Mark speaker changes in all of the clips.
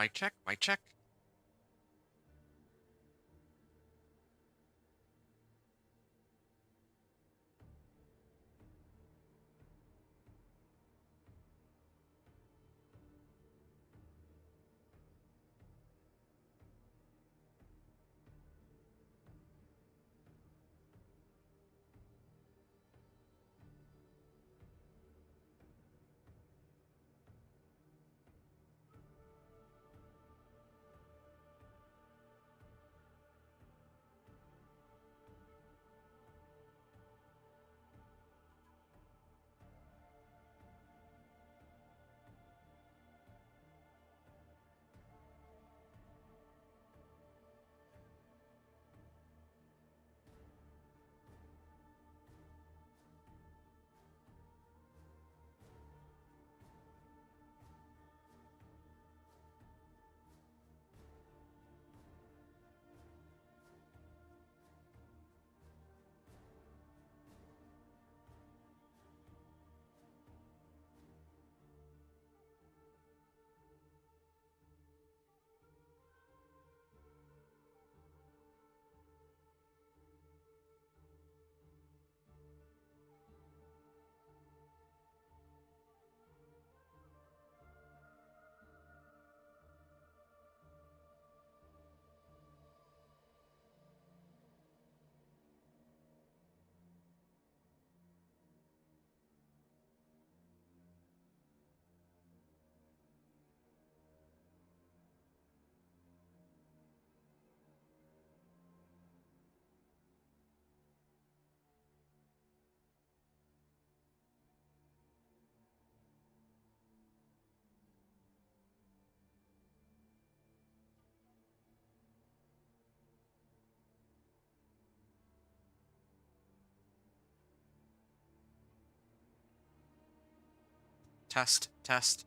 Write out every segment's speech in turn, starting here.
Speaker 1: Mic check, mic check. Test, test.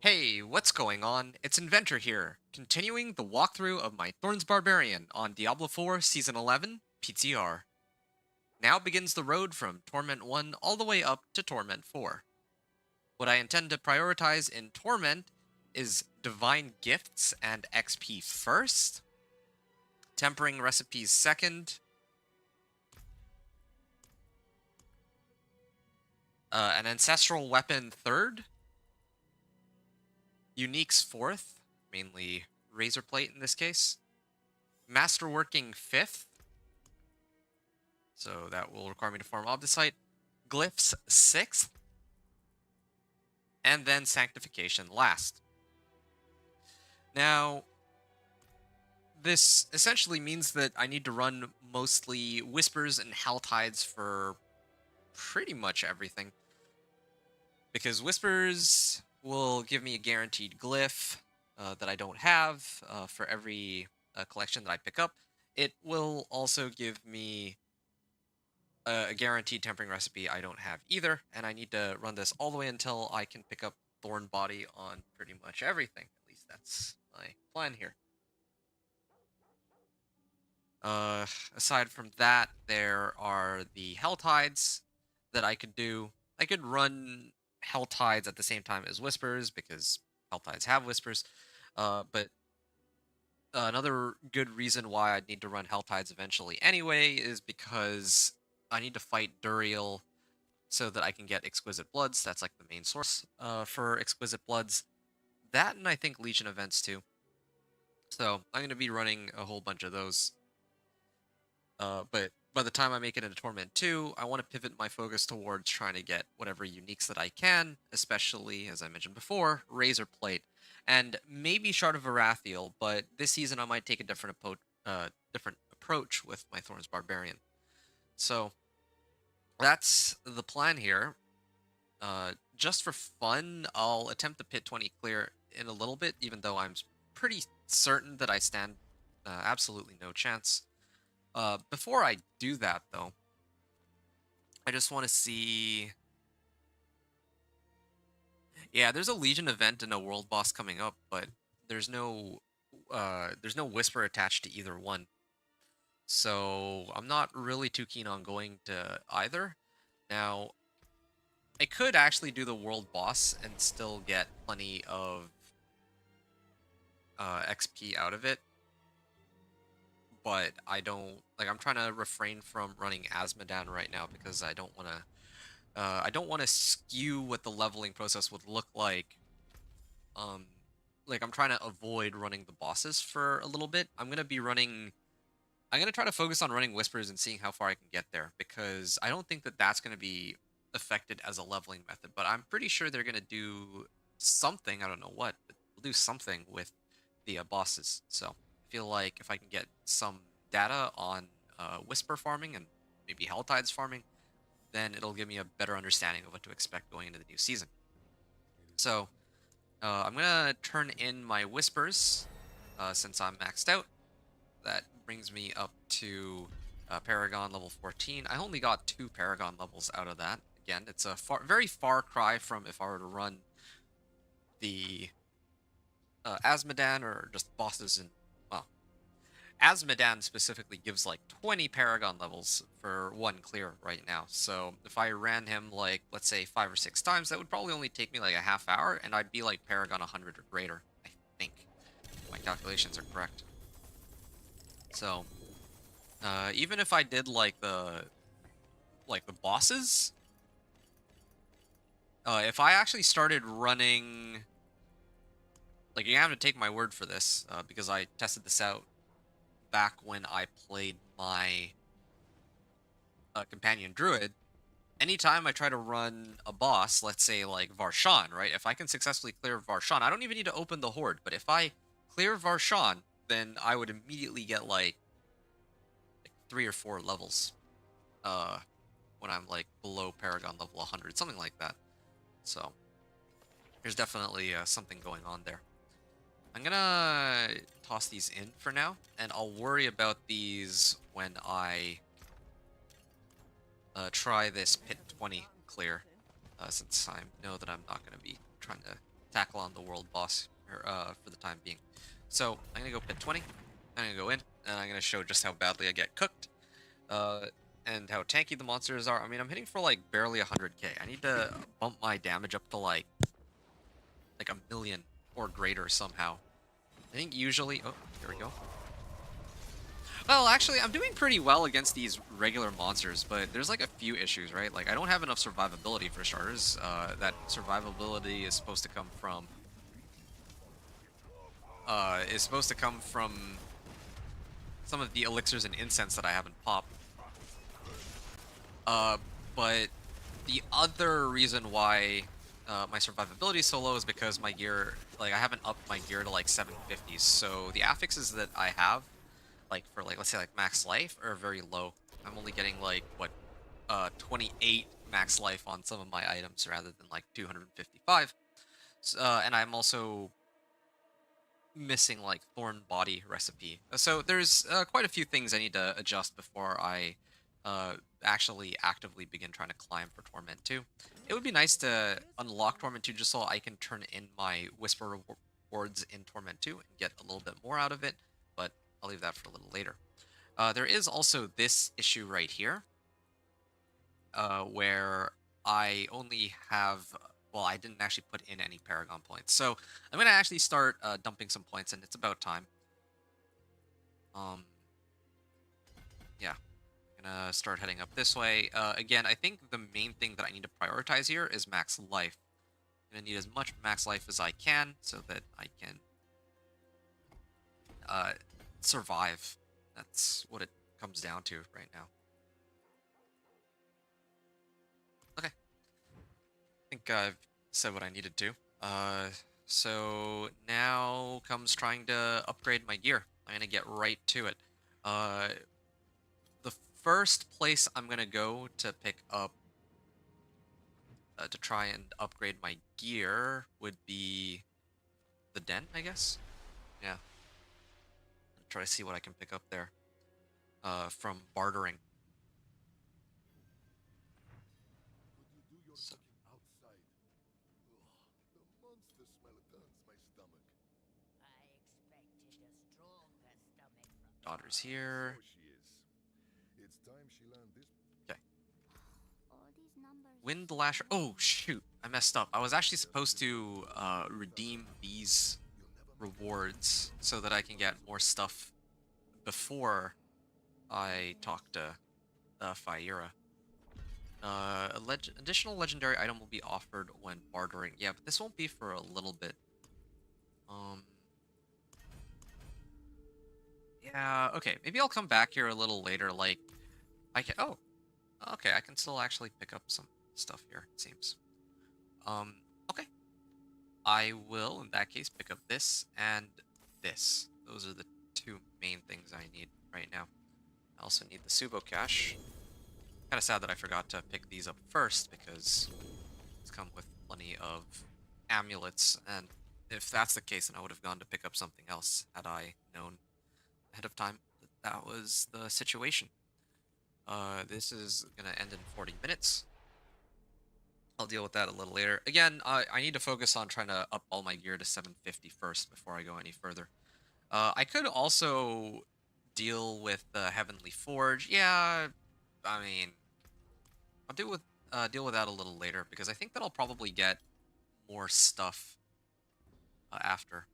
Speaker 1: Hey, what's going on? It's Inventor here, continuing the walkthrough of my Thorns Barbarian on Diablo 4 Season 11 PTR. Now begins the road from Torment 1 all the way up to Torment 4. What I intend to prioritize in Torment is Divine Gifts and XP first, Tempering Recipes second, an Ancestral Weapon third, Uniques fourth, mainly Razor Plate in this case, Masterworking fifth, so that will require me to farm Obdicite, Glyphs sixth, and then Sanctification last. Now, this essentially means that I need to run mostly Whispers and Helltides for pretty much everything, because Whispers will give me a guaranteed glyph that I don't have for every collection that I pick up. It will also give me a guaranteed tempering recipe I don't have either, and I need to run this all the way until I can pick up Thorn Body on pretty much everything. At least that's my plan here. Aside from that, there are the Helltides that I could do. I could run Helltides at the same time as Whispers because Helltides have Whispers. But another good reason why I'd need to run Helltides eventually anyway is because I need to fight Duriel so that I can get Exquisite Bloods. That's like the main source for Exquisite Bloods. That and I think Legion events too. So I'm going to be running a whole bunch of those. But by the time I make it into Torment 2, I want to pivot my focus towards trying to get whatever uniques that I can, especially, as I mentioned before, Razor Plate, and maybe Shard of Arathiel, but this season I might take a different approach with my Thorns Barbarian. So that's the plan here. Just for fun, I'll attempt the pit 20 clear in a little bit, even though pretty certain that I stand absolutely no chance. Before I do that, though, I just want to see. Yeah, there's a Legion event and a World Boss coming up, but there's no there's no Whisper attached to either one. So I'm not really too keen on going to either. Now, I could actually do the World Boss and still get plenty of XP out of it, but I don't like. I'm trying to refrain from running Asmodan right now because I don't want to. I don't want to skew what the leveling process would look Um, like I'm trying to avoid running the bosses for a little bit. I'm gonna try to focus on running whispers and seeing how far I can get there because I don't think that that's gonna be affected as a leveling method. But I'm pretty sure they're gonna do something. I don't know what, but they'll do something with the bosses. So I feel like if I can get some data on whisper farming and maybe hell tides farming, then it'll give me a better understanding of what to expect going into the new season. So I'm gonna turn in my whispers since I'm maxed out. That brings me up to Paragon level 14. I only got 2 Paragon levels out of that. Again, it's a very far cry from if I were to run the Asmodan or just bosses in. Well, Asmodan specifically gives like 20 Paragon levels for one clear right now. So if I ran him like, let's say 5 or 6 times, that would probably only take me like a half hour and I'd be like Paragon 100 or greater, I think. If my calculations are correct. So even if I did like the bosses, if I actually started running, like you have to take my word for this because I tested this out back when I played my companion druid. Anytime I try to run a boss, let's say like Varshan, right? If I can successfully clear Varshan, I don't even need to open the horde. But if I clear Varshan, then I would immediately get like 3 or 4 levels. When I'm like below Paragon level 100, something like that. So there's definitely something going on there. I'm gonna toss these in for now, and I'll worry about these when I try this pit 20 clear, since I know that I'm not gonna be trying to tackle on the world boss for the time being. So I'm gonna go pit 20. I'm gonna go in, and I'm gonna show just how badly I get cooked. And how tanky the monsters are. I mean, I'm hitting for like barely 100k. I need to bump my damage up to like a million or greater somehow. I think usually. Oh, here we go. Well, actually, I'm doing pretty well against these regular monsters, but there's like a few issues, right? Like I don't have enough survivability for starters. That survivability is supposed to come from. Is supposed to come from some of the elixirs and incense that I haven't popped. Uh, but the other reason why my survivability is so low is because my gear, like I haven't upped my gear to like 750s. So the affixes that I have, like for like let's say like max life, are very low. I'm only getting like what 28 max life on some of my items rather than like 255. And I'm also missing like thorn body recipe. So there's quite a few things I need to adjust before I actually actively begin trying to climb for Torment 2. It would be nice to unlock Torment 2 just so I can turn in my Whisper rewards in Torment 2 and get a little bit more out of it, but I'll leave that for a little later. There is also this issue right here, where I only have, well, I didn't actually put in any Paragon points. So I'm going to actually start dumping some points, and it's about time. Yeah. Gonna start heading up this way. Again, I think the main thing that I need to prioritize here is max life. I'm gonna need as much max life as I can so that I can survive. That's what it comes down to right now. Okay. I think I've said what I needed to. So now comes trying to upgrade my gear. I'm gonna get right to it. The first place I'm gonna go to pick up to try and upgrade my gear would be the den, I guess. Yeah, try to see what I can pick up there from bartering.
Speaker 2: Could you do your
Speaker 1: So,
Speaker 2: cooking outside? Ugh, the monster smell turns my stomach.
Speaker 3: I expected a stronger stomach from
Speaker 1: daughter's
Speaker 3: yours.
Speaker 1: here.
Speaker 2: So she is. It's time she learned this.
Speaker 1: Okay.
Speaker 3: All these numbers
Speaker 1: Wind
Speaker 3: seem
Speaker 1: Lasher. Oh,
Speaker 3: wrong.
Speaker 1: shoot. I messed up. I was actually
Speaker 2: Just
Speaker 1: supposed
Speaker 2: because you
Speaker 1: to
Speaker 2: don't know the
Speaker 1: redeem
Speaker 2: facts,
Speaker 1: these
Speaker 2: you'll never make it.
Speaker 1: rewards so that I can get more stuff before I talk to Fire. Additional legendary item will be offered when bartering. Yeah, but this won't be for a little bit. Um, yeah, okay. Maybe I'll come back here a little later. Like, I can. Oh, okay. I can still actually pick up some stuff here. It seems. Okay. I will, in that case, pick up this and this. Those are the two main things I need right now. I also need the Subo cache. Kind of sad that I forgot to pick these up first because it's come with plenty of amulets, and if that's the case, then I would have gone to pick up something else had I known ahead of time that that was the situation. This is gonna end in 40 minutes. I'll deal with that a little later. Again, I need to focus on trying to up all my gear to 750 first before I go any further. I could also deal with the Heavenly Forge. Yeah, I mean, I'll deal with that a little later because I think that I'll probably get more stuff after.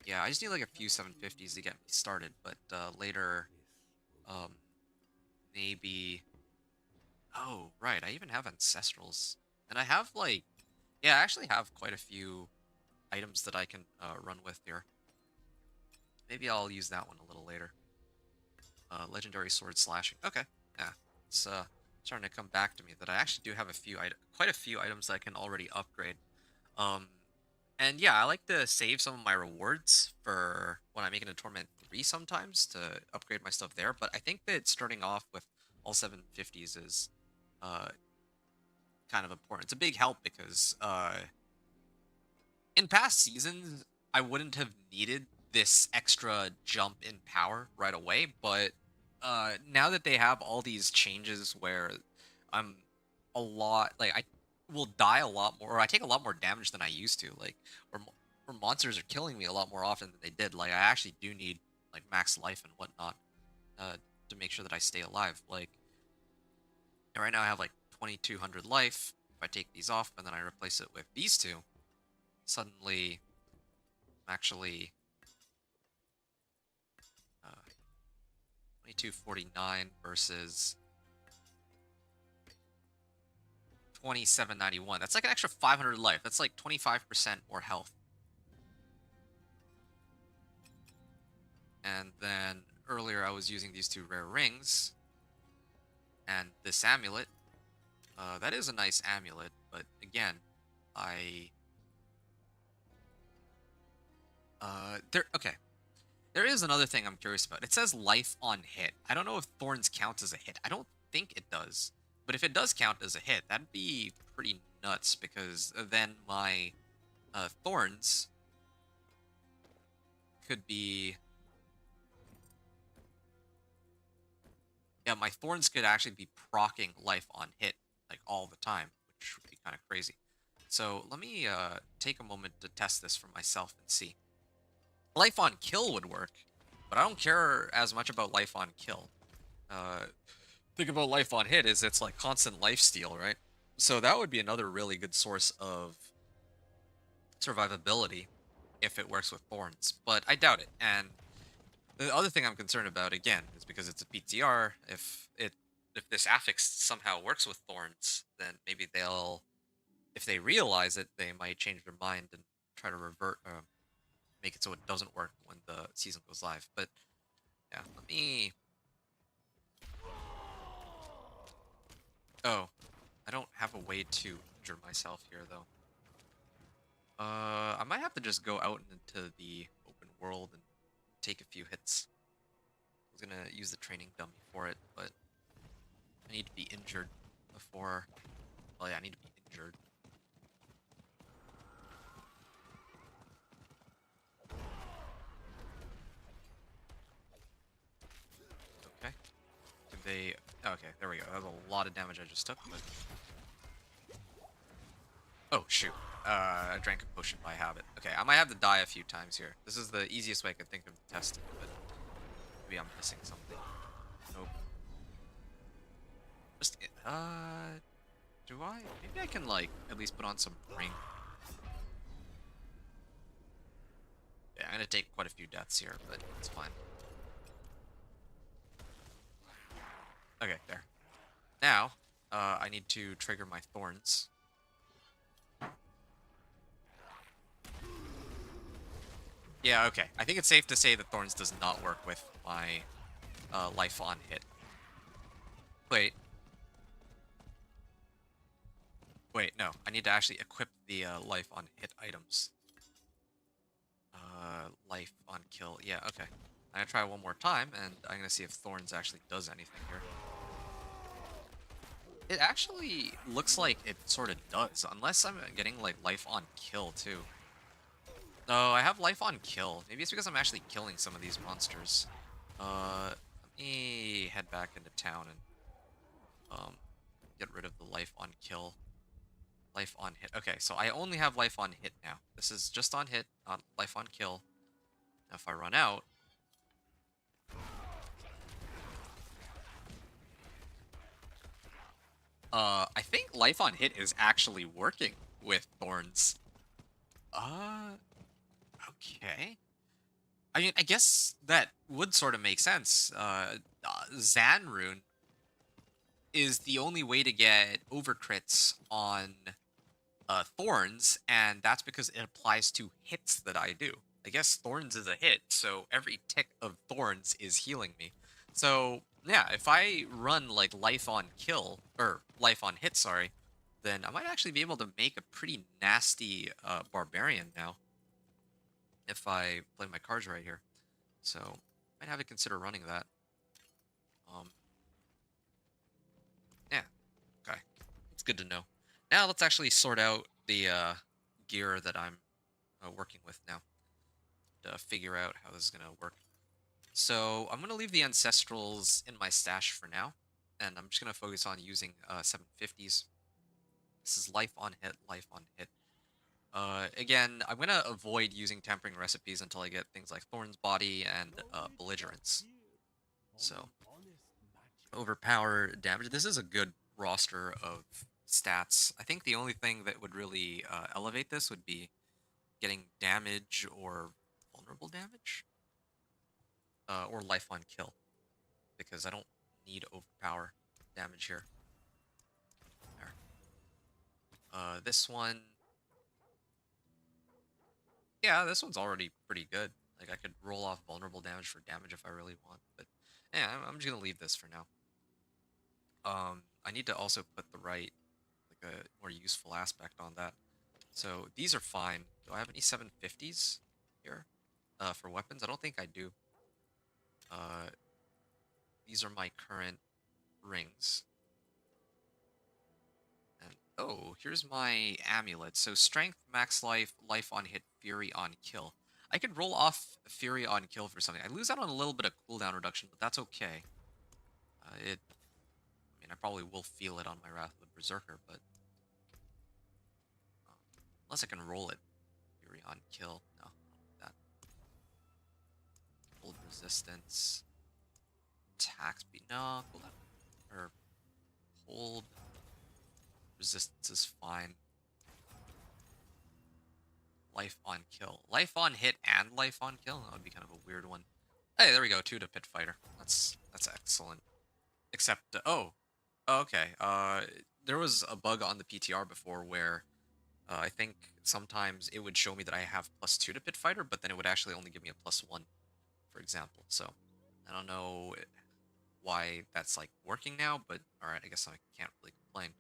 Speaker 1: Yeah, I just need like a few 750s to get me started, but later, um, maybe. Oh, right, I even have ancestrals, and I have like, yeah, I actually have quite a few items that I can run with here. Maybe I'll use that one a little later. Legendary sword slashing. Okay, yeah, it's starting to come back to me that I actually do have quite a few items that I can already upgrade. Um, and yeah, I like to save some of my rewards for when I make it a Torment 3 sometimes to upgrade my stuff there. But I think that starting off with all 750s is uh kind of important. It's a big help because in past seasons, I wouldn't have needed this extra jump in power right away, but now that they have all these changes where I'm a lot like I will die a lot more, or I take a lot more damage than I used to, like where monsters are killing me a lot more often than they did. Like I actually do need like max life and whatnot uh, to make sure that I stay alive. Like right now I have like 2200 life. If I take these off and then I replace it with these two, suddenly I'm actually 2249 versus 2791. That's like an extra 500 life. That's like 25% more health. And then earlier I was using these two rare rings and this amulet. That is a nice amulet, but again, I okay. There is another thing I'm curious about. It says life on hit. I don't know if thorns count as a hit. I don't think it does. But if it does count as a hit, that'd be pretty nuts because then my thorns could be. Yeah, my thorns could actually be proccing life on hit like all the time, which would be kind of crazy. So let me take a moment to test this for myself and see. Life on kill would work, but I don't care as much about life on kill. Uh, think about life on hit is it's like constant life steal, right? So that would be another really good source of survivability if it works with thorns, but I doubt it. And the other thing I'm concerned about again is because it's a PTR. If this affix somehow works with thorns, then maybe they'll, if they realize it, they might change their mind and try to revert, make it so it doesn't work when the season goes live. But yeah, let me. Oh, I don't have a way to injure myself here though. I might have to just go out into the open world and take a few hits. was gonna use the training dummy for it, but I need to be injured before. Well, yeah, I need to be injured. Okay. Do they? Okay, there we go. That was a lot of damage I just took. But... Oh shoot! I drank a potion by habit. Okay, I might have to die a few times here. This is the easiest way I could think of to test it, but maybe I'm missing something. Nope. Just do I? Maybe I can like at least put on some ring. Yeah, I'm gonna take quite a few deaths here, but it's fine. Okay, there. Now, I need to trigger my thorns. Yeah, okay. I think it's safe to say that thorns does not work with my life on hit. Wait. Wait, no. I need to actually equip the life on hit items. Life on kill. Yeah, okay. I'm gonna try one more time, and I'm gonna see if thorns actually does anything here. It actually looks like it sort of does, unless I'm getting like life on kill too. No, I have life on kill. Maybe it's because I'm actually killing some of these monsters. Let me head back into town and get rid of the life on kill. Life on hit. Okay, so I only have life on hit now. This is just on hit, not life on kill. Now if I run out, I think life on hit is actually working with thorns. Okay. I mean, I guess that would sort of make sense. Zan rune is the only way to get overcrits on thorns, and that's because it applies to hits that I do. I guess thorns is a hit, so every tick of thorns is healing me. So yeah, if I run like life on kill or life on hit, sorry, then I might actually be able to make a pretty nasty barbarian now if I play my cards right here. So might have to consider running that. Um, yeah, okay, it's good to know. Now let's actually sort out the gear that I'm working with now to figure out how this is gonna work. So I'm gonna leave the ancestrals in my stash for now, and I'm just gonna focus on using 750s. This is life on hit, life on hit. Again, I'm gonna avoid using tempering recipes until I get things like Thorn's Body and Belligerence. So, overpower damage. This is a good roster of stats. I think the only thing that would really elevate this would be getting damage or vulnerable damage. Or life on kill. Because I don't need overpower damage here. There. This one... Yeah, this one's already pretty good. Like, I could roll off vulnerable damage for damage if I really want. But, yeah, I'm just gonna leave this for now. I need to also put the right, like, a more useful aspect on that. So, these are fine. Do I have any 750s here? For weapons? I don't think I do. These are my current rings. And, oh, here's my amulet. So, strength, max life, life on hit, fury on kill. I could roll off fury on kill for something. I lose out on a little bit of cooldown reduction, but that's okay. I mean, I probably will feel it on my Wrath of the Berserker, but unless I can roll it. Fury on kill. No, that. Hold resistance. Attack speed. No, cooldown. Or hold resistance is fine. Life on kill. Life on hit and life on kill? That would be kind of a weird one. Hey, there we go. 2 to Pit Fighter. That's excellent. Except, okay. There was a bug on the PTR before where I think sometimes it would show me that I have +2 to Pit Fighter, but then it would actually only give me a +1, for example. So, I don't know why that's, like, working now, but alright, I guess I can't really complain.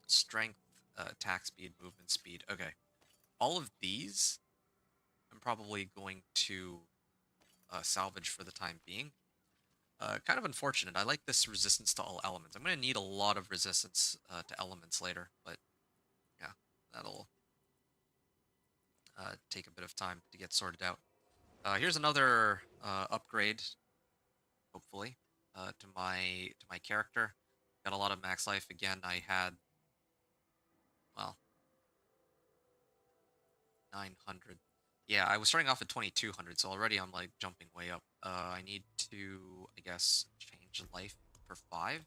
Speaker 1: Strength, attack speed, movement speed. Okay. All of these, I'm probably going to salvage for the time being. Kind of unfortunate. I like this resistance to all elements. I'm going to need a lot of resistance to elements later, but yeah, that'll take a bit of time to get sorted out. Here's another upgrade, hopefully, to my character. Got a lot of max life again. I had, well, 900. Yeah, I was starting off at 2200, so already I'm like jumping way up. I need to, I guess, change life per 5.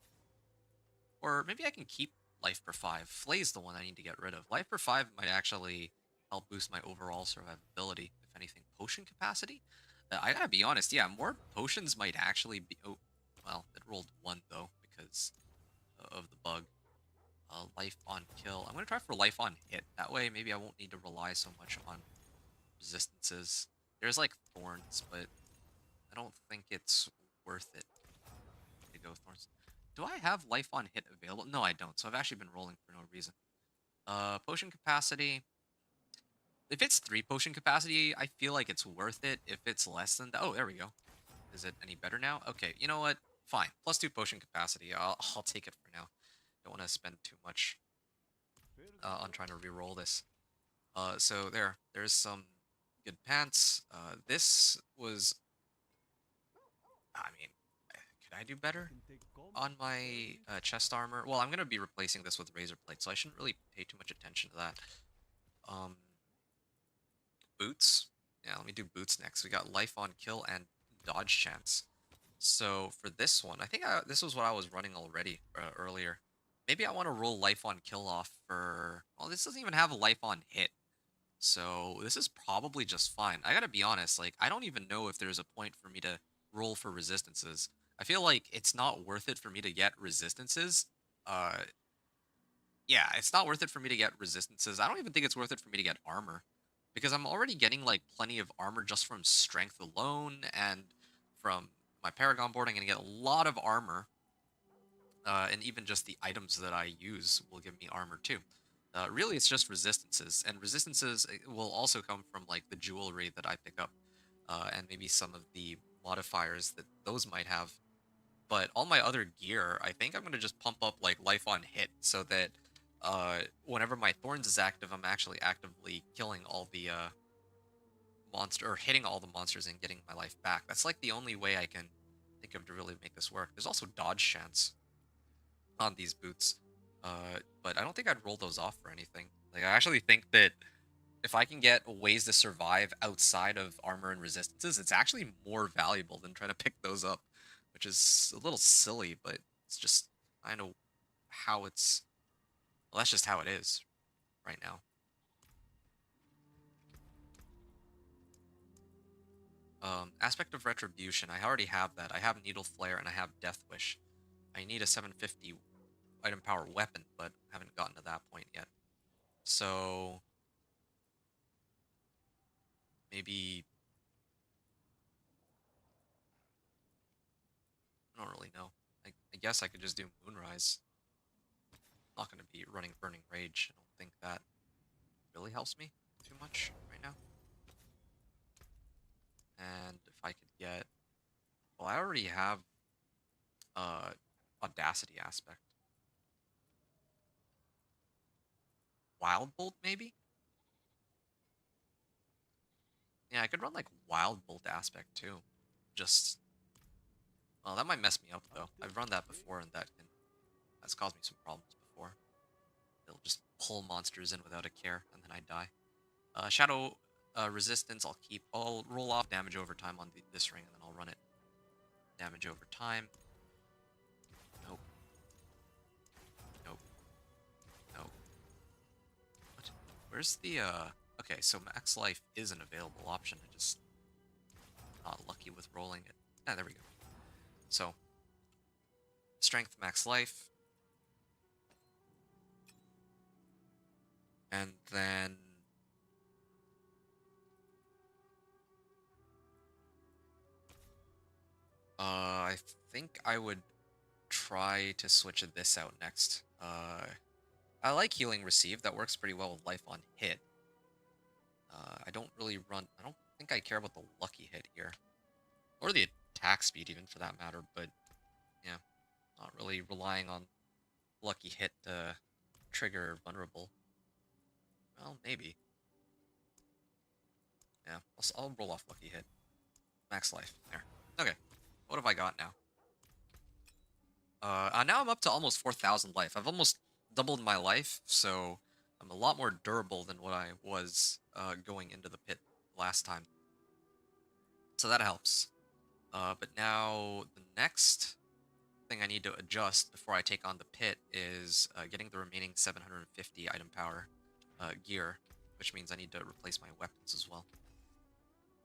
Speaker 1: Or maybe I can keep life per 5. Flay's the one I need to get rid of. Life per 5 might actually help boost my overall survivability, if anything. Potion capacity? I gotta be honest, yeah, more potions might actually be... Oh, well, it rolled 1 though, because of the bug. Life on kill. I'm gonna try for life on hit. That way, maybe I won't need to rely so much on resistances. There's like thorns, but I don't think it's worth it to go thorns. Do I have life on hit available? No, I don't. So I've actually been rolling for no reason. Potion capacity. If it's 3 potion capacity, I feel like it's worth it. If it's less than that, oh, there we go. Is it any better now? Okay, you know what? Fine. +2 potion capacity. I'll take it for now. Don't want to spend too much on trying to re-roll this. So there's some good pants. This was, I mean, could I do better on my chest armor? Well, I'm gonna be replacing this with razor plate, so I shouldn't really pay too much attention to that. Um, Boots. Yeah, let me do boots next. We got life on kill and dodge chance. So for this one, I think this was what I was running already earlier. Maybe I want to roll life on kill off for. Well, this doesn't even have a life on hit. So this is probably just fine. I gotta be honest, like, I don't even know if there's a point for me to roll for resistances. I feel like it's not worth it for me to get resistances. Uh, yeah, it's not worth it for me to get resistances. I don't even think it's worth it for me to get armor. Because I'm already getting, like, plenty of armor just from strength alone, and from my Paragon board, I'm gonna get a lot of armor. And even just the items that I use will give me armor too. Really, it's just resistances, and resistances will also come from like the jewelry that I pick up, and maybe some of the modifiers that those might have. But all my other gear, I think I'm gonna just pump up like life on hit, so that whenever my thorns is active, I'm actually actively killing all the monster or hitting all the monsters and getting my life back. That's like the only way I can think of to really make this work. There's also dodge chance on these boots. But I don't think I'd roll those off for anything. Like, I actually think that if I can get ways to survive outside of armor and resistances, it's actually more valuable than trying to pick those up, which is a little silly, but it's just kind of how it's. Well, that's just how it is right now. Aspect of Retribution. I already have that. I have Needle Flare and I have Death Wish. I need a 750 item power weapon, but haven't gotten to that point yet. So maybe I don't really know. I guess I could just do Moonrise. I'm not going to be running Burning Rage. I don't think that really helps me too much right now. And if I could get, well, I already have Audacity aspect. Wild Bolt maybe? Yeah, I could run like Wild Bolt aspect too. Just, well, that might mess me up though. I've run that before, and that's caused me some problems before. It'll just pull monsters in without a care, and then I die. Shadow resistance, I'll keep. I'll roll off damage over time on this ring, and then I'll run it. Damage over time. Nope. Nope. Nope. What? Where's the, Okay, so max life is an available option. I just not lucky with rolling it. Ah, there we go. So, strength max life. And then I think I would try to switch this out next. I like healing receive. That works pretty well with life on hit. I don't really run. I don't think I care about the lucky hit here. Or the attack speed, even, for that matter, but, yeah, not really relying on lucky hit to trigger vulnerable. Well, maybe. Yeah, I'll roll off lucky hit. Max life. There. Okay. What have I got now? Now I'm up to almost 4,000 life. I've almost doubled my life, so I'm a lot more durable than what I was going into the pit last time. So that helps. But now the next thing I need to adjust before I take on the pit is getting the remaining 750 item power gear, which means I need to replace my weapons as well.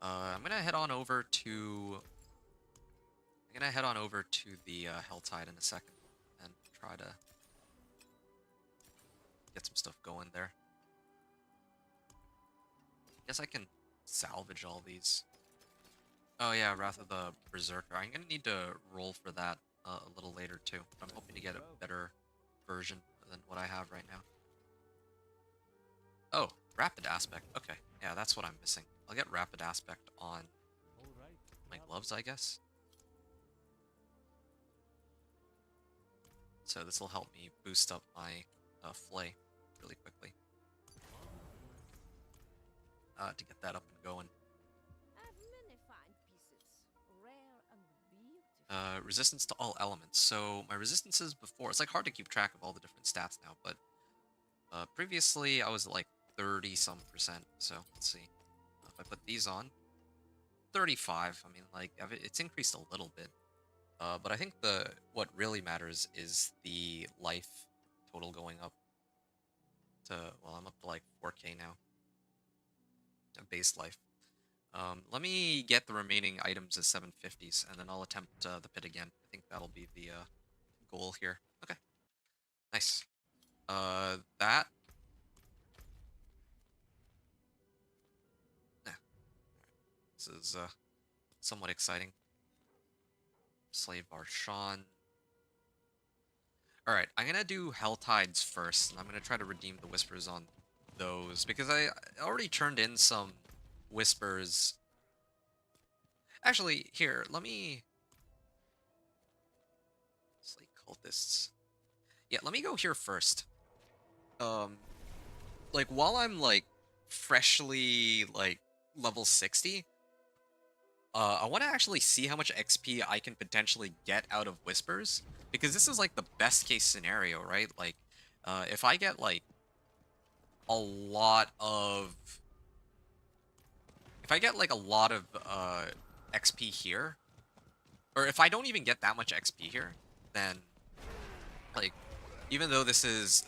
Speaker 1: I'm gonna head on over to the Helltide in a second and try to get some stuff going there. Guess I can salvage all these. Oh yeah, Wrath of the Berserker. I'm gonna need to roll for that a little later too. But I'm hoping to get a better version than what I have right now. Oh, Rapid Aspect. Okay, yeah, that's what I'm missing. I'll get Rapid Aspect on my gloves, I guess. So this will help me boost up my flay really quickly. To get that up and going.
Speaker 3: Have many fine pieces, rare and beautiful.
Speaker 1: Resistance to all elements. So my resistances before, it's like hard to keep track of all the different stats now, but previously I was at like 30 some percent. So let's see. If I put these on, 35. I mean, like, it's increased a little bit. But I think what really matters is the life total going up to, well, I'm up to like 4K now. Base life. Let me get the remaining items as 750s, and then I'll attempt the pit again. I think that'll be the goal here. Okay. Nice. That. Yeah. This is somewhat exciting. Slave Arshan. Alright, I'm gonna do Helltides first, and I'm gonna try to redeem the Whispers on those, because I already turned in some Whispers. Actually, here, let me... Slate Cultists. Yeah, let me go here first. Like, while I'm, like, freshly, like, level 60, I want to actually see how much XP I can potentially get out of Whispers, because this is, like, the best case scenario, right? Like, if I get, like, a lot of... If I get, like, a lot of, XP here, or if I don't even get that much XP here, then, like, even though this is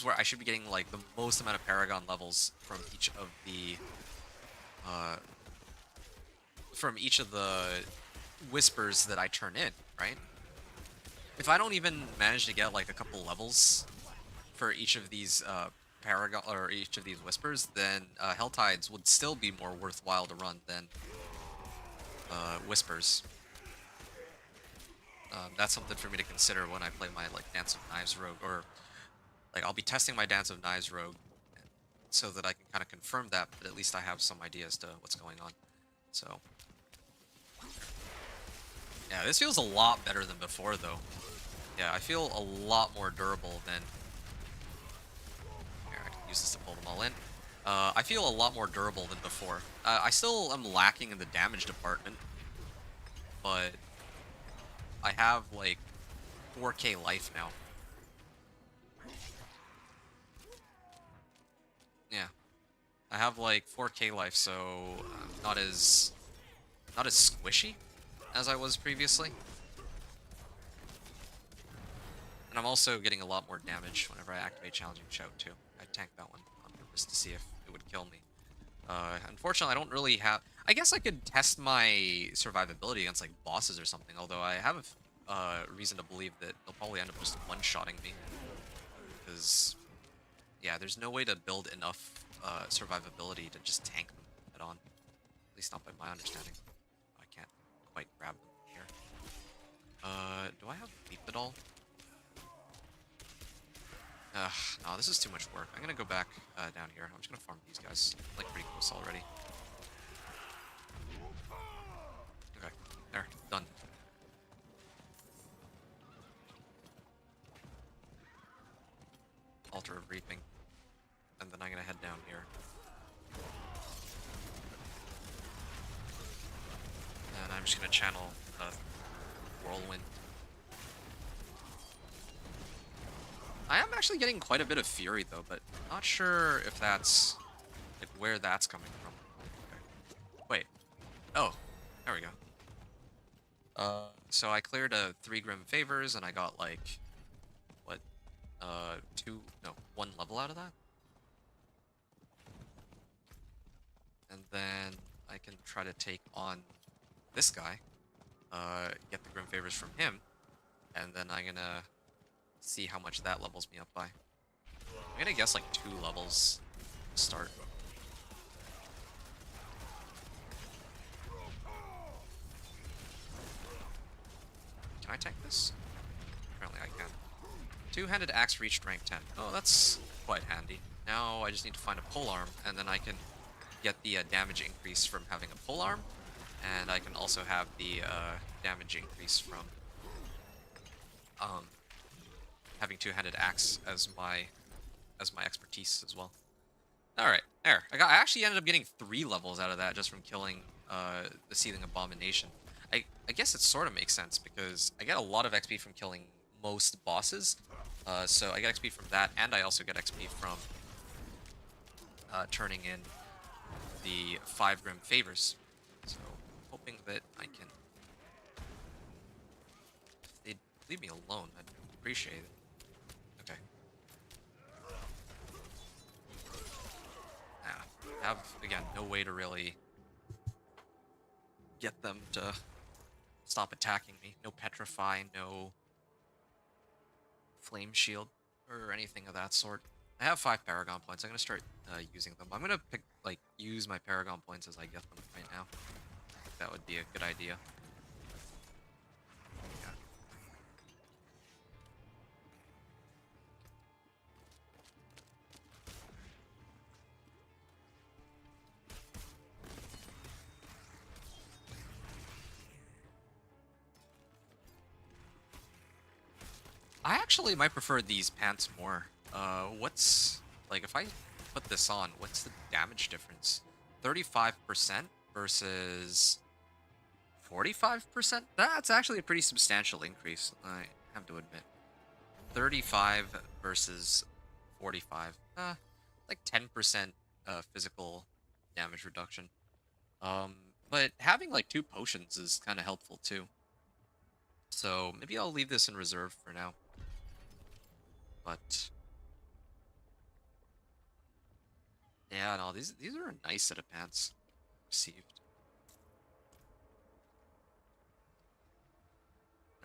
Speaker 1: where I should be getting, like, the most amount of Paragon levels from each of the, Whispers that I turn in, right? If I don't even manage to get, like, a couple levels for each of these, Paragon, or each of these Whispers, then, Helltides would still be more worthwhile to run than, Whispers. That's something for me to consider when I play my, like, Dance of Knives Rogue, or, like, I'll be testing my Dance of Knives Rogue so that I can kind of confirm that, but at least I have some idea as to what's going on. So, yeah, this feels a lot better than before, though. Yeah, I feel a lot more durable than... Here, I can use this to pull them all in. I feel a lot more durable than before. I still am lacking in the damage department, but I have, like, 4K life now. Yeah. I have, like, 4K life, so I'm not as squishy as I was previously. And I'm also getting a lot more damage whenever I activate Challenging Shout, too. I tanked that one on purpose to see if it would kill me. Unfortunately, I don't really have... I guess I could test my survivability against, like, bosses or something, although I have reason to believe that they'll probably end up just one-shotting me. Because, yeah, there's no way to build enough survivability to just tank them head-on. At least not by my understanding. I can't quite grab them here. Do I have Leap at all? No, this is too much work. I'm gonna go back down here. I'm just gonna farm these guys. I'm, like, pretty close already. Okay, there. Altar of Reaping. And then I'm gonna head down here. And I'm just gonna channel Whirlwind. I am actually getting quite a bit of Fury though, but not sure if that's like where that's coming from. Okay. Wait. Oh, there we go. So I cleared 3 Grim Favors and I got like what? 1 level out of that. And then I can try to take on this guy. Get the Grim Favors from him, and then I'm gonna see how much that levels me up by. I'm gonna guess like 2 levels to start. Can I tank this? Apparently I can. Two-handed axe reached rank 10. Oh, that's quite handy. Now I just need to find a polearm, and then I can get the damage increase from having a polearm, and I can also have the damage increase from having two-handed axe as my expertise as well. All right, there. I actually ended up getting 3 levels out of that just from killing the Seething Abomination. I guess it sort of makes sense because I get a lot of XP from killing most bosses. So I get XP from that, and I also get XP from turning in the 5 Grim Favors. So hoping that I can... If they'd leave me alone, I'd appreciate it. Okay. I have, again, no way to really get them to stop attacking me. No Petrify, no Flame Shield, or anything of that sort. I have 5 Paragon points. I'm going to start using them. I'm going to use my Paragon points as I get them right now. I think that would be a good idea. Yeah. I actually might prefer these pants more. What's... Like, if I put this on, what's the damage difference? 35% versus 45%? That's actually a pretty substantial increase, I have to admit. 35 versus 45. Like 10% physical damage reduction. But having like 2 potions is kind of helpful too. So maybe I'll leave this in reserve for now. But yeah, no, these are a nice set of pants received.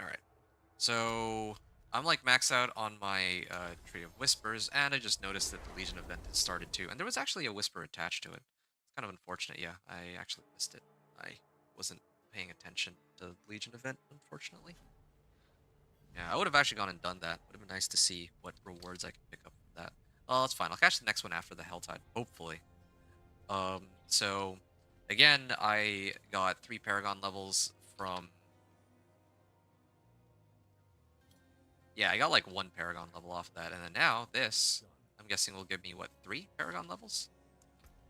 Speaker 1: All right, so I'm like maxed out on my Tree of Whispers, and I just noticed that the Legion event has started too, and there was actually a whisper attached to it. It's kind of unfortunate. Yeah, I actually missed it. I wasn't paying attention to the Legion event, unfortunately. Yeah, I would have actually gone and done that. Would have been nice to see what rewards I could pick up from that. Oh, that's fine. I'll catch the next one after the Helltide, hopefully. So again, I got 3 Paragon levels from... Yeah, I got like 1 Paragon level off that, and then now this, I'm guessing will give me, what, 3 Paragon levels?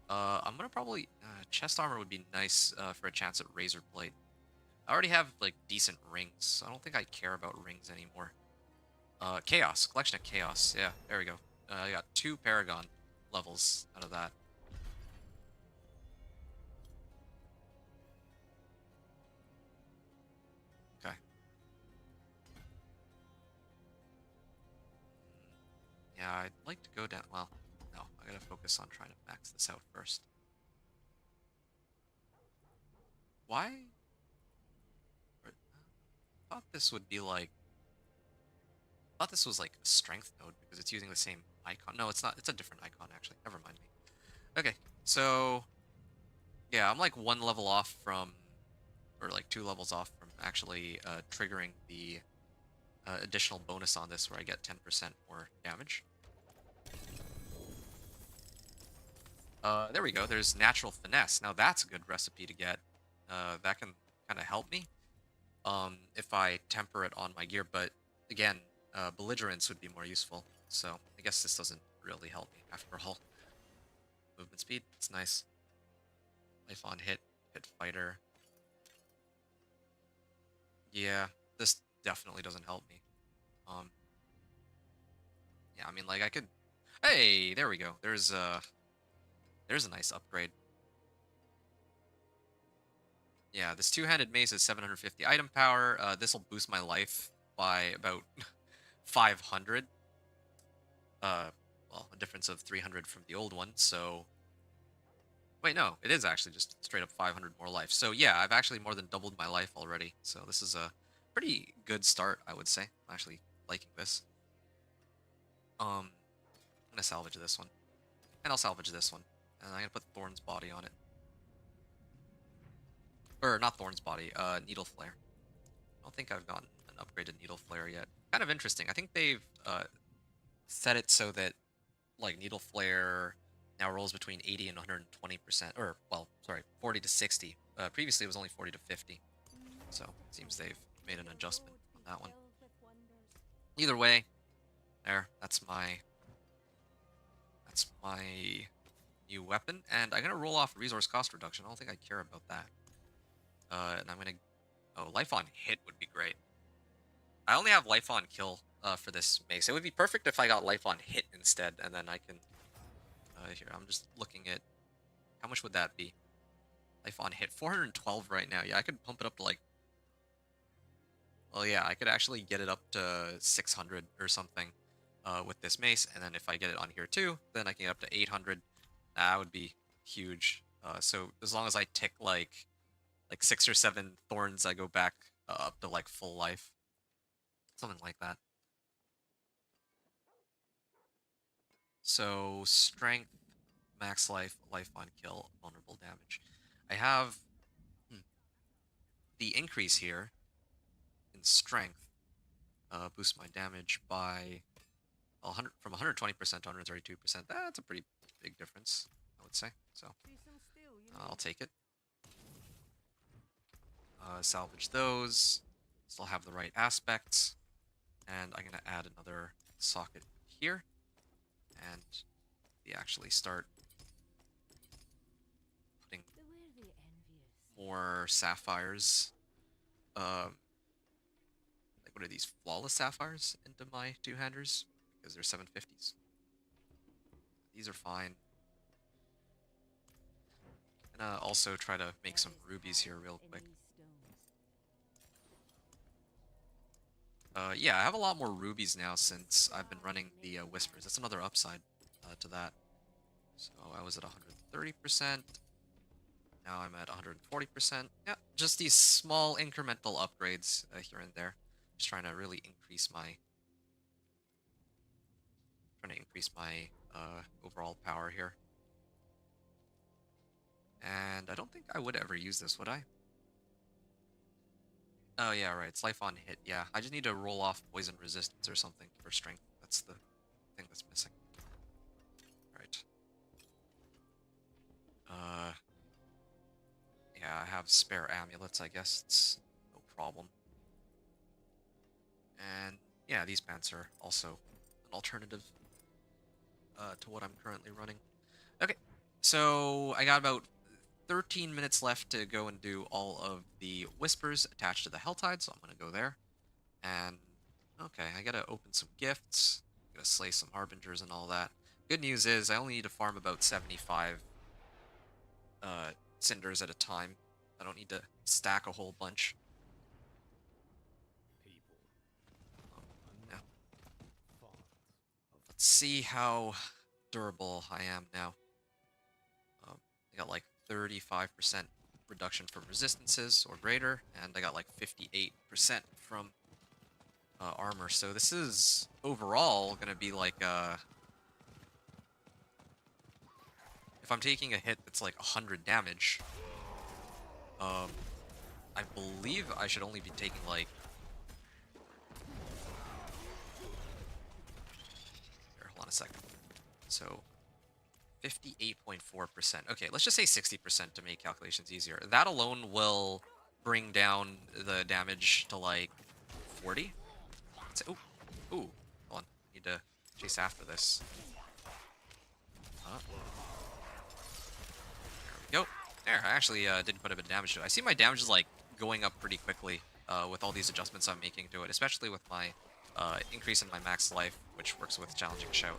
Speaker 1: I'm gonna probably... chest armor would be nice for a chance at Razor Blade. I already have, like, decent rings, so I don't think I care about rings anymore. Chaos. Collection of Chaos. Yeah, there we go. I got 2 Paragon levels out of that. Okay. Yeah, I'd like to go down... Well, no. I gotta focus on trying to max this out first. Why? I thought this would be like... I thought this was like a strength node because it's using the same icon. No, it's not. It's a different icon, actually. Never mind me. Okay, so... Yeah, I'm like 1 level off from... Or like 2 levels off from actually triggering the additional bonus on this where I get 10% more damage. There we go. There's Natural Finesse. Now that's a good recipe to get. That can kind of help me if I temper it on my gear. But again, Belligerence would be more useful. So I guess this doesn't really help me after all. Movement speed, it's nice. Life on hit, hit fighter. Yeah, this definitely doesn't help me. Um, yeah, I mean, like I could. Hey, there we go. There's a nice upgrade. Yeah, this two-handed mace is 750 item power. This will boost my life by about 500. Uh, well, a difference of 300 from the old one. So, wait, no, it is actually just straight up 500 more life. So yeah, I've actually more than doubled my life already. So this is a pretty good start, I would say. I'm actually liking this. I'm gonna salvage this one, and I'll salvage this one, and I'm gonna put Thorn's body on it, or not Thorn's body, Needle Flare. I don't think I've gotten an upgraded Needle Flare yet. Kind of interesting. I think they've set it so that like Needle Flare now rolls between 80 and 120%, or well, sorry, 40 to 60. Previously, it was only 40 to 50. So it seems they've made an adjustment on that one. Either way, there. That's my new weapon, and I'm gonna roll off resource cost reduction. I don't think I care about that. And I'm gonna. Oh, life on hit would be great. I only have life on kill for this mace. It would be perfect if I got life on hit instead, and then I can. Here, I'm just looking at how much would that be. Life on hit 412 right now. Yeah, I could pump it up to like. Well, yeah, I could actually get it up to 600 or something with this mace, and then if I get it on here too, then I can get up to 800. That would be huge. So as long as I tick like 6 or 7 thorns, I go back up to like full life, something like that. So strength, max life, life on kill, vulnerable damage. I have the increase here in strength boosts my damage by 100 from 120% to 132%. That's a pretty big difference, I would say. So I'll take it. Salvage those. Still have the right aspects. And I'm going to add another socket here. And we actually start putting more sapphires. Like, what are these? Flawless sapphires into my two-handers? Because they're 750s. These are fine. And also try to make some rubies here real quick. Yeah, I have a lot more rubies now since I've been running the Whispers. That's another upside to that. So I was at 130%. Now I'm at 140%. Yeah, just these small incremental upgrades here and there. Just trying to really increase my overall power here. And I don't think I would ever use this, would I? Oh yeah, right. It's life on hit. Yeah, I just need to roll off poison resistance or something for strength. That's the thing that's missing. Right. Yeah, I have spare amulets, I guess. It's no problem. And yeah, these pants are also an alternative to what I'm currently running. Okay, so I got about 13 minutes left to go and do all of the whispers attached to the Helltide, so I'm going to go there. And, okay, I got to open some gifts, got to slay some Harbingers and all that. Good news is I only need to farm about 75 cinders at a time. I don't need to stack a whole bunch. Yeah. Let's see how durable I am now. I got like 35% reduction from resistances or greater, and I got like 58% from armor. So this is overall going to be like if I'm taking a hit that's like 100 damage, I believe I should only be taking like... Here, hold on a second. So 58.4%. Okay, let's just say 60% to make calculations easier. That alone will bring down the damage to like 40. Ooh, hold on. Need to chase after this. There we go. There, I actually did quite a bit of damage to it. I see my damage is like going up pretty quickly with all these adjustments I'm making to it, especially with my increase in my max life, which works with challenging shout.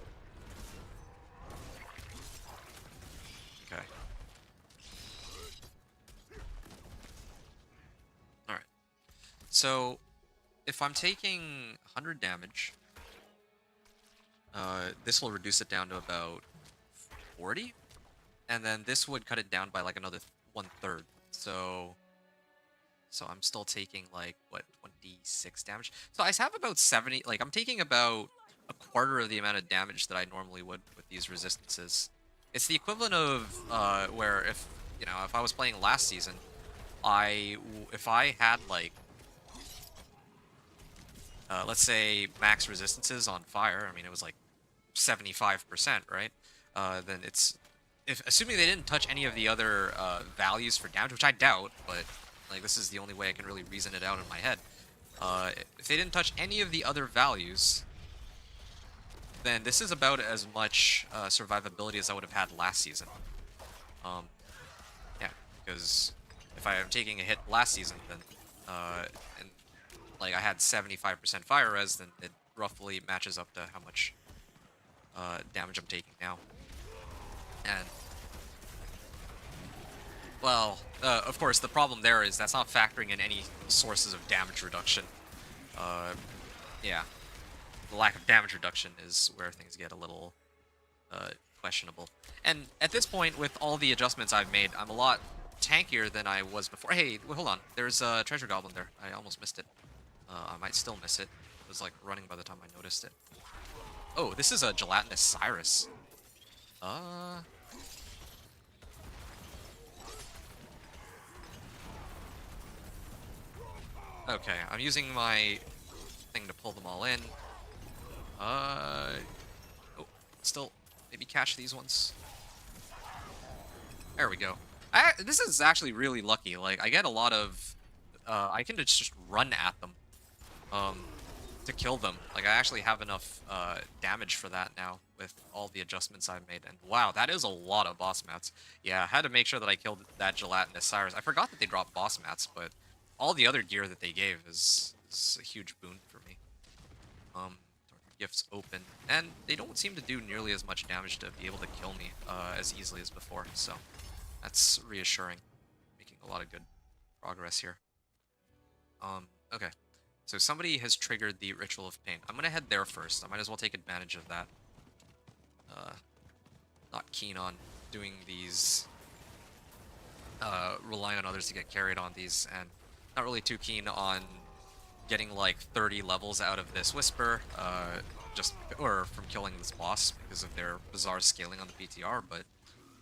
Speaker 1: Okay. Alright. So, if I'm taking 100 damage, this will reduce it down to about 40. And then this would cut it down by like another 1/3. So I'm still taking like, what, 26 damage? So I have about 70, like I'm taking about a quarter of the amount of damage that I normally would with these resistances. It's the equivalent of where if, you know, if I was playing last season, if I had like, let's say max resistances on fire, I mean, it was like 75%, right? Then it's, if assuming they didn't touch any of the other values for damage, which I doubt, but like this is the only way I can really reason it out in my head. If they didn't touch any of the other values, then this is about as much survivability as I would have had last season. Yeah, because if I am taking a hit last season, then and like I had 75% fire res, then it roughly matches up to how much damage I'm taking now. And well, of course, the problem there is that's not factoring in any sources of damage reduction. Yeah, the lack of damage reduction is where things get a little questionable. And at this point, with all the adjustments I've made, I'm a lot tankier than I was before. Hey, wait, hold on. There's a treasure goblin there. I almost missed it. I might still miss it. It was like running by the time I noticed it. Oh, this is a gelatinous Cyrus. Okay, I'm using my thing to pull them all in. Oh, still, maybe catch these ones. There we go. This is actually really lucky. Like, I get a lot of, I can just run at them, to kill them. Like, I actually have enough, damage for that now with all the adjustments I've made. And wow, that is a lot of boss mats. Yeah, I had to make sure that I killed that gelatinous Cyrus. I forgot that they dropped boss mats, but all the other gear that they gave is a huge boon for me. Gifts open, and they don't seem to do nearly as much damage to be able to kill me as easily as before, so that's reassuring. Making a lot of good progress here. Okay, so somebody has triggered the Ritual of Pain. I'm gonna head there first. I might as well take advantage of that. Not keen on doing these, relying on others to get carried on these, and not really too keen on getting like 30 levels out of this Whisper, or from killing this boss because of their bizarre scaling on the PTR, but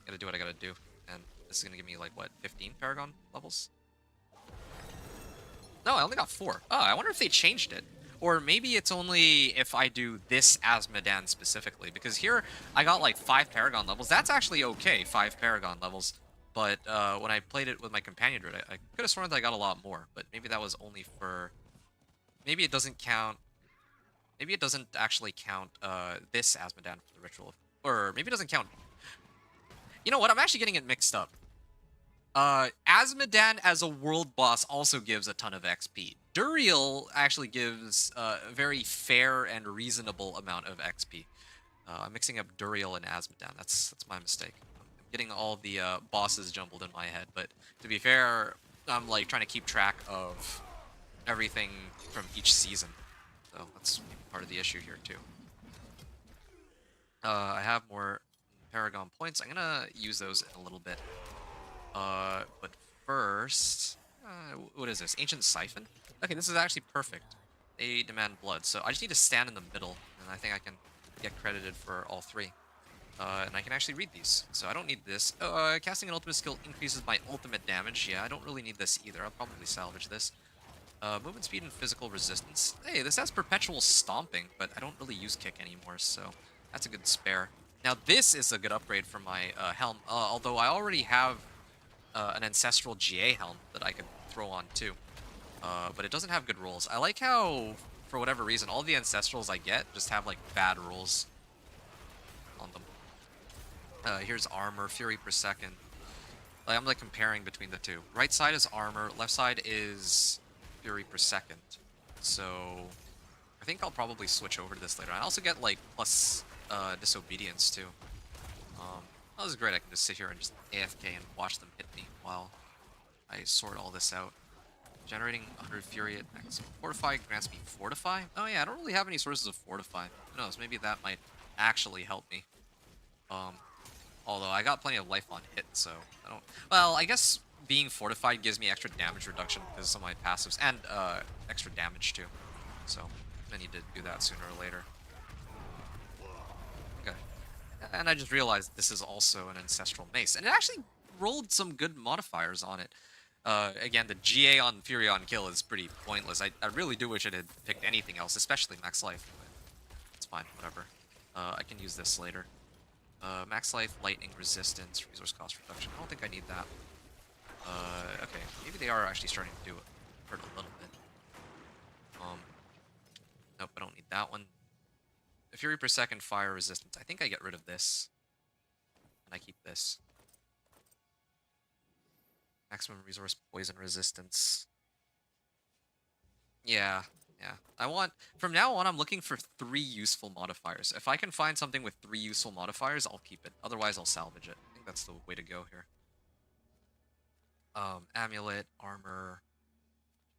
Speaker 1: gotta do what I gotta do. And this is gonna give me like, what, 15 Paragon levels? No, I only got 4. Oh, I wonder if they changed it. Or maybe it's only if I do this Asmodan specifically, because here I got like 5 Paragon levels. That's actually okay, 5 Paragon levels. But when I played it with my companion druid, I could have sworn that I got a lot more, but maybe that was only for... Maybe it doesn't count... Maybe it doesn't actually count this Asmodan for the ritual. Or maybe it doesn't count... You know what? I'm actually getting it mixed up. Asmodan as a world boss also gives a ton of XP. Duriel actually gives a very fair and reasonable amount of XP. I'm mixing up Duriel and Asmodan. That's my mistake. I'm getting all the bosses jumbled in my head, but to be fair, I'm like trying to keep track of everything from each season. So that's part of the issue here too. I have more Paragon points. I'm gonna use those in a little bit. But first, what is this? Ancient Siphon? Okay, this is actually perfect. They demand blood, so I just need to stand in the middle, and I think I can get credited for all 3. And I can actually read these, so I don't need this. Casting an ultimate skill increases my ultimate damage. Yeah, I don't really need this either. I'll probably salvage this. Movement speed and physical resistance. Hey, this has perpetual stomping, but I don't really use kick anymore, so that's a good spare. Now this is a good upgrade for my helm, although I already have an ancestral GA helm that I could throw on too. But it doesn't have good rolls. I like how for whatever reason, all the Ancestrals I get just have, like, bad rolls on them. Here's armor, fury per second. Like, I'm, like, comparing between the two. Right side is armor, left side is fury per second. So, I think I'll probably switch over to this later. I also get, like, plus disobedience, too. Oh, this is great. I can just sit here and just AFK and watch them hit me while I sort all this out. Generating 100 Fury at max. Fortify grants me Fortify? Oh yeah, I don't really have any sources of Fortify. Who knows, maybe that might actually help me. Although I got plenty of life on hit, so I don't... Well, I guess being Fortified gives me extra damage reduction because of some of my passives, and extra damage too. So I need to do that sooner or later. Okay. And I just realized this is also an Ancestral Mace, and it actually rolled some good modifiers on it. Again, the GA on Fury on Kill is pretty pointless. I really do wish it had picked anything else, especially Max Life. But it's fine, whatever. I can use this later. Max Life, Lightning Resistance, Resource Cost Reduction. I don't think I need that. Okay, maybe they are actually starting to do it. Hurt a little bit. Nope, I don't need that one. Fury per second, Fire Resistance. I think I get rid of this. And I keep this. Maximum resource poison resistance. Yeah. From now on, I'm looking for 3 useful modifiers. If I can find something with 3 useful modifiers, I'll keep it. Otherwise, I'll salvage it. I think that's the way to go here. Amulet, armor,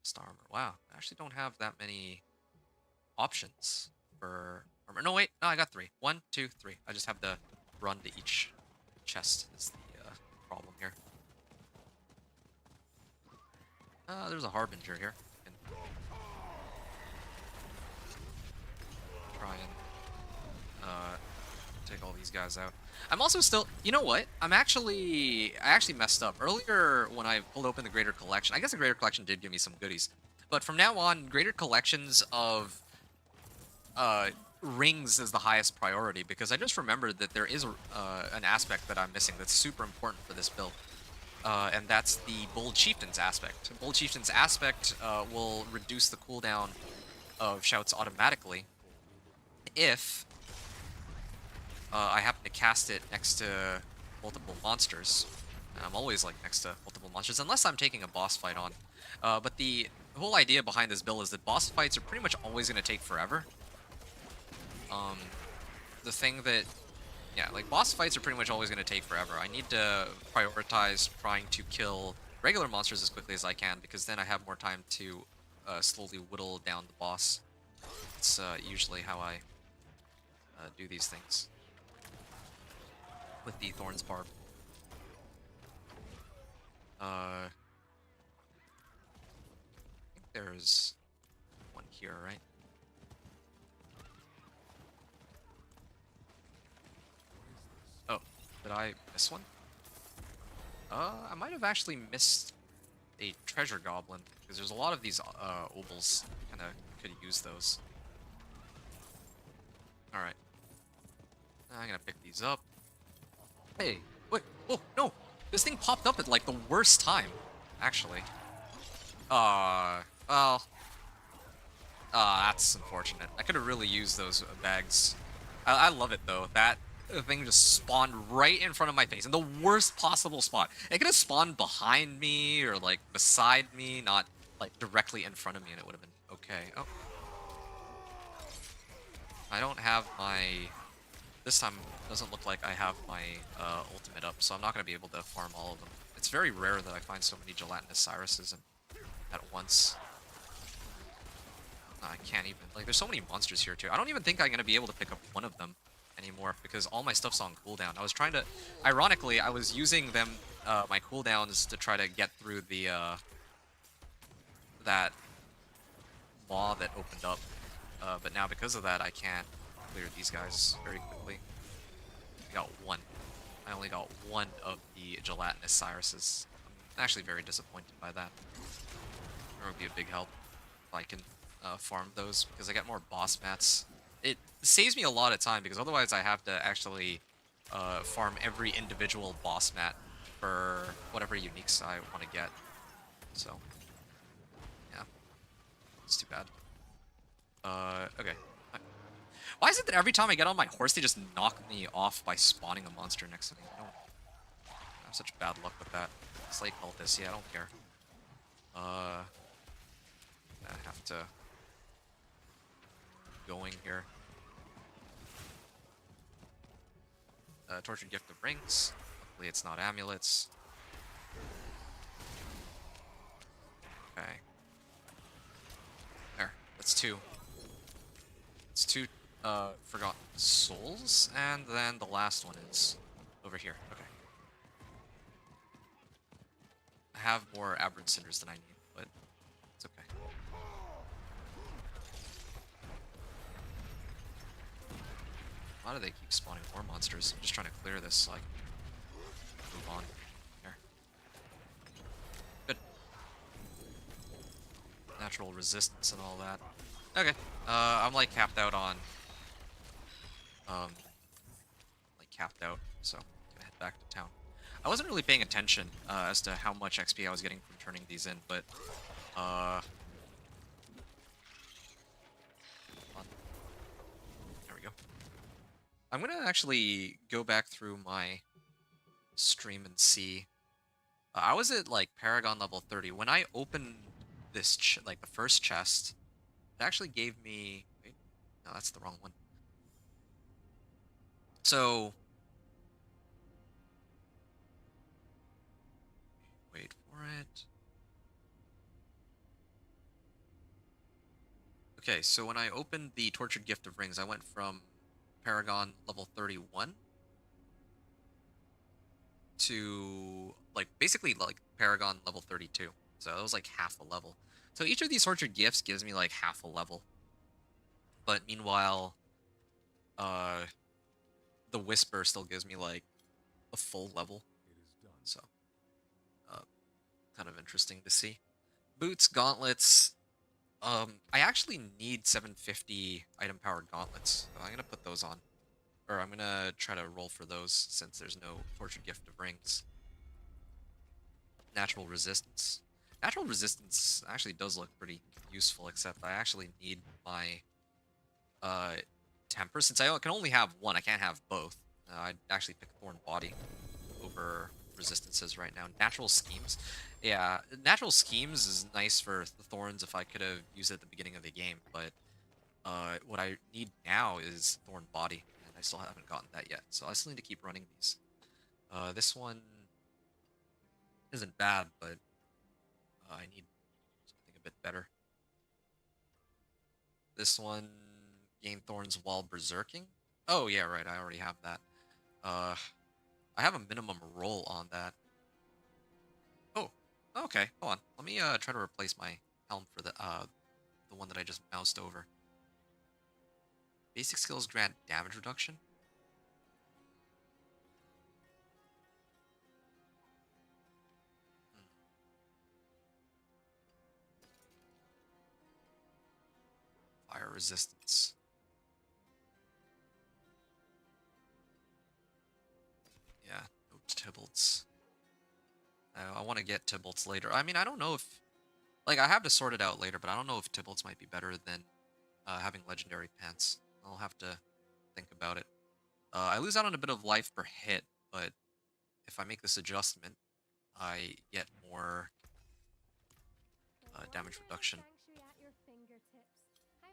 Speaker 1: just armor. Wow, I actually don't have that many options for armor. No, wait. No, I got 3. 1, 2, 3. I just have to run to each chest is the problem here. There's a Harbinger here. Can try and take all these guys out. I'm also still, you know what? I actually messed up. Earlier when I pulled open the Greater Collection, I guess the Greater Collection did give me some goodies. But from now on, Greater Collections of rings is the highest priority, because I just remembered that there is an aspect that I'm missing that's super important for this build. And that's the Bold Chieftain's aspect. Bold Chieftain's aspect will reduce the cooldown of shouts automatically if I happen to cast it next to multiple monsters. And I'm always like next to multiple monsters, unless I'm taking a boss fight on. But the whole idea behind this build is that boss fights are pretty much always going to take forever. The thing that... Yeah, like, boss fights are pretty much always going to take forever. I need to prioritize trying to kill regular monsters as quickly as I can, because then I have more time to slowly whittle down the boss. It's usually how I do these things with the Thorns Barb. I think there's one here, right? Oh, did I miss one? I might have actually missed a treasure goblin, because there's a lot of these obols. Kind of could use those. Alright. I'm gonna pick these up. Hey, wait, oh, no! This thing popped up at, like, the worst time, actually. Well... that's unfortunate. I could have really used those bags. I love it, though. That thing just spawned right in front of my face, in the worst possible spot. It could have spawned behind me, or, like, beside me, not, like, directly in front of me, and it would have been okay. Oh. I don't have my... This time, it doesn't look like I have my ultimate up, so I'm not going to be able to farm all of them. It's very rare that I find so many gelatinous Cyruses at once. I can't even... Like, there's so many monsters here, too. I don't even think I'm going to be able to pick up one of them anymore, because all my stuff's on cooldown. I was trying to... Ironically, I was using them, my cooldowns, to try to get through the, that maw that opened up. But now, because of that, I can't clear these guys very quickly. I got one. I only got one of the gelatinous Cyruses. I'm actually very disappointed by that. It would be a big help if I can farm those, because I get more boss mats. It saves me a lot of time, because otherwise I have to actually farm every individual boss mat for whatever uniques I want to get. So, yeah. It's too bad. Okay. Uh, Why is it that every time I get on my horse, they just knock me off by spawning a monster next to me? I have such bad luck with that. Slate cultist, yeah, I don't care. I have to going here. Tortured Gift of Rings. Luckily, it's not amulets. Okay. There. That's two. It's two Forgotten Souls, and then the last one is over here. Okay. I have more Aberrant Cinders than I need, but it's okay. Why do they keep spawning more monsters? I'm just trying to clear this so I can move on. Here. Good. Natural resistance and all that. Okay. I'm like capped out on so I'm gonna head back to town. I wasn't really paying attention as to how much XP I was getting from turning these in, but there we go. I'm gonna actually go back through my stream and see. I was at like Paragon level 30 when I opened this like the first chest. It actually gave me. Wait, no, that's the wrong one. So wait for it. Okay, so when I opened the Tortured Gift of Rings, I went from Paragon level 31 to like basically like Paragon level 32. So it was like half a level. So each of these Tortured Gifts gives me like half a level. But meanwhile, uh the Whisper still gives me like a full level. So kind of interesting to see. Boots, gauntlets. I actually need 750 item powered gauntlets, so I'm gonna put those on. Or I'm gonna try to roll for those since there's no Tortured Gift of Rings. Natural resistance. Natural resistance actually does look pretty useful, except I actually need my temper. Since I can only have one, I can't have both. I'd actually pick Thorn Body over resistances right now. Natural schemes. Yeah, natural schemes is nice for the thorns if I could have used it at the beginning of the game, but what I need now is Thorn Body, and I still haven't gotten that yet. So I still need to keep running these. This one isn't bad, but I need something a bit better. This one gain thorns while berserking. Oh yeah, right. I already have that. I have a minimum roll on that. Oh, okay. Hold on. Let me try to replace my helm for the one that I just moused over. Basic skills grant damage reduction. Hmm. Fire resistance. Yeah, no Tybalt's. I want to get Tybalt's later. I mean, I don't know if like I have to sort it out later, but I don't know if Tybalt's might be better than having legendary pants. I'll have to think about it. I lose out on a bit of life per hit, but if I make this adjustment, I get more damage reduction.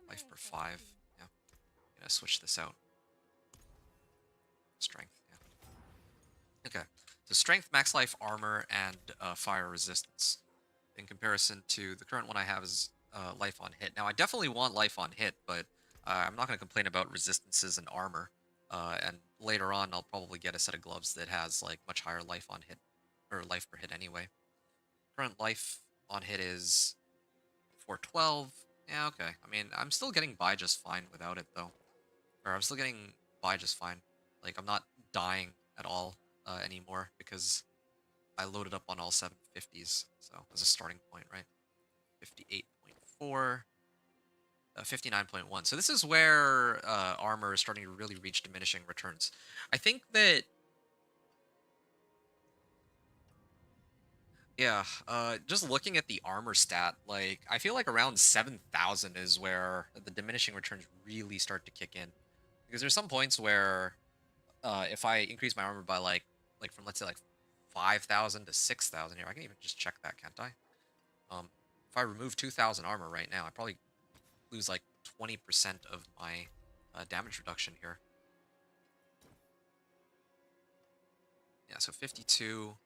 Speaker 1: Life per 5. Yeah, I'm gonna switch this out. Strength. Yeah. Okay. So strength, max life, armor, and fire resistance. In comparison to the current one I have is life on hit. Now I definitely want life on hit, but I'm not going to complain about resistances and armor. And later on, I'll probably get a set of gloves that has like much higher life on hit, or life per hit anyway. Current life on hit is 412. Yeah, okay. I mean, I'm still getting by just fine without it though. Or I'm still getting by just fine. Like I'm not dying at all anymore because I loaded up on all 750s. So as a starting point, right? 58.4. 59.1. So this is where armor is starting to really reach diminishing returns. I think that Yeah, just looking at the armor stat, like I feel like around 7,000 is where the diminishing returns really start to kick in. Because there's some points where if I increase my armor by like from let's say like 5,000 to 6,000 here, I can even just check that, can't I? Um, if I remove 2,000 armor right now, I probably lose like 20% of my damage reduction here. Yeah, so 52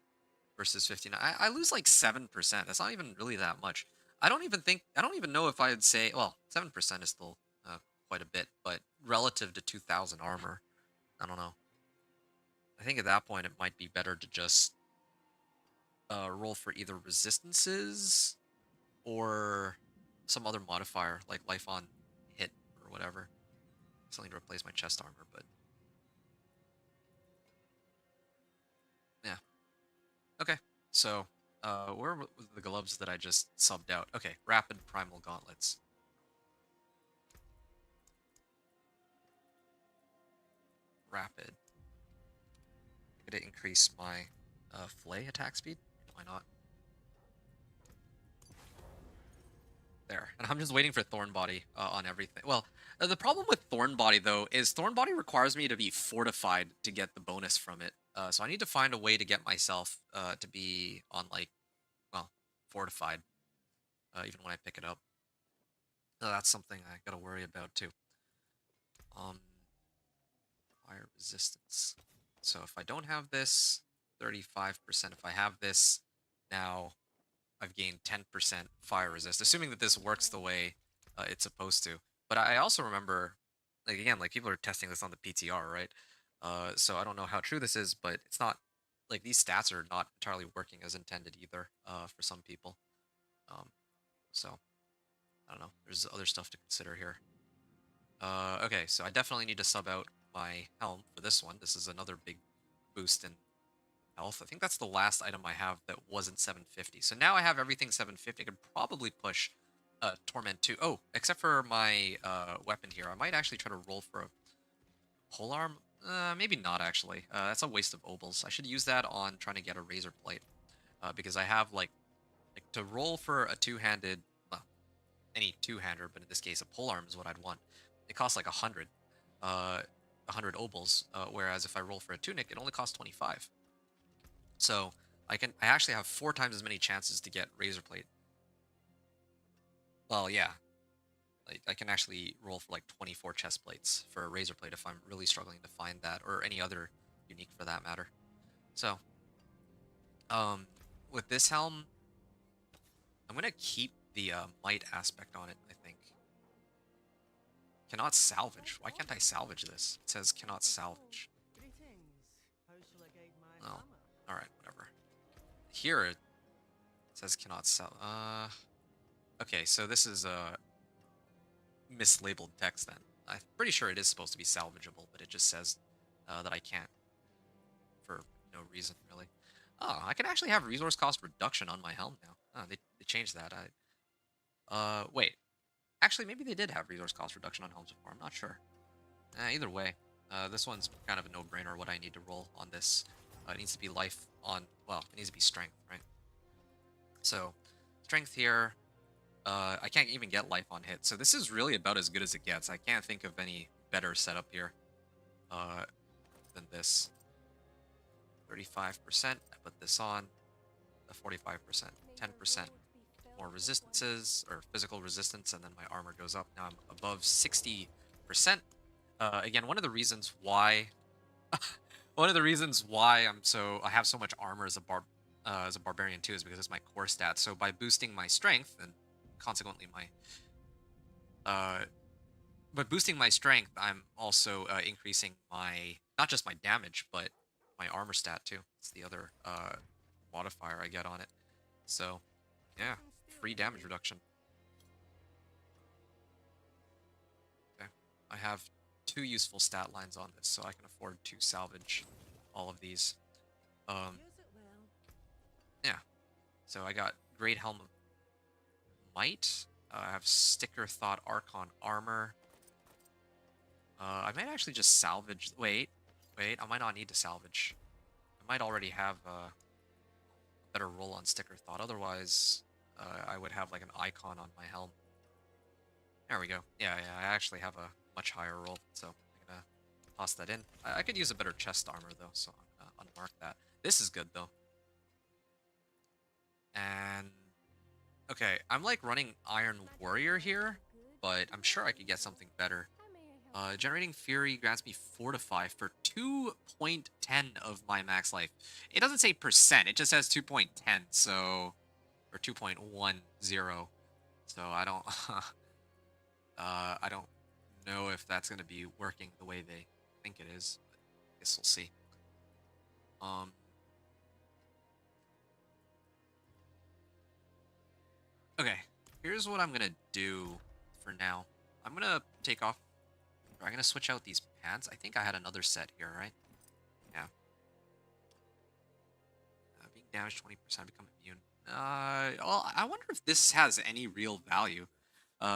Speaker 1: versus 59. I lose like 7%. That's not even really that much. I don't even know if I'd say, well, 7% is still quite a bit, but relative to 2,000 armor, I don't know. I think at that point it might be better to just roll for either resistances or some other modifier like life on hit or whatever. Something to replace my chest armor, but yeah. Okay. So, where were the gloves that I just subbed out? Okay, rapid primal gauntlets. Rapid. I'm gonna increase my flay attack speed. Why not? There. And I'm just waiting for Thorn Body on everything. Well, the problem with Thorn Body, though, is Thorn Body requires me to be fortified to get the bonus from it. So I need to find a way to get myself to be on, like, well, fortified, even when I pick it up. That's something I gotta worry about, too. Um, Fire resistance. So if I don't have this, 35%. If I have this, now I've gained 10% fire resist, assuming that this works the way it's supposed to. But I also remember, like again, like people are testing this on the PTR, right? So I don't know how true this is, but it's not like these stats are not entirely working as intended either for some people. Um, so I don't know. There's other stuff to consider here. Okay, so I definitely need to sub out my helm for this one. This is another big boost in health. I think that's the last item I have that wasn't 750. So now I have everything 750. I could probably push Torment 2. Oh, except for my weapon here. I might actually try to roll for a polearm. Maybe not, actually. That's a waste of obols. I should use that on trying to get a razor plate. Because I have, like to roll for a two-handed, well, any two-hander, but in this case, a polearm is what I'd want. It costs like 100. 100 obols, whereas if I roll for a tunic, it only costs 25. So I actually have 4 times as many chances to get razor plate. Well, yeah, like I can actually roll for like 24 chest plates for a razor plate if I'm really struggling to find that, or any other unique for that matter. So, um, with this helm, I'm gonna keep the might aspect on it. I think cannot salvage. Why can't I salvage this? It says cannot salvage.
Speaker 3: Greetings. How shall I guide my
Speaker 1: Oh,
Speaker 3: hammer?
Speaker 1: all right, whatever. Here it says cannot sell. Okay, so this is mislabeled text then. I'm pretty sure it is supposed to be salvageable, but it just says that I can't for no reason, really. Oh, I can actually have resource cost reduction on my helm now. Oh, they changed that. Wait. Actually, maybe they did have resource cost reduction on helms before. I'm not sure. Either way, this one's kind of a no-brainer what I need to roll on this. It needs to be life on, well, it needs to be strength, right? So, strength here, I can't even get life on hit. So this is really about as good as it gets. I can't think of any better setup here uh, than this. 35%, I put this on. The 45%, 10% more resistances, or physical resistance, and then my armor goes up. Now I'm above 60%. Again, one of the reasons why... one of the reasons why I have so much armor as a barbarian too is because it's my core stat. So by boosting my strength and consequently my uh but boosting my strength, I'm also increasing my not just my damage, but my armor stat too. It's the other modifier I get on it. So yeah, free damage reduction. Okay, I have 2 useful stat lines on this, so I can afford to salvage all of these. Um,
Speaker 3: Use it well.
Speaker 1: yeah. So I got Great Helm of Might. I have Sticker Thought Archon Armor. I might actually just salvage. Wait. I might not need to salvage. I might already have better roll on Sticker Thought. Otherwise, I would have like an icon on my helm. There we go. Yeah, I actually have a much higher roll, so I'm gonna toss that in. I could use a better chest armor though, so I'm gonna unmark that. This is good though. And okay, I'm like running Iron Warrior here, but I'm sure I could get something better. Generating Fury grants me Fortify for 2.10 of my max life. It doesn't say percent, it just says 2.10, so... Or 2.10. So I don't know if that's going to be working the way they think it is, but I guess we'll see. Okay, here's what I'm going to do for now. I'm going to take off... I'm going to switch out these pants. I think I had another set here, right? Yeah. Being damaged 20%, become immune. Well, I wonder if this has any real value.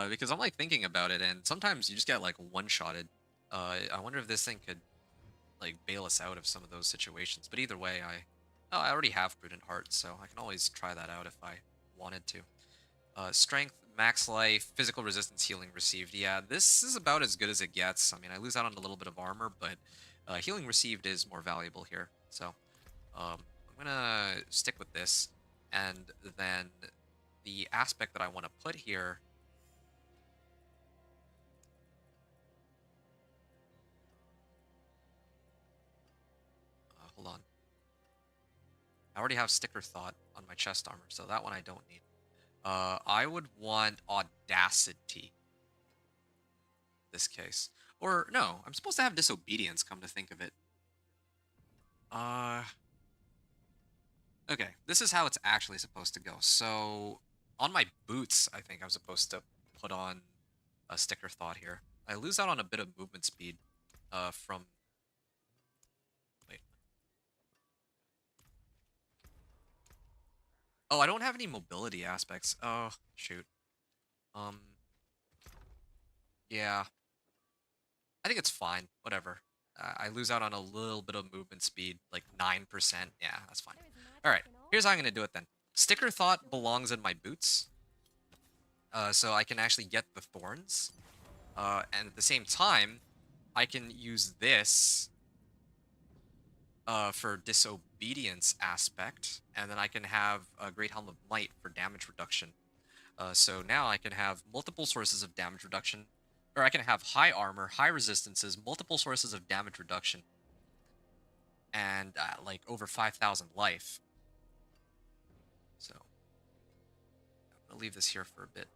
Speaker 1: Because I'm like thinking about it, and sometimes you just get like one-shotted. I wonder if this thing could like bail us out of some of those situations. But either way, I already have Prudent Heart, so I can always try that out if I wanted to. Strength, max life, physical resistance, healing received. Yeah, this is about as good as it gets. I mean, I lose out on a little bit of armor, but healing received is more valuable here. So I'm gonna stick with this, and then the aspect that I want to put here. Hold on. I already have Sticker Thought on my chest armor, so that one I don't need. I would want Audacity. This case. Or, no, I'm supposed to have Disobedience, come to think of it. Okay, this is how it's actually supposed to go. So, on my boots, I think I'm supposed to put on a Sticker Thought here. I lose out on a bit of movement speed from... Wait. Oh, I don't have any mobility aspects. Oh, shoot. Yeah. I think it's fine. Whatever. I lose out on a little bit of movement speed, like 9%. Yeah, that's fine. Alright, here's how I'm going to do it then. Sticker Thought belongs in my boots. So I can actually get the Thorns. And at the same time, I can use this for Disobedience aspect. And then I can have a Great Helm of Might for damage reduction. So now I can have multiple sources of damage reduction. Or I can have high armor, high resistances, multiple sources of damage reduction. And like over 5,000 life. So I'm gonna leave this here for a bit.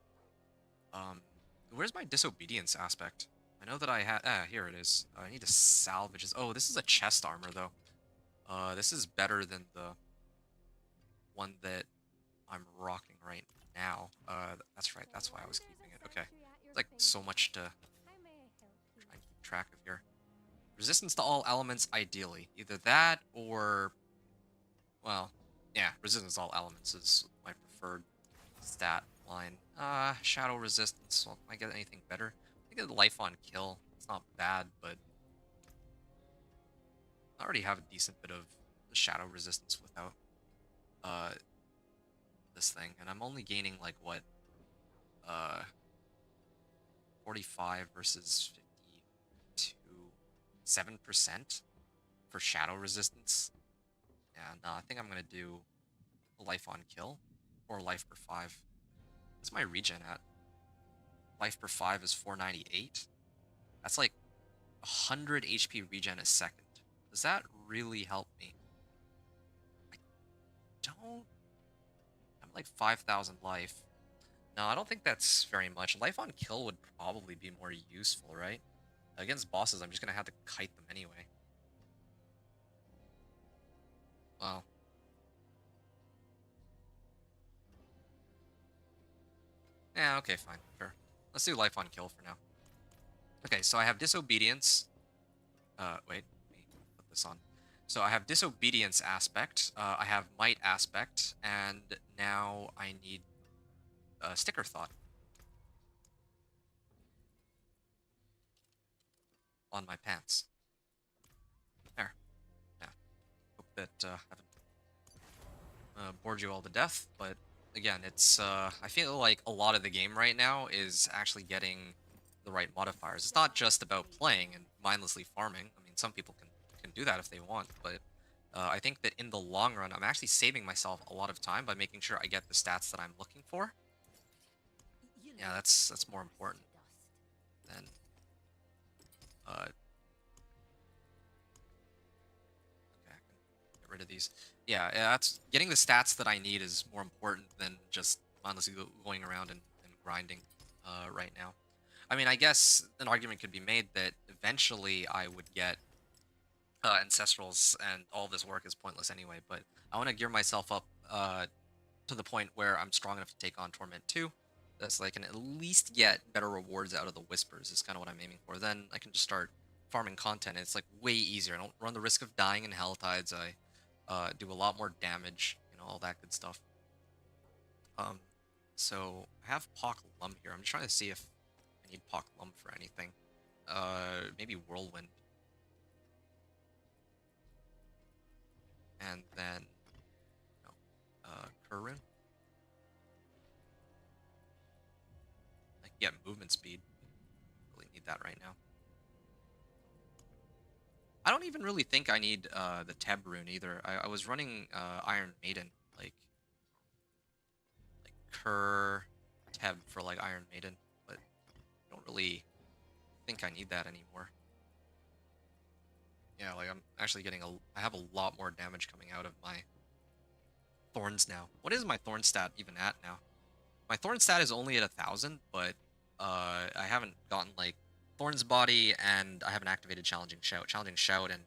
Speaker 1: Where's my Disobedience aspect? I know that I had... here it is. I need to salvage this. Oh, this is a chest armor, though. This is better than the one that I'm rocking right now. That's right. That's why I was keeping it. Okay. It's like so much to try and keep track of here. Resistance to all elements, ideally. Either that or... Well, yeah, resistance to all elements is my preferred stat line. Shadow resistance. Well, I get anything better. I get life on kill. It's not bad, but I already have a decent bit of shadow resistance without this thing, and I'm only gaining like what 45 versus 52, 7% for shadow resistance. Yeah, no, I think I'm gonna do life on kill or life per 5. What's my regen at? Life per 5 is 498. That's like 100 HP regen a second. Does that really help me? I don't... I'm like 5,000 life. No, I don't think that's very much. Life on kill would probably be more useful, right? Against bosses, I'm just gonna have to kite them anyway. Wow. Yeah, okay, fine. Sure. Let's do life on kill for now. Okay, so I have Disobedience. Wait. Let me put this on. So I have Disobedience aspect. I have Might aspect. And now I need Sticker Thought on my pants. There. Yeah. Hope that haven't bored you all to death, but again, it's I feel like a lot of the game right now is actually getting the right modifiers. It's not just about playing and mindlessly farming. I mean, some people can do that if they want, but I think that in the long run, I'm actually saving myself a lot of time by making sure I get the stats that I'm looking for. Yeah, that's more important than uh, okay, I can get rid of these. Yeah, that's getting the stats that I need is more important than just mindlessly going around and grinding right now. I mean, I guess an argument could be made that eventually I would get ancestrals and all this work is pointless anyway, but I want to gear myself up to the point where I'm strong enough to take on Torment 2. That's like, I can at least get better rewards out of the Whispers is kind of what I'm aiming for. Then I can just start farming content. It's like way easier. I don't run the risk of dying in Hell Tides. I do a lot more damage, all that good stuff. Um, so I have Pock Lum here. I'm just trying to see if I need Pock Lum for anything. Maybe Whirlwind. And then, no, Kurun. I can get movement speed. Really need that right now. I don't even really think I need the Teb rune either. I was running Iron Maiden, like Kerr Teb for like Iron Maiden, but I don't really think I need that anymore. Yeah, like I'm actually getting I have a lot more damage coming out of my Thorns now. What is my Thorn stat even at now? My Thorn stat is only at 1,000, but I haven't gotten like Thorn's Body, and I haven't activated Challenging Shout. Challenging Shout, and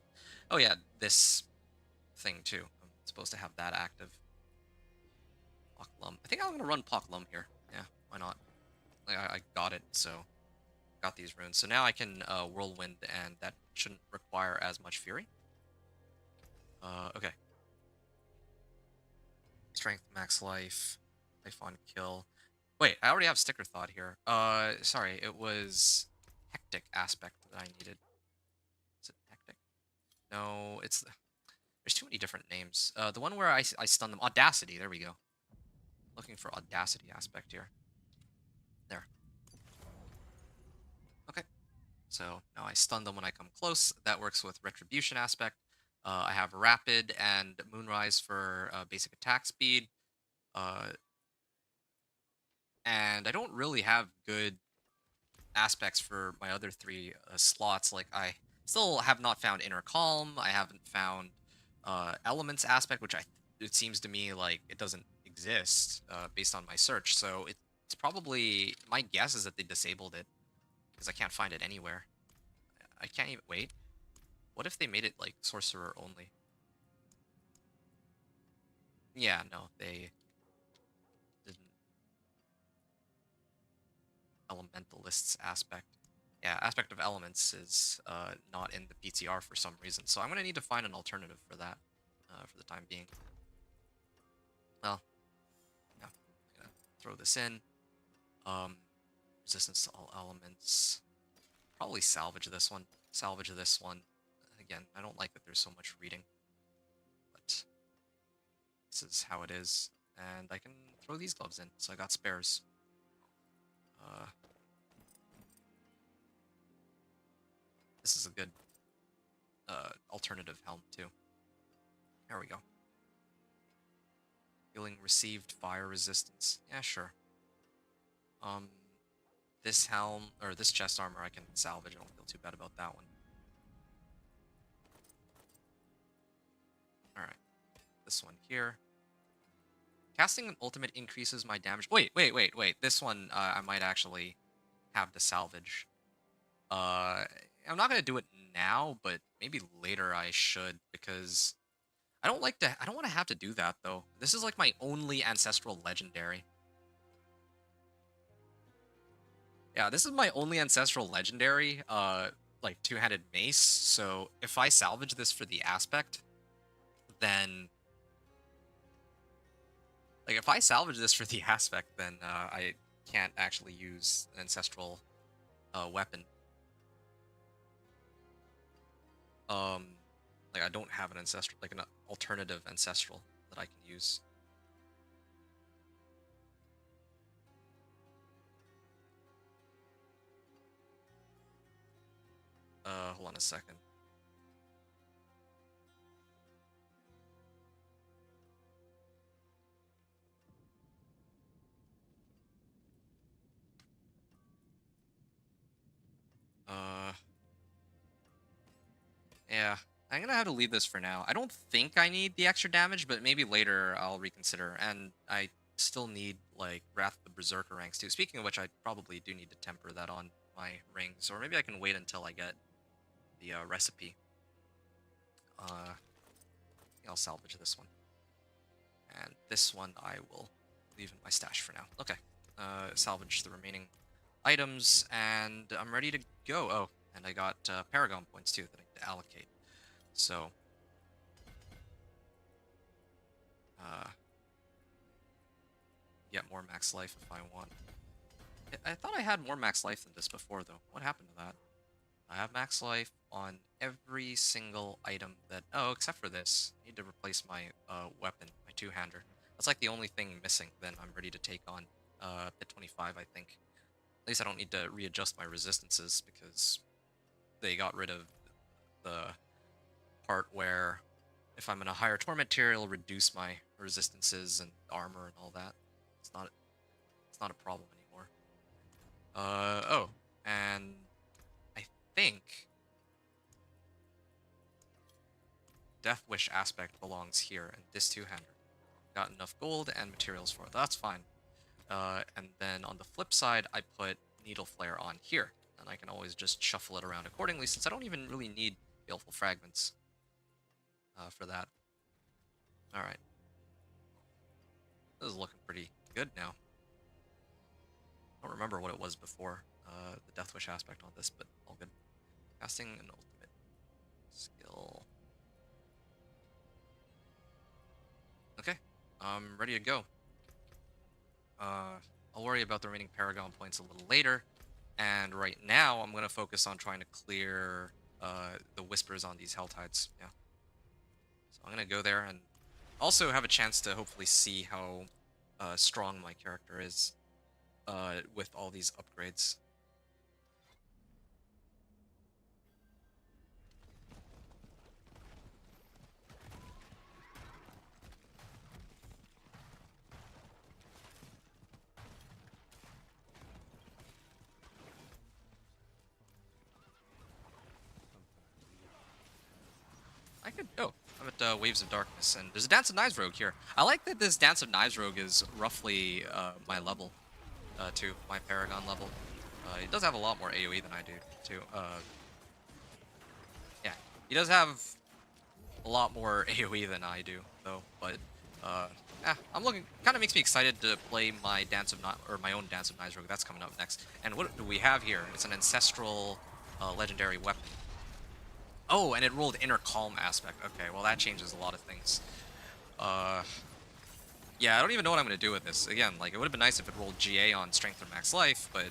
Speaker 1: oh yeah, this thing too. I'm supposed to have that active. Poklum. I think I'm gonna run Poklum here. Yeah, why not? Like, I got it, so got these runes. So now I can Whirlwind, and that shouldn't require as much Fury. Okay. Strength, max life, life on kill. Wait, I already have Sticker Thought here. Sorry, it was Hectic Aspect that I needed. Is it Hectic? No, it's... There's too many different names. The one where I stun them. Audacity, there we go. Looking for Audacity Aspect here. There. Okay. So now I stun them when I come close. That works with Retribution Aspect. I have Rapid and Moonrise for basic attack speed. And I don't really have good aspects for my other three slots. Like, I still have not found Inner Calm. I haven't found Elements aspect, which it seems to me like it doesn't exist based on my search. So it's probably, my guess is that they disabled it because I can't find it anywhere. I can't even wait. What if they made it like sorcerer only? Yeah, no, they didn't. Elementalists aspect. Yeah, aspect of elements is not in the PTR for some reason, so I'm gonna need to find an alternative for that for the time being. Well, yeah, I'm gonna throw this in. Um, resistance to all elements. Probably salvage this one. Salvage this one. Again, I don't like that there's so much reading, but this is how it is, and I can throw these gloves in, so I got spares. This is a good alternative helm too. There we go. Healing received fire resistance. Yeah, sure. This helm or this chest armor I can salvage. I don't feel too bad about that one. All right, this one here. Casting an ultimate increases my damage. Wait. This one I might actually have to salvage. I'm not gonna do it now, but maybe later I should because I don't like to. I don't want to have to do that though. This is like my only ancestral legendary. Yeah, this is my only ancestral legendary. Like two-handed mace. So if I salvage this for the aspect, then like if I salvage this for the aspect, then I can't actually use an ancestral weapon. Um, like I don't have an ancestral, like an alternative ancestral that I can use. hold on a second. Uh, yeah, I'm gonna have to leave this for now. I don't think I need the extra damage, but maybe later I'll reconsider. And I still need like Wrath of the Berserker ranks too. Speaking of which, I probably do need to temper that on my rings, or maybe I can wait until I get the recipe. I think I'll salvage this one, and this one I will leave in my stash for now. Okay, salvage the remaining items, and I'm ready to go. Oh, and I got Paragon points too that I need to allocate. So, get more max life if I want. I thought I had more max life than this before, though. What happened to that? I have max life on every single item that... Oh, except for this. I need to replace my weapon, my two-hander. That's like the only thing missing. Then I'm ready to take on Pit 25, I think. At least I don't need to readjust my resistances because they got rid of the part where if I'm in a higher Torment tier, it'll reduce my resistances and armor and all that. It's not a problem anymore. Oh, and I think Death Wish aspect belongs here, and this two-hander. Got enough gold and materials for it. That's fine. And then on the flip side, I put Needle Flare on here, and I can always just shuffle it around accordingly, since I don't even really need Baleful Fragments for that. Alright. This is looking pretty good now. I don't remember what it was before, the Death Wish aspect on this, but all good. Casting an ultimate skill. Okay, I'm ready to go. I'll worry about the remaining Paragon points a little later, and right now I'm going to focus on trying to clear the Whispers on these Helltides. Yeah. So I'm going to go there and also have a chance to hopefully see how strong my character is with all these upgrades. I could... Oh, I'm at Waves of Darkness, and there's a Dance of Knives Rogue here. I like that this Dance of Knives Rogue is roughly my level, too. My Paragon level. He does have a lot more AoE than I do, too. Yeah, he does have a lot more AoE than I do, though, but... yeah, I'm looking... Kind of makes me excited to play my my own Dance of Knives Rogue. That's coming up next. And what do we have here? It's an ancestral legendary weapon. Oh, and it rolled Inner Calm aspect. Okay, well that changes a lot of things. Yeah, I don't even know what I'm going to do with this. Again, like, it would have been nice if it rolled GA on Strength or Max Life, but...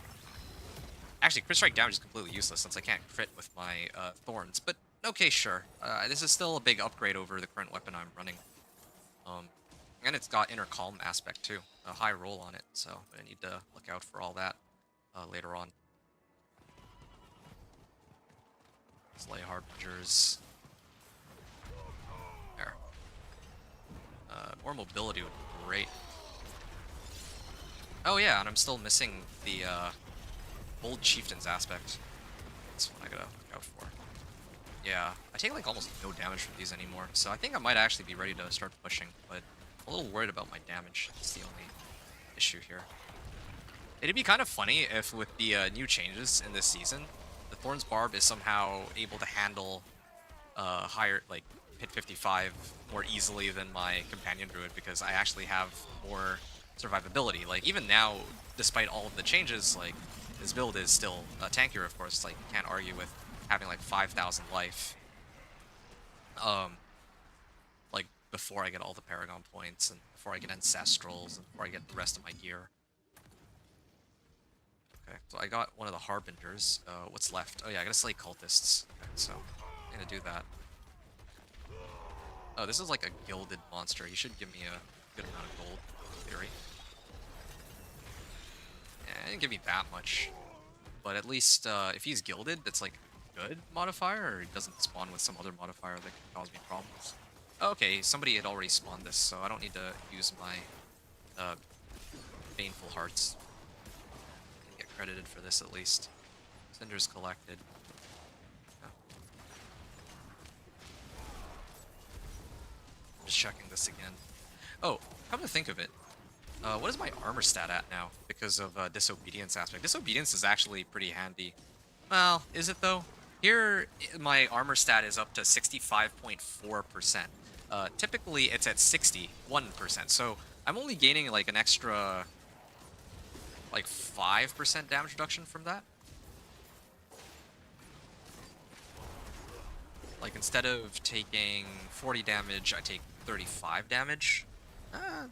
Speaker 1: Actually, Crit Strike damage is completely useless since I can't crit with my Thorns. But, okay, sure. This is still a big upgrade over the current weapon I'm running. And it's got Inner Calm aspect, too. A high roll on it, so I need to look out for all that later on. Slay Harbingers. There. More mobility would be great. Oh yeah, and I'm still missing the Bold Chieftains aspect. That's what I gotta look out for. Yeah, I take like almost no damage from these anymore, so I think I might actually be ready to start pushing, but I'm a little worried about my damage. That's the only issue here. It'd be kind of funny if with the new changes in this season, the Thorns Barb is somehow able to handle higher, like, Pit 55 more easily than my Companion Druid, because I actually have more survivability. Like, even now, despite all of the changes, like, this build is still tankier, of course. Like, you can't argue with having, like, 5,000 life. Like, before I get all the Paragon points, and before I get Ancestrals, and before I get the rest of my gear. Okay, so I got one of the Harbingers. What's left? Oh yeah, I gotta slay cultists. Okay, so I'm gonna do that. Oh, this is like a gilded monster. He should give me a good amount of gold, in theory. Yeah, it didn't give me that much. But at least, if he's gilded, that's like good modifier, or he doesn't spawn with some other modifier that can cause me problems. Okay, somebody had already spawned this, so I don't need to use my Baneful Hearts. I can get credited for this at least. Cinders collected. Oh. Just checking this again. Oh, come to think of it, what is my armor stat at now because of Disobedience aspect? Disobedience is actually pretty handy. Well, is it though? Here, my armor stat is up to 65.4%. Typically, it's at 61%, so I'm only gaining like an extra, like 5% damage reduction from that. Like, instead of taking 40 damage, I take 35 damage.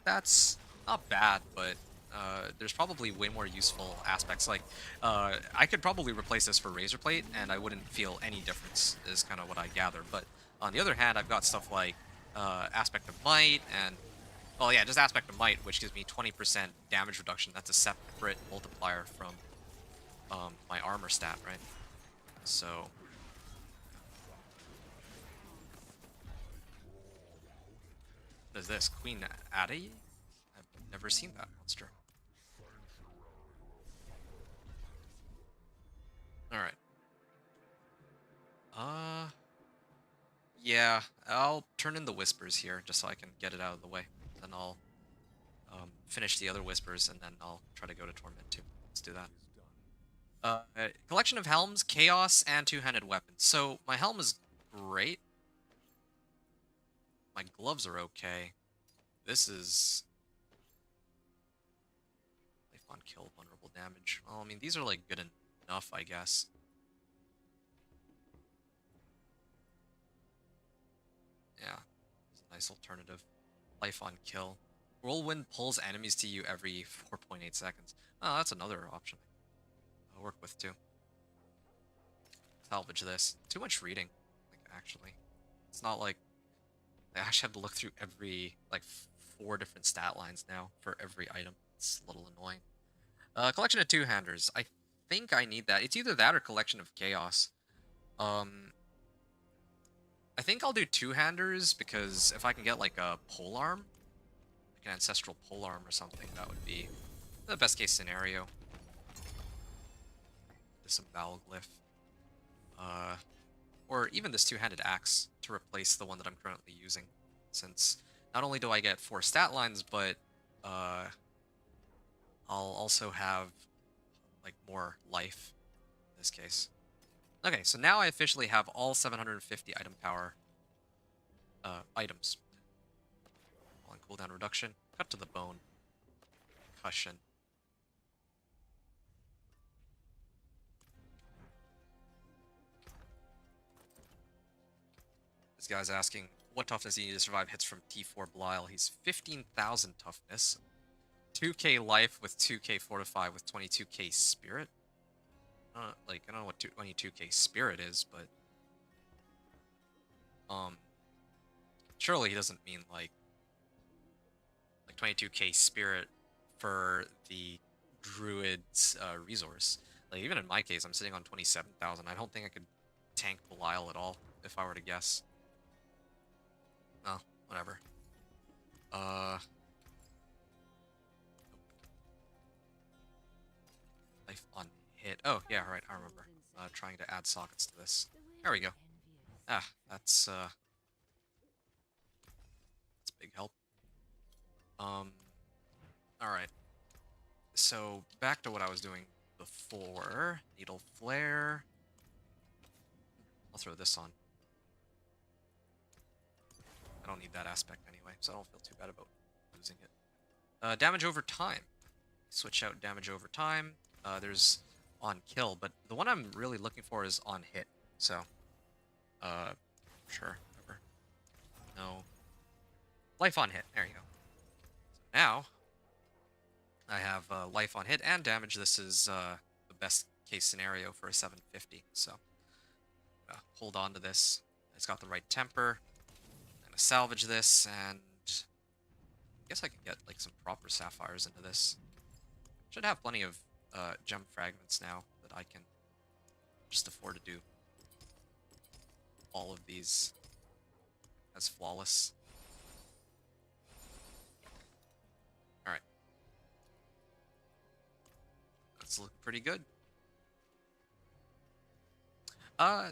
Speaker 1: That's not bad, but there's probably way more useful aspects. Like, I could probably replace this for Razor Plate, and I wouldn't feel any difference, is kind of what I gather. But on the other hand, I've got stuff like Aspect of Might, and, well, yeah, just Aspect of Might, which gives me 20% damage reduction. That's a separate multiplier from my armor stat, right? So... What is this? Queen Addy? I've never seen that monster. Alright. Yeah, I'll turn in the Whispers here, just so I can get it out of the way. Then I'll finish the other Whispers, and then I'll try to go to Torment too. Let's do that. Collection of Helms, Chaos, and Two-Handed Weapons. So, my helm is great. My gloves are okay. This is... Life on kill, vulnerable damage. Well, I mean, these are, like, good enough, I guess. Yeah, it's a nice alternative. Life on kill. Whirlwind pulls enemies to you every 4.8 seconds. Oh, that's another option I'll work with, too. Salvage this. Too much reading, like, actually. It's not like... I actually have to look through every, like, 4 different stat lines now for every item. It's a little annoying. Collection of Two-Handers. I think I need that. It's either that or Collection of Chaos. I think I'll do Two-Handers because if I can get, like, a polearm, like an Ancestral polearm or something, that would be the best case scenario. This Disembowel Glyph. Or even this Two-Handed Axe to replace the one that I'm currently using. Since not only do I get 4 stat lines, but I'll also have like more life in this case. Okay, so now I officially have all 750 item power items. On cooldown reduction, cut to the bone, concussion. This guy's asking, what toughness do you need to survive hits from T4 Belial? He's 15,000 toughness, 2k life with 2k fortify with 22k spirit. I don't know what 22k spirit is, but surely he doesn't mean like 22k spirit for the druid's resource. Like, even in my case, I'm sitting on 27,000. I don't think I could tank Belial at all if I were to guess. Oh, whatever. Life on hit. Oh, yeah, right, I remember. Trying to add sockets to this. There we go. Ah, that's big help. Alright. So, back to what I was doing before. Needle Flare. I'll throw this on. I don't need that aspect anyway, so I don't feel too bad about losing it. Damage over time. Switch out damage over time. There's on kill, but the one I'm really looking for is on hit. So, sure, whatever. No. Life on hit. There you go. So now, I have life on hit and damage. This is the best case scenario for a 750. So, hold on to this. It's got the right temper. I'm gonna salvage this, and I guess I can get like some proper sapphires into this. Should have plenty of gem fragments now that I can just afford to do all of these as flawless. Alright. That's looking pretty good.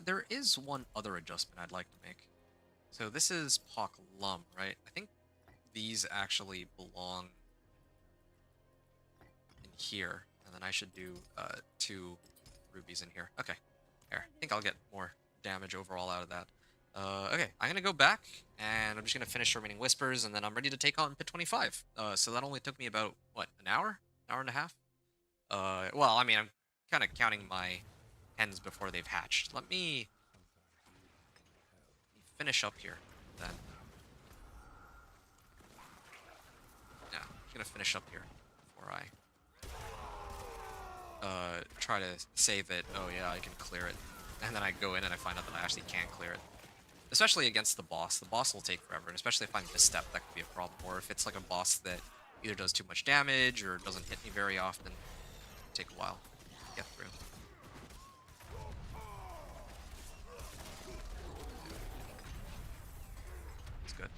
Speaker 1: There is one other adjustment I'd like to make. So this is Pak Lum, right? I think these actually belong in here. And then I should do 2 rubies in here. Okay. There. I think I'll get more damage overall out of that. Okay, I'm gonna go back, and I'm just gonna finish remaining whispers, and then I'm ready to take on pit 25. So that only took me about, what, an hour and a half? Well, I mean, I'm kind of counting my hens before they've hatched. Let me finish up here, then. Yeah, I'm gonna finish up here before I try to save it. Oh yeah, I can clear it. And then I go in and I find out that I actually can't clear it. Especially against the boss. The boss will take forever, and especially if I misstep, that could be a problem. Or if it's like a boss that either does too much damage or doesn't hit me very often, it'll take a while to get through. It's good.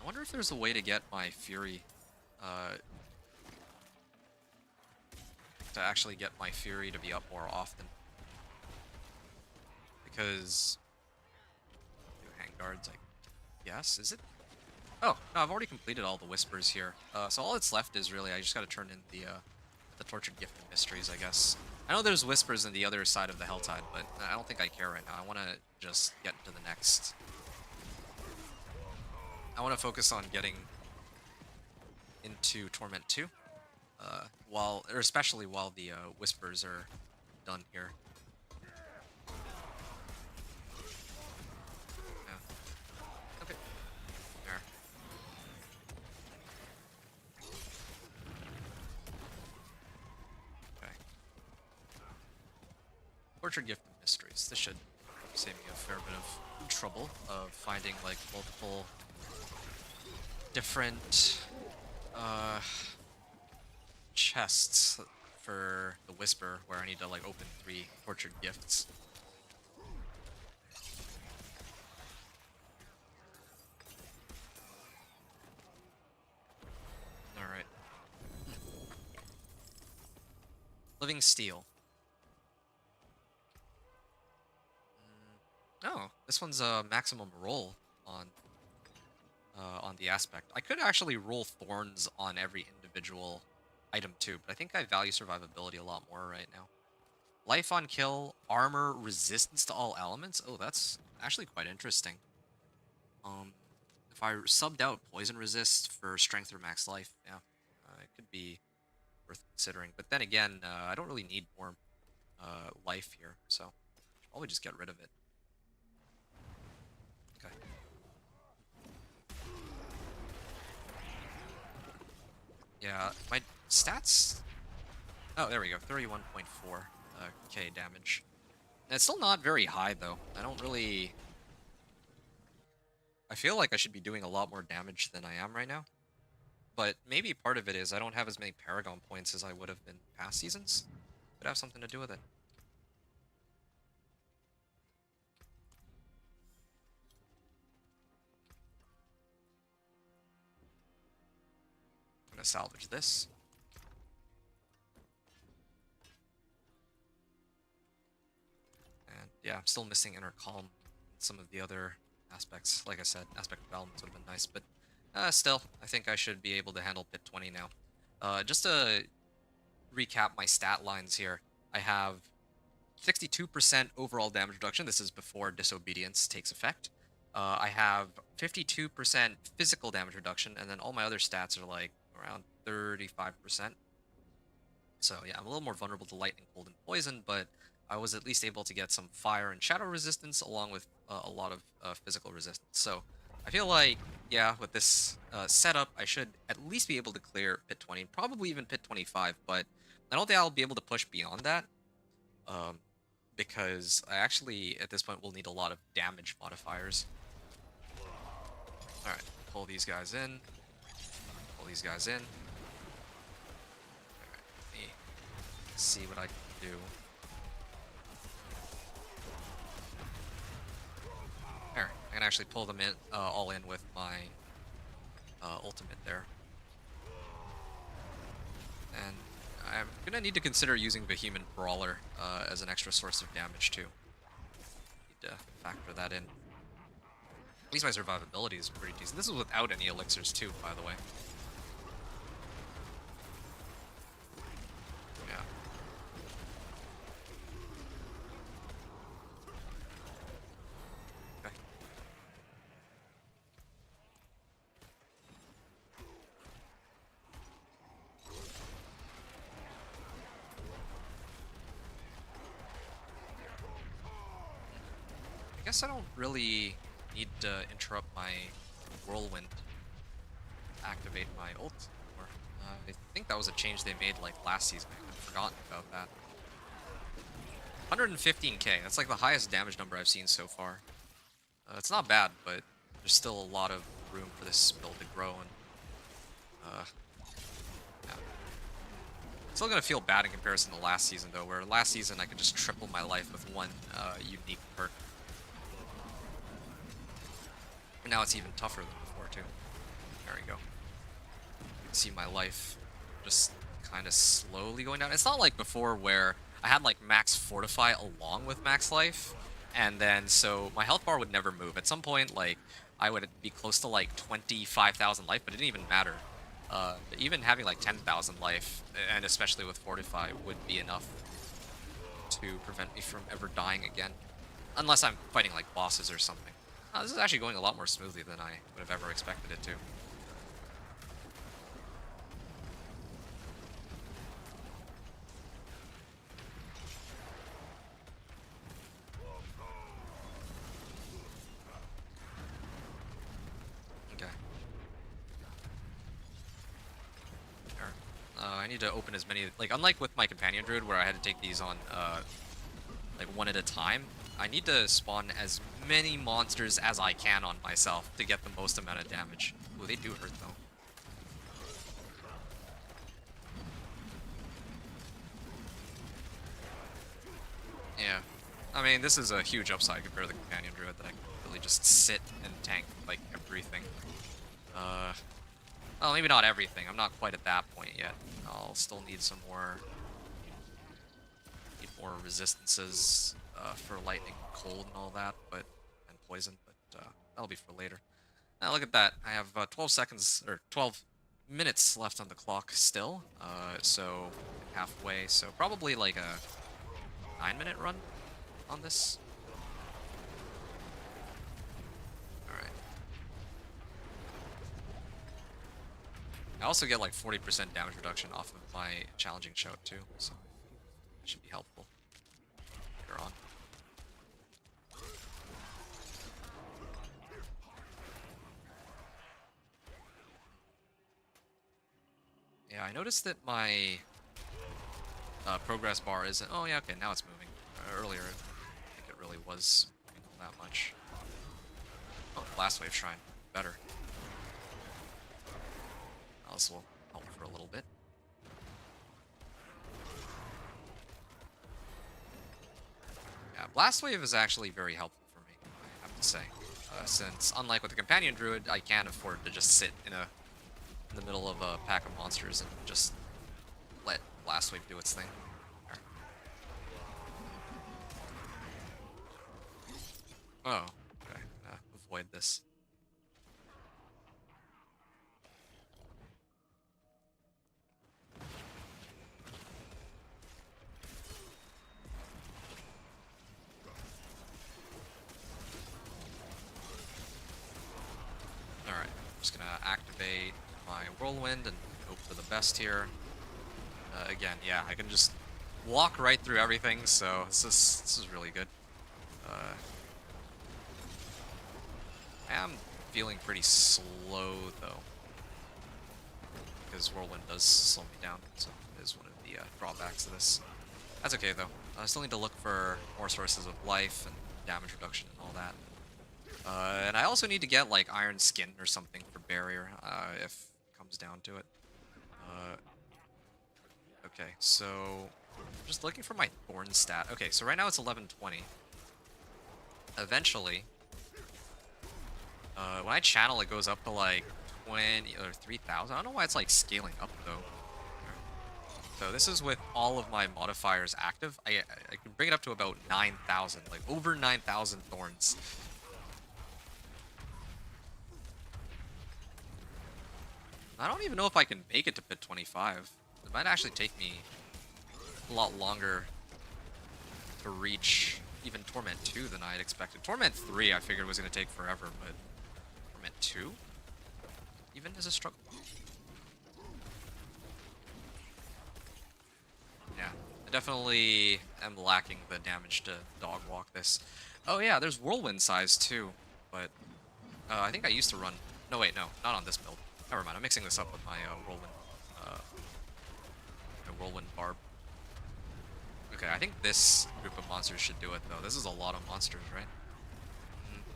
Speaker 1: I wonder if there's a way to get my Fury, to actually get my Fury to be up more often. Because hang guards, I guess, is it? Oh, no, I've already completed all the whispers here. So all that's left is really, I just gotta turn in the Tortured Gift and Mysteries, I guess. I know there's whispers on the other side of the Helltide, but I don't think I care right now. I wanna just get into the next. I wanna focus on getting into Torment 2. Especially while the whispers are done here. Yeah. Okay. There. Okay. Tortured Gift and Mysteries. This should save me a fair bit of trouble of finding like multiple different chests for the Whisper where I need to like open 3 tortured gifts. Alright. Living Steel. Oh, this one's a maximum roll on the aspect. I could actually roll Thorns on every individual item too, but I think I value survivability a lot more right now. Life on kill, armor, resistance to all elements. Oh, that's actually quite interesting. If I subbed out poison resist for strength or max life, yeah, it could be worth considering. But then again, I don't really need more life here, so I'll probably just get rid of it. Okay. Yeah, my stats. Oh, there we go. 31.4 K damage. And it's still not very high though. I don't really. I feel like I should be doing a lot more damage than I am right now. But maybe part of it is I don't have as many Paragon points as I would have in past seasons. Could have something to do with it. I'm gonna salvage this. And yeah, I'm still missing Inner Calm and some of the other aspects. Like I said, aspect of balance would have been nice, but still, I think I should be able to handle pit 20 now. Just to recap my stat lines here, I have 62% overall damage reduction. This is before Disobedience takes effect. I have 52% physical damage reduction, and then all my other stats are like around 35%. So yeah, I'm a little more vulnerable to lightning, cold, and poison, but I was at least able to get some fire and shadow resistance along with a lot of physical resistance. So I feel like, yeah, with this setup, I should at least be able to clear pit 20, probably even pit 25, but I don't think I'll be able to push beyond that. Because I actually, at this point, will need a lot of damage modifiers. Alright, pull these guys in. Pull these guys in. Alright, let me see what I can do. There, I can actually pull them in, all in with my ultimate there. And I'm gonna need to consider using Vehement Brawler as an extra source of damage too. Need to factor that in. At least my survivability is pretty decent. This is without any elixirs too, by the way. Yeah. Okay. I guess I don't really need to interrupt my whirlwind to activate my ult anymore. I think that was a change they made like last season. I've forgotten about that. 115k, that's like the highest damage number I've seen so far. It's not bad, but there's still a lot of room for this build to grow, and yeah. Still gonna feel bad in comparison to last season though, where last season I could just triple my life with one unique perk. And now it's even tougher than before too. There we go. You can see my life just kind of slowly going down. It's not like before where I had like max fortify along with max life, and then so my health bar would never move. At some point, like I would be close to like 25,000 life, but it didn't even matter. Even having like 10,000 life, and especially with fortify, would be enough to prevent me from ever dying again, unless I'm fighting like bosses or something. This is actually going a lot more smoothly than I would have ever expected it to. Okay. Sure. I need to open as many, like, unlike with my companion druid where I had to take these on, like, one at a time, I need to spawn as many monsters as I can on myself to get the most amount of damage. Ooh, they do hurt though. Yeah. I mean, this is a huge upside compared to the companion druid that I can really just sit and tank, like, everything. Well, maybe not everything. I'm not quite at that point yet. I'll still need some more... Need more resistances for lightning, cold, and all that, and poison, but that'll be for later. Now look at that. I have 12 seconds, or 12 minutes left on the clock still, so halfway, so probably like a 9-minute run on this. Alright. I also get like 40% damage reduction off of my challenging shout too, so it should be helpful later on. Yeah, I noticed that my progress bar isn't... Oh yeah, okay, now it's moving. Earlier, I think it really was moving all that much. Oh, Blast Wave Shrine. Better. This will help for a little bit. Yeah, Blast Wave is actually very helpful for me, I have to say. Since, unlike with the Companion Druid, I can't afford to just sit in the middle of a pack of monsters and just let Blast Wave do its thing. There. Oh, okay. Avoid this. Alright, I'm just gonna activate my Whirlwind and hope for the best here. Again, yeah, I can just walk right through everything, so this is really good. I am feeling pretty slow though, because Whirlwind does slow me down, so it is one of the drawbacks of this. That's okay though. I still need to look for more sources of life and damage reduction and all that. And I also need to get like Iron Skin or something for barrier, if it comes down to it. Okay, so just looking for my Thorn stat. Okay, so right now it's 1120. Eventually, when I channel, it goes up to like 20 or 3000. I don't know why it's like scaling up though. So this is with all of my modifiers active. I can bring it up to about 9,000, like over 9,000 thorns. I don't even know if I can make it to pit 25. It might actually take me a lot longer to reach even Torment 2 than I had expected. Torment 3 I figured was going to take forever, but Torment 2 even is a struggle. Yeah, I definitely am lacking the damage to dog walk this. Oh yeah, there's Whirlwind size too, but I think I used to run... No wait, no, not on this build. Never mind, I'm mixing this up with my Whirlwind Barb. Okay, I think this group of monsters should do it though. This is a lot of monsters, right?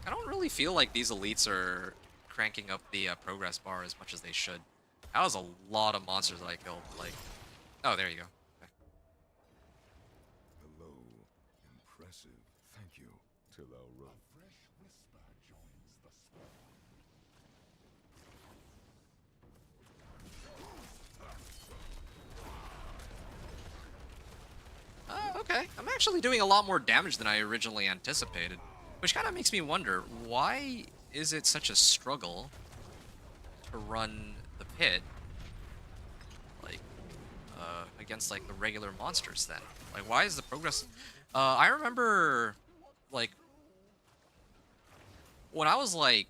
Speaker 1: I don't really feel like these elites are cranking up the progress bar as much as they should. That was a lot of monsters that I killed. Like, oh, there you go. Okay.
Speaker 2: Hello. Impressive. Thank you. Till our road. A fresh whisper joins the swarm.
Speaker 1: Okay. I'm actually doing a lot more damage than I originally anticipated, which kind of makes me wonder, why is it such a struggle to run the pit, like, against, like, the regular monsters then? Like, why is the progress... I remember, like, when I was, like,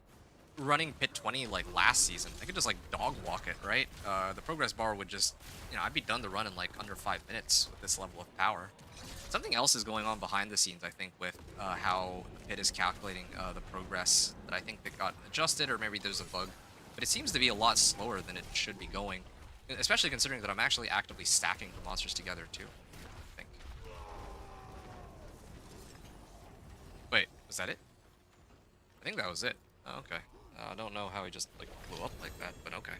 Speaker 1: running pit 20, like, last season, I could just, like, dog walk it, right? The progress bar would just, you know, I'd be done the run in, like, under 5 minutes with this level of power. Something else is going on behind the scenes, I think, with how the pit is calculating the progress that I think that got adjusted, or maybe there's a bug. But it seems to be a lot slower than it should be going, especially considering that I'm actually actively stacking the monsters together, too, I think. Wait, was that it? I think that was it. Oh, okay. I don't know how he just, like, blew up like that, but okay.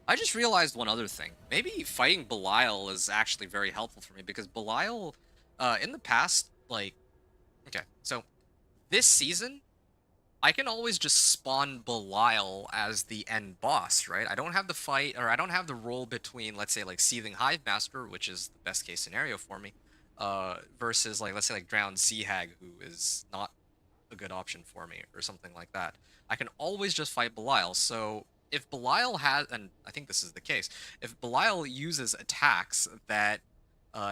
Speaker 1: I just realized one other thing. Maybe fighting Belial is actually very helpful for me, because Belial, in the past, like... Okay, so this season, I can always just spawn Belial as the end boss, right? I don't have the fight, or I don't have the role between, let's say, like, Seething Hive Master, which is the best case scenario for me, versus, like, let's say, like, Drowned Sea Hag, who is not a good option for me, or something like that. I can always just fight Belial, so if Belial has, and I think this is the case, if Belial uses attacks that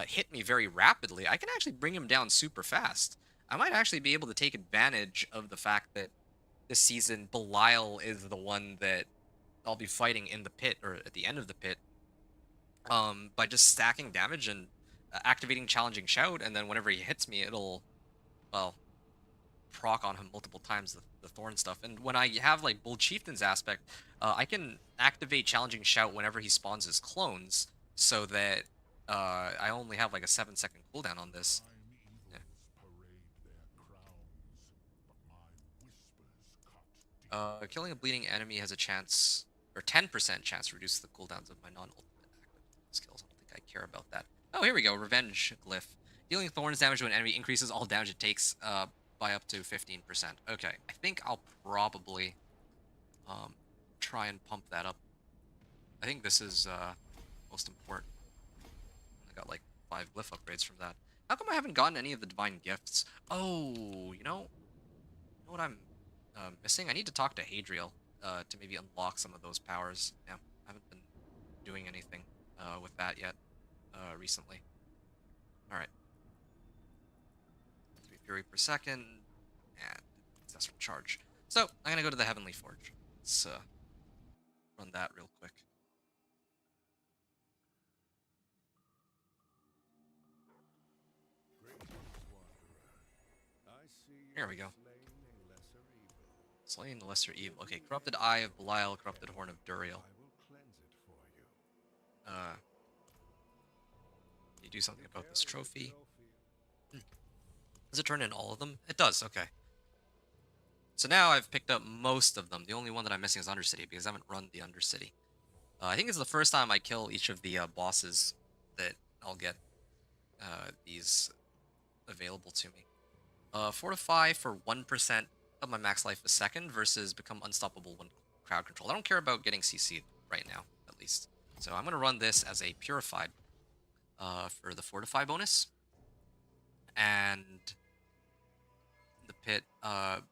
Speaker 1: hit me very rapidly, I can actually bring him down super fast. I might actually be able to take advantage of the fact that this season Belial is the one that I'll be fighting in the pit, or at the end of the pit, by just stacking damage and activating Challenging Shout, and then whenever he hits me, it'll, well, proc on him multiple times, the thorn stuff. And when I have, like, Bold Chieftain's aspect, I can activate Challenging Shout whenever he spawns his clones, so that I only have like a 7-second cooldown on this. Yeah. Killing a bleeding enemy has a chance, or 10% chance to reduce the cooldowns of my non-ultimate active skills. I don't think I care about that. Oh, here we go. Revenge Glyph. Dealing thorns damage to an enemy increases all damage it takes by up to 15%. Okay, I think I'll probably try and pump that up. I think this is most important. I got like 5 glyph upgrades from that. How come I haven't gotten any of the divine gifts? Oh, you know what I'm missing? I need to talk to Hadriel to maybe unlock some of those powers. Yeah, I haven't been doing anything with that yet recently. Alright. 3 fury per second, and successful charge. So, I'm gonna go to the Heavenly Forge. Let's run that real quick. Here we go. Slaying the lesser evil. Okay, Corrupted Eye of Belial, Corrupted Horn of Duriel. You do something about this trophy. Does it turn in all of them? It does, okay. So now I've picked up most of them. The only one that I'm missing is Undercity, because I haven't run the Undercity. I think it's the first time I kill each of the bosses that I'll get these available to me. Fortify for 1% of my max life a second versus become unstoppable when crowd control. I don't care about getting CC'd right now, at least. So I'm going to run this as a purified for the fortify bonus. And the pit,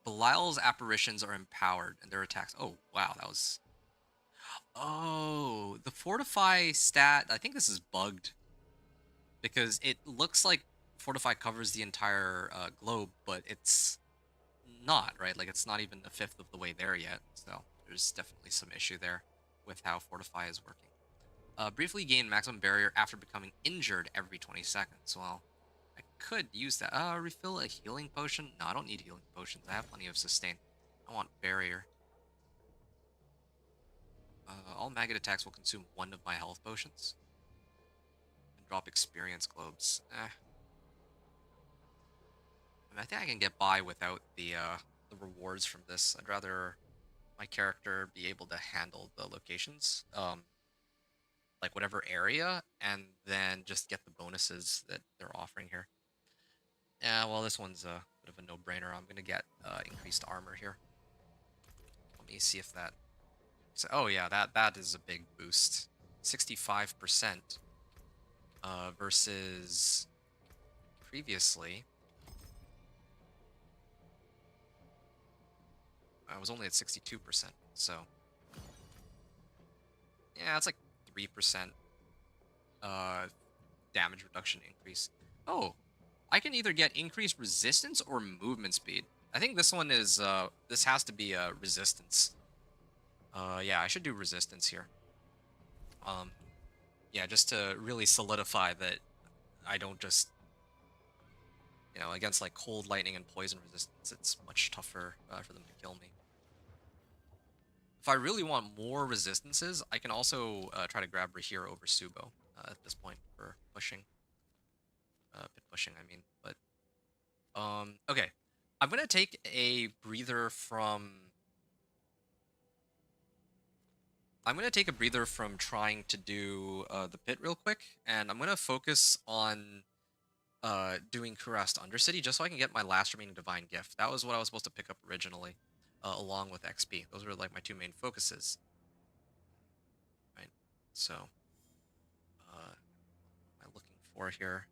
Speaker 1: Belial's apparitions are empowered and their attacks. Oh, wow, that was... Oh, the fortify stat, I think this is bugged because it looks like fortify covers the entire globe, but it's not, right? Like, it's not even a fifth of the way there yet. So there's definitely some issue there with how fortify is working. Briefly gain maximum barrier after becoming injured every 20 seconds. Well, I could use that. Refill a healing potion? No, I don't need healing potions. I have plenty of sustain. I want barrier. All maggot attacks will consume one of my health potions. And drop experience globes. I think I can get by without the rewards from this. I'd rather my character be able to handle the locations, like whatever area, and then just get the bonuses that they're offering here. Yeah, well, this one's a bit of a no-brainer. I'm gonna get increased armor here. Let me see if that... So, oh yeah, that is a big boost. 65% versus previously I was only at 62%. So yeah, it's like 3% damage reduction increase. Oh, I can either get increased resistance or movement speed. I think this one is this has to be a resistance. Yeah, I should do resistance here. Yeah, just to really solidify that I don't just, against like cold, lightning, and poison resistance, it's much tougher for them to kill me. If I really want more resistances, I can also try to grab Rahir over Subo at this point for pushing. Pit pushing, I mean. But, okay. I'm going to take a breather from... I'm going to take a breather from trying to do the pit real quick, and I'm going to focus on doing Kurast Undercity just so I can get my last remaining Divine Gift. That was what I was supposed to pick up originally, along with XP. Those were like my two main focuses. Right, so what am I looking for here?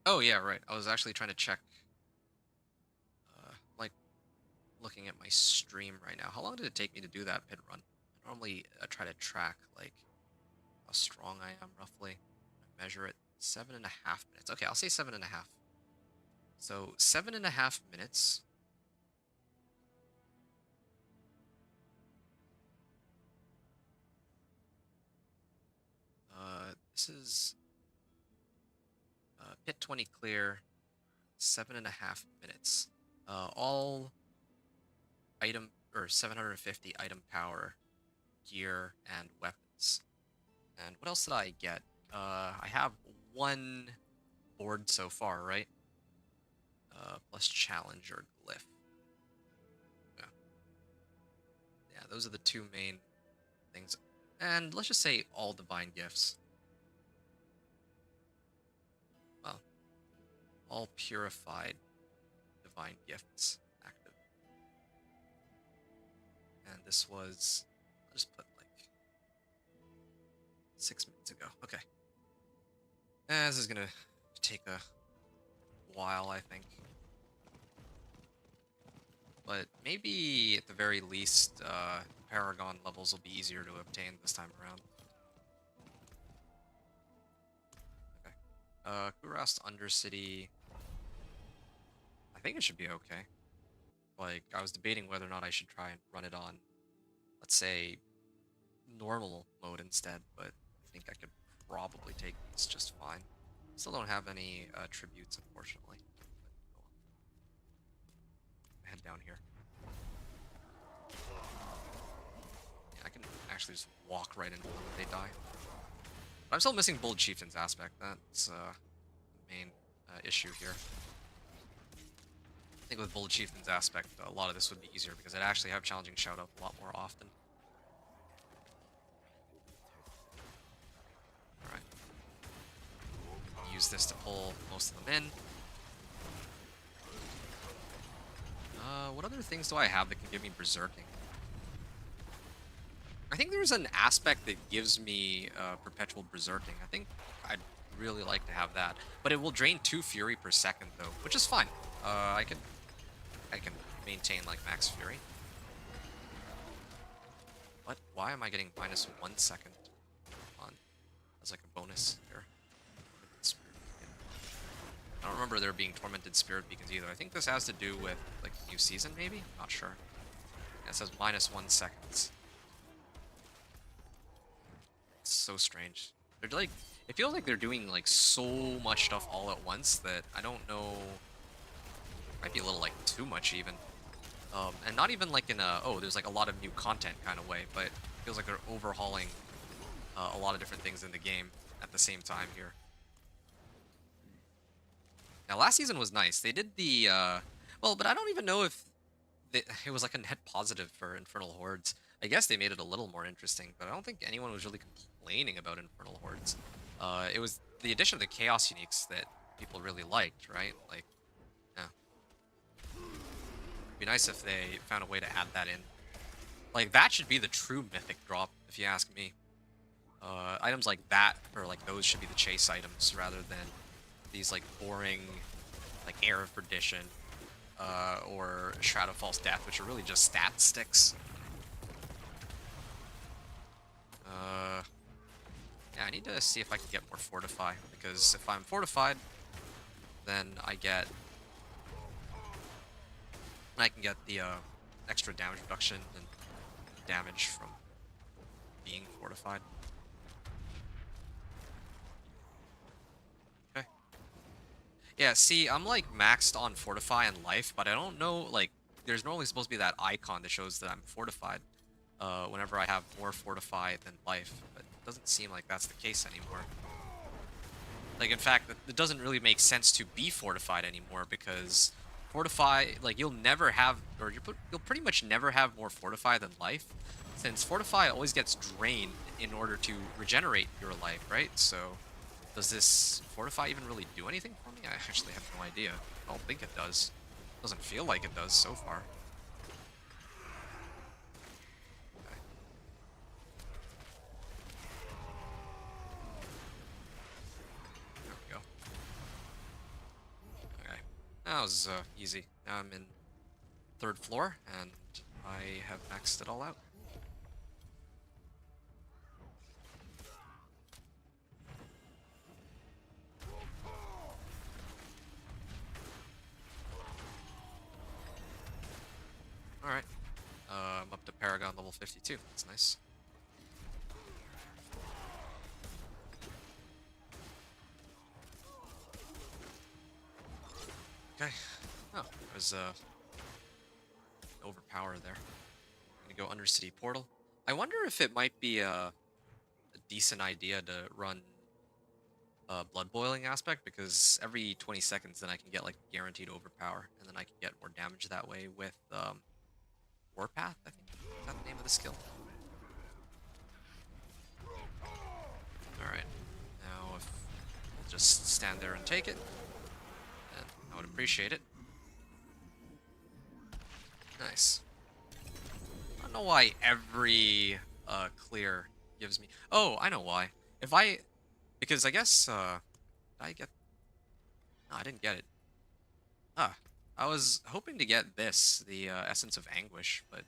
Speaker 1: Oh yeah, right. I was actually trying to check, like, looking at my stream right now. How long did it take me to do that pit run? I normally try to track, like, how strong I am, roughly. I measure it. 7.5 minutes. Okay, I'll say 7.5. So, 7.5 minutes. This is pit 20 clear, 7.5 minutes. All item, or 750 item power, gear, and weapons. And what else did I get? I have one board so far, right? Plus Challenger Glyph. Yeah. Yeah, those are the two main things. And let's just say all Divine Gifts. Well, all Purified Divine Gifts active. And this was... I'll just put, like, 6 minutes ago. Okay. This is gonna take a while, I think. But maybe, at the very least, Paragon levels will be easier to obtain this time around. Okay. Kurast Undercity... I think it should be okay. Like, I was debating whether or not I should try and run it on, let's say, normal mode instead, but I think I could probably take this just fine. Still don't have any tributes, unfortunately. But, head down here. Yeah, I can actually just walk right into them when they die. But I'm still missing Bold Chieftain's aspect. That's the main issue here. I think with Bullet Chieftain's aspect, a lot of this would be easier because I'd actually have challenging shout up a lot more often. Alright. Use this to pull most of them in. What other things do I have that can give me berserking? I think there's an aspect that gives me perpetual berserking. I think I'd really like to have that, but it will drain 2 fury per second though, which is fine. I can maintain like max fury. What? Why am I getting -1 second on as like a bonus here? I don't remember there being tormented spirit beacons either. I think this has to do with like the new season, maybe. Not sure. Yeah, it says -1 seconds. It's so strange. They're like, it feels like they're doing like so much stuff all at once that I don't know. Might be a little like too much even. And not even like in a, oh, there's like a lot of new content kind of way, but it feels like they're overhauling a lot of different things in the game at the same time here. Now, last season was nice. They did the, well, but I don't even know if it was like a net positive for Infernal Hordes. I guess they made it a little more interesting, but I don't think anyone was really complaining about Infernal Hordes. It was the addition of the Chaos Uniques that people really liked, right? Like, yeah. It'd be nice if they found a way to add that in. Like, that should be the true mythic drop, if you ask me. Items like that, or like those, should be the chase items rather than these like boring, like Air of Perdition, or Shroud of False Death, which are really just stat sticks. Yeah, I need to see if I can get more Fortify, because if I'm fortified, then I can get the extra damage reduction and damage from being fortified. Okay. Yeah, see, I'm like maxed on Fortify and Life, but I don't know, like, there's normally supposed to be that icon that shows that I'm fortified whenever I have more Fortify than Life, but it doesn't seem like that's the case anymore. Like, in fact, it doesn't really make sense to be fortified anymore, because Fortify, like, you'll never have, or you'll pretty much never have more Fortify than Life, since Fortify always gets drained in order to regenerate your life, right? So, does this Fortify even really do anything for me? I actually have no idea. I don't think it does. Doesn't feel like it does so far. Okay. There we go. Okay. That was easy. Now I'm in 3rd floor, and I have maxed it all out. Alright. I'm up to Paragon level 52. That's nice. Okay. Oh, there's overpower there. I'm gonna go Undercity Portal. I wonder if it might be a decent idea to run a blood boiling aspect, because every 20 seconds then I can get like guaranteed overpower, and then I can get more damage that way with Warpath, I think. Is that the name of the skill? Alright. Now if we'll just stand there and take it, then I would appreciate it. Nice. I don't know why every clear gives me... Oh, I know why. Because I guess, did I get... No, I didn't get it. Ah, I was hoping to get this, the Essence of Anguish, but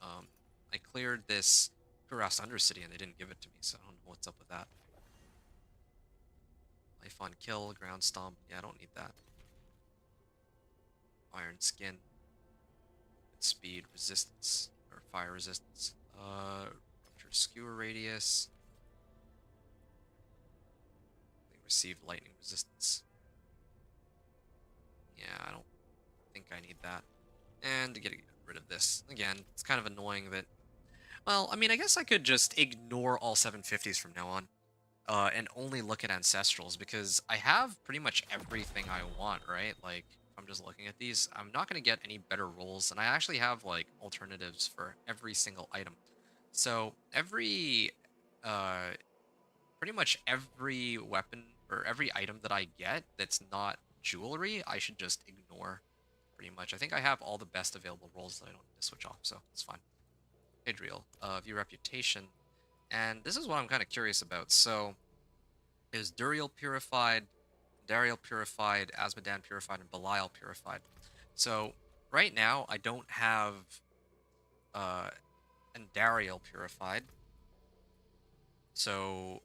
Speaker 1: I cleared this Kurast Undercity and they didn't give it to me, so I don't know what's up with that. Life on Kill, Ground Stomp, yeah, I don't need that. Iron Skin. Speed, Resistance, or Fire Resistance. Ruptured Skewer Radius. They receive Lightning Resistance. Yeah, I don't think I need that. And to get rid of this. Again, it's kind of annoying that... Well, I mean, I guess I could just ignore all 750s from now on. And only look at Ancestrals, because I have pretty much everything I want, right? Like, if I'm just looking at these, I'm not going to get any better rolls, and I actually have like alternatives for every single item. So uh, pretty much every weapon or every item that I get that's not jewelry, I should just ignore. Pretty much, I think I have all the best available rolls that I don't need to switch off, so it's fine. Adriel, view reputation, and this is what I'm kind of curious about. So, is Duriel purified, Dariel purified, Asmodan purified, and Belial purified? So right now I don't have uh Dariel purified. So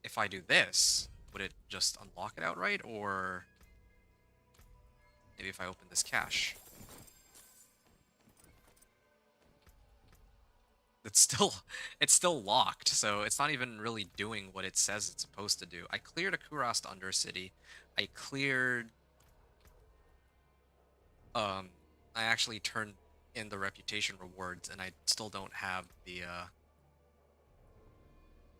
Speaker 1: if I do this, would it just unlock it outright, or maybe if I open this cache? It's still it's still locked, so it's not even really doing what it says it's supposed to do. I cleared a Kurast Undercity. I cleared um I actually turned in the reputation rewards, and I still don't have the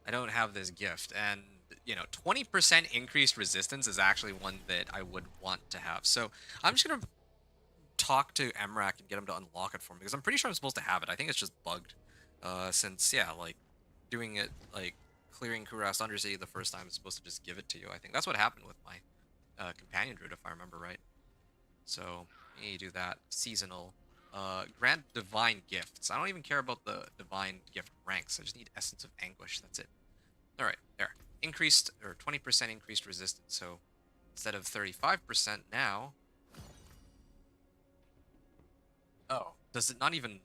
Speaker 1: I don't have this gift. And 20% increased resistance is actually one that I would want to have. So I'm just gonna talk to Emrak and get him to unlock it for me, because I'm pretty sure I'm supposed to have it. I think it's just bugged. Since yeah, like doing it like clearing Kurast Undercity the first time is supposed to just give it to you. I think that's what happened with my companion druid, if I remember right. So you do that. Seasonal. Grant divine gifts. I don't even care about the divine gift ranks. I just need Essence of Anguish. That's it. All right, there. Increased or 20% increased resistance. So instead of 35% now. Oh, does it not even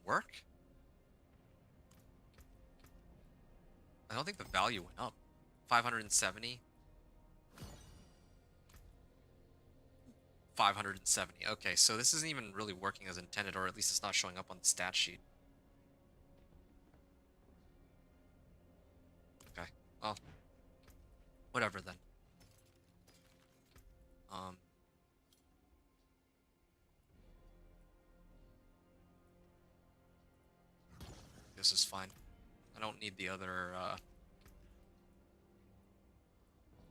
Speaker 1: work? I don't think the value went up. 570. 570. Okay, so this isn't even really working as intended, or at least it's not showing up on the stat sheet. Okay, well, whatever then. This is fine. I don't need the other, I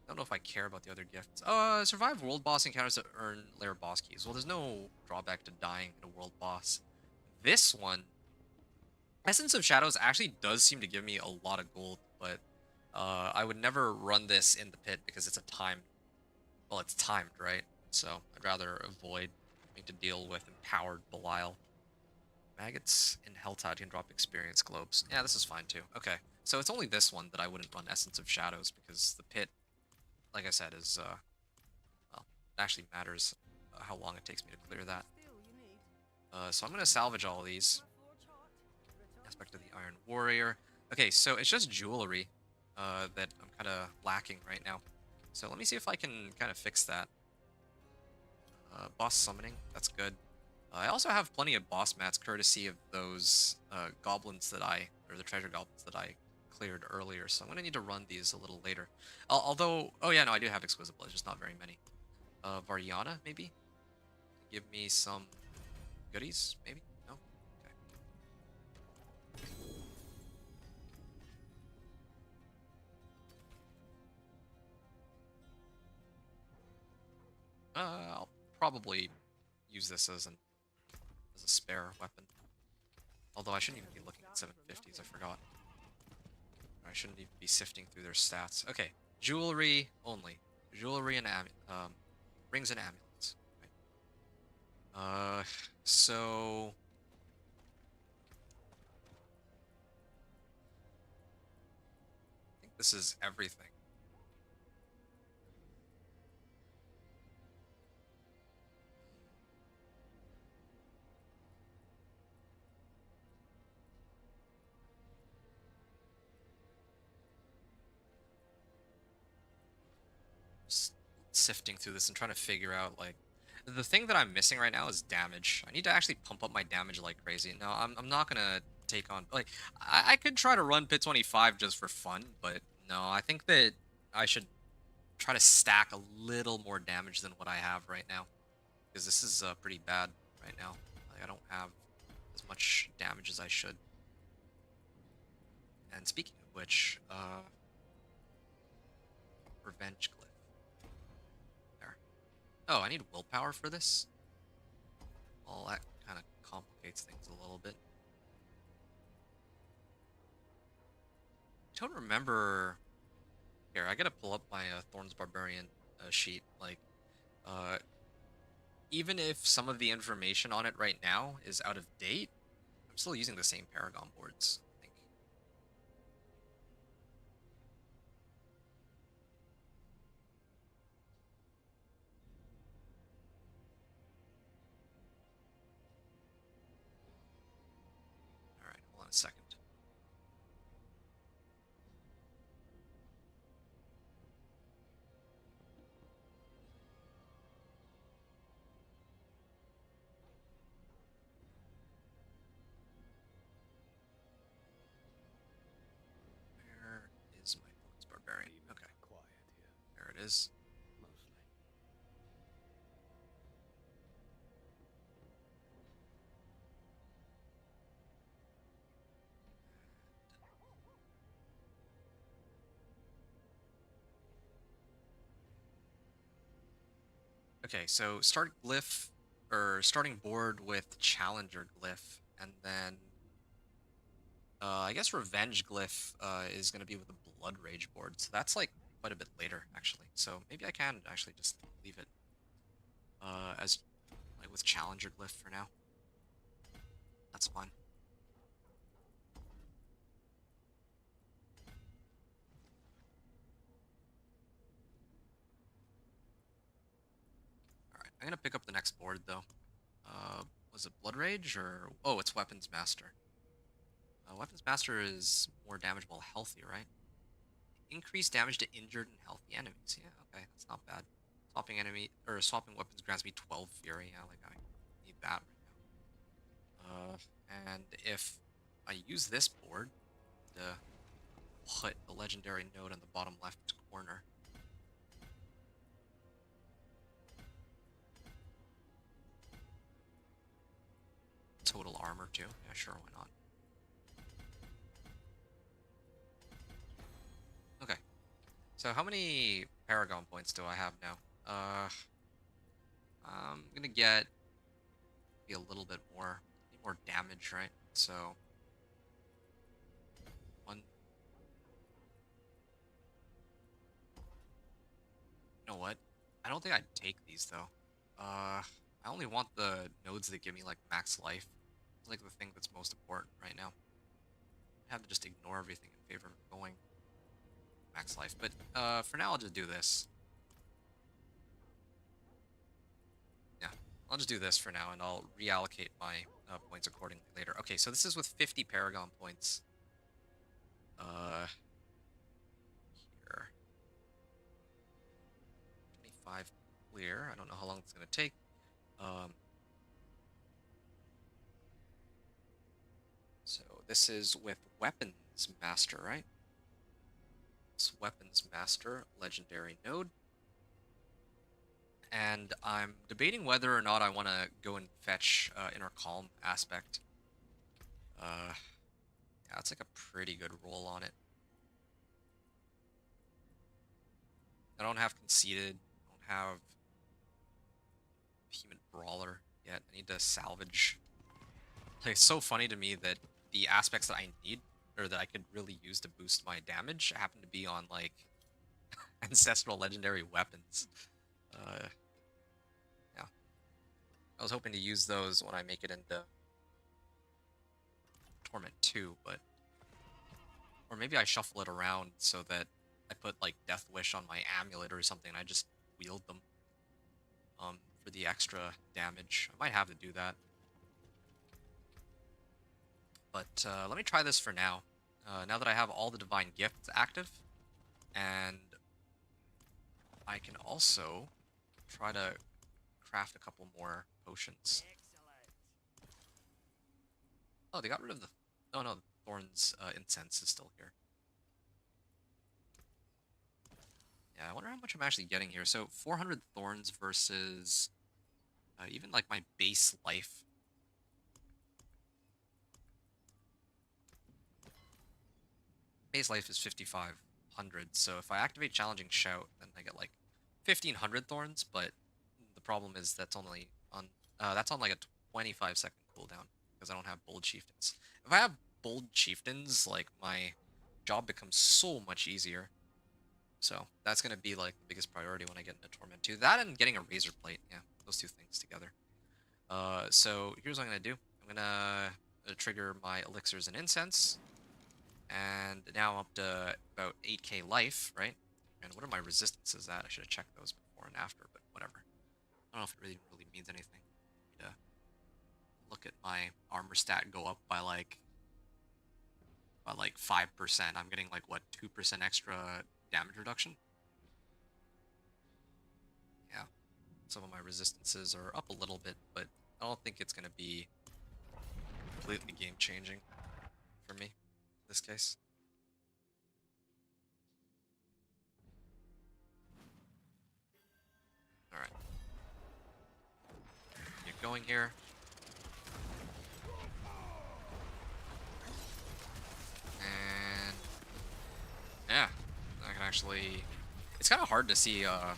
Speaker 1: don't know if I care about the other gifts. Survive world boss encounters to earn layer boss keys. Well, there's no drawback to dying in a world boss. This one, Essence of Shadows actually does seem to give me a lot of gold, but I would never run this in the pit because it's a timed, well, it's timed, right? So I'd rather avoid having to deal with empowered Belial. Maggots in Helltide can drop experience globes. Yeah, this is fine too. Okay, so it's only this one that I wouldn't run Essence of Shadows, because the pit, like I said, is, well, it actually matters how long it takes me to clear that. So I'm going to salvage all of these. Aspect of the Iron Warrior. Okay, so it's just jewelry that I'm kind of lacking right now. So let me see if I can kind of fix that. Boss summoning, that's good. I also have plenty of boss mats courtesy of those goblins that or the treasure goblins that I cleared earlier. So I'm going to need to run these a little later. Although, oh yeah, no, I do have exquisite blood, just not very many. Variana, maybe? Give me some goodies, maybe? No? Okay. I'll probably use this as a spare weapon. Although I shouldn't even be looking at 750s, I forgot. I shouldn't even be sifting through their stats. Okay, jewelry only. Jewelry and rings and amulets. Right. So I think this is everything. Just sifting through this and trying to figure out, like, the thing that I'm missing right now is damage. I need to actually pump up my damage like crazy. No, I'm not gonna take on, like, I could try to run Pit 25 just for fun, but no, I think that I should try to stack a little more damage than what I have right now, because this is pretty bad right now. Like, I don't have as much damage as I should. And speaking of which, Revenge Glyph. There. Oh, I need willpower for this? Well, that kind of complicates things a little bit. I don't remember. Here, I gotta pull up my Thorns Barbarian sheet. Like, uh, even if some of the information on it right now is out of date, I'm still using the same Paragon boards, I think. All right, hold on a second. Where is my Thorns Barbarian?
Speaker 2: Keep
Speaker 1: Okay,
Speaker 2: it quiet here,
Speaker 1: there it is.
Speaker 2: mostly.
Speaker 1: Okay, so start glyph or starting board with Challenger glyph, and then I guess Revenge glyph is going to be with the Blood Rage board. So that's like quite a bit later, actually. So maybe I can actually just leave it as like with Challenger glyph for now. That's fine. All right, I'm gonna pick up the next board though. Was it Blood Rage or oh, it's Weapons Master. Weapons Master is more damage while healthy, right? Increase damage to injured and healthy enemies. Yeah, okay, that's not bad. Swapping weapons grants me 12 fury. Yeah, like I need that right now. And if I use this board to put the legendary node on the bottom left corner, total armor too. Yeah, sure, why not? Okay, so how many Paragon points do I have now? I'm gonna get be a little bit more, need more damage, right? So one. You know what? I don't think I'd take these though. I only want the nodes that give me like max life. It's like the thing that's most important right now. I have to just ignore everything in favor of going max life. But for now, I'll just do this. Yeah, I'll just do this for now, and I'll reallocate my points accordingly later. Okay, so this is with 50 Paragon points. Here, 25 clear. I don't know how long it's gonna take. Um, so this is with Weapons Master, right? It's Weapons Master, Legendary Node. And I'm debating whether or not I want to go and fetch Inner Calm aspect. Yeah, it's like a pretty good roll on it. I don't have Conceited. I don't have Human Brawler yet. I need to salvage. Like, it's so funny to me that the aspects that I need, or that I could really use to boost my damage, happen to be on, like, Ancestral Legendary Weapons. Uh, yeah. I was hoping to use those when I make it into Torment 2, but or maybe I shuffle it around so that I put like Death Wish on my amulet or something and I just wield them for the extra damage. I might have to do that. But let me try this for now. Now that I have all the Divine Gifts active, and I can also try to craft a couple more potions.
Speaker 3: Excellent.
Speaker 1: Oh, they got rid of the... Oh no, Thorns Incense is still here. Yeah, I wonder how much I'm actually getting here. So 400 Thorns versus even like my base life. Base life is 5,500. So if I activate Challenging Shout, then I get like 1,500 Thorns. But the problem is that's on like a 25-second cooldown because I don't have bold chieftains. If I have bold chieftains, like my job becomes so much easier. So that's gonna be like the biggest priority when I get into Torment 2. That and getting a razor plate. Yeah, those two things together. So here's what I'm gonna do. I'm gonna trigger my elixirs and incense, and now I'm up to about 8k life, right? And what are my resistances at? I should have checked those before and after, but whatever. I don't know if it really means anything. Need to look at my armor stat go up by like 5%. I'm getting like what, 2% extra damage reduction? Yeah. Some of my resistances are up a little bit, but I don't think it's gonna be completely game changing for me in this case. Alright. Get going here. And yeah, I can actually, it's kind of hard to see the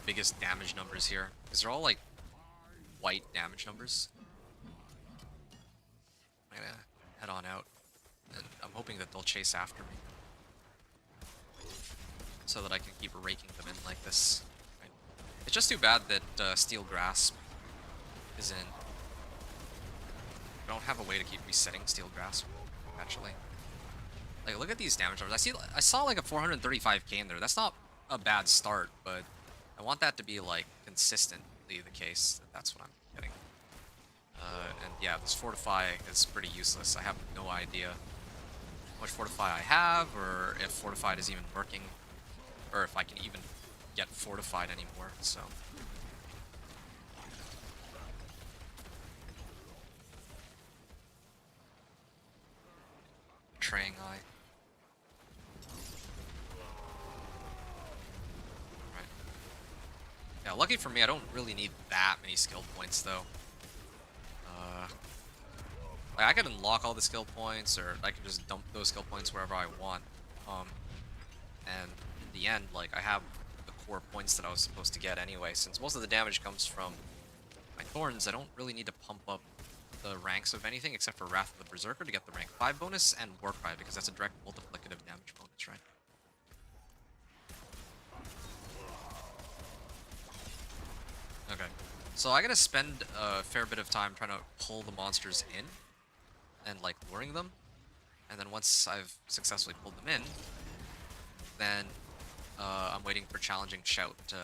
Speaker 1: biggest damage numbers here because they're all like white damage numbers. I'm gonna head on out, and I'm hoping that they'll chase after me so that I can keep raking them in like this. Right? It's just too bad that Steel Grasp isn't. I don't have a way to keep resetting Steel Grasp, actually. Like, look at these damage numbers. I saw like a 435k in there. That's not a bad start, but I want that to be like consistently the case. That's what I'm getting. And yeah, this Fortify is pretty useless. I have no idea how much Fortify I have, or if Fortified is even working, or if I can even get Fortified anymore, so. Betraying Eye. Right. Yeah, lucky for me, I don't really need that many skill points, though. Like, I could unlock all the skill points, or I could just dump those skill points wherever I want. And in the end, like, I have the core points that I was supposed to get anyway. Since most of the damage comes from my Thorns, I don't really need to pump up the ranks of anything except for Wrath of the Berserker to get the rank 5 bonus, and Warcry, because that's a direct multiplicative damage bonus, right? Okay. So I gotta spend a fair bit of time trying to pull the monsters in and like luring them, and then once I've successfully pulled them in, then I'm waiting for Challenging Shout to,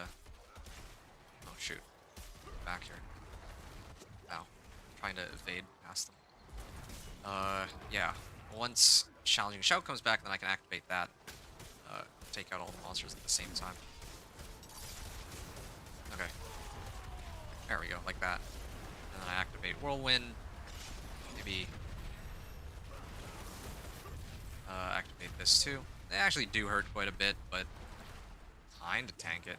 Speaker 1: oh shoot, back here. Ow, trying to evade past them. Yeah, once Challenging Shout comes back, then I can activate that, take out all the monsters at the same time. Okay, there we go, like that, and then I activate Whirlwind, maybe activate this too. They actually do hurt quite a bit, but kinda tank it.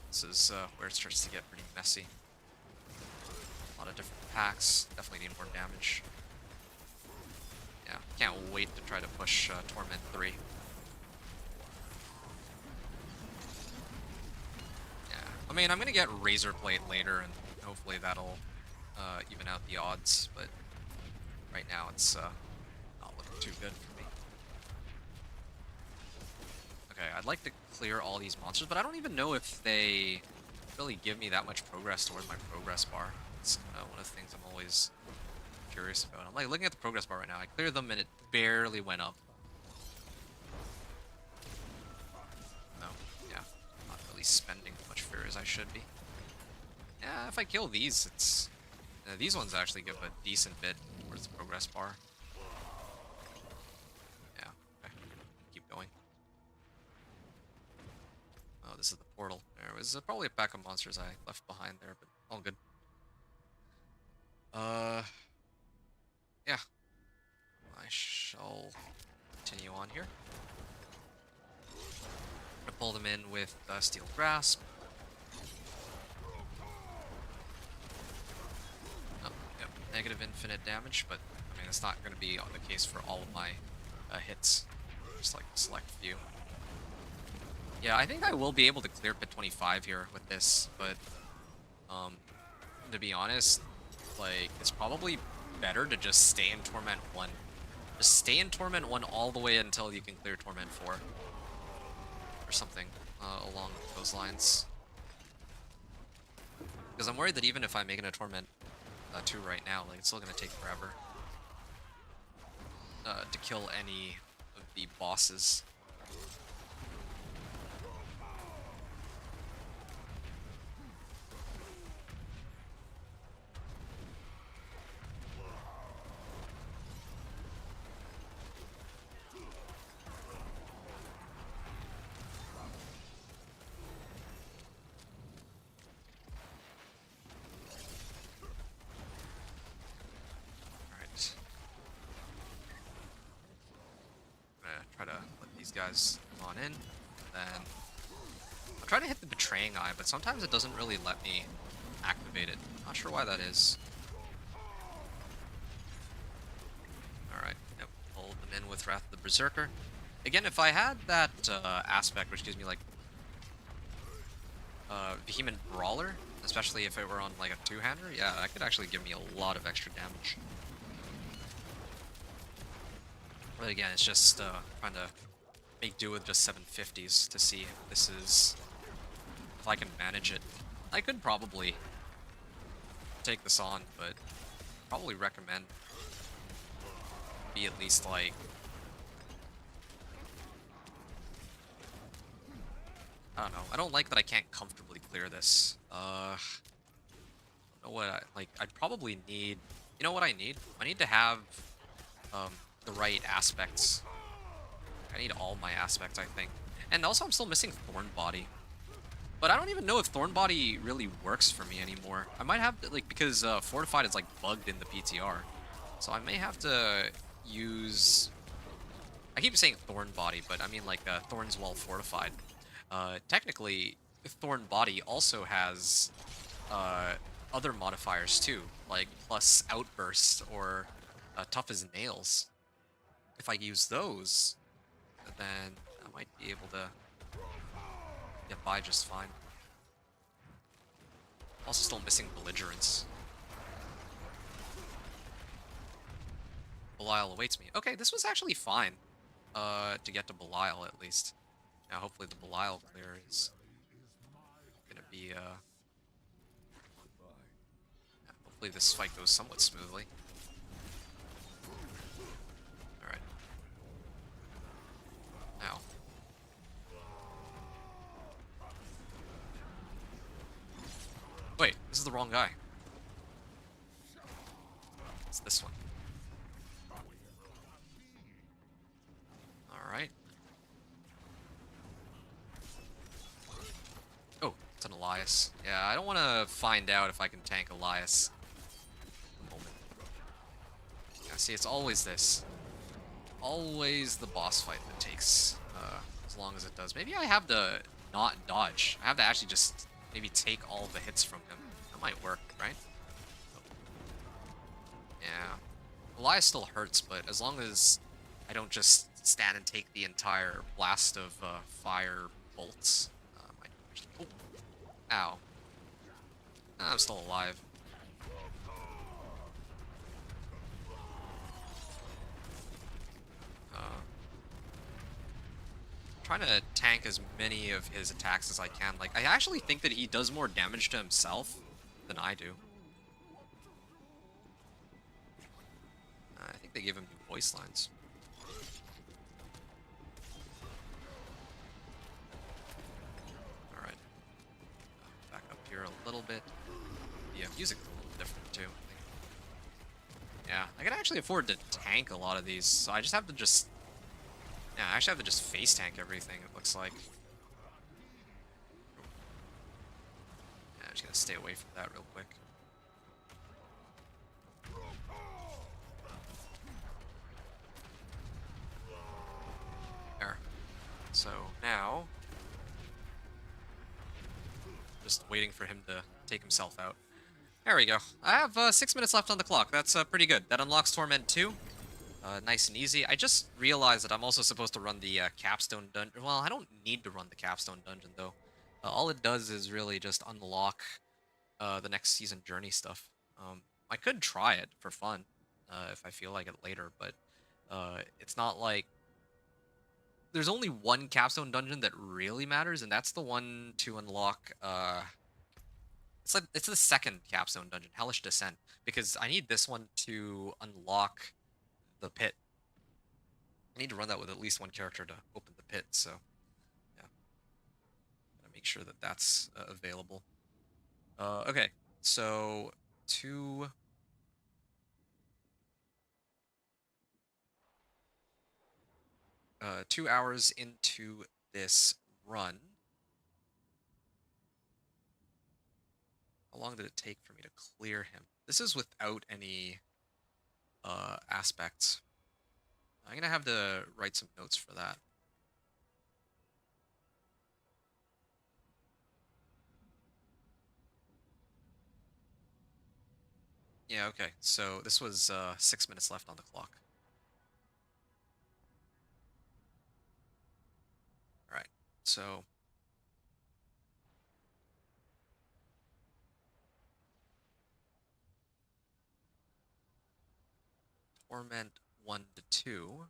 Speaker 1: This is where it starts to get pretty messy. A lot of different packs. Definitely need more damage. Yeah, can't wait to try to push Torment 3. Yeah, I mean, I'm gonna get Razor Plate later, and hopefully that'll even out the odds, but right now it's not looking too good for me. Okay, I'd like to clear all these monsters, but I don't even know if they really give me that much progress towards my progress bar. It's one of the things I'm always curious about. I'm like looking at the progress bar right now. I cleared them and it barely went up. No, yeah, not really spending as much fear as I should be. Yeah, if I kill these, it's these ones actually give a decent bit towards the progress bar. Yeah, okay, keep going. Oh, this is the portal. There was probably a pack of monsters I left behind there, but all good. Yeah. I shall continue on here. I'm gonna pull them in with Steel Grasp. Oh, yep, negative infinite damage, but I mean, it's not gonna be the case for all of my hits. Just like a select few. Yeah, I think I will be able to clear pit 25 here with this, but um, to be honest, like it's probably better to just stay in Torment 1. Just stay in Torment 1 all the way until you can clear Torment 4 or something along those lines. Because I'm worried that even if I'm making a Torment 2 right now, like it's still gonna take forever to kill any of the bosses. Alright. I'm gonna try to let these guys come on in. Then I'll try to hit the Betraying Eye, but sometimes it doesn't really let me activate it. Not sure why that is. Alright, yep. Hold them in with Wrath of the Berserker. Again, if I had that aspect, which gives me like Vehement Brawler, especially if it were on like a two-hander, yeah, that could actually give me a lot of extra damage. But again, it's just trying to make do with just 750s to see if this is, if I can manage it. I could probably take this on, but probably recommend be at least like, I don't know. I don't like that I can't comfortably clear this. I don't know what I'd probably need. You know what I need? I need to have the right aspects. I need all my aspects, I think. And also, I'm still missing Thorn Body. But I don't even know if Thorn Body really works for me anymore. I might have to, like, because Fortified is like bugged in the PTR. So I may have to use. I keep saying Thorn Body, but I mean like Thorns Well Fortified. Technically, Thorn Body also has other modifiers too, like plus Outburst or Tough as Nails. If I use those, then I might be able to get by just fine. Also still missing Belligerence. Belial awaits me. Okay, this was actually fine to get to Belial at least. Now hopefully the Belial clear is gonna be yeah, hopefully this fight goes somewhat smoothly. Alright. Now. Wait, this is the wrong guy. It's this one. Alright. Oh, it's an Elias. Yeah, I don't want to find out if I can tank Elias at the moment. Yeah, see, it's always this. Always the boss fight that takes as long as it does. Maybe I have to not dodge. I have to actually just maybe take all the hits from him. That might work, right? Yeah. Elias still hurts, but as long as I don't just stand and take the entire blast of fire bolts. Oh. Ow. I'm still alive. Trying to tank as many of his attacks as I can. Like, I actually think that he does more damage to himself than I do. I think they gave him new voice lines. Alright. Back up here a little bit. Yeah, music's a little different too, I think. Yeah, I can actually afford to tank a lot of these, so I just have to just... Yeah, I actually have to just face tank everything, it looks like. Yeah, I'm just gonna stay away from that real quick. There. So, now... Just waiting for him to take himself out. There we go. I have 6 minutes left on the clock. That's pretty good. That unlocks Torment 2. nice and easy. I just realized that I'm also supposed to run the capstone dungeon. Well, I don't need to run the capstone dungeon though. All it does is really just unlock the next season journey stuff. I could try it for fun if I feel like it later, but it's not like there's only one capstone dungeon that really matters, and that's the one to unlock. It's like it's the second capstone dungeon, Hellish Descent, because I need this one to unlock the pit. I need to run that with at least one character to open the pit, so yeah, gotta make sure that that's available. Okay, so two 2 hours into this run, how long did it take for me to clear him? This is without any aspects. I'm gonna have to write some notes for that. Yeah, okay. So this was 6 minutes left on the clock. All right. So Torment 1 to 2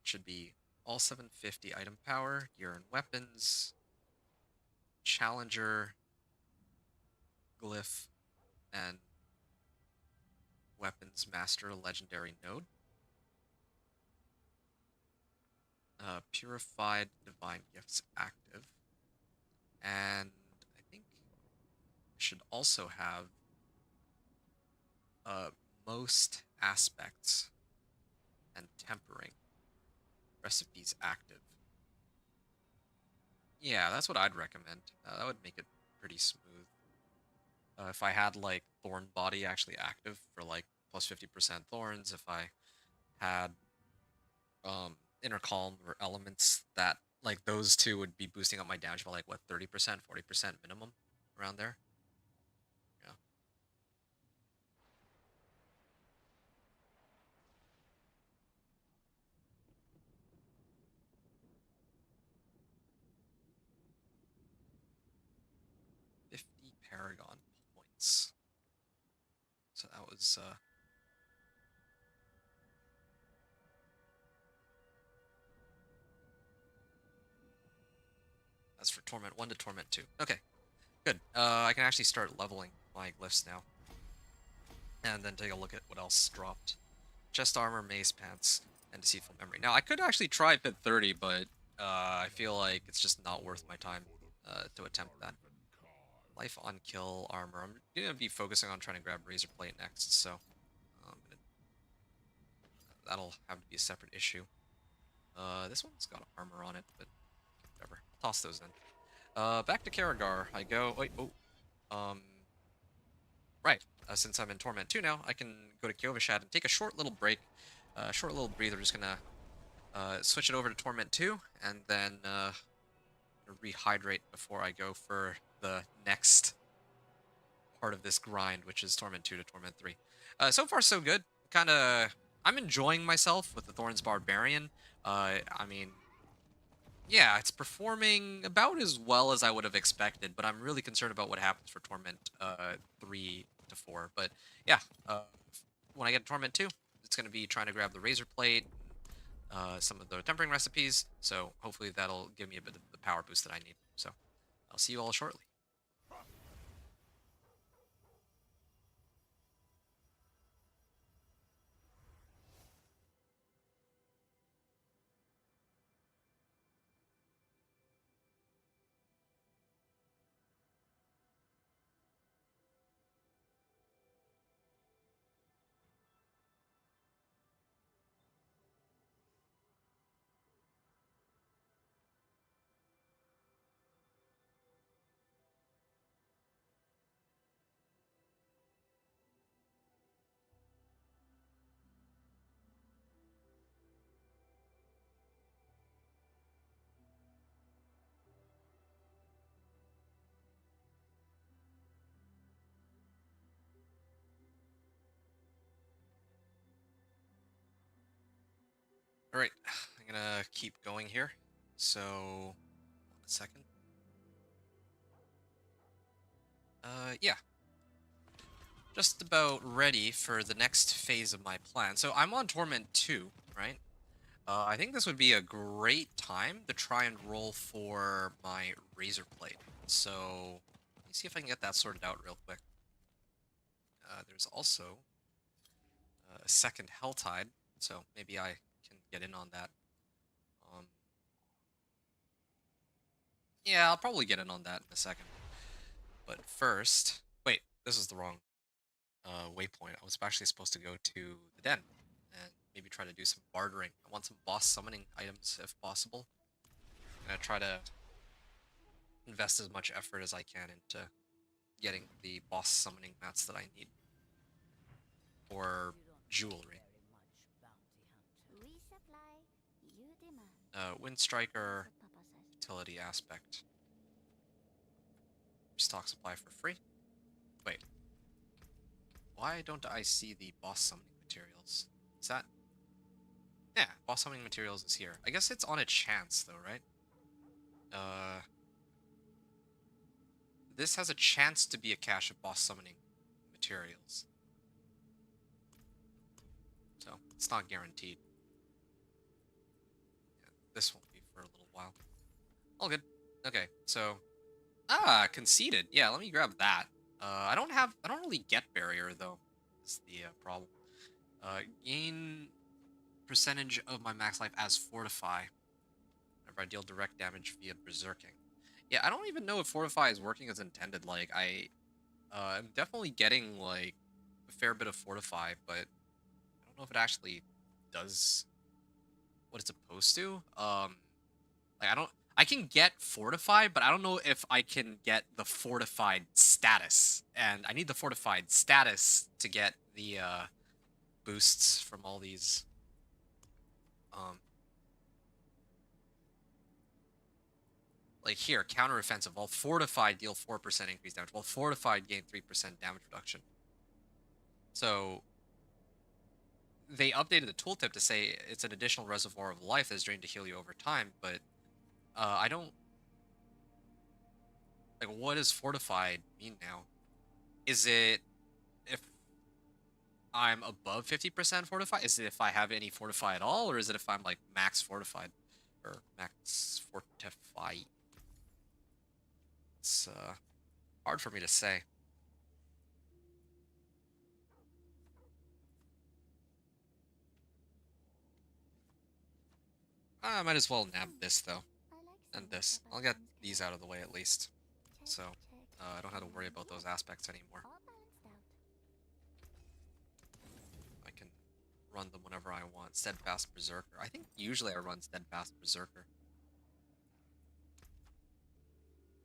Speaker 1: should be all 750 item power, gear and weapons, challenger, glyph, and weapons master legendary node. Purified divine gifts active. And I think I should also have most aspects and tempering recipes active. Yeah, that's what I'd recommend. That would make it pretty smooth. If I had like Thorn Body actually active for like plus 50% thorns, if I had Inner Calm or elements that like those two would be boosting up my damage by like what 30%, 40% minimum around there. Yeah. 50 Paragon points. So that was that's for Torment 1 to Torment 2. Okay, good. I can actually start leveling my glyphs now. And then take a look at what else dropped. Chest armor, mace pants, and deceitful memory. Now, I could actually try pit 30, but I feel like it's just not worth my time to attempt that. Life on kill armor. I'm gonna be focusing on trying to grab razor plate next, so that'll have to be a separate issue. This one's got armor on it, but whatever. I'll toss those in. Back to Karagar. I go. Wait. Oh. Right. Since I'm in Torment 2 now, I can go to Kyovashad and take a short little break, short little breather. Just gonna switch it over to Torment 2, and then rehydrate before I go for the next part of this grind, which is Torment 2 to Torment 3. So far, so good. I'm enjoying myself with the Thorns Barbarian. I mean, yeah, it's performing about as well as I would have expected, but I'm really concerned about what happens for Torment 3 to 4. But yeah, when I get to Torment 2, it's going to be trying to grab the Razor Plate, some of the tempering recipes, so hopefully that'll give me a bit of the power boost that I need. So I'll see you all shortly. All right, I'm gonna keep going here. So, 1 second. Yeah, just about ready for the next phase of my plan. So I'm on Torment 2, right? I think this would be a great time to try and roll for my Razor Blade. So let me see if I can get that sorted out real quick. There's also a second Helltide, so maybe I can get in on that. Um, yeah, I'll probably get in on that in a second. But first, wait, this is the wrong waypoint. I was actually supposed to go to the den and maybe try to do some bartering. I want some boss summoning items if possible. I'm gonna try to invest as much effort as I can into getting the boss summoning mats that I need for
Speaker 3: You don't know
Speaker 1: jewelry.
Speaker 3: very much, bounty hunter. We supply, you demand.
Speaker 1: Wind Striker
Speaker 3: So Papa says.
Speaker 1: utility aspect. Stock supply for free. Wait, why don't I see the boss summoning materials? Is that? Yeah, boss summoning materials is here. I guess it's on a chance though, right? This has a chance to be a cache of boss summoning materials. So, it's not guaranteed. Yeah, this won't be for a little while. All good. Okay, so... conceded. Yeah, let me grab that. I don't really get barrier, though. Is the problem. Gain percentage of my max life as Fortify. Whenever I deal direct damage via Berserking. Yeah, I don't even know if Fortify is working as intended. Like, I'm definitely getting, like, a fair bit of Fortify, but I don't know if it actually does what it's supposed to. I can get Fortified, but I don't know if I can get the Fortified status. And I need the Fortified status to get the, boosts from all these, like here, counteroffensive. While Fortified deal 4% increased damage, while Fortified gain 3% damage reduction. So they updated the tooltip to say it's an additional reservoir of life that's drained to heal you over time, but I don't like what does fortified mean now? Is it if I'm above 50% fortified? Is it if I have any fortify at all, or is it if I'm like max fortified or max fortify? It's hard for me to say. I might as well nab this though,
Speaker 3: I like
Speaker 1: and
Speaker 3: seeing
Speaker 1: this.
Speaker 3: Papa
Speaker 1: I'll get
Speaker 3: John's
Speaker 1: these
Speaker 3: cat.
Speaker 1: out of the way at least,
Speaker 3: Check,
Speaker 1: so
Speaker 3: check.
Speaker 1: I don't have to worry about those aspects anymore.
Speaker 3: All balanced out.
Speaker 1: I can run them whenever I want. Steadfast Berserker. I think usually I run Steadfast Berserker.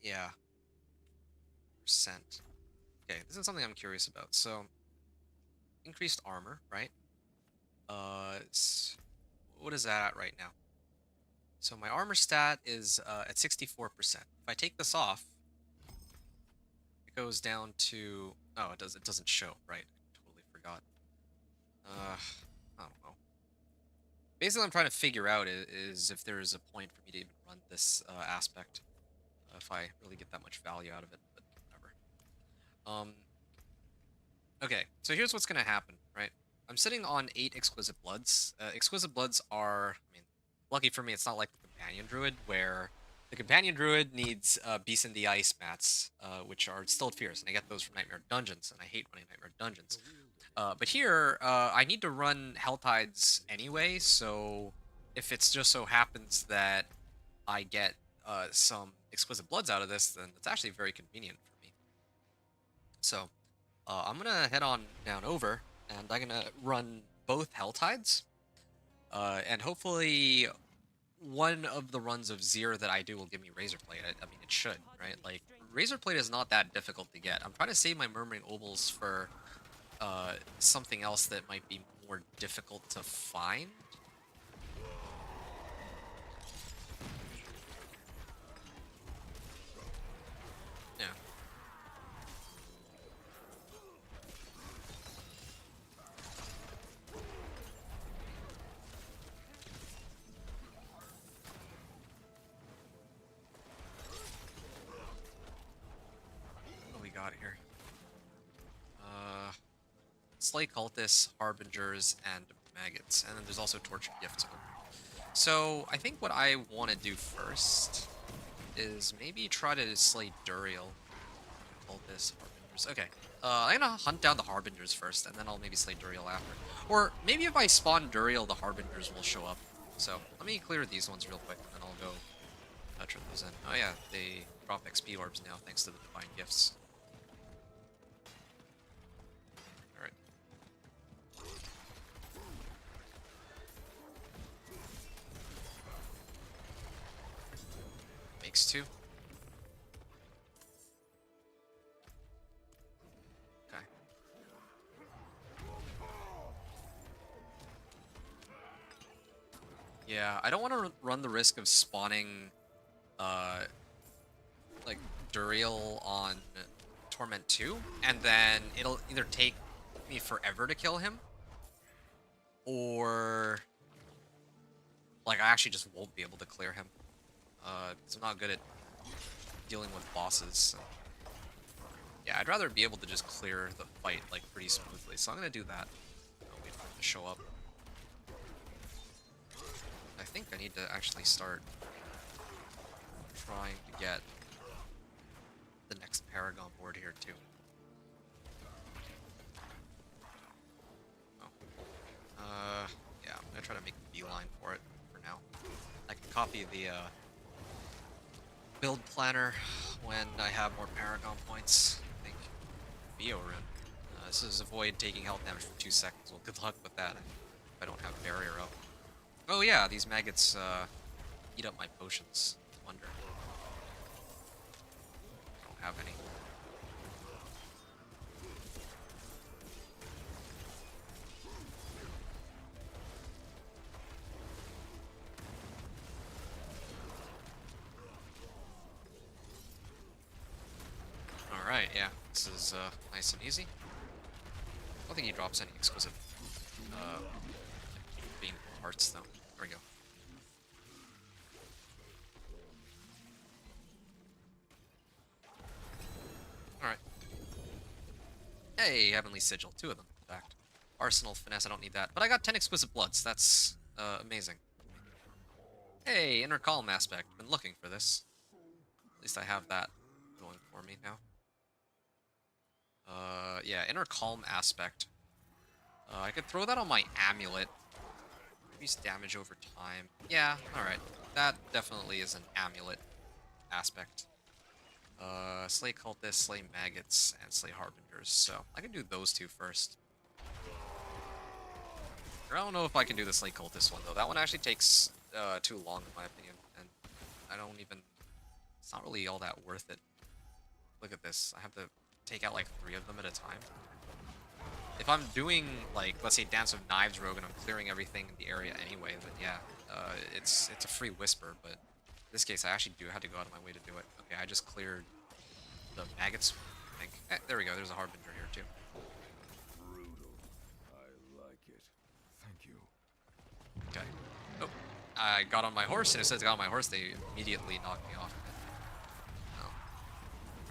Speaker 1: Yeah. Percent. Okay, this is something I'm curious about. So, increased armor, right? What is that at right now? So my armor stat is at 64%. If I take this off, it goes down to... Oh, it doesn't show, right? I totally forgot. I don't know. Basically, what I'm trying to figure out is if there is a point for me to even run this aspect. If I really get that much value out of it, but whatever. Okay, so here's what's gonna happen, right? I'm sitting on 8 Exquisite Bloods. Exquisite Bloods are, I mean, lucky for me, it's not like the Companion Druid, where the Companion Druid needs Beast in the Ice mats, which are still fierce, and I get those from Nightmare Dungeons, and I hate running Nightmare Dungeons. But here, I need to run Helltides anyway, so if it's just so happens that I get some Exquisite Bloods out of this, then it's actually very convenient for me. So, I'm gonna head on down over, and I'm gonna run both Helltides. And hopefully one of the runs of Zir that I do will give me Razor Plate. I mean, it should, right? Like, Razor Plate is not that difficult to get. I'm trying to save my Murmuring Obols for something else that might be more difficult to find. Yeah. Slay Cultists, Harbingers, and Maggots. And then there's also Tortured Gifts. So I think what I want to do first is maybe try to slay Duriel. Cultists, Harbingers. Okay. I'm gonna hunt down the Harbingers first, and then I'll maybe slay Duriel after. Or maybe if I spawn Duriel, the Harbingers will show up. So let me clear these ones real quick, and then I'll go turn those in. Oh yeah, they drop XP orbs now thanks to the Divine Gifts. Alright. Makes 2. Okay. Yeah, I don't want to run the risk of spawning like Duriel on Torment 2, and then it'll either take me forever to kill him, or like I actually just won't be able to clear him. Because I'm not good at dealing with bosses. So. Yeah, I'd rather be able to just clear the fight like pretty smoothly. So I'm gonna do that. I'll wait for him to show up. I think I need to actually start trying to get the next Paragon board here too. Oh. Yeah, I'm gonna try to make a beeline for it for now. I can copy the build planner when I have more Paragon points. I think Bio Rune. This is avoid taking health damage for 2 seconds. Well, good luck with that if I don't have barrier up. Oh yeah, these maggots eat up my potions. Wonder. I don't have any. Alright, yeah, this is nice and easy. I don't think he drops any exquisite beam parts though. There we go. Alright. Hey, Heavenly Sigil. 2 of them, in fact. Arsenal, Finesse, I don't need that. But I got 10 Exquisite Bloods. That's amazing. Hey, Inner Calm aspect. Been looking for this. At least I have that going for me now. Yeah, Inner Calm aspect. I could throw that on my amulet. Increase damage over time. Yeah, alright. That definitely is an amulet aspect. Slay Cultists, Slay Maggots, and Slay Harbingers. So, I can do those 2 first. I don't know if I can do the Slay Cultist one, though. That one actually takes too long, in my opinion. And I don't even... It's not really all that worth it. Look at this. I have to take out like 3 of them at a time. If I'm doing, like, let's say Dance of Knives Rogue and I'm clearing everything in the area anyway, then yeah, it's a free Whisper, but in this case I actually do have to go out of my way to do it. Okay, I just cleared the maggots, I think. There we go, there's a Harbinger here too.
Speaker 2: Brutal. I like it. Thank you.
Speaker 1: Okay. Oh, I got on my horse, and as soon as I got on my horse, they immediately knocked me off. Oh.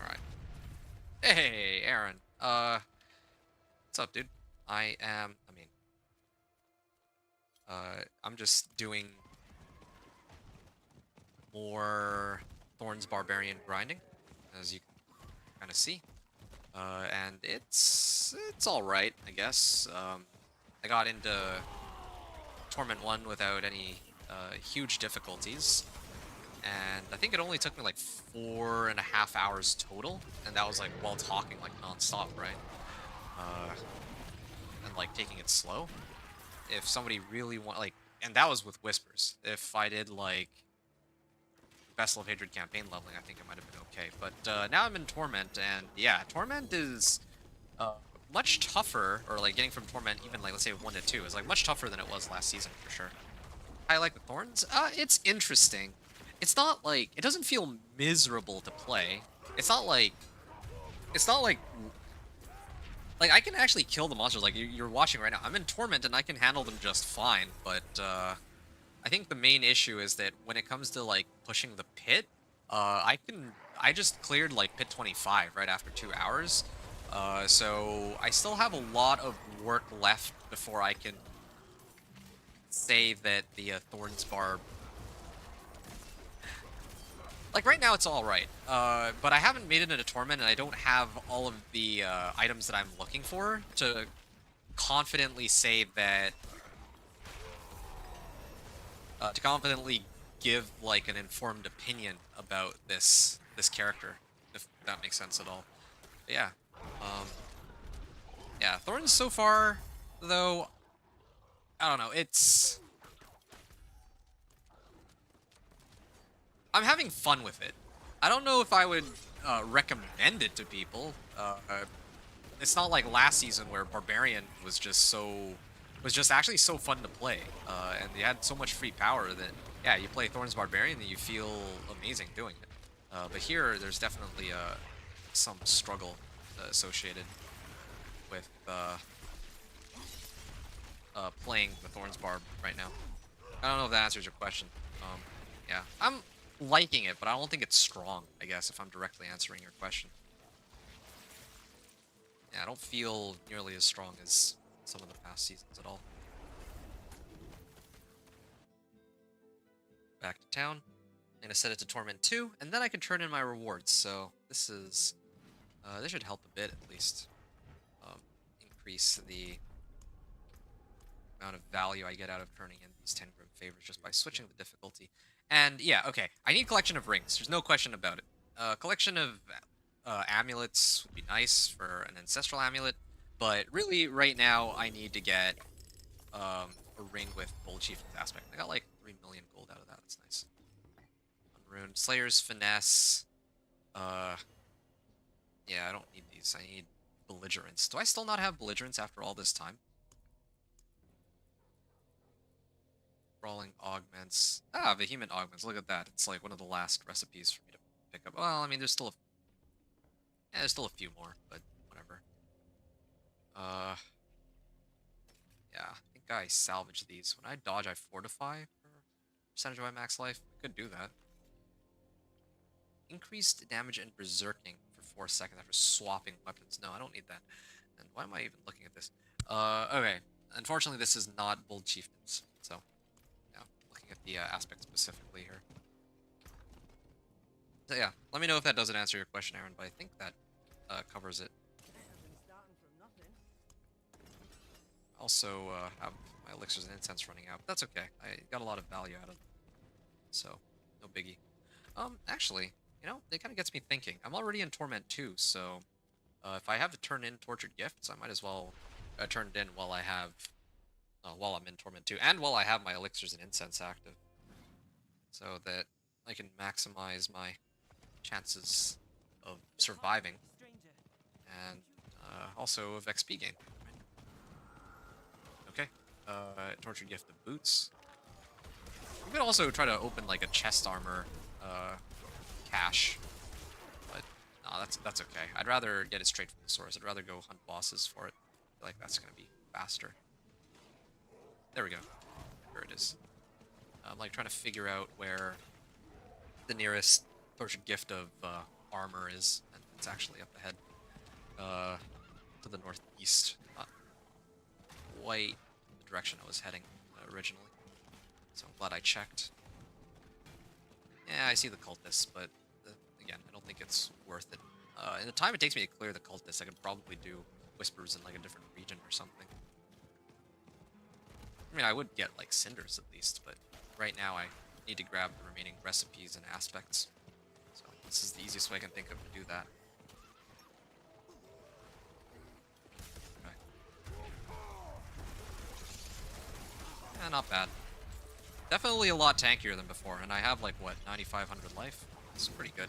Speaker 1: Alright. Hey, Aaron. What's up, dude? I'm just doing more Thorns Barbarian grinding, as you can kind of see. And it's alright, I guess. I got into Torment 1 without any huge difficulties. And I think it only took me like 4.5 hours total, and that was like while talking like non-stop, right? And like taking it slow. If somebody really want like, and that was with Whispers. If I did like Vessel of Hatred campaign leveling, I think it might have been okay. But now I'm in Torment, and yeah, Torment is much tougher, or like getting from Torment, even like let's say 1 to 2, is like much tougher than it was last season for sure. I like the Thorns. It's interesting. It's not like, it doesn't feel miserable to play. It's not like I can actually kill the monsters. Like you're watching right now. I'm in Torment and I can handle them just fine. But I think the main issue is that when it comes to like pushing the pit, I just cleared like pit 25 right after 2 hours. So I still have a lot of work left before I can say that the Thorns Barb. Like right now, it's all right. But I haven't made it into Torment, and I don't have all of the items that I'm looking for to confidently say that. To confidently give like an informed opinion about this character, if that makes sense at all. But yeah, um, yeah. Thorns so far, though, I don't know. I'm having fun with it. I don't know if I would recommend it to people. It's not like last season where Barbarian was just actually so fun to play, and you had so much free power that yeah, you play Thorns Barbarian and you feel amazing doing it. But here, there's definitely some struggle associated with playing the Thorns Barb right now. I don't know if that answers your question. Yeah, I'm liking it, but I don't think it's strong, I guess, if I'm directly answering your question. Yeah, I don't feel nearly as strong as some of the past seasons at all. Back to town. I'm gonna set it to Torment 2, and then I can turn in my rewards. So this is, this should help a bit at least. Increase the amount of value I get out of turning in these 10 group favors just by switching the difficulty. And yeah, okay, I need collection of rings. There's no question about it. Collection of amulets would be nice for an ancestral amulet, but really right now I need to get a ring with Gold Chieftain's aspect. I got like 3 million gold out of that. That's nice. Unruined Slayer's finesse. Yeah, I don't need these. I need belligerence. Do I still not have belligerence after all this time? Brawling augments. Ah, vehement augments. Look at that. It's like one of the last recipes for me to pick up. Well, I mean, there's still a few more, but whatever. Yeah, I think I salvage these. When I dodge, I fortify for percentage of my max life. I could do that. Increased damage and berserking for 4 seconds after swapping weapons. No, I don't need that. And why am I even looking at this? Okay. Unfortunately, this is not Bold Chieftains, so yeah, looking at the aspect specifically here. So yeah, let me know if that doesn't answer your question, Aaron, but I think that covers it. Also have my elixirs and incense running out, but that's okay. I got a lot of value out of them, so no biggie. Actually, you know, it kind of gets me thinking. I'm already in Torment 2, so if I have to turn in Tortured Gifts, I might as well turn it in while I have, while I'm in Torment 2, and while I have my elixirs and incense active, so that I can maximize my chances of surviving, and also of XP gain. Okay, Tortured Gift of Boots. You could also try to open like a chest armor cache, but no, that's okay. I'd rather get it straight from the source. I'd rather go hunt bosses for it. I feel like that's gonna be faster. There we go. Here it is. I'm like trying to figure out where the nearest Tortured Gift of armor is, and it's actually up ahead, to the northeast. Not quite the direction I was heading originally, so I'm glad I checked. Yeah, I see the cultists, but again, I don't think it's worth it. In the time it takes me to clear the cultists, I could probably do whispers in like a different region or something. I mean, I would get like cinders at least, but right now I need to grab the remaining recipes and aspects. So this is the easiest way I can think of to do that. Okay. Yeah, not bad. Definitely a lot tankier than before, and I have like, what, 9,500 life? It's pretty good.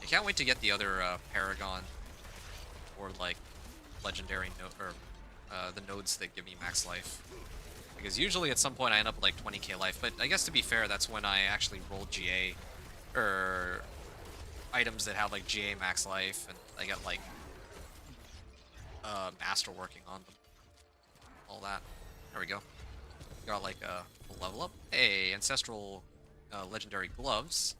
Speaker 1: I can't wait to get the other Paragon or like legendary node, or the nodes that give me max life. Because usually at some point I end up with like 20k life, but I guess to be fair, that's when I actually roll GA, or items that have like GA max life, and I get like master working on them. All that. There we go. Got like a level up. Hey, ancestral legendary gloves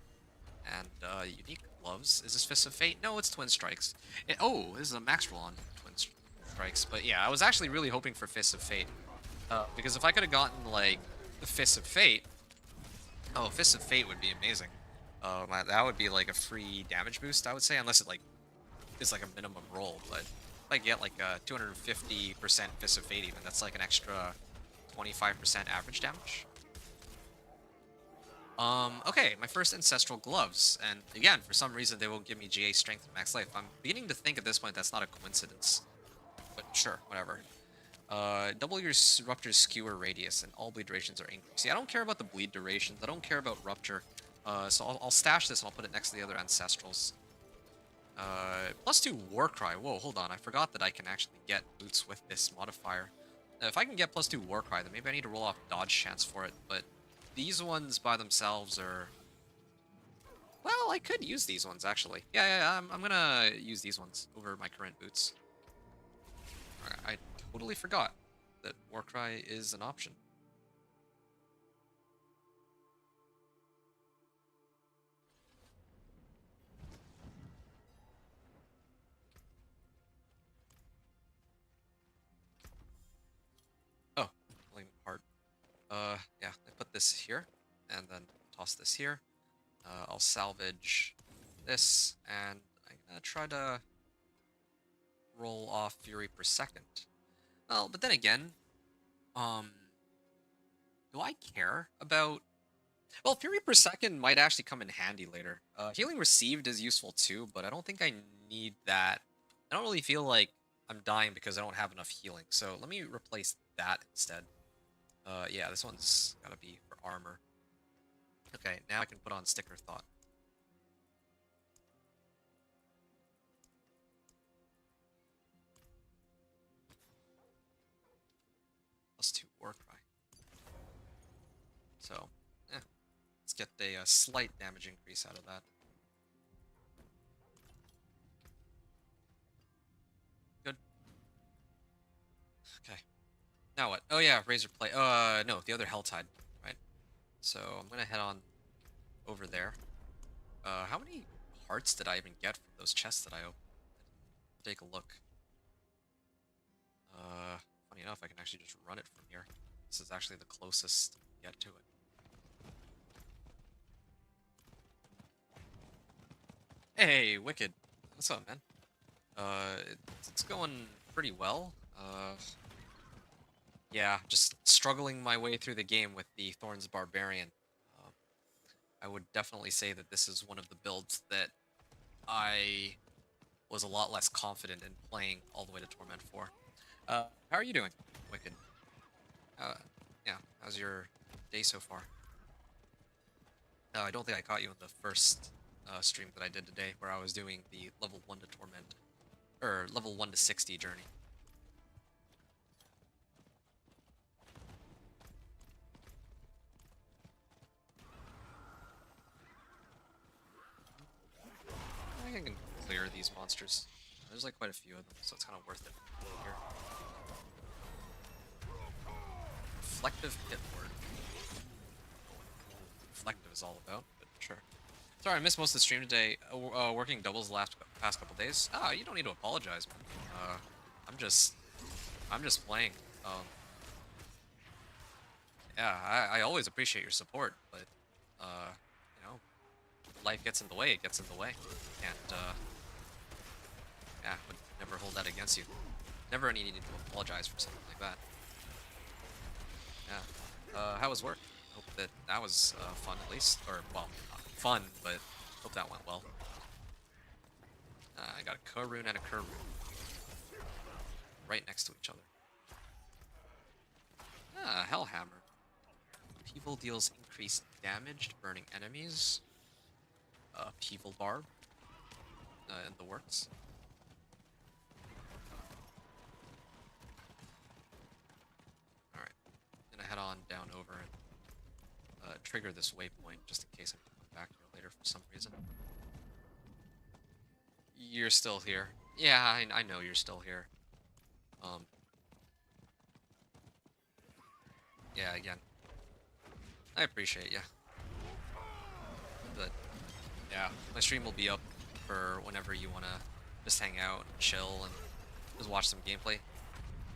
Speaker 1: and unique gloves. Is this Fist of Fate? No, it's Twin Strikes. Oh, this is a max roll on Twin Strikes. But yeah, I was actually really hoping for Fist of Fate. Because if I could have gotten, like, the Fist of Fate... Oh, Fist of Fate would be amazing. That would be, like, a free damage boost, I would say. Unless it, like, is, like, a minimum roll. But if I get, like, a 250% Fist of Fate even, that's, like, an extra 25% average damage. Okay, my first Ancestral Gloves, and again, for some reason they won't give me GA Strength and Max Life. I'm beginning to think at this point that's not a coincidence, but sure, whatever. Double your Rupture's Skewer Radius, and all bleed durations are increased. See, I don't care about the bleed durations, I don't care about Rupture, so I'll stash this and I'll put it next to the other Ancestrals. +2 Warcry, whoa, hold on, I forgot that I can actually get boots with this modifier. If I can get +2 Warcry, then maybe I need to roll off dodge chance for it, but these ones by themselves are... Well, I could use these ones, actually. Yeah, I'm gonna use these ones over my current boots. I totally forgot that Warcry is an option. Oh, pulling apart. Yeah, I put this here, and then toss this here. I'll salvage this, and I'm gonna try to roll off Fury per second. Well, but then again, do I care about... Well, Fury per second might actually come in handy later. Healing received is useful too, but I don't think I need that. I don't really feel like I'm dying because I don't have enough healing, so let me replace that instead. Yeah, this one's gotta be for armor. Okay, now I can put on Sticker Thought. +2 Warcry. So, let's get a slight damage increase out of that. Good. Okay. Now what? Oh yeah, Razor Plate. No, the other Helltide, right? So I'm gonna head on over there. How many hearts did I even get from those chests that I opened? Take a look. Funny enough, I can actually just run it from here. This is actually the closest I can get to it. Hey, Wicked. What's up, man? It's going pretty well. Yeah, just struggling my way through the game with the Thorns Barbarian. I would definitely say that this is one of the builds that I was a lot less confident in playing all the way to Torment 4. How are you doing, Wicked? Yeah, how's your day so far? I don't think I caught you in the first stream that I did today, where I was doing the level 1 to Torment, or level 1 to 60 journey. I think I can clear these monsters. There's like quite a few of them, so it's kind of worth it here. Reflective Pit Ward. Reflective is all about, but sure. Sorry, I missed most of the stream today. Working doubles the past couple days. Ah, you don't need to apologize, man. I'm just playing. Yeah, I always appreciate your support, but you know, life gets in the way. It gets in the way, and yeah, would never hold that against you. Never any need to apologize for something like that. Yeah. How was work? Hope that was fun at least, or well, not fun, but hope that went well. I got a Kurun and a Kurun right next to each other. Ah, Hellhammer. Upheaval deals increased damage to burning enemies. Upheaval Barb in the works. Alright, gonna head on down over and trigger this waypoint just in case I have to come back here later for some reason. You're still here. Yeah, I know you're still here. Yeah, again, I appreciate you. But yeah, my stream will be up for whenever you want to just hang out and chill and just watch some gameplay.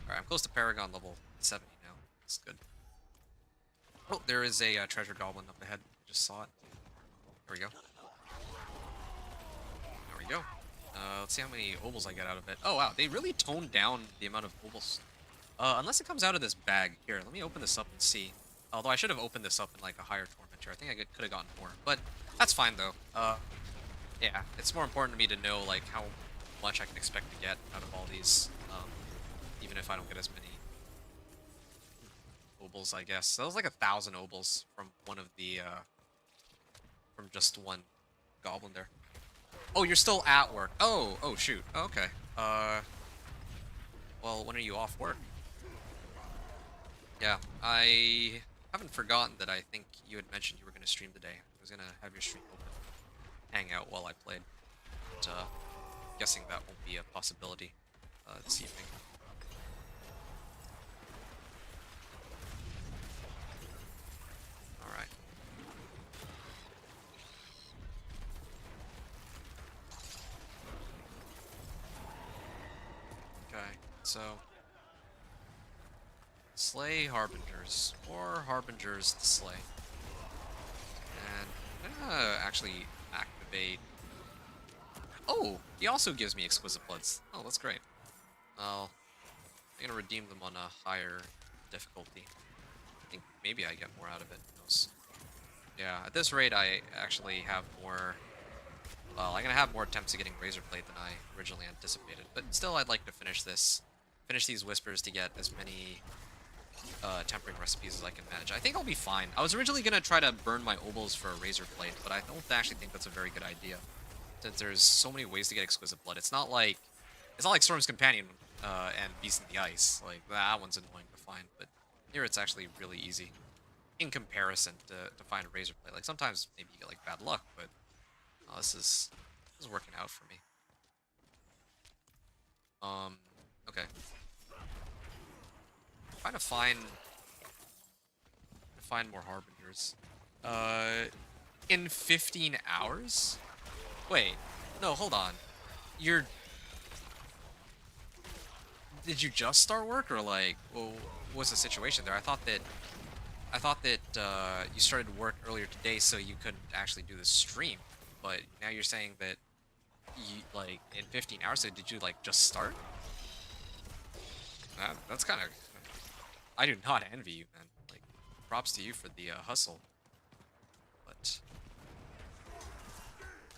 Speaker 1: Alright, I'm close to Paragon level 70 now. That's good. Oh, there is a treasure goblin up ahead. Just saw it. There we go. There we go. Let's see how many obols I get out of it. Oh, wow. They really toned down the amount of obols. Unless it comes out of this bag. Here, let me open this up and see. Although I should have opened this up in like a higher tormentor. I think I could have gotten more. But that's fine, though. Yeah, it's more important to me to know like how much I can expect to get out of all these. Even if I don't get as many obols, I guess. So that was like 1,000 obols from one of the, from just one goblin there. Oh, you're still at work. Oh, shoot. Okay. Well, when are you off work? Yeah, I haven't forgotten that I think you had mentioned you were going to stream today. I was going to have your stream open, hang out while I played. But, guessing that won't be a possibility, this evening. Alright. Okay, so slay harbingers, or harbingers to slay. And I'm gonna actually activate. Oh, he also gives me exquisite bloods. Oh, that's great. Well, I'm gonna redeem them on a higher difficulty. I think maybe I get more out of it. Who knows? Yeah, at this rate, I actually have more. Well, I'm gonna have more attempts at getting razor plate than I originally anticipated. But still, I'd like to finish these whispers to get as many tempering recipes as I can manage. I think I'll be fine. I was originally gonna try to burn my obols for a razor plate, but I don't actually think that's a very good idea, since there's so many ways to get exquisite blood. It's not like Storm's Companion and Beast in the Ice. Like that one's annoying to find, but here it's actually really easy in comparison to find a razor plate. Like sometimes maybe you get like bad luck, but this is working out for me. Okay. Trying to find more harbingers. In 15 hours? Wait, no, hold on. Did you just start work, or like, well, what's the situation there? I thought that you started work earlier today, so you couldn't actually do the stream. But now you're saying that you like in 15 hours. So did you like just start? That's kind of. I do not envy you, man. Like, props to you for the hustle. But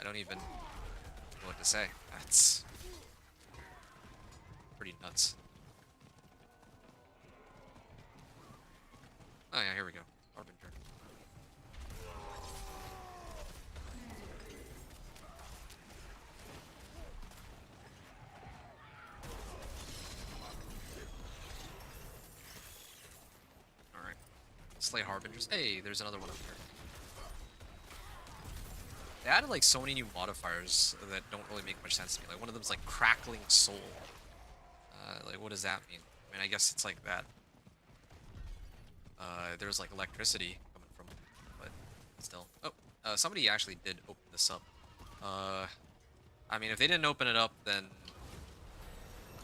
Speaker 1: I don't even know what to say. That's pretty nuts. Oh yeah, here we go. Harbinger. Alright. Slay Harbingers. Hey, there's another one up here. They added like so many new modifiers that don't really make much sense to me. Like one of them's like Crackling Soul. Like what does that mean? I mean, I guess it's like that. There's like electricity coming from it, but still. Oh, somebody actually did open this up. I mean, if they didn't open it up, then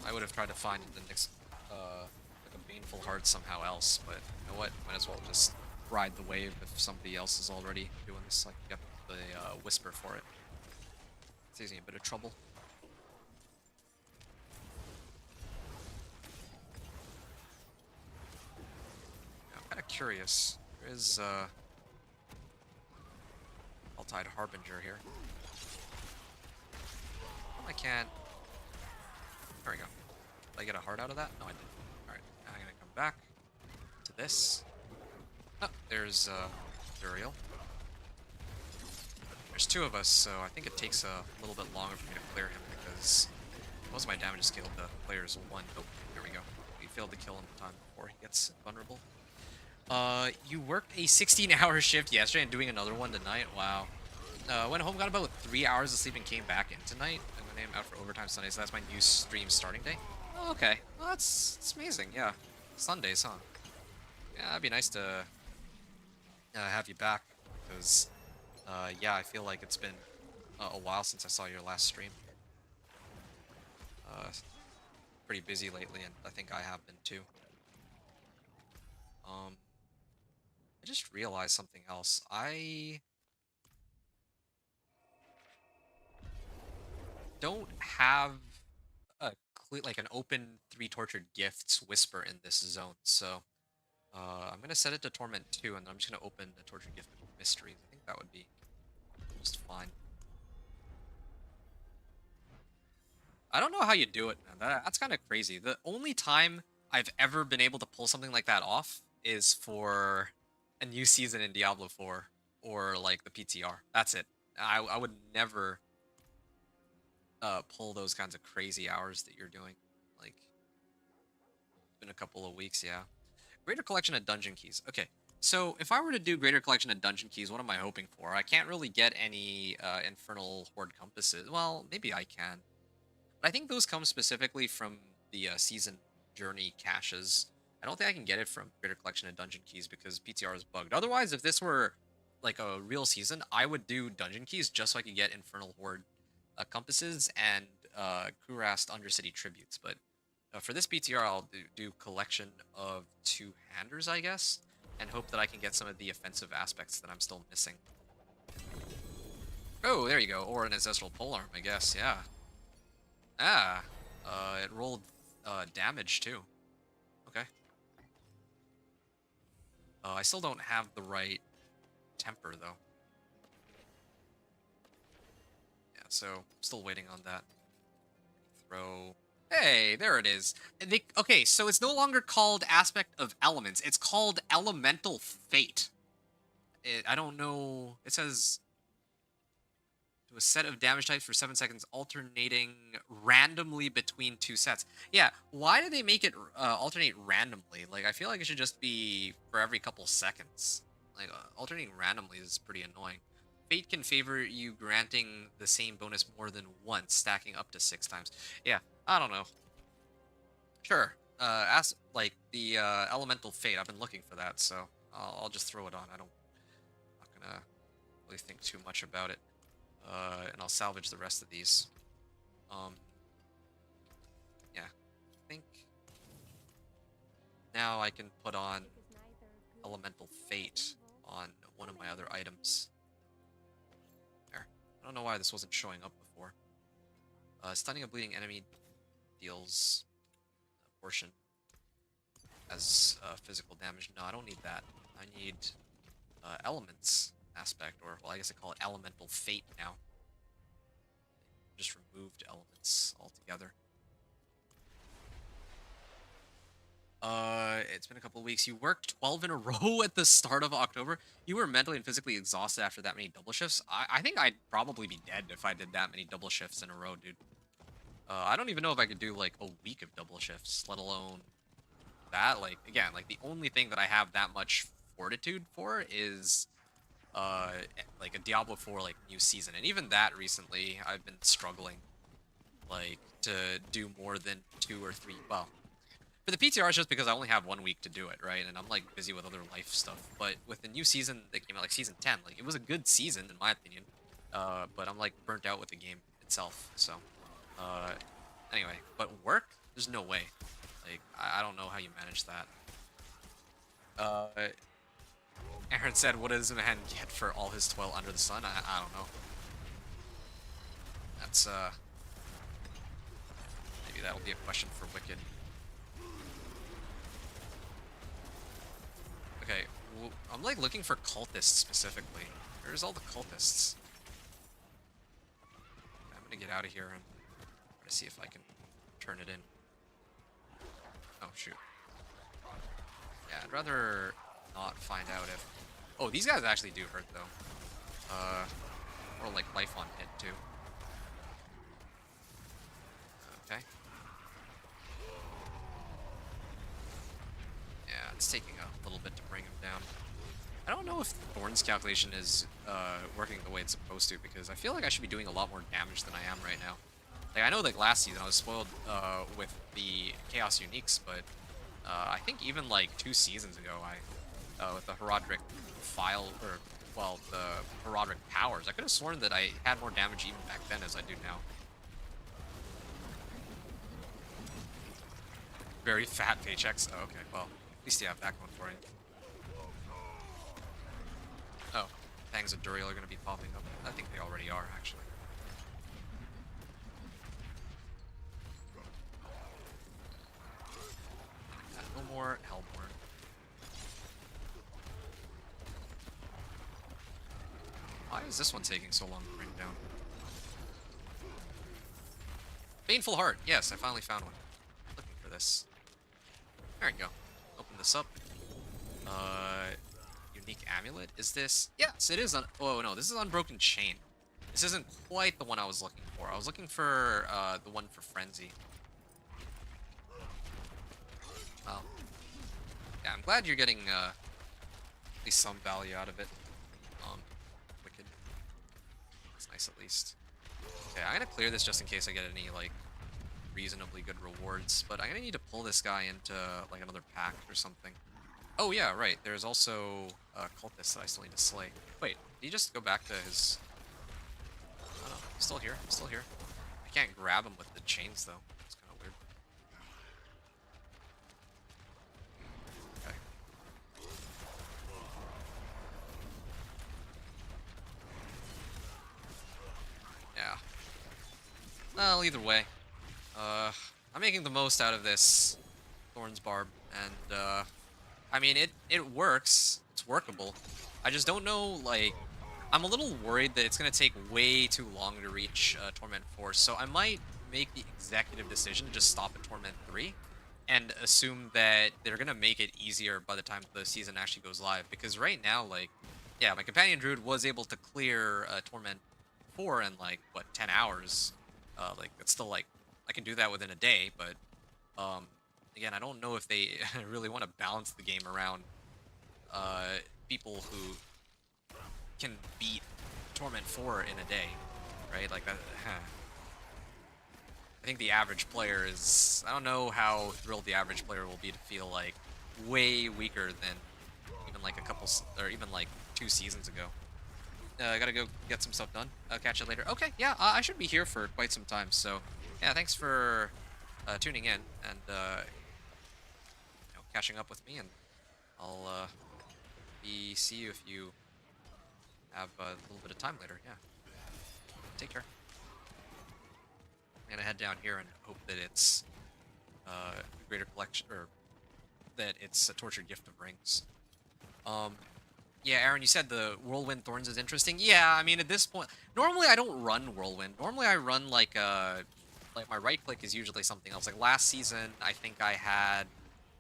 Speaker 1: I would have tried to find the next, like a Baneful Heart somehow else. But you know what? Might as well just ride the wave if somebody else is already doing this. Like, get the Whisper for it. Saves me a bit of trouble. I'm kind of curious. There is Allied Harbinger here. I can't. There we go. Did I get a heart out of that? No, I didn't. Alright, I'm gonna come back to this. Oh, there's Duriel. There's two of us, so I think it takes a little bit longer for me to clear him because most of my damage is scaled to players 1. Oh, there we go. We failed to kill him in time before he gets vulnerable. You worked a 16-hour shift yesterday and doing another one tonight? Wow. Went home, got about 3 hours of sleep, and came back in tonight. I'm gonna name out for overtime Sunday, so that's my new stream starting day. Oh, okay. Well, that's amazing. Yeah, Sundays, huh? Yeah, it'd be nice to have you back because, yeah, I feel like it's been a while since I saw your last stream. Pretty busy lately, and I think I have been too. I just realized something else. I don't have a like an open 3 tortured gifts whisper in this zone, so I'm gonna set it to Torment 2, and then I'm just gonna open the tortured gift of mysteries. I think that would be just fine. I don't know how you do it, man. That's kind of crazy. The only time I've ever been able to pull something like that off is for a new season in Diablo 4 or like the PTR. That's it. I would never pull those kinds of crazy hours that you're doing. Like, it's been a couple of weeks, yeah. Greater collection of dungeon keys. Okay, so if I were to do greater collection of dungeon keys, what am I hoping for? I can't really get any infernal horde compasses. Well, maybe I can. But I think those come specifically from the season journey caches. I don't think I can get it from greater collection of dungeon keys because PTR is bugged. Otherwise, if this were like a real season, I would do dungeon keys just so I could get infernal horde compasses and Kurast Undercity tributes. But for this PTR, I'll do collection of 2-handers, I guess, and hope that I can get some of the offensive aspects that I'm still missing. Oh, there you go. Or an ancestral polearm, I guess. Yeah. Ah, it rolled damage too. Okay. I still don't have the right temper though. Yeah, so I'm still waiting on that. Throw. Hey, there it is. Okay, so it's no longer called Aspect of Elements. It's called Elemental Fate. I don't know. It says to a set of damage types for 7 seconds, alternating randomly between 2 sets. Yeah, why do they make it alternate randomly? Like, I feel like it should just be for every couple seconds. Like, alternating randomly is pretty annoying. Fate can favor you granting the same bonus more than once, stacking up to 6 times. Yeah, I don't know. Sure. As like the elemental fate, I've been looking for that, so I'll just throw it on. I'm not gonna really think too much about it. And I'll salvage the rest of these. Yeah, I think now I can put on Elemental Fate on one of my other items. There. I don't know why this wasn't showing up before. Stunning a bleeding enemy deals a portion as physical damage. No, I don't need that. I need elements aspect, or well, I guess I call it Elemental Fate now. Just removed elements altogether. It's been a couple of weeks. You worked 12 in a row at the start of October. You were mentally and physically exhausted after that many double shifts. I think I'd probably be dead if I did that many double shifts in a row, dude. I don't even know if I could do like a week of double shifts, let alone that. Like, again, like the only thing that I have that much fortitude for is like a Diablo 4 like new season, and even that recently I've been struggling like to do more than 2 or 3. Well, for the PTR it's just because I only have 1 week to do it, right? And I'm like busy with other life stuff. But with the new season that came out, like season 10, like it was a good season in my opinion. But I'm like burnt out with the game itself. So anyway, but work, there's no way. Like I don't know how you manage that. Aaron said, what does a man get for all his toil under the sun? I don't know. That's, maybe that'll be a question for Wicked. Okay, well, I'm, like, looking for cultists specifically. Where's all the cultists? I'm gonna get out of here and try to see if I can turn it in. Oh, shoot. Yeah, I'd rather not find out if... Oh, these guys actually do hurt, though. Or like life on hit, too. Okay. Yeah, it's taking a little bit to bring him down. I don't know if Thorns calculation is working the way it's supposed to, because I feel like I should be doing a lot more damage than I am right now. Like, I know that last season I was spoiled with the Chaos Uniques, but I think even like 2 seasons ago, with the Herodric file, or well, the Herodic powers. I could have sworn that I had more damage even back then as I do now. Very fat paychecks. Oh, okay, well, at least you have that going for you. Oh, Fangs of Duriel are going to be popping up. I think they already are, actually. No more Hellborn. Why is this one taking so long to bring down? Baneful Heart. Yes, I finally found one. Looking for this. There we go. Open this up. Unique Amulet. Is this? Yes, it is. Oh no, this is Unbroken Chain. This isn't quite the one I was looking for. I was looking for the one for Frenzy. Well, yeah, I'm glad you're getting at least some value out of it. Wicked. That's nice at least. Okay, I'm gonna clear this just in case I get any like reasonably good rewards, but I'm gonna need to pull this guy into like another pack or something. Oh yeah, right. There's also cultists that I still need to slay. Wait, did he just go back to his? Oh no, he's still here. He's still here. I can't grab him with the chains though. It's kind of weird. Okay. Yeah. Well, either way, I'm making the most out of this Thorns Barb, and I mean it works. It's workable. I just don't know, like, I'm a little worried that it's gonna take way too long to reach Torment 4, so I might make the executive decision to just stop at Torment 3 and assume that they're gonna make it easier by the time the season actually goes live. Because right now, like, yeah, my companion druid was able to clear Torment 4 in like what 10 hours. Like it's still like I can do that within a day, but again, I don't know if they really want to balance the game around people who can beat Torment 4 in a day, right? Like that. I think the average player is. I don't know how thrilled the average player will be to feel like way weaker than even like a couple or even like 2 seasons ago. I gotta go get some stuff done. I'll catch you later. Okay, yeah, I should be here for quite some time. So, yeah, thanks for tuning in and catching up with me. And I'll see you if you have a little bit of time later. Yeah, take care. I'm gonna head down here and hope that it's a greater collection, or that it's a tortured gift of rings. Yeah, Aaron, you said the Whirlwind Thorns is interesting. Yeah, I mean, at this point, normally I don't run Whirlwind. Normally I run like my right click is usually something else. Like last season, I think I had,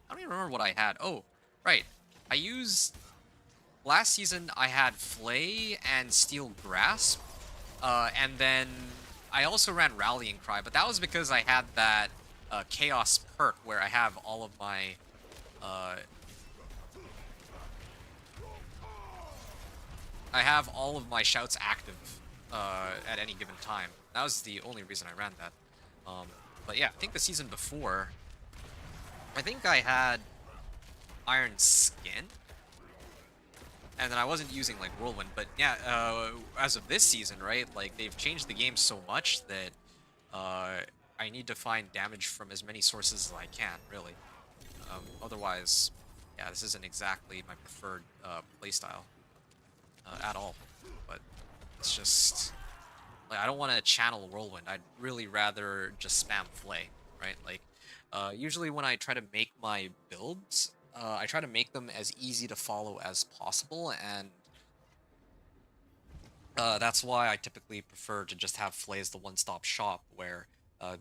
Speaker 1: I don't even remember what I had. Oh, right. Last season I had Flay and Steel Grasp, and then I also ran Rallying Cry, but that was because I had that Chaos perk where I have all of my shouts active at any given time. That was the only reason I ran that. But yeah, I think the season before, I think I had Iron Skin, and then I wasn't using like Whirlwind. But yeah, as of this season, right, like they've changed the game so much that I need to find damage from as many sources as I can, really. Otherwise, yeah, this isn't exactly my preferred playstyle at all. But it's just like I don't want to channel Whirlwind. I'd really rather just spam Flay, right? Like usually when I try to make my builds, I try to make them as easy to follow as possible, and that's why I typically prefer to just have Flay as the one-stop shop, where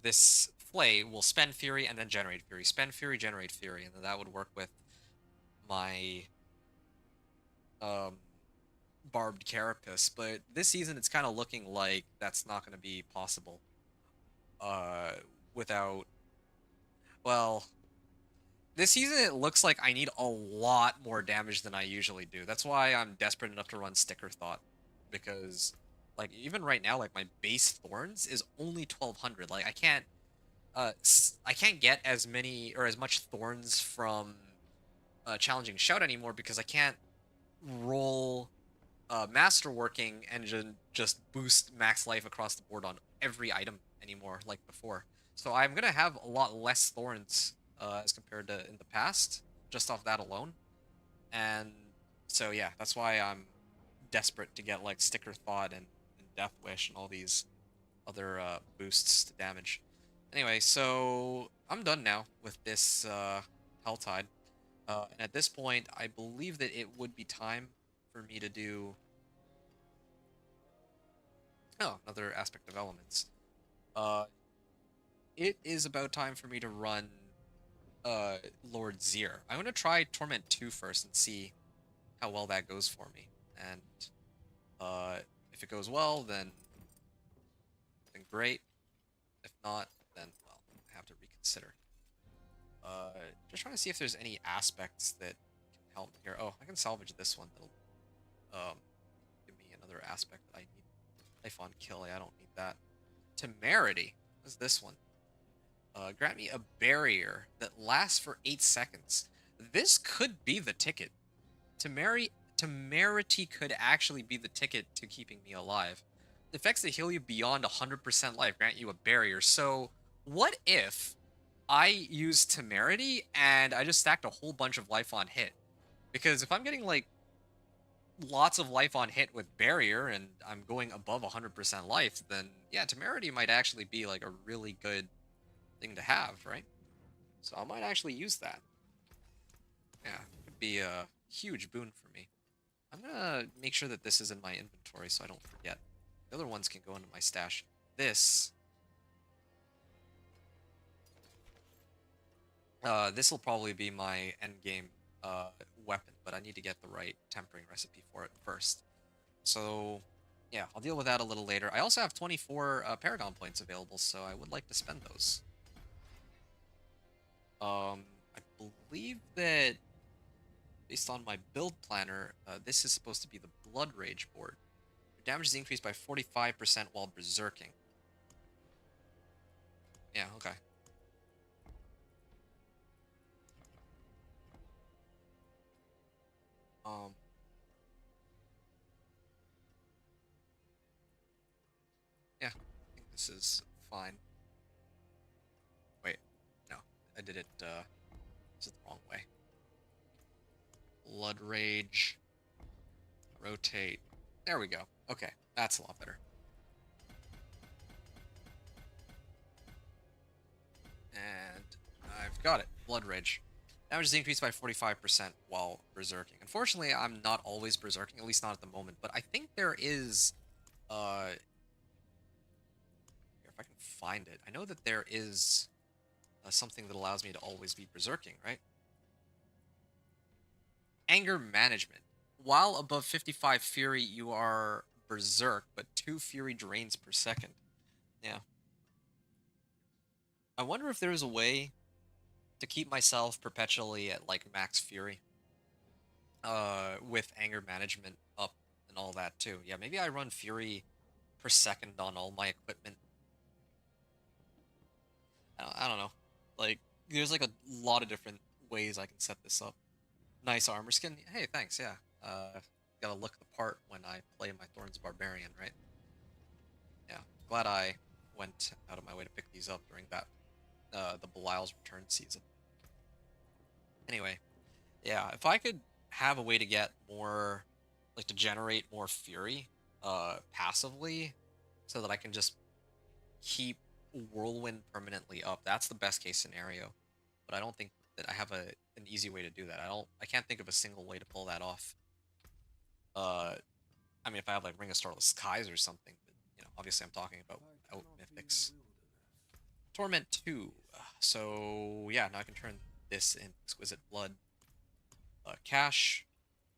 Speaker 1: this Flay will spend Fury and then generate Fury, spend Fury, generate Fury, and then that would work with my Barbed Carapace. But this season, it's kind of looking like that's not going to be possible without, well, this season it looks like I need a lot more damage than I usually do. That's why I'm desperate enough to run Sticker Thought, because like even right now, like my base Thorns is only 1200. Like I can't get as many or as much Thorns from Challenging Shout anymore because I can't roll masterworking engine just boost max life across the board on every item anymore like before. So I'm gonna have a lot less thorns as compared to in the past, just off that alone. And so yeah, that's why I'm desperate to get like Sticker Thought and Death Wish and all these other boosts to damage. Anyway, so I'm done now with this Helltide. And at this point, I believe that it would be time for me to do another aspect of elements. Uh, it is about time for me to run Lord Zir. I'm gonna try Torment 2 first and see how well that goes for me. And if it goes well, then great. If not, then well, I have to reconsider. Just trying to see if there's any aspects that can help me here. Oh, I can salvage this one. That'll give me another aspect that I need. Life on kill. I don't need that. Temerity. What's this one? Grant me a barrier that lasts for 8 seconds. This could be the ticket. Temerity could actually be the ticket to keeping me alive. The effects that heal you beyond 100% life grant you a barrier. So, what if I use Temerity and I just stacked a whole bunch of life on hit? Because if I'm getting like lots of life on hit with barrier and I'm going above 100% life, then yeah, Temerity might actually be like a really good thing to have, right? So I might actually use that. Yeah, it could be a huge boon for me. I'm gonna make sure that this is in my inventory so I don't forget. The other ones can go into my stash. This will probably be my endgame weapon, but I need to get the right tempering recipe for it first. So, yeah, I'll deal with that a little later. I also have 24 Paragon points available, so I would like to spend those. I believe that based on my build planner, this is supposed to be the Blood Rage board. Your damage is increased by 45% while berserking. Yeah, okay. Yeah, I think this is fine. Wait, no, I did it, this is the wrong way. Blood Rage. Rotate. There we go. Okay, that's a lot better. And I've got it. Blood Rage. Damage is increased by 45% while berserking. Unfortunately, I'm not always berserking, at least not at the moment, but I think there is if I can find it. I know that there is something that allows me to always be berserking, right? Anger management. While above 55 fury, you are berserk, but 2 fury drains per second. Yeah. I wonder if there's a way to keep myself perpetually at like max fury. With anger management up and all that too. Yeah, maybe I run fury per second on all my equipment. I don't know. Like, there's like a lot of different ways I can set this up. Nice armor skin. Hey, thanks. Yeah. Gotta look the part when I play my Thorns Barbarian, right? Yeah. Glad I went out of my way to pick these up during that the Belial's return season. Anyway, yeah. If I could have a way to get more, like to generate more fury, passively, so that I can just keep Whirlwind permanently up. That's the best case scenario. But I don't think that I have an easy way to do that. I can't think of a single way to pull that off. I mean, if I have like Ring of Starless Skies or something, but you know, obviously I'm talking about out mythics. Torment 2. So yeah, now I can turn this in Exquisite Blood, cash,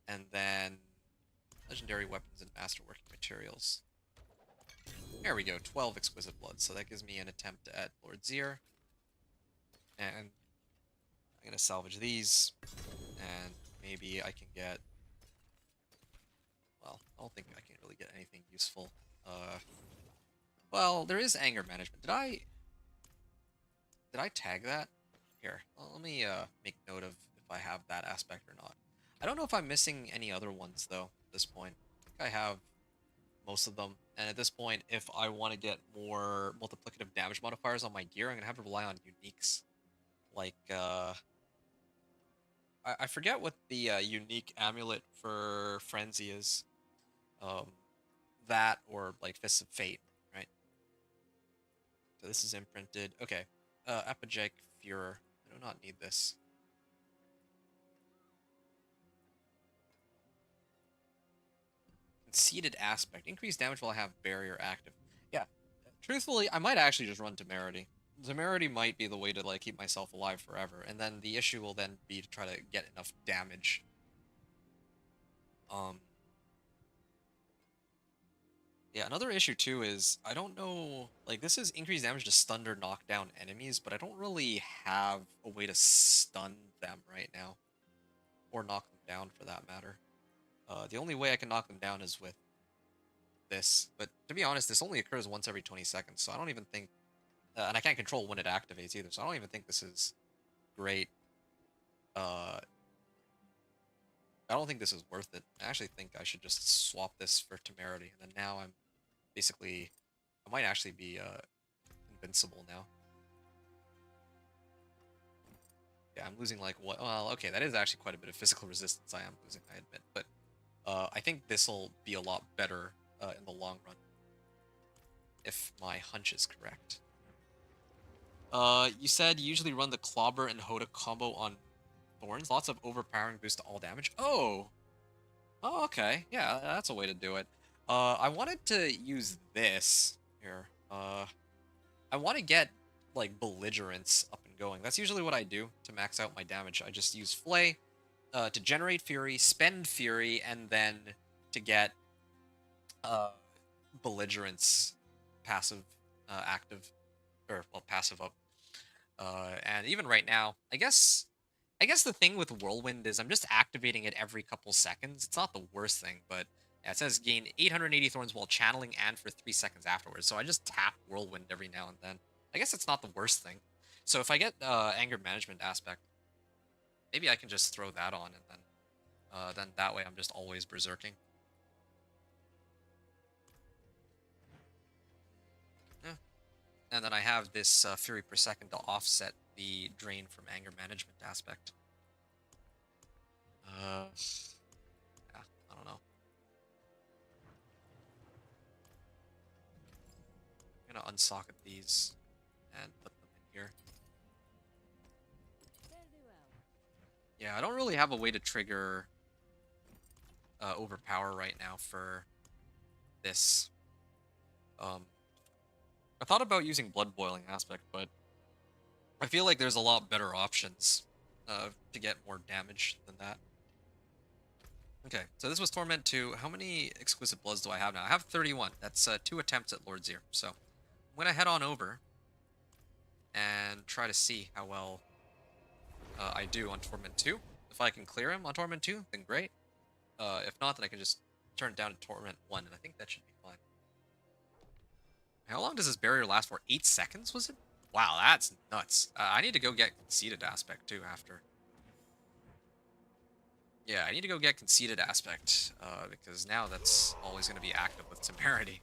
Speaker 1: and then legendary weapons and masterworking materials. There we go, 12 Exquisite Blood. So that gives me an attempt at Lord Zir. And I'm going to salvage these. And maybe I can get... Well, I don't think I can really get anything useful. Well, there is anger management. Did I tag that? Here, well, let me make note of if I have that aspect or not. I don't know if I'm missing any other ones, though, at this point. I have most of them. And at this point, if I want to get more multiplicative damage modifiers on my gear, I'm gonna have to rely on uniques. Like I forget what the unique amulet for Frenzy is. Um, that or like Fists of Fate, right? So this is imprinted. Okay. Apogeic Furor. I do not need this. Conceited Aspect. Increased damage while I have Barrier active. Yeah. Truthfully, I might actually just run Temerity. Temerity might be the way to like keep myself alive forever, and then the issue will then be to try to get enough damage. Yeah, another issue too is I don't know, like this is increased damage to stun or knock down enemies, but I don't really have a way to stun them right now. Or knock them down for that matter. The only way I can knock them down is with this, but to be honest, this only occurs once every 20 seconds, so I don't even think, and I can't control when it activates either, so I don't even think this is great. I don't think this is worth it. I actually think I should just swap this for Temerity, and then now I'm basically, I might actually be invincible now. Yeah, I'm losing like what? Well, okay, that is actually quite a bit of physical resistance I am losing, I admit, but I think this will be a lot better in the long run, if my hunch is correct. You said you usually run the Clobber and Hoda combo on Thorns. Lots of overpowering boost to all damage. Oh! Oh, okay. Yeah, that's a way to do it. I wanted to use this here. I want to get, like, Belligerence up and going. That's usually what I do to max out my damage. I just use Flay to generate Fury, spend Fury, and then to get Belligerence passive active, or, well, passive up. And even right now, I guess the thing with Whirlwind is I'm just activating it every couple seconds. It's not the worst thing, but yeah, it says gain 880 thorns while channeling and for 3 seconds afterwards. So I just tap Whirlwind every now and then. I guess it's not the worst thing. So if I get anger management aspect, maybe I can just throw that on, and then that way I'm just always berserking. Yeah. And then I have this Fury per second to offset the drain from anger management aspect. Yeah, I don't know. I'm gonna unsocket these and put them in here. Yeah, I don't really have a way to trigger overpower right now for this. I thought about using blood boiling aspect, but I feel like there's a lot better options to get more damage than that. Okay, so this was Torment 2. How many Exquisite Bloods do I have now? I have 31. That's 2 attempts at Lord's Ear. So I'm going to head on over and try to see how well I do on Torment 2. If I can clear him on Torment 2, then great. If not, then I can just turn it down to Torment 1, and I think that should be fine. How long does this barrier last for? 8 seconds, was it? Wow, that's nuts. I need to go get Conceited Aspect, too, after. Yeah, I need to go get Conceited Aspect, because now that's always going to be active with Temerity.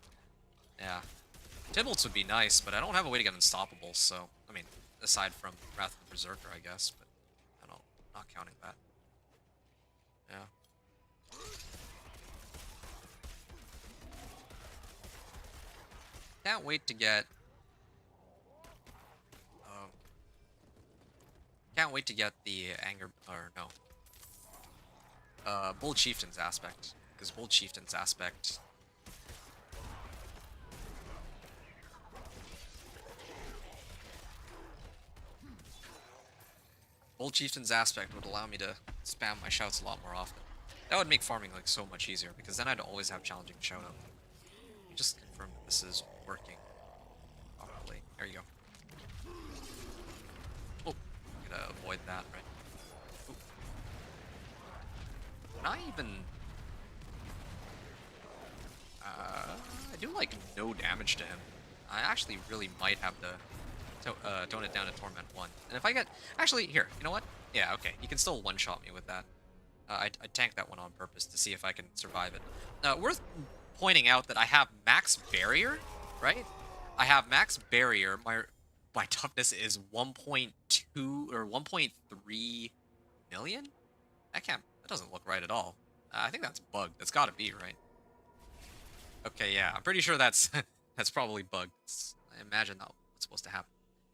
Speaker 1: Yeah. Tybalt's would be nice, but I don't have a way to get Unstoppable, so, I mean, aside from Wrath of the Berserker, I guess, but I'm not counting that. Yeah. Can't wait to get... Can't wait to get the Anger... or no. Bold Chieftain's Aspect. Because Bold Chieftain's Aspect... Bold Chieftain's Aspect would allow me to spam my shouts a lot more often. That would make farming like so much easier, because then I'd always have challenging shout up. Just confirm that this is working properly. There you go. Oh, I'm gonna avoid that, right? Ooh. Can I even... I do like no damage to him. I actually really might have to tone it down to Torment 1. And if I get... Actually, here, you know what? Yeah, okay. He can still one-shot me with that. I tanked that one on purpose to see if I can survive it. Worth pointing out that I have max barrier, right? I have max barrier. My toughness is 1.2 or 1.3 million. That doesn't look right at all. I think that's bugged. That's got to be right. Okay, yeah, I'm pretty sure that's that's probably bugged. I imagine that's what's supposed to happen.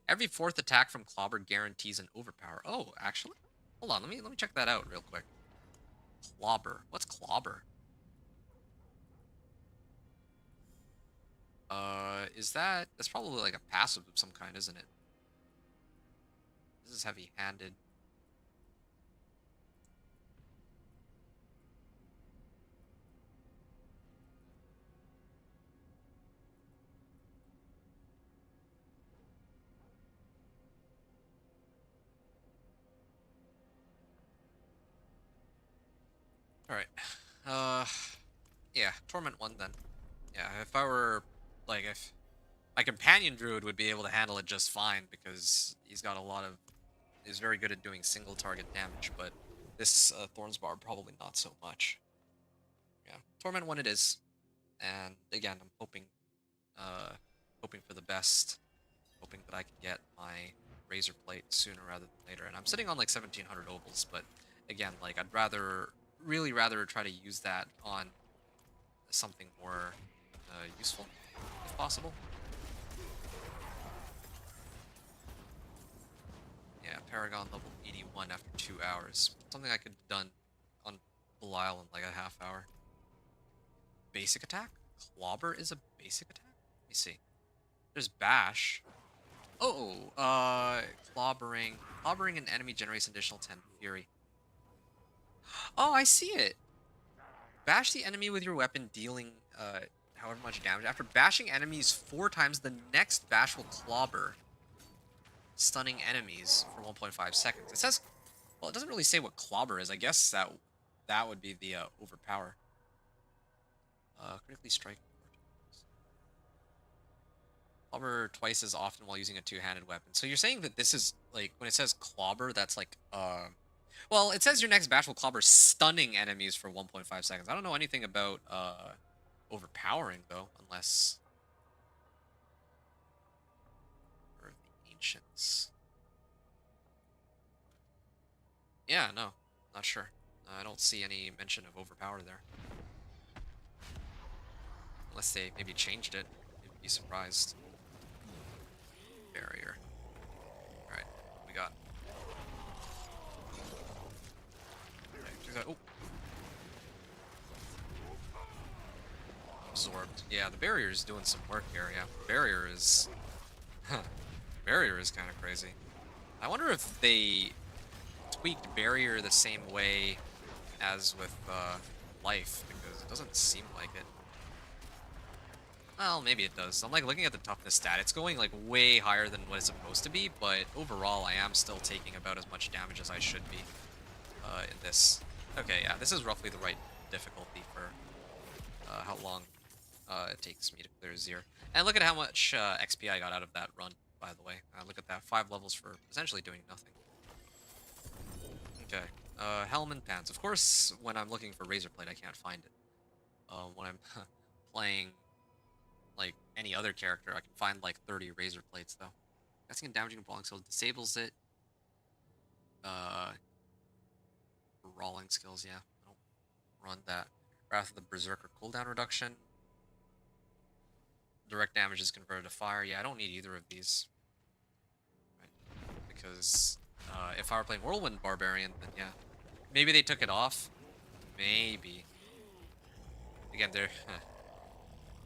Speaker 1: Every fourth attack from Clobber guarantees an overpower. Oh, actually, hold on. Let me check that out real quick. Clobber. What's Clobber? That's probably like a passive of some kind, isn't it? This is heavy-handed. Alright. Yeah, Torment 1 then. Yeah, if I were, like, if my companion druid would be able to handle it just fine because he's very good at doing single target damage, but this Thorns Barb probably not so much. Yeah, Torment 1 it is. And again, I'm hoping for the best, hoping that I can get my Razor Plate sooner rather than later. And I'm sitting on like 1,700 ovals, but again, like I'd really rather try to use that on something more useful, if possible. Yeah, Paragon level 81 after 2 hours. Something I could have done on Belial in like a half hour. Basic attack? Clobber is a basic attack? Let me see. There's Bash. Oh, Clobbering. Clobbering an enemy generates additional 10 Fury. Oh, I see it. Bash the enemy with your weapon, dealing however much damage. After bashing enemies 4 times, the next bash will clobber, stunning enemies for 1.5 seconds. It says, well, it doesn't really say what clobber is. I guess that would be the overpower. Critically strike. Clobber twice as often while using a two-handed weapon. So you're saying that this is, like, when it says clobber, that's like, well, it says your next bash will clobber stunning enemies for 1.5 seconds. I don't know anything about, overpowering, though, unless... Or the Ancients. Yeah, no, not sure. I don't see any mention of overpower there. Unless they maybe changed it. You'd be surprised. Barrier. Alright, we got. Okay, oh. Absorbed. Yeah, the barrier is doing some work here, yeah. Barrier is... Barrier is kind of crazy. I wonder if they tweaked barrier the same way as with life, because it doesn't seem like it. Well, maybe it does. I'm like looking at the toughness stat. It's going like way higher than what it's supposed to be, but overall I am still taking about as much damage as I should be in this. Okay, yeah, this is roughly the right difficulty for how long it takes me to clear Zir. And look at how much XP I got out of that run, by the way. Look at that, 5 levels for essentially doing nothing. Okay, Helm and Pants. Of course, when I'm looking for Razor Plate, I can't find it. When I'm playing like any other character, I can find like 30 Razor Plates, though. Casting and damaging brawling skills disables it. Brawling skills, yeah. I don't run that. Wrath of the Berserker cooldown reduction. Direct damage is converted to fire. Yeah, I don't need either of these. Right? Because if I were playing Whirlwind Barbarian, then yeah. Maybe they took it off. Maybe. Again, they're...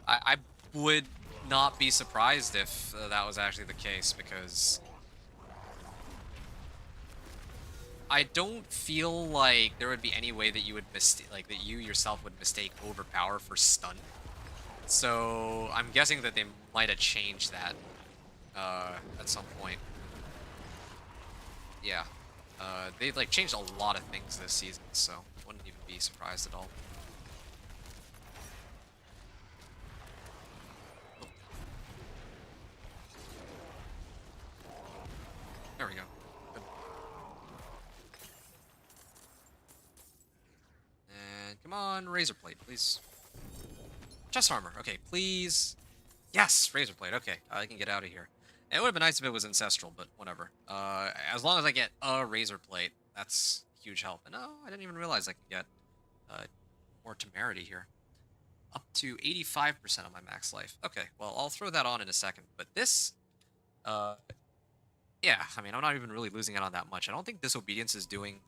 Speaker 1: I would not be surprised if that was actually the case, because I don't feel like there would be any way that you would that you yourself would mistake overpower for stun. So I'm guessing that they might have changed that at some point. Yeah, they like changed a lot of things this season, so I wouldn't even be surprised at all. There we go. Good. razor plate, please. Chest armor. Okay, please. Yes, razor plate. Okay, I can get out of here. And it would have been nice if it was ancestral, but whatever. As long as I get a razor plate, that's a huge help. And oh, I didn't even realize I could get uh, more temerity here. Up to 85% of my max life. Okay, well, I'll throw that on in a second. But this, uh, yeah, I mean, I'm not even really losing out on that much. I don't think disobedience is doing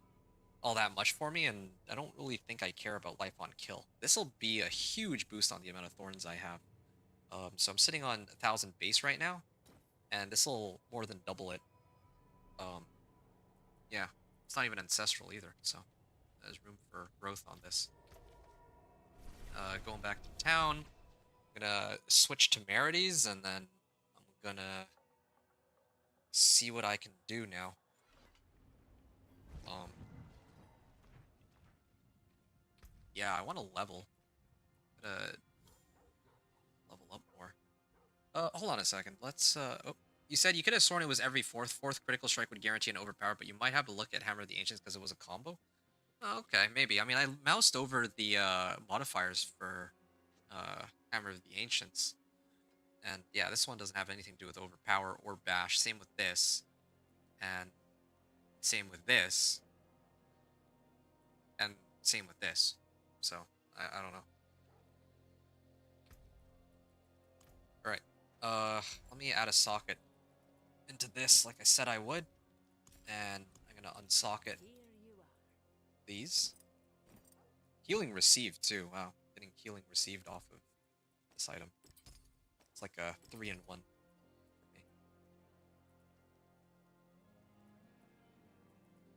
Speaker 1: all that much for me, and I don't really think I care about life on kill. This will be a huge boost on the amount of thorns I have. So I'm sitting on 1,000 base right now, and this will more than double it. Um, yeah, it's not even ancestral either, so there's room for growth on this. Going back to town, I'm gonna switch temerities, and then I'm gonna see what I can do now. Yeah, I want to level. Level up more. Hold on a second. Let's, oh, you said you could have sworn it was every fourth. Fourth critical strike would guarantee an overpower, but you might have to look at Hammer of the Ancients because it was a combo. Oh, okay, maybe. I mean, I moused over the, modifiers for, Hammer of the Ancients. And, yeah, this one doesn't have anything to do with overpower or bash. Same with this. And same with this. And same with this. So, I don't know. Alright. Let me add a socket into this like I said I would. And I'm gonna unsocket these. Healing received too. Wow. Getting healing received off of this item. It's like a 3-in-1 for me.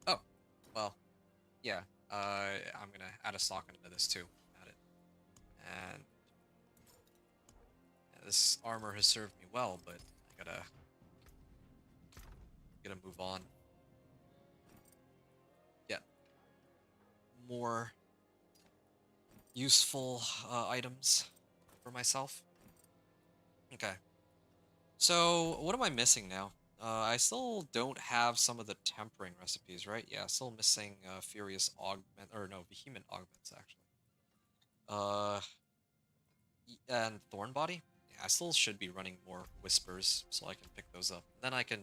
Speaker 1: Oh. Well. Yeah. I'm gonna add a socket into this too. Add it. And yeah, this armor has served me well, but I gotta move on. Get more useful items for myself. Okay. So, what am I missing now? I still don't have some of the tempering recipes, right? Yeah, still missing Furious Augment, or no, Vehement Augments, actually. Uh, and Thorn Body? Yeah, I still should be running more Whispers, so I can pick those up. Then I can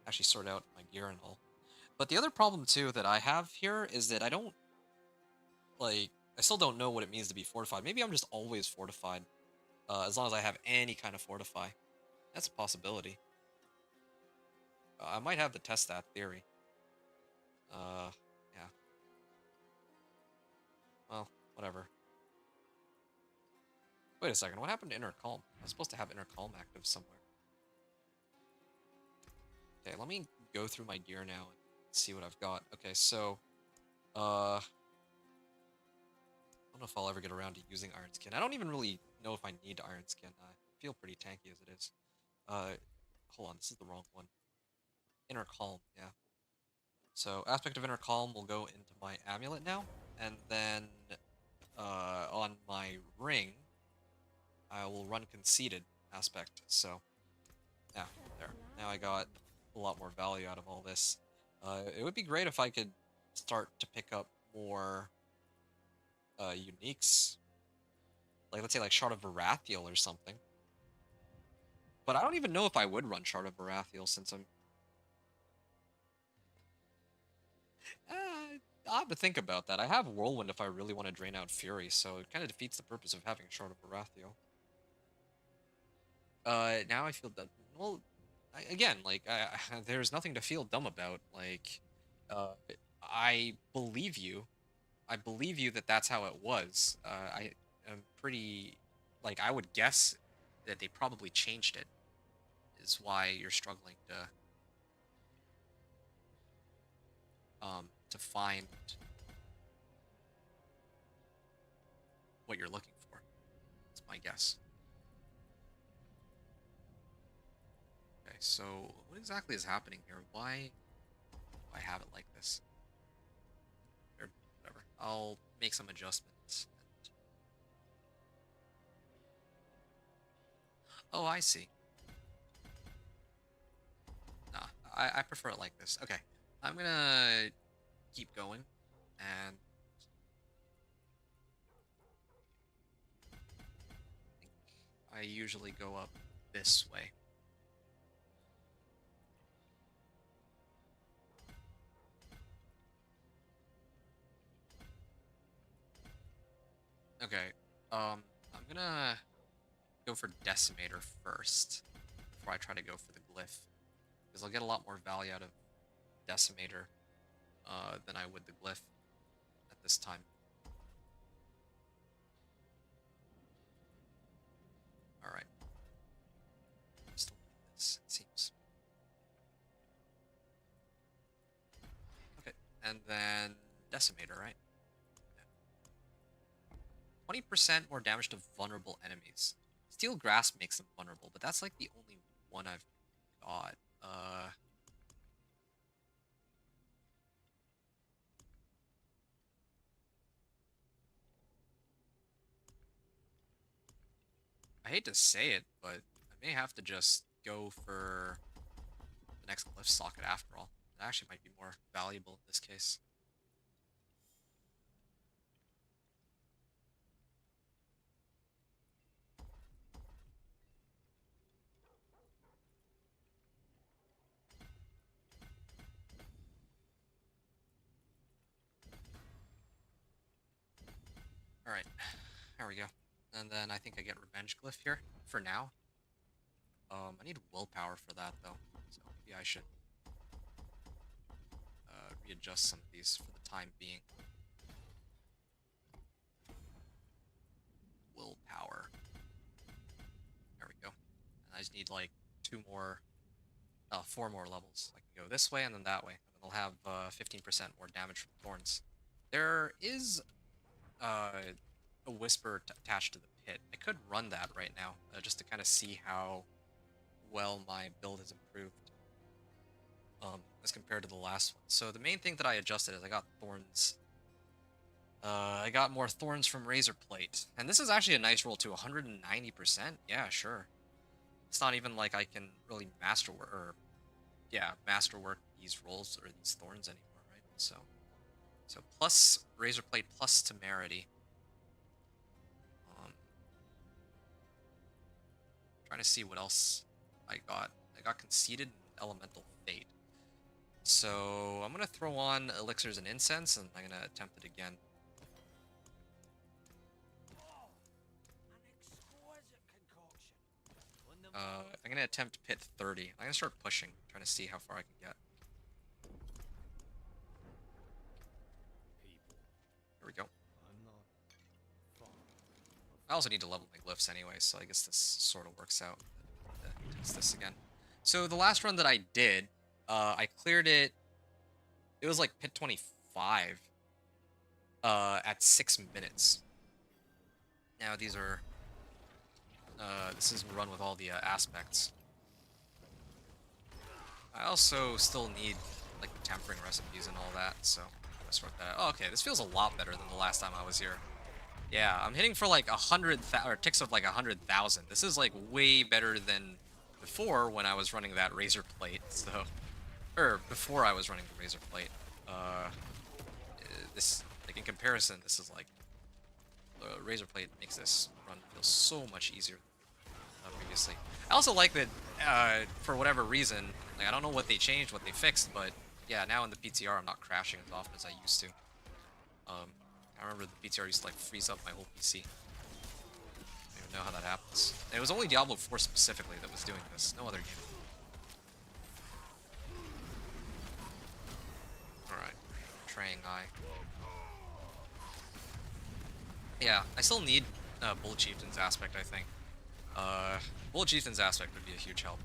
Speaker 1: actually sort out my gear and all. But the other problem, too, that I have here is that I don't, like, I still don't know what it means to be fortified. Maybe I'm just always fortified, as long as I have any kind of fortify. That's a possibility. I might have to test that theory. Yeah. Well, whatever. Wait a second, what happened to Inner Calm? I was supposed to have Inner Calm active somewhere. Okay, let me go through my gear now and see what I've got. Okay, so, I don't know if I'll ever get around to using Iron Skin. I don't even really know if I need Iron Skin. I feel pretty tanky as it is. Hold on, this is the wrong one. Inner Calm, yeah. So, Aspect of Inner Calm will go into my amulet now, and then, on my ring, I will run Conceited Aspect, so, yeah, there. Now I got a lot more value out of all this. It would be great if I could start to pick up more, uniques. Like, let's say, like, Shard of Varathiel or something. But I don't even know if I would run Shard of Varathiel, since I'm... I'll have to think about that. I have Whirlwind if I really want to drain out Fury, so it kind of defeats the purpose of having Shard of Varathiel. Now I feel that... Well, again, like, there's nothing to feel dumb about. Like, I believe you. I believe you that that's how it was. I am pretty... Like, I would guess that they probably changed it, is why you're struggling to find what you're looking for. That's my guess. Okay, so what exactly is happening here? Why do I have it like this? Or whatever. I'll make some adjustments. Oh, I see. Nah, I prefer it like this. Okay, I'm gonna keep going, and I usually go up this way. Okay, I'm gonna go for Decimator first before I try to go for the Glyph, because I'll get a lot more value out of Decimator than I would the Glyph at this time. Alright. Still need this, it seems. Okay, and then Decimator, right? 20% more damage to vulnerable enemies. Steel Grasp makes them vulnerable, but that's like the only one I've got. I hate to say it, but I may have to just go for the next Glyph socket after all. It actually might be more valuable in this case. Alright, there we go. And then I think I get Revenge Glyph here for now. I need willpower for that though, so maybe I should readjust some of these for the time being. Willpower. There we go. And I just need like 4 more levels. I can go this way and then that way, and then I'll have 15% more damage from Thorns. There is a Whisper attached to the pit. I could run that right now, just to kind of see how well my build has improved as compared to the last one. So the main thing that I adjusted is I got Thorns. I got more Thorns from Razor Plate. And this is actually a nice roll too, 190%. Yeah, sure. It's not even like I can really masterwork these rolls or these Thorns anymore, right? So plus Razor Plate plus Temerity. Trying to see what else I got. I got Conceited and Elemental Fate. So I'm gonna throw on Elixirs and Incense, and I'm gonna attempt it again. I'm gonna attempt Pit 30. I'm gonna start pushing, trying to see how far I can get. Here we go. I also need to level my glyphs anyway, so I guess this sort of works out. Test this again. So the last run that I did, I cleared it. It was like Pit 25 at 6 minutes. Now these are. This is a run with all the aspects. I also still need like the tempering recipes and all that, so I'm gonna sort that out. Oh, okay, this feels a lot better than the last time I was here. Yeah, I'm hitting for like 100,000 or ticks of like 100,000. This is like way better than before when I was running that Razor Plate. So, or before I was running the Razor Plate. This like in comparison, this is like the Razor Plate makes this run feel so much easier than previously. I also like that for whatever reason, like I don't know what they changed, what they fixed, but yeah, now in the PTR I'm not crashing as often as I used to. I remember the PTR used to like freeze up my whole PC. I don't even know how that happens. And it was only Diablo 4 specifically that was doing this, no other game. Alright, Traying Eye. Yeah, I still need Bull Chieftain's aspect, I think. Bull Chieftain's aspect would be a huge help.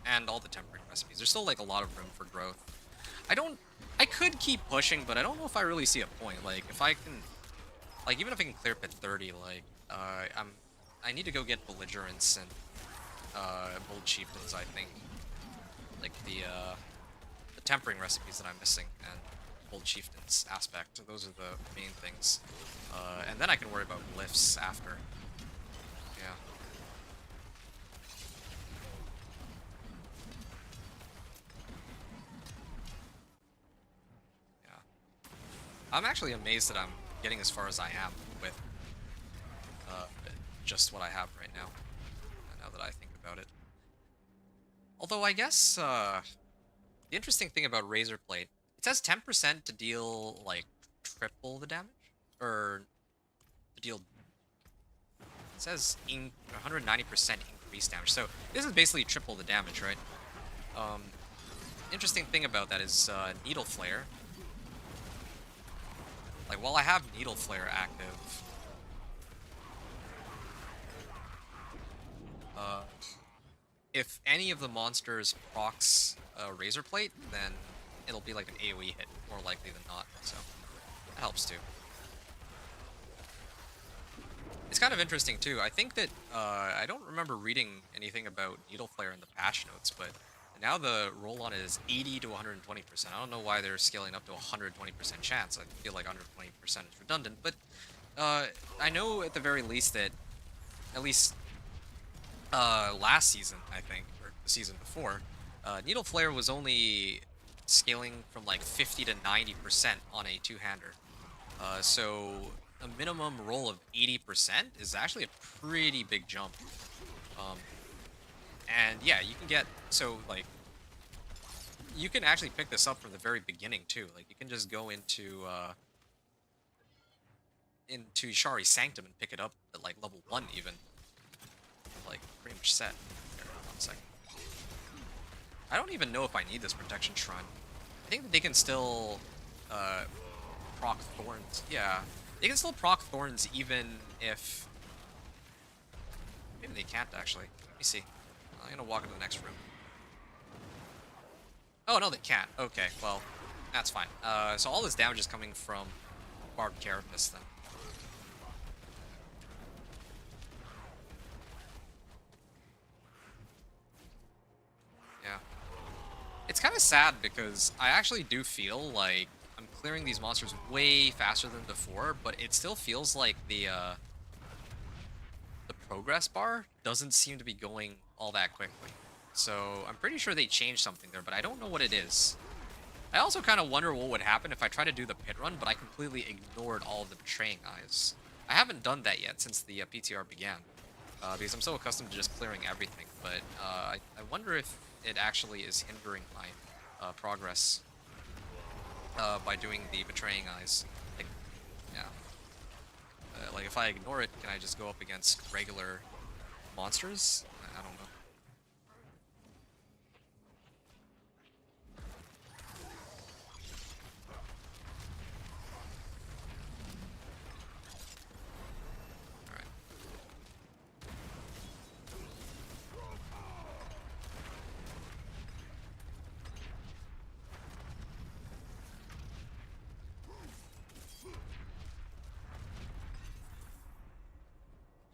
Speaker 1: And all the tempering recipes. There's still like a lot of room for growth. I could keep pushing, but I don't know if I really see a point. Like, if I can, like, even if I can clear Pit 30, like, I need to go get Belligerents and, Bold Chieftains, I think. Like, the tempering recipes that I'm missing, and Bold Chieftains aspect. Those are the main things. And then I can worry about glyphs after. Yeah. I'm actually amazed that I'm getting as far as I am with just what I have right now. Now that I think about it. Although I guess the interesting thing about Razor Blade, it says 10% to deal like triple the damage, or to deal. It says 190% increased damage. So this is basically triple the damage, right? Interesting thing about that is Needle Flare. Like, while I have Needle Flare active, if any of the monsters procs Razor Plate, then it'll be like an AoE hit, more likely than not, so that helps too. It's kind of interesting too. I think that, I don't remember reading anything about Needle Flare in the patch notes, but now the roll on it is 80 to 120%. I don't know why they're scaling up to 120% chance. I feel like 120% is redundant, but I know at the very least that, at least last season, I think, or the season before, Needle Flare was only scaling from like 50 to 90% on a two-hander. So a minimum roll of 80% is actually a pretty big jump. And yeah, you can get, so like, you can actually pick this up from the very beginning too. Like, you can just go into Shari's Sanctum and pick it up at like level 1 even. Like, pretty much set. Here, 1 second. I don't even know if I need this Protection Shrine. I think that they can still proc Thorns. Yeah, they can still proc Thorns even if... Maybe they can't, actually. Let me see. I'm gonna walk into the next room. Oh, no, they can't. Okay, well, that's fine. So all this damage is coming from Barbed Carapace, then. Yeah. It's kind of sad because I actually do feel like I'm clearing these monsters way faster than before, but it still feels like the progress bar doesn't seem to be going all that quickly. So I'm pretty sure they changed something there, but I don't know what it is. I also kind of wonder what would happen if I try to do the pit run, but I completely ignored all of the Betraying Eyes. I haven't done that yet since the PTR began, because I'm so accustomed to just clearing everything, but I wonder if it actually is hindering my progress by doing the Betraying Eyes. Like, yeah. Like, if I ignore it, can I just go up against regular monsters? I don't know. Alright.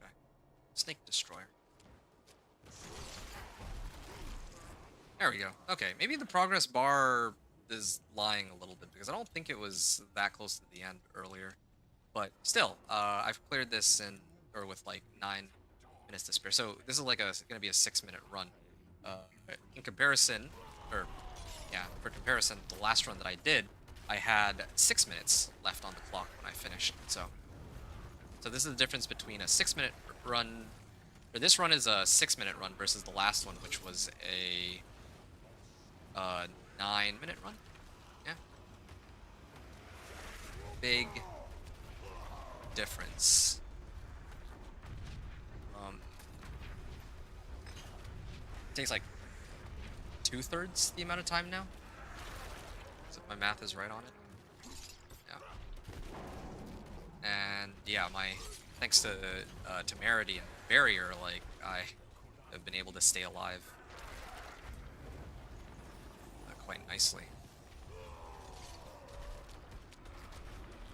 Speaker 1: Okay. Snake Destroyer. There we go. Okay, maybe the progress bar is lying a little bit because I don't think it was that close to the end earlier. But still, I've cleared this with like 9 minutes to spare. So this is like gonna be a 6-minute run. In comparison, for comparison, the last run that I did, I had 6 minutes left on the clock when I finished. So this is the difference between a 6-minute run, or this run is a 6-minute run versus the last one, which was a 9-minute run. Yeah. Big difference. It takes like 2/3 the amount of time now. So if my math is right on it. Yeah. And yeah, thanks to Temerity and Barrier, like, I have been able to stay alive quite nicely.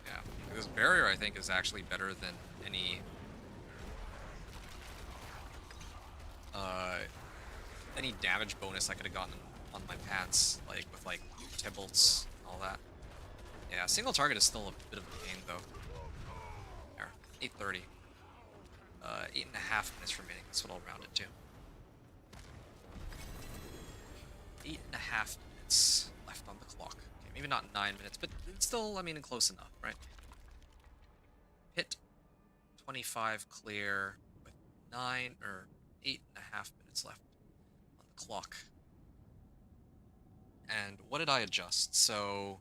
Speaker 1: Yeah, because Barrier, I think, is actually better than any damage bonus I could have gotten on my pants, like with like Tybalt's and all that. Yeah, single target is still a bit of a pain though. There, 8:30. 8.5 minutes remaining. That's what I'll round it to. 8.5 minutes left on the clock. Okay, maybe not 9 minutes, but it's still, I mean, close enough, right? Hit 25 clear with 9 or 8.5 minutes left on the clock. And what did I adjust? So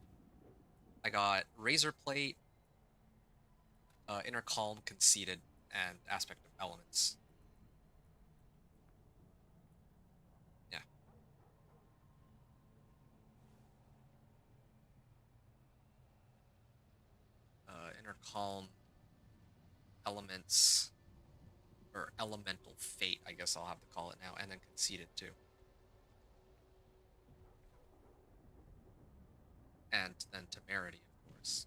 Speaker 1: I got Razor Plate, Inner Calm, Conceited, and Aspect of Elements. Yeah. Inner Calm, Elements, or Elemental Fate, I guess I'll have to call it now, and then Conceited too. And then Temerity, of course.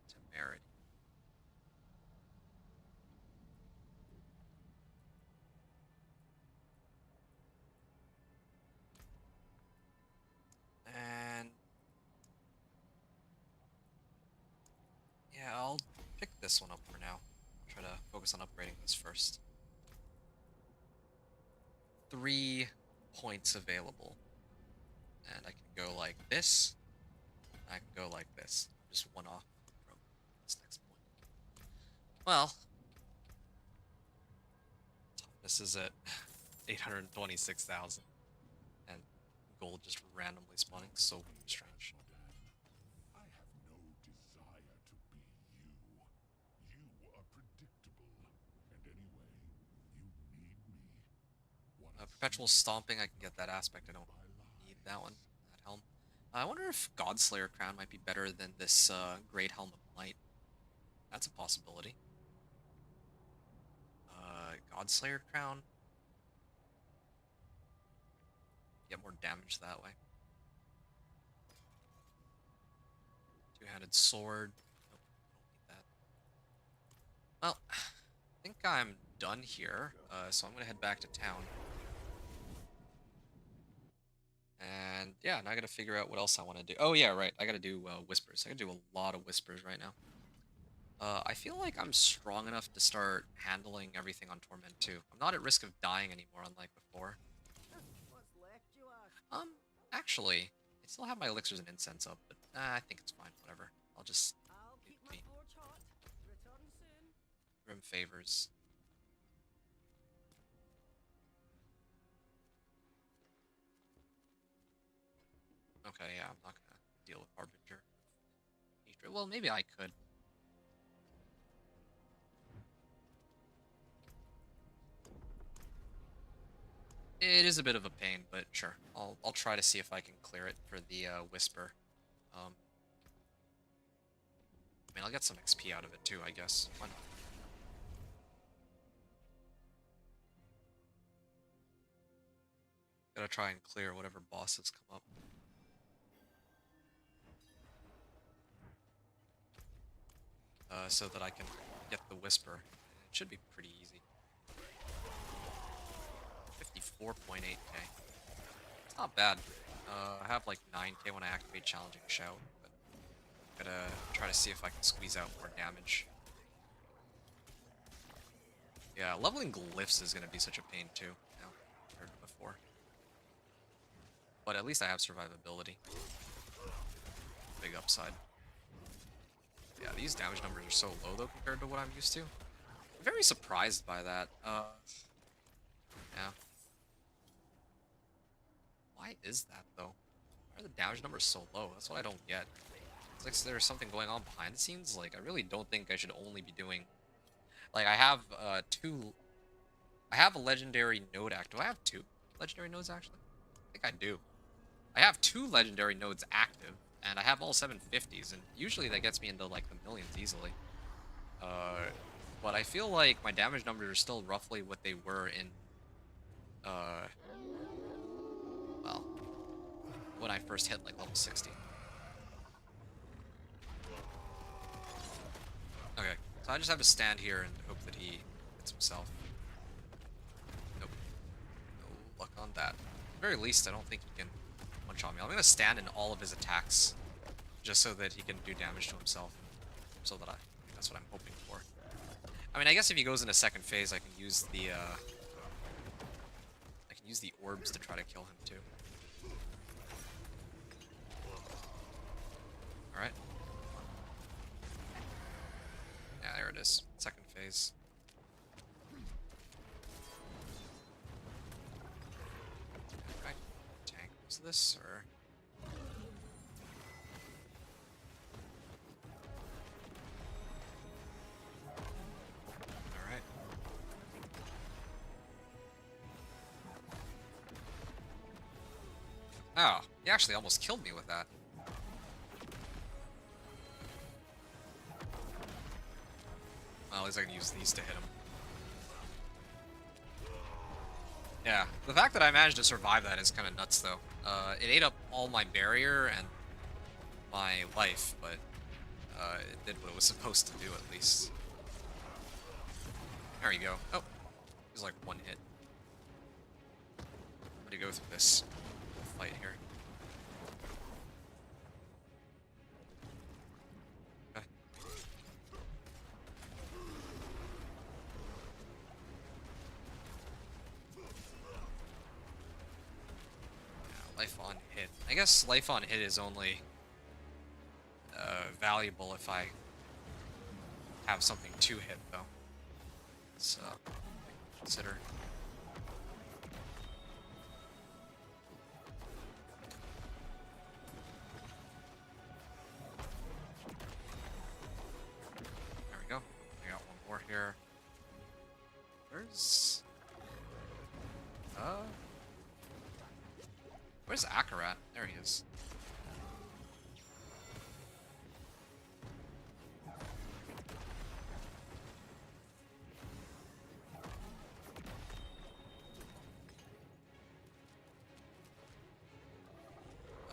Speaker 1: Temerity. And yeah, I'll pick this one up for now. I'll try to focus on upgrading this first. 3 points available. And I can go like this. I can go like this. Just one off from this next point. Well, toughness is at 826,000. And gold just randomly spawning. So strange.
Speaker 2: I have no desire to be you. You are predictable. And anyway, you need me.
Speaker 1: Perpetual Stomping, I can get that aspect. I don't need that one. That helm. I wonder if Godslayer Crown might be better than this Great Helm of Might. That's a possibility. Godslayer Crown. Get more damage that way. Two-handed sword. Nope, don't need that. Well, I think I'm done here, so I'm gonna head back to town. And yeah, now I gotta figure out what else I want to do. Oh yeah, right. I gotta do whispers. I gotta do a lot of whispers right now. I feel like I'm strong enough to start handling everything on Torment too. I'm not at risk of dying anymore, unlike before. Actually, I still have my elixirs and incense up, but I think it's fine. Whatever. I'll just do me. Grim favors. Okay, yeah, I'm not gonna deal with Harbinger. Well, maybe I could. It is a bit of a pain, but sure. I'll try to see if I can clear it for the Whisper. I mean, I'll get some XP out of it too, I guess. Why not? Gotta try and clear whatever bosses come up. So that I can get the Whisper. It should be pretty easy. 54.8k. It's not bad. I have like 9k when I activate Challenging Shout, but I'm gonna try to see if I can squeeze out more damage. Yeah, leveling glyphs is gonna be such a pain too, now, compared to before. But at least I have survivability. Big upside. Yeah, these damage numbers are so low though compared to what I'm used to. I'm very surprised by that. Yeah. Why is that though? Why are the damage numbers so low? That's what I don't get. It's like there's something going on behind the scenes. Like, I really don't think I should only be doing... Like, I have I have a legendary node act. Do I have 2 legendary nodes actually? I think I do. I have 2 legendary nodes active, and I have all 750s, and usually that gets me into like the millions easily. But I feel like my damage numbers are still roughly what they were in well, when I first hit like level 60. Okay, so I just have to stand here and hope that he hits himself. Nope. No luck on that. At the very least, I don't think he can one-shot me. I'm gonna stand in all of his attacks, just so that he can do damage to himself. So that that's what I'm hoping for. I mean, I guess if he goes into second phase, I can use the orbs to try to kill him too. Alright. Yeah, there it is. Second phase. of this, or? Alright. Oh, he actually almost killed me with that. Well, at least I can use these to hit him. Yeah, the fact that I managed to survive that is kind of nuts, though. It ate up all my barrier and my life, but it did what it was supposed to do, at least. There you go. Oh, it was like one hit. I'm gonna go through this fight here. Okay. Yeah, life on hit. I guess life on hit is only valuable if I have something to hit, though. So, consider. There we go. We got one more here. Where's Akarat? There he is.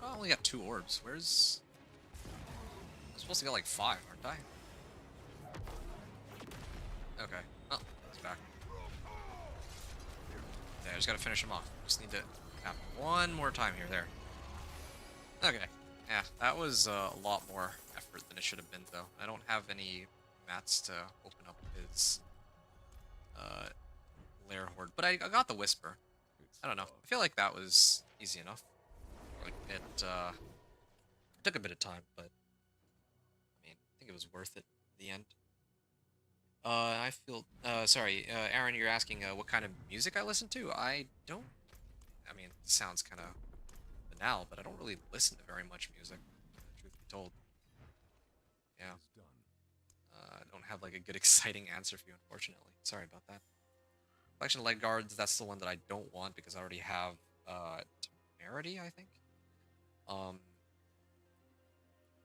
Speaker 1: I only got 2 orbs. Where's... I'm supposed to get like 5, aren't I? Okay. Oh, he's back. Yeah, I just gotta finish him off. Just need to tap one more time here. There. Okay. Yeah, that was a lot more effort than it should have been, though. I don't have any mats to open up his lair horde, but I got the whisper. I don't know. I feel like that was easy enough. Like it took a bit of time, but I mean, I think it was worth it in the end. I feel sorry, Aaron, you're asking what kind of music I listen to? I don't. I mean, it sounds kind of banal, but I don't really listen to very much music. Truth be told. Yeah. I don't have like a good exciting answer for you, unfortunately. Sorry about that. Collection of leg guards. That's the one that I don't want because I already have temerity, I think.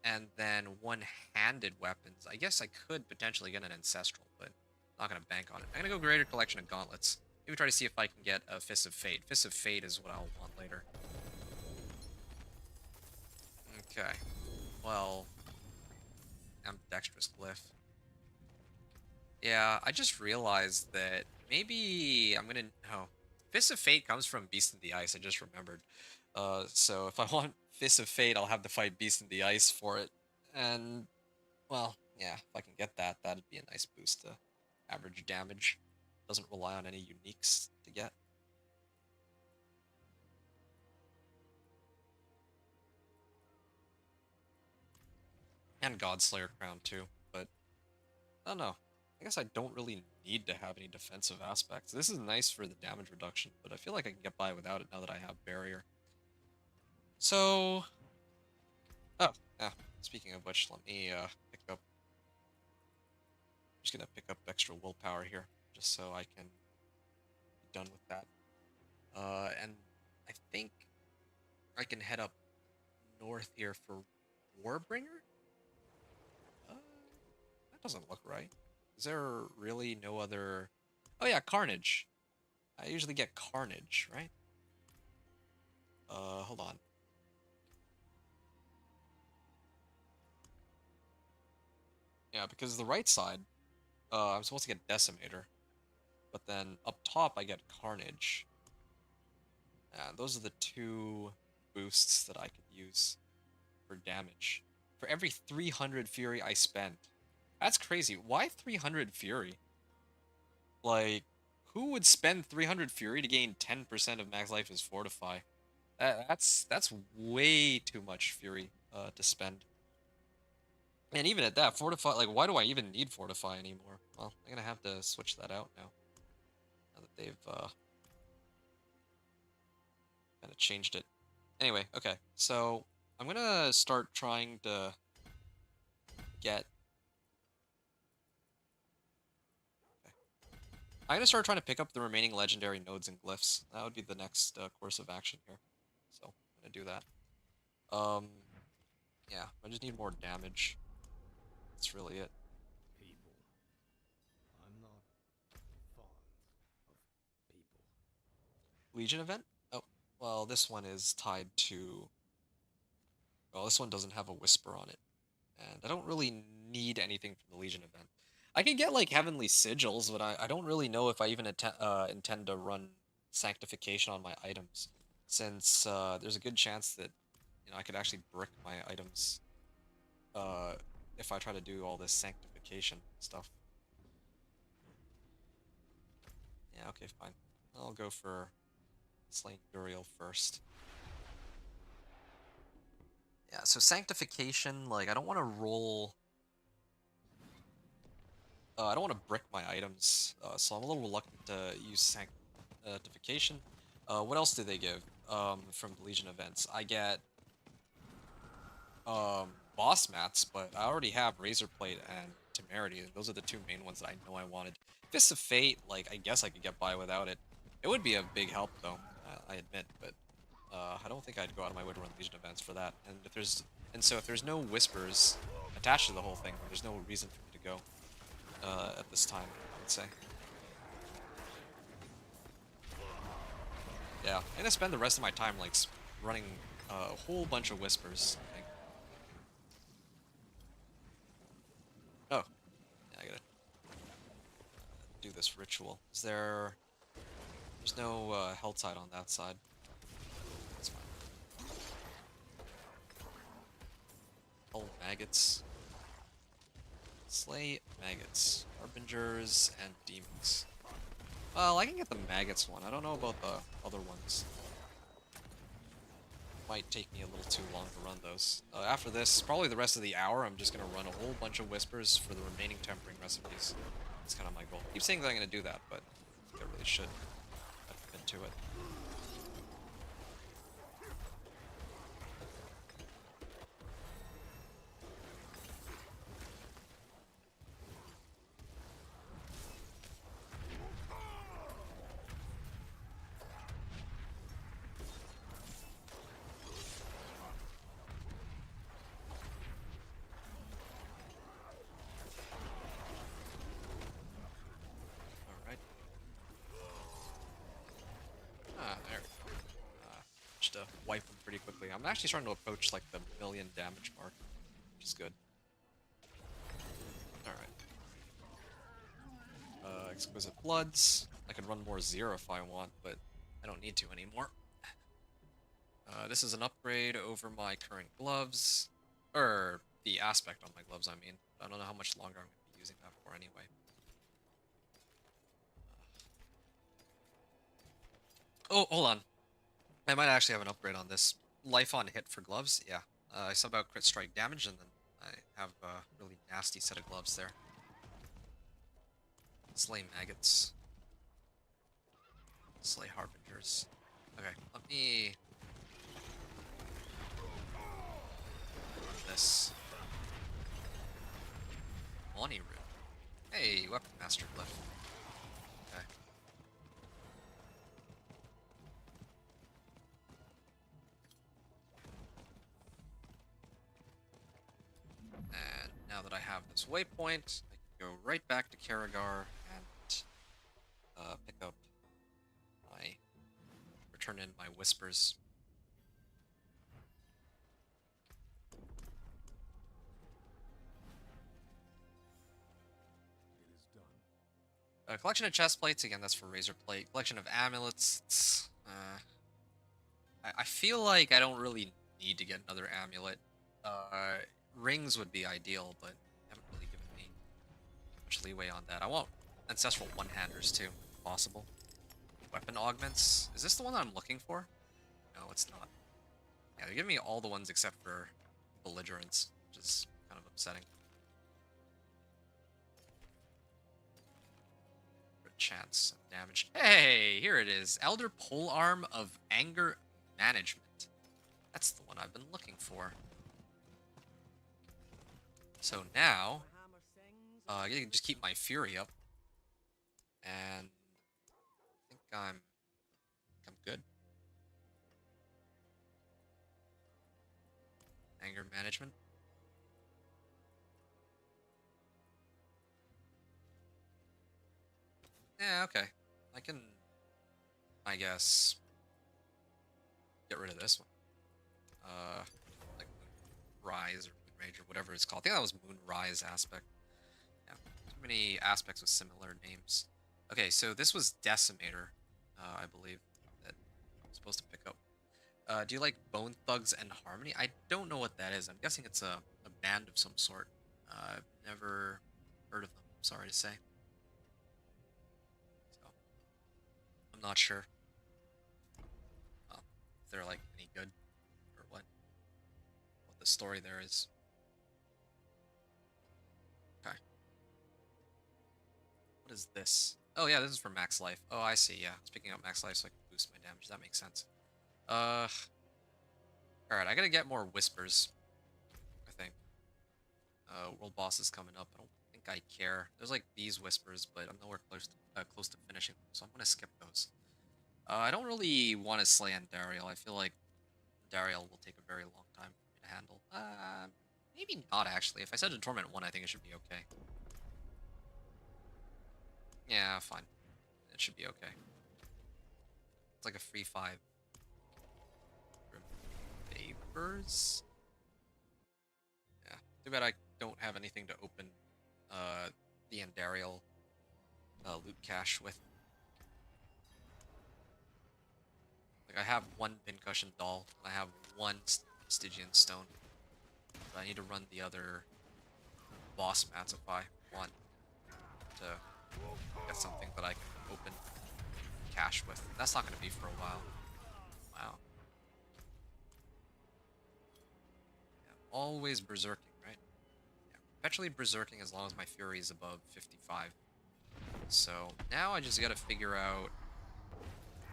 Speaker 1: And then one-handed weapons. I guess I could potentially get an ancestral, but I'm not gonna bank on it. I'm gonna go greater collection of gauntlets. Maybe try to see if I can get a Fist of Fate. Fist of Fate is what I'll want later. Okay. Well, ambidextrous glyph. Yeah, I just realized that maybe I'm gonna... No. Fist of Fate comes from Beast in the Ice, I just remembered. So if I want Fist of Fate, I'll have to fight Beast in the Ice for it. And, well, yeah, if I can get that, that'd be a nice boost to average damage. Doesn't rely on any uniques to get. And Godslayer Crown, too, but I don't know. I guess I don't really need to have any defensive aspects. This is nice for the damage reduction, but I feel like I can get by without it now that I have barrier. So... Oh, yeah. Speaking of which, let me pick up... I'm just gonna pick up extra willpower here, just so I can be done with that. And I think I can head up north here for Warbringer? That doesn't look right. Is there really no other... Oh yeah, Carnage. I usually get Carnage, right? Hold on. Yeah, because the right side, I'm supposed to get Decimator. But then up top, I get Carnage. And those are the 2 boosts that I could use for damage. For every 300 Fury I spend. That's crazy. Why 300 Fury? Like, who would spend 300 Fury to gain 10% of max life as Fortify? That's way too much Fury to spend. And even at that, Fortify, like, why do I even need Fortify anymore? Well, I'm gonna have to switch that out now. Now that they've kind of changed it. Anyway, okay. So I'm gonna start trying to get. Okay. I'm gonna start trying to pick up the remaining legendary nodes and glyphs. That would be the next course of action here. So I'm gonna do that. Yeah, I just need more damage. That's really it.
Speaker 4: People. I'm not fond of people.
Speaker 1: Legion event? Oh, well, this one is tied to. Well, this one doesn't have a whisper on it, and I don't really need anything from the Legion event. I can get like heavenly sigils, but I don't really know if I even intend to run sanctification on my items, since there's a good chance that I could actually brick my items uh, if I try to do all this sanctification stuff. Yeah, okay, fine. I'll go for Slain Burial first. Yeah, so sanctification, like, I don't want to roll. I don't want to brick my items, so I'm a little reluctant to use sanctification. What else do they give from the Legion events? I get boss mats, but I already have Razor Plate and Temerity. Those are the two main ones that I know I wanted. Fists of Fate, like, I guess I could get by without it. It would be a big help, though, I admit, but I don't think I'd go out of my way to run Legion events for that. So if there's no whispers attached to the whole thing, there's no reason for me to go at this time, I would say. Yeah, I'm gonna spend the rest of my time like running a whole bunch of whispers, I think. Oh, yeah, I gotta do this ritual. There's no hell tide on that side. That's fine. Hell maggots. Slay maggots. Harbingers and demons. Well, I can get the maggots one. I don't know about the other ones. Might take me a little too long to run those. After this, probably the rest of the hour, I'm just gonna run a whole bunch of whispers for the remaining tempering recipes. That's kind of my goal. I keep saying that I'm gonna do that, but I really should commit to it. Alright. There we go. Just to wipe them pretty quickly. I'm actually starting to approach like the 1,000,000 damage mark, which is good. Alright. Exquisite Bloods. I can run more Zero if I want, but I don't need to anymore. This is an upgrade over my current gloves. Or the aspect on my gloves, I mean. I don't know how much longer I'm going to be using that for anyway. Oh, hold on. I might actually have an upgrade on this. Life on hit for gloves, yeah. I sub out crit strike damage, and then I have a really nasty set of gloves there. Slay maggots. Slay harbingers. Okay, let me run this. Money room. Hey, weapon master glyph. Okay. And now that I have this waypoint, I can go right back to Karagar and pick up return in my whispers.
Speaker 4: It is done.
Speaker 1: A collection of chest plates, again, that's for Razor Plate. Collection of amulets. I feel like I don't really need to get another amulet. Rings would be ideal, but they haven't really given me much leeway on that. I want ancestral one-handers too, if possible. Weapon augments. Is this the one that I'm looking for? No, it's not. Yeah, they're giving me all the ones except for belligerence, which is kind of upsetting. For a chance of damage. Hey, here it is. Elder Polearm of Anger Management. That's the one I've been looking for. So now, I can just keep my fury up, and I think I'm good. Anger management. Yeah, okay. I can, I guess, get rid of this one. Like Rise or Moon Rage or whatever it's called. I think that was Moon Rise aspect. Yeah, too many aspects with similar names. Okay, so this was Decimator, I believe, that I'm supposed to pick up. Do you like Bone Thugs and Harmony? I don't know what that is. I'm guessing it's a band of some sort. I've never heard of them, sorry to say. So, I'm not sure if they're like any good or what the story there is. Okay. What is this? Oh yeah, this is for max life. Oh, I see, yeah. It's picking up max life so I can boost my damage. That makes sense. Alright, I gotta get more whispers, I think. World boss is coming up. I don't think I care. There's like these whispers, but I'm nowhere close to finishing them, so I'm gonna skip those. I don't really want to slay Andariel. I feel like Andariel will take a very long time for me to handle. Maybe not actually. If I said to Torment 1, I think it should be okay. Yeah, fine. It should be okay. It's like a free 5. Favors? Yeah. Too bad I don't have anything to open the Andariel loot cache with. Like, I have one pincushion doll, and I have one Stygian stone. But I need to run the other boss mats if I want to get something that I can open cache with. That's not going to be for a while. Wow. Yeah, always berserking, right? Yeah, perpetually berserking as long as my fury is above 55. So now I just got to figure out.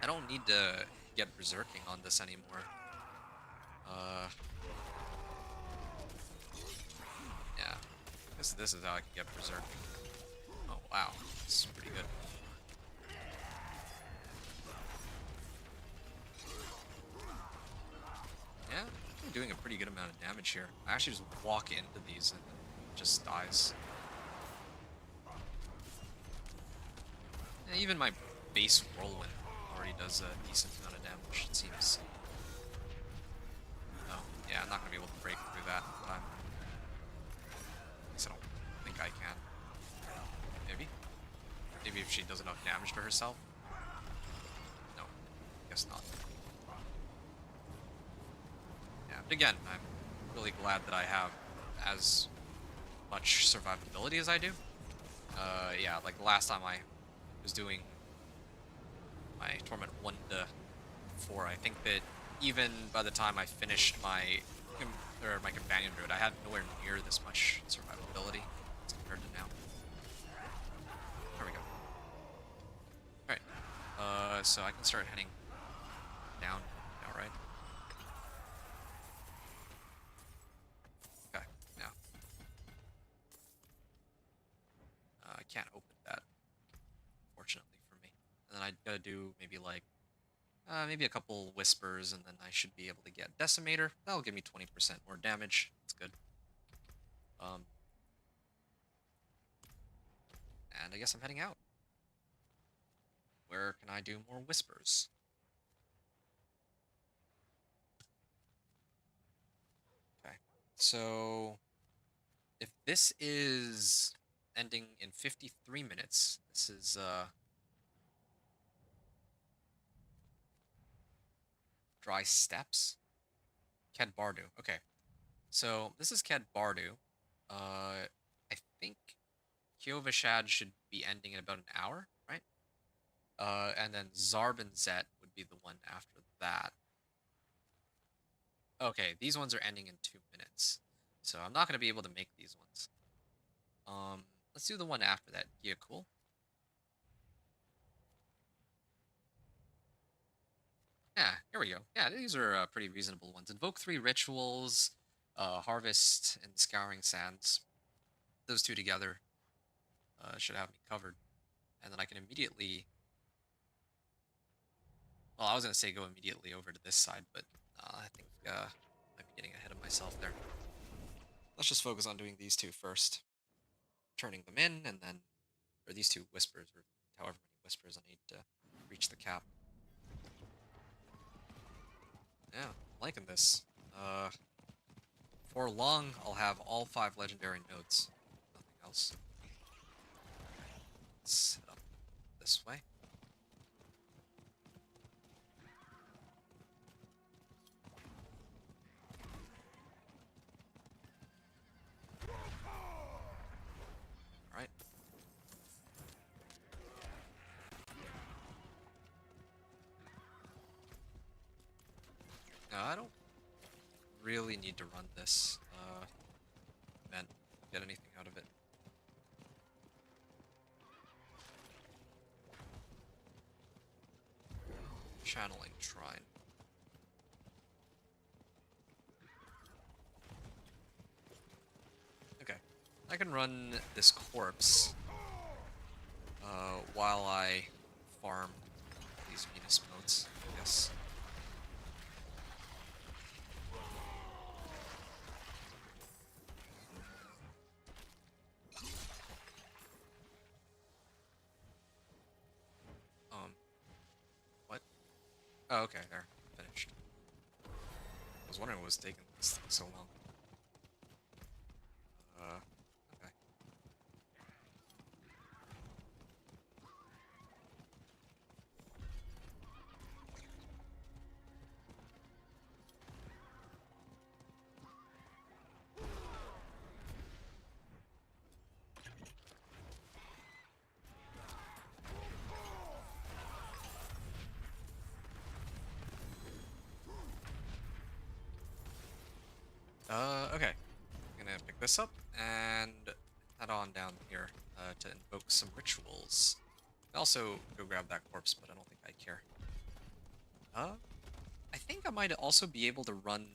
Speaker 1: I don't need to get berserking on this anymore. Yeah, this is how I can get berserking. Oh wow, this is pretty good. Yeah, I'm doing a pretty good amount of damage here. I actually just walk into these and it just dies. Yeah, even my base whirlwind already does a decent amount of damage, it seems. Oh, yeah, I'm not going to be able to break through that in time. At least I don't think I can. Maybe? Maybe if she does enough damage to herself? No, guess not. Yeah, but again, I'm really glad that I have as much survivability as I do. Yeah, like last time I was doing my Torment 1 to 4, I think that even by the time I finished my companion druid, I had nowhere near this much survivability as compared to now. There we go. Alright, so I can start heading down now, right? Okay, now. I can't open that, fortunately for me. And then I gotta do maybe like maybe a couple whispers, and then I should be able to get Decimator. That'll give me 20% more damage. That's good. And I guess I'm heading out. Where can I do more whispers? Okay. So if this is ending in 53 minutes, this is Dry Steppes. Cad Bardu. Okay. So this is Cad Bardu. I think Kiovashad should be ending in about an hour, right? And then Zarbinzet would be the one after that. Okay, these ones are ending in 2 minutes. So I'm not going to be able to make these ones. Let's do the one after that. Yeah, cool. Yeah, here we go. Yeah, these are pretty reasonable ones. Invoke 3 rituals, harvest and scouring sands. Those two together should have me covered, and then I can immediately. Well, I was gonna say go immediately over to this side, but I think I might be getting ahead of myself there. Let's just focus on doing these two first, turning them in, and then, or these two whispers, or however many whispers I need to reach the cap. Yeah, I'm liking this. For long, I'll have all 5 legendary nodes. Nothing else. Let's head up this way. Alright. Now, I don't really need to run this. Meant get anything out of it. Channeling Shrine. Okay. I can run this corpse while I farm these Venus motes, I guess. What? Oh, okay, there. Finished. I was wondering what was taking this thing so long. Okay. Okay. I'm gonna pick this up and head on down here to invoke some rituals. Also, go grab that corpse, but I don't think I care. I think I might also be able to run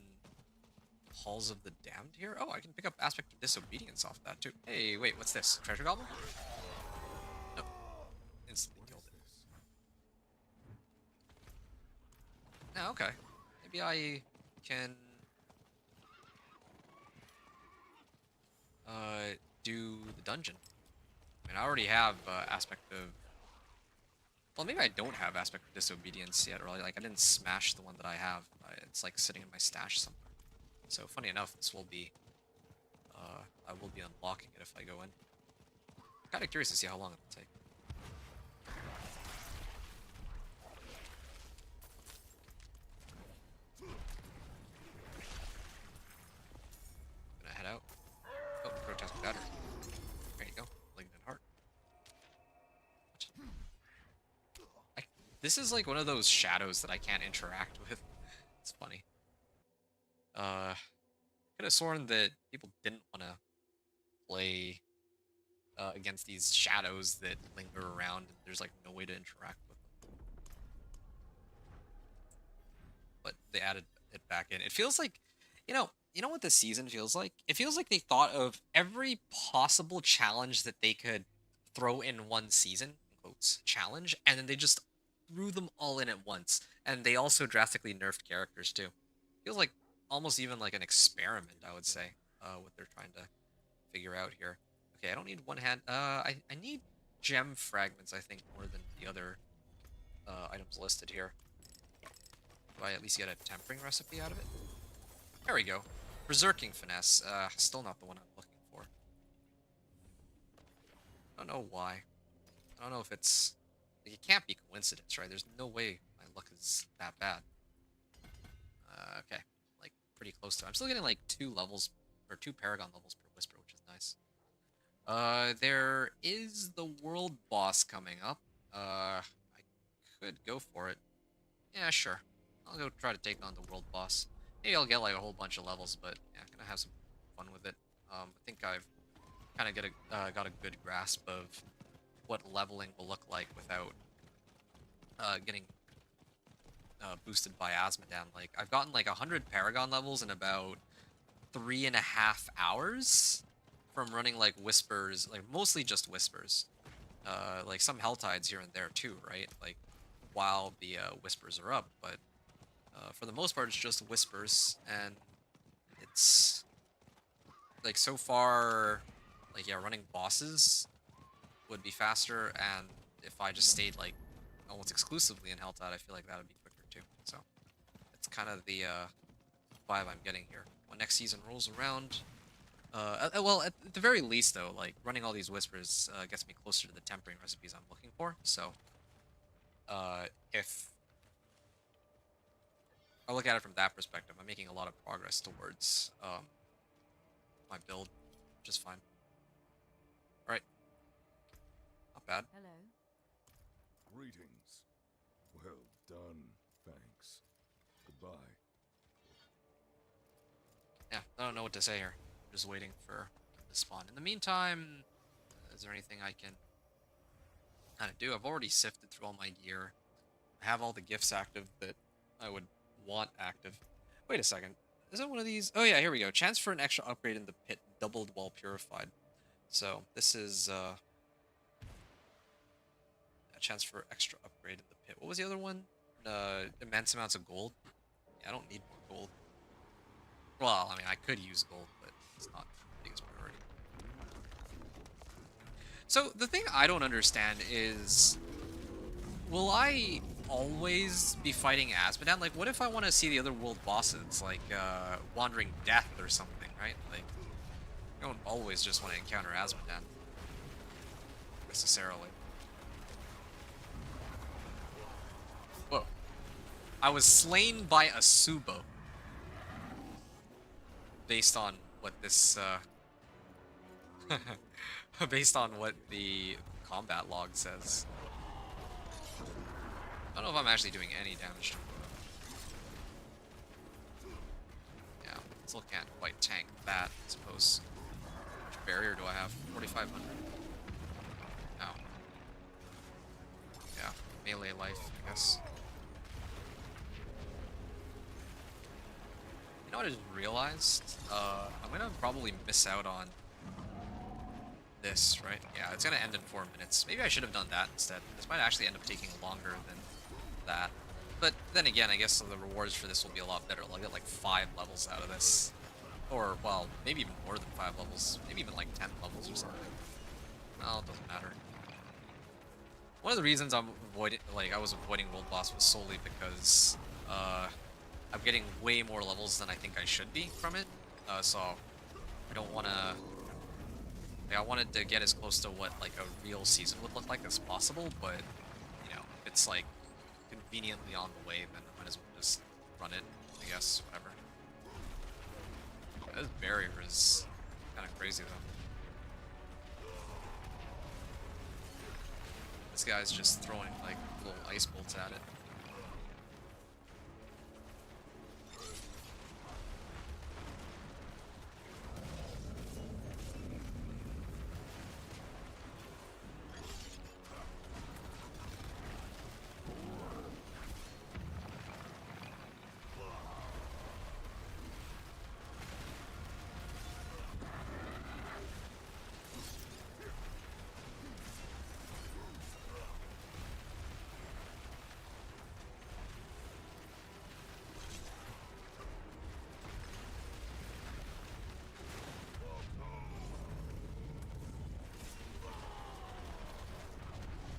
Speaker 1: Halls of the Damned here. Oh, I can pick up Aspect of Disobedience off that too. Hey, wait, what's this? Treasure Goblin? Nope. Instantly killed it. Oh, okay. Maybe I can do the dungeon. I mean, I already have Aspect of... Well, maybe I don't have Aspect of Disobedience yet, or like I didn't smash the one that I have. It's like sitting in my stash somewhere. So funny enough, this will be... I will be unlocking it if I go in. I'm kind of curious to see how long it'll take. Gonna head out. Oh, protest battery. There you go. Malignant Heart. This is like one of those shadows that I can't interact with. It's funny. Could have sworn that people didn't want to play against these shadows that linger around and there's like no way to interact with them. But they added it back in. It feels like, you know what this season feels like? It feels like they thought of every possible challenge that they could throw in one season, in quotes, challenge, and then they just threw them all in at once. And they also drastically nerfed characters too. Feels like almost even like an experiment, I would say, what they're trying to figure out here. Okay, I don't need one hand. I need gem fragments, I think, more than the other items listed here. Do I at least get a tempering recipe out of it? There we go. Berserking Finesse. Still not the one I'm looking for. I don't know why. I don't know if it's... Like, it can't be coincidence, right? There's no way my luck is that bad. Okay. Like, pretty close to it. I'm still getting like 2 levels, or 2 Paragon levels per Whisper, which is nice. There is the world boss coming up. I could go for it. Yeah, sure. I'll go try to take on the world boss. Maybe I'll get like a whole bunch of levels, but yeah, gonna have some fun with it. I think I've kind of got a good grasp of what leveling will look like without getting boosted by Asmodan. Like I've gotten like 100 Paragon levels in about 3.5 hours from running like Whispers, like mostly just Whispers. Like some Helltides here and there too, right? Like while the Whispers are up, but for the most part it's just Whispers, and it's like so far, like yeah, running bosses would be faster, and if I just stayed like almost exclusively in Helltide, I feel like that would be quicker too. So it's kind of the vibe I'm getting here. When next season rolls around, well, at the very least though, like running all these Whispers gets me closer to the tempering recipes I'm looking for. So if I look at it from that perspective, I'm making a lot of progress towards my build, which is fine. All right, not bad.
Speaker 3: Hello.
Speaker 2: Greetings. Well done, thanks. Goodbye.
Speaker 1: Yeah, I don't know what to say here. I'm just waiting for them to spawn. In the meantime, is there anything I can kind of do? I've already sifted through all my gear. I have all the gifts active that I would want active. Wait a second. Is it one of these? Oh yeah, here we go. Chance for an extra upgrade in the pit, doubled while purified. So this is a chance for extra upgrade in the pit. What was the other one? Immense amounts of gold. Yeah, I don't need more gold. Well, I mean, I could use gold, but it's not the biggest priority. So the thing I don't understand is, will I always be fighting Asmodan? Like, what if I want to see the other world bosses, like Wandering Death or something, right? Like, I don't always just want to encounter Asmodan necessarily. Whoa. I was slain by a Subo. Based on what this, based on what the combat log says. I don't know if I'm actually doing any damage to him. Yeah, still can't quite tank that, I suppose. Which barrier do I have? 4,500. Oh. Yeah, melee life, I guess. You know what I just realized? I'm gonna probably miss out on this, right? Yeah, it's gonna end in 4 minutes. Maybe I should have done that instead. This might actually end up taking longer than that. But then again, I guess the rewards for this will be a lot better. I'll get like 5 levels out of this. Or, well, maybe even more than 5 levels. Maybe even like 10 levels or something. Well, it doesn't matter. One of the reasons I'm avoiding, I was avoiding World Boss was solely because, I'm getting way more levels than I think I should be from it. So, I don't want to... I wanted to get as close to what, like, a real season would look like as possible, but, you know, if it's, like, conveniently on the way, then I might as well just run it, I guess, whatever. This barrier is kind of crazy, though. This guy's just throwing, like, little ice bolts at it.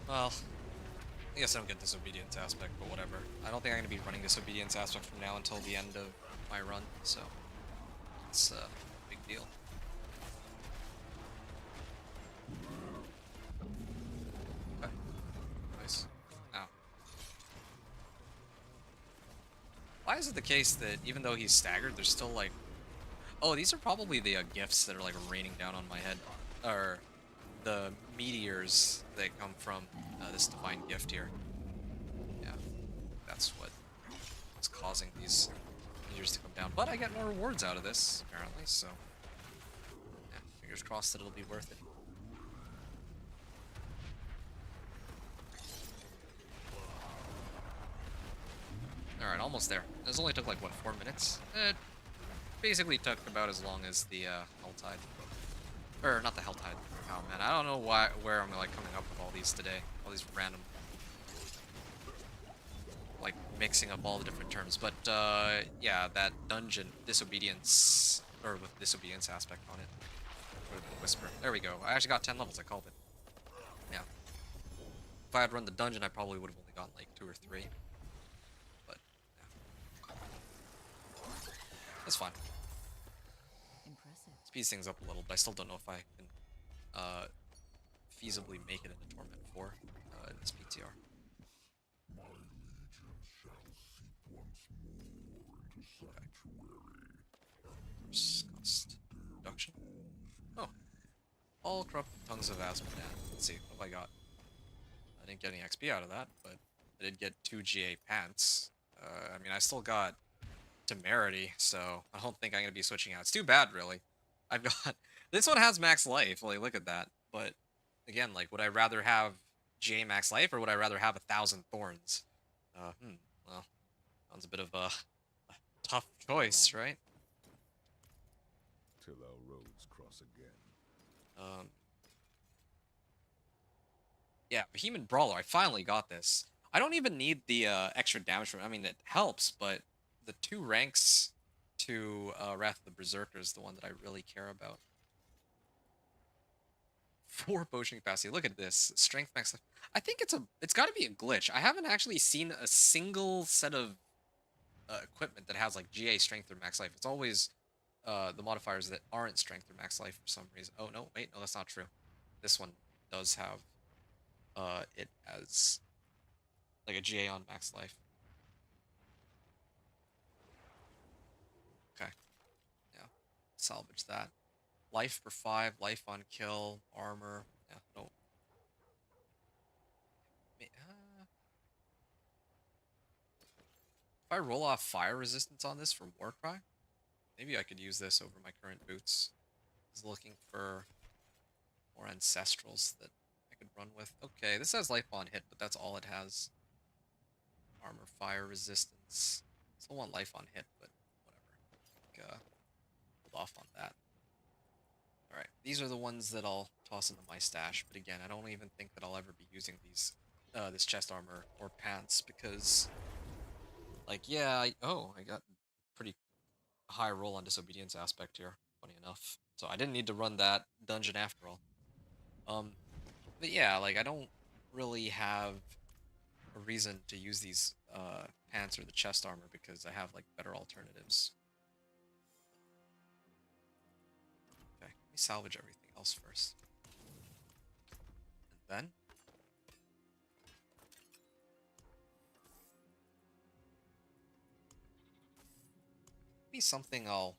Speaker 1: Well, I guess I don't get Disobedience aspect, but whatever. I don't think I'm going to be running Disobedience aspect from now until the end of my run, so it's a big deal. Okay. Nice. Ow. Why is it the case that even though he's staggered, there's still like... Oh, these are probably the gifts that are like raining down on my head. Or the meteors that come from this divine gift here. Yeah, that's what's causing these meteors to come down. But I get more rewards out of this, apparently, so... Yeah, fingers crossed that it'll be worth it. Alright, almost there. This only took like, what, 4 minutes? It basically took about as long as the Helltide. Or, not the Helltide. Oh man, I don't know where I'm like coming up with all these today. All these random, like, mixing up all the different terms. But, yeah, that dungeon disobedience, or with disobedience aspect on it. Or the Whisper. There we go. I actually got 10 levels, I called it. Yeah. If I had run the dungeon, I probably would have only gotten like 2 or 3. But, yeah. That's fine.
Speaker 3: Impressive.
Speaker 1: Speeds things up a little, but I still don't know if I can feasibly make it into Torment 4 in this PTR.
Speaker 2: My legion shall seep once more into sanctuary.
Speaker 1: Cost reduction. Oh. All corrupted tongues of Asmodan. Let's see, what have I got? I didn't get any XP out of that, but I did get 2 GA pants. I mean, I still got Temerity, so I don't think I'm going to be switching out. It's too bad, really. I've got... This one has max life, like, look at that. But, again, like, would I rather have GA max life, or would I rather have 1,000 thorns? Well, sounds a bit of a tough choice, right?
Speaker 2: Till our roads cross again.
Speaker 1: Yeah, Behemoth Brawler, I finally got this. I don't even need the extra damage from it. I mean, it helps, but the 2 ranks to Wrath of the Berserker is the one that I really care about. 4 potion capacity. Look at this. Strength max life. I think it's got to be a glitch. I haven't actually seen a single set of equipment that has like GA strength or max life. It's always the modifiers that aren't strength or max life for some reason. Oh, no, wait, no, that's not true. This one does have it as like a GA on max life. Okay. Yeah. Salvage that. Life for 5, life on kill, armor. Yeah, no. If I roll off fire resistance on this from Warcry, maybe I could use this over my current boots. I was looking for more ancestrals that I could run with. Okay, this has life on hit, but that's all it has. Armor, fire resistance. Still want life on hit, but whatever. Hold off on that. Alright, these are the ones that I'll toss into my stash, but again, I don't even think that I'll ever be using these, this chest armor or pants, because, like, yeah, I got pretty high roll on disobedience aspect here, funny enough. So I didn't need to run that dungeon after all. But yeah, like, I don't really have a reason to use these, pants or the chest armor, because I have, like, better alternatives. Okay, let me salvage everything else first. And then maybe something I'll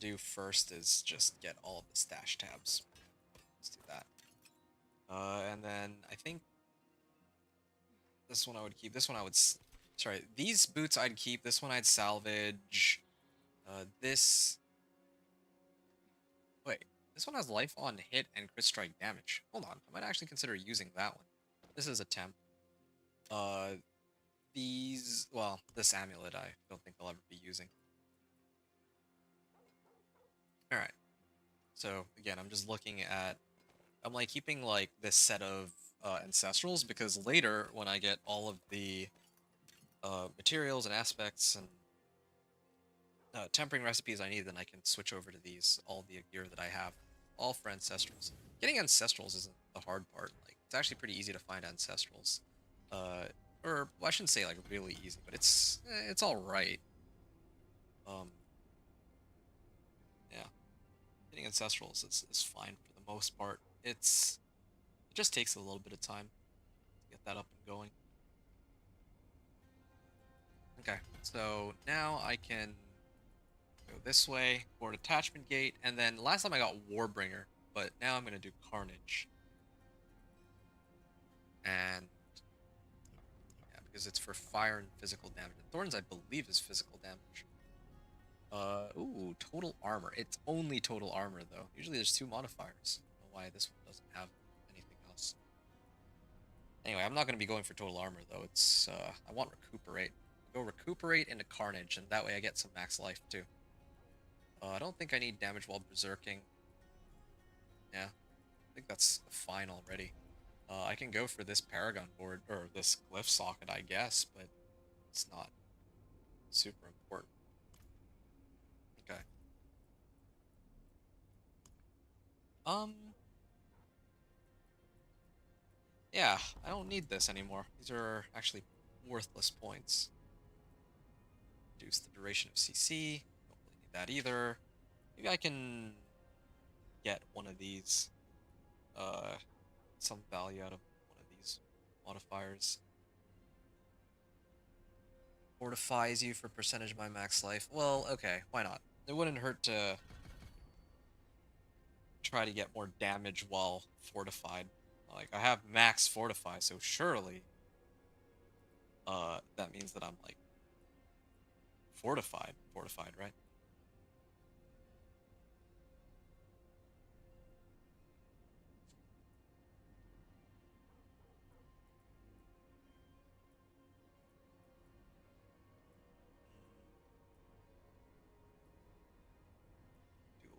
Speaker 1: do first is just get all of the stash tabs. Let's do that. And then I think this one I would keep. This one I would... Sorry, these boots I'd keep. This one I'd salvage. This... Wait, this one has life on hit and crit strike damage. Hold on, I might actually consider using that one. This is a temp. These... Well, this amulet I don't think I'll ever be using. Alright. So, again, I'm just looking at... I'm, like, keeping, like, this set of ancestrals, because later, when I get all of the materials and aspects and tempering recipes I need, then I can switch over to these, all the gear that I have, all for ancestrals. Getting ancestrals isn't the hard part. Like, it's actually pretty easy to find ancestrals. Or, well, I shouldn't say, like, really easy, but it's alright. Yeah. Getting ancestrals is fine for the most part. It just takes a little bit of time to get that up and going. Okay, so now I can go this way, board attachment gate, and then last time I got Warbringer, but now I'm gonna do Carnage. And yeah, because it's for fire and physical damage. And Thorns, I believe, is physical damage. Ooh, total armor. It's only total armor though. Usually there's 2 modifiers. I don't know why this one doesn't have anything else. Anyway, I'm not going to be going for total armor, though. It's, I want recuperate. Go recuperate into carnage, and that way I get some max life, too. I don't think I need damage while berserking. Yeah, I think that's fine already. I can go for this Paragon board, or this Glyph socket, I guess, but it's not super important. Okay. Yeah, I don't need this anymore. These are actually worthless points. Reduce the duration of CC. Don't really need that either. Maybe I can get one of these, some value out of one of these modifiers. Fortifies you for percentage of my max life. Well, okay, why not? It wouldn't hurt to try to get more damage while fortified. Like, I have max fortify, so surely, that means that I'm, like, fortified, right?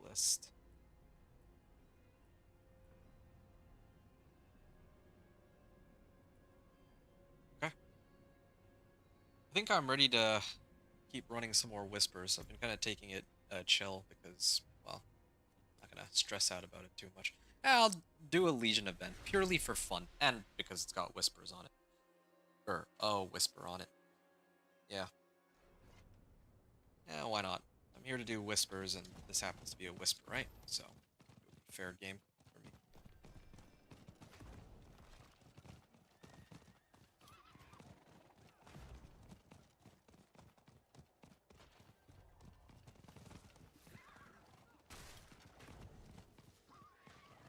Speaker 1: Duelist. Okay. I think I'm ready to keep running some more whispers. I've been kind of taking it chill because, well, I'm not gonna stress out about it too much. I'll do a Legion event purely for fun and because it's got whispers on it. Or whisper on it. Yeah. Yeah, why not? I'm here to do whispers, and this happens to be a whisper, right? So, fair game for me.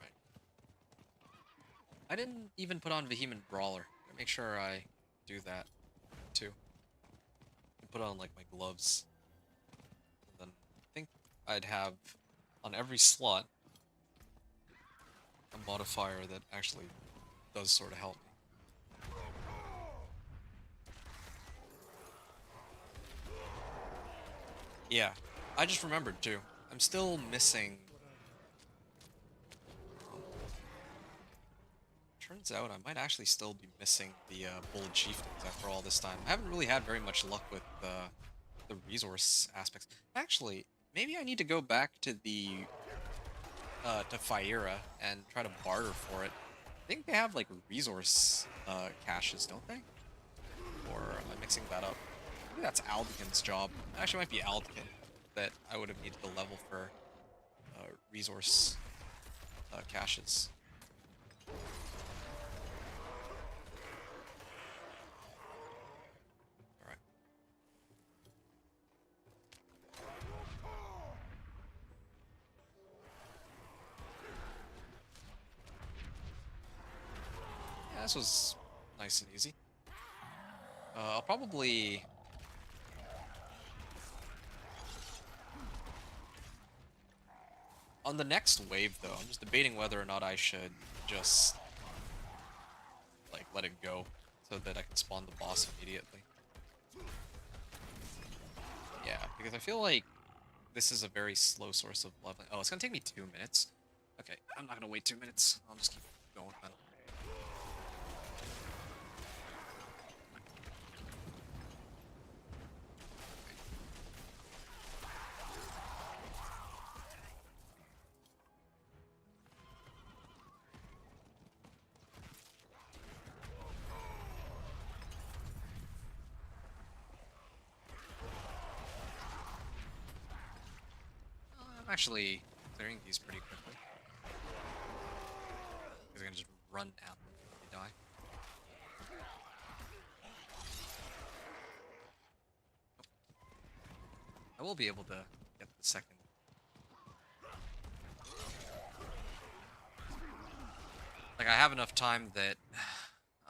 Speaker 1: Right. I didn't even put on Vehement Brawler. Gotta make sure I do that too. Put on like my gloves. And then I think I'd have on every slot a modifier that actually does sort of help me. Yeah, I just remembered too. I'm still missing. Turns out I might actually still be missing the Bullet Chieftains after all this time. I haven't really had very much luck with the resource aspects. Actually, maybe I need to go back to the to Fieira and try to barter for it. I think they have like resource caches, don't they? Or am I mixing that up? Maybe that's Aldekin's job. Actually, it might be Aldekin that I would have needed to level for resource caches. Alright. Yeah, this was nice and easy. I'll probably... On the next wave, though, I'm just debating whether or not I should just, like, let it go so that I can spawn the boss immediately. Yeah, because I feel like this is a very slow source of leveling. Oh, it's gonna take me 2 minutes. Okay, I'm not gonna wait 2 minutes. I'll just keep going then. I'm actually clearing these pretty quickly. Because I can just run at them when they die. I will be able to get the second. Like, I have enough time that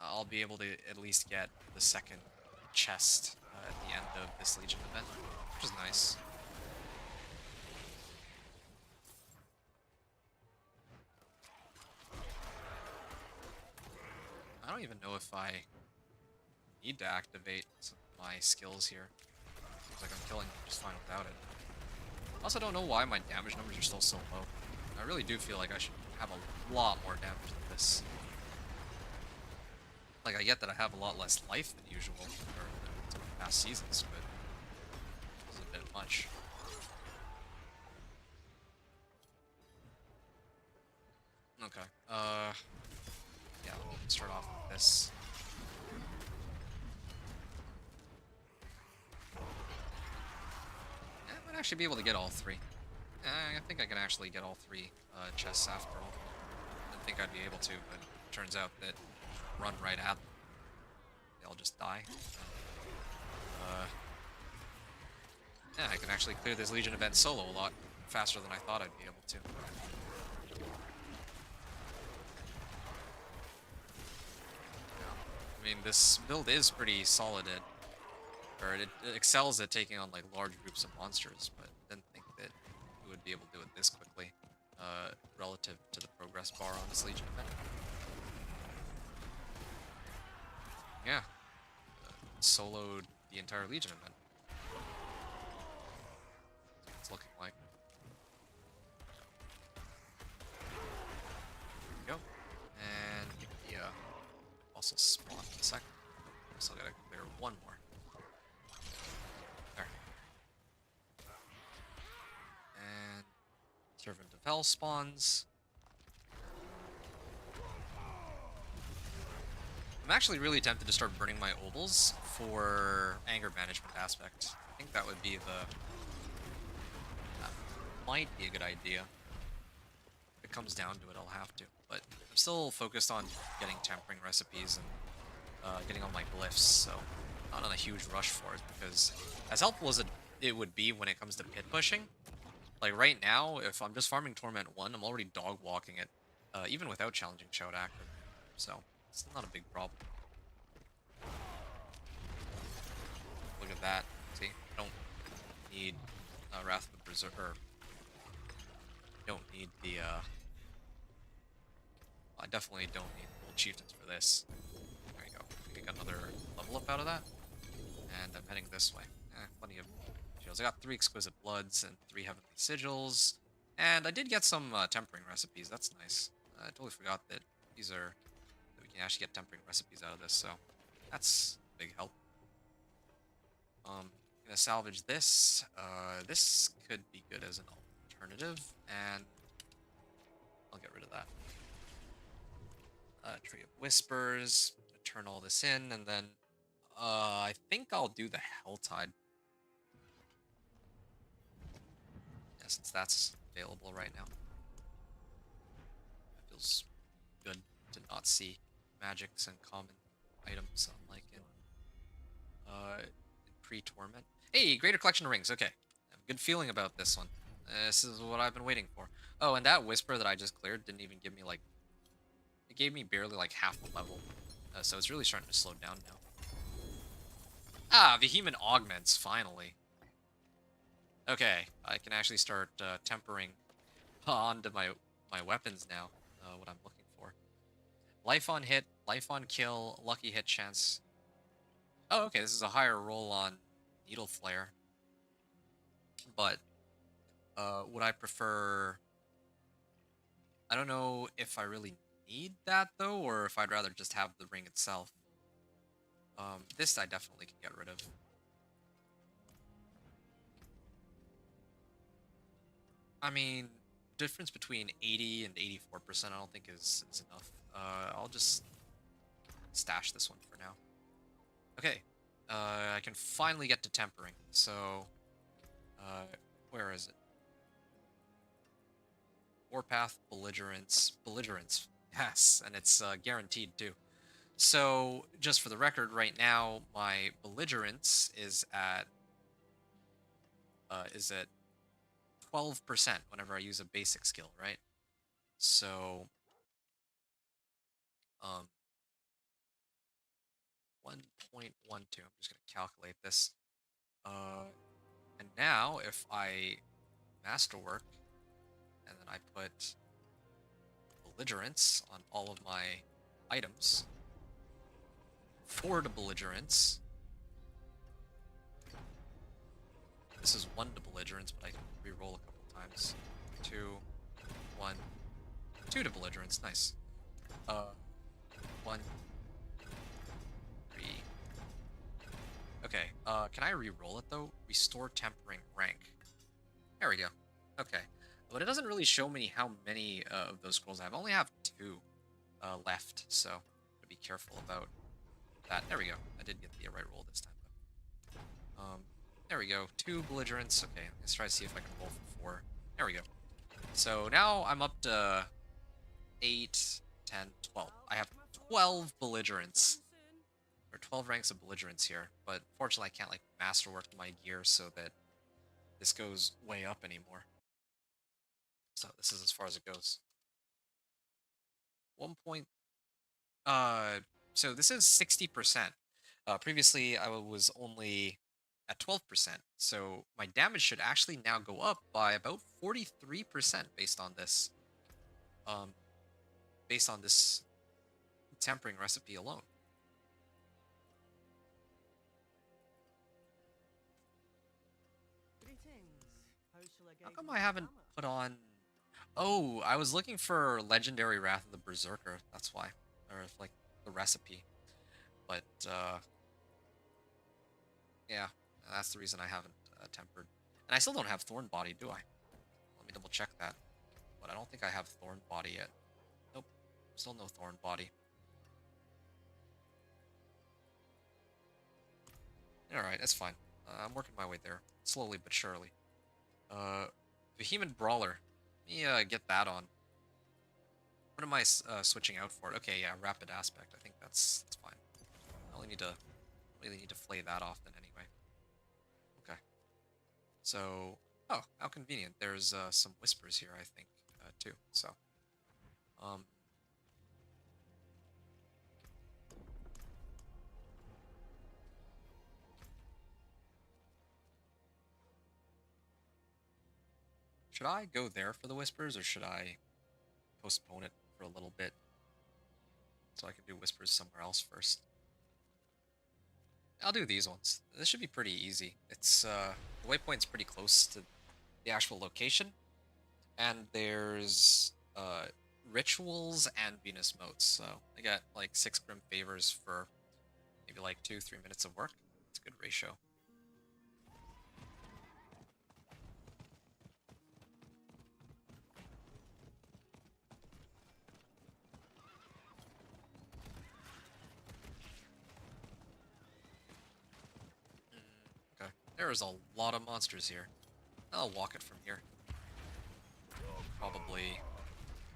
Speaker 1: I'll be able to at least get the second chest at the end of this Legion event, which is nice. I don't don't even know if I need to activate some of my skills here. Seems like I'm killing them just fine without it. I also don't know why my damage numbers are still so low. I really do feel like I should have a lot more damage than this. Like, I get that I have a lot less life than usual, or than past seasons, but it's a bit much. Okay, yeah, we'll start off with this. I might actually be able to get all three. I think I can actually get all three chests after all. I didn't think I'd be able to, but it turns out that run right at them, they'll just die. Yeah, I can actually clear this Legion event solo a lot faster than I thought I'd be able to. I mean, this build is pretty solid at, or it excels at taking on like large groups of monsters, but I didn't think that it would be able to do it this quickly, relative to the progress bar on this Legion event. Yeah, soloed the entire Legion event. That's what it's looking like. There we go. And yeah, also spawn in a second. Still gotta clear one more. There. And Servant of Hell spawns. I'm actually really tempted to start burning my obols for anger management aspect. I think that would be that might be a good idea. If it comes down to it, I'll have to. But I'm still focused on getting tempering recipes and getting all my glyphs, so not on a huge rush for it, because as helpful as it would be when it comes to pit pushing, like right now, if I'm just farming Torment 1, I'm already dog walking it, even without challenging Shout active. So it's not a big problem. Look at that. See, I don't need Wrath of the Berserker. Don't need the I definitely don't need gold chieftains for this. There you go. We got another level up out of that. And I'm heading this way. Plenty of shields. I got 3 exquisite bloods and 3 heavenly sigils. And I did get some tempering recipes. That's nice. I totally forgot that these are that we can actually get tempering recipes out of this, so that's a big help. Gonna salvage this. This could be good as an alternative, and I'll get rid of that. Tree of Whispers. Turn all this in, and then I think I'll do the Helltide. Yeah, since that's available right now. It feels good to not see magics and common items unlike in pre-Torment. Hey, greater collection of rings. Okay, I have a good feeling about this one. This is what I've been waiting for. Oh, and that Whisper that I just cleared didn't even give me like... It gave me barely like half a level. So it's really starting to slow down now. Ah, Vehement Augments, finally. Okay, I can actually start tempering onto my weapons now, what I'm looking for. Life on hit, life on kill, lucky hit chance. Oh, okay, this is a higher roll on Needle Flare. But, would I prefer... I don't know if I really need that, though, or if I'd rather just have the ring itself. This I definitely can get rid of. I mean, difference between 80 and 84% I don't think is enough. I'll just stash this one for now. Okay, I can finally get to tempering. So, where is it? Warpath, Belligerence, yes, and it's guaranteed too. So, just for the record, right now my Belligerence is at 12% whenever I use a basic skill, right? So, 1.12. I'm just going to calculate this. And now, if I masterwork, and then I put Belligerence on all of my items, 4 to belligerence. This is 1 to belligerence, but I can re-roll a couple times. 2, 1, 2 to belligerence. Nice. 1, 3. Okay. Can I re-roll it though? Restore tempering rank. There we go. Okay. But it doesn't really show me how many of those scrolls I have. I only have 2 left, so I'm gonna be careful about that. There we go. I did get the right roll this time though. There we go. 2 belligerents. Okay, let's try to see if I can roll for 4. There we go. So now I'm up to 8, 10, 12. I have 12 belligerents. Or 12 ranks of belligerents here. But fortunately I can't like masterwork my gear so that this goes way up anymore. So this is as far as it goes. 1 point. So this is 60%. Previously I was only at 12%. So my damage should actually now go up by about 43% based on this. Based on this tempering recipe alone. How come I haven't put on... Oh, I was looking for Legendary Wrath of the Berserker. That's why. Or like the recipe. But, yeah, that's the reason I haven't tempered. And I still don't have Thorn Body, do I? Let me double check that. But I don't think I have Thorn Body yet. Nope. Still no Thorn Body. Alright, that's fine. I'm working my way there. Slowly but surely. Vehement Brawler. Let me get that on. What am I switching out for? Okay, yeah, Rapid Aspect. I think that's fine. I only need to really need to flay that off then anyway. Okay. So, oh, how convenient. There's some whispers here, I think, too. So, should I go there for the whispers, or should I postpone it for a little bit so I can do whispers somewhere else first? I'll do these ones. This should be pretty easy. It's the waypoint's pretty close to the actual location, and there's rituals and Venus motes. So I got like 6 grim favors for maybe like 2-3 minutes of work. It's a good ratio. Okay, there's a lot of monsters here. I'll walk it from here. Probably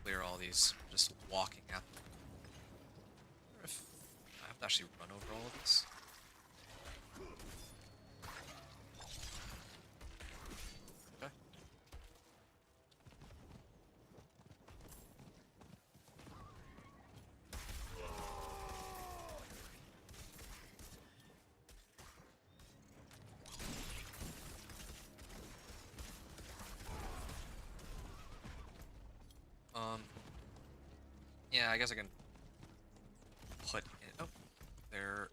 Speaker 1: clear all these just walking at them. I wonder if I have to actually run over all of these. Okay. Yeah, I guess I can put in... Oh, there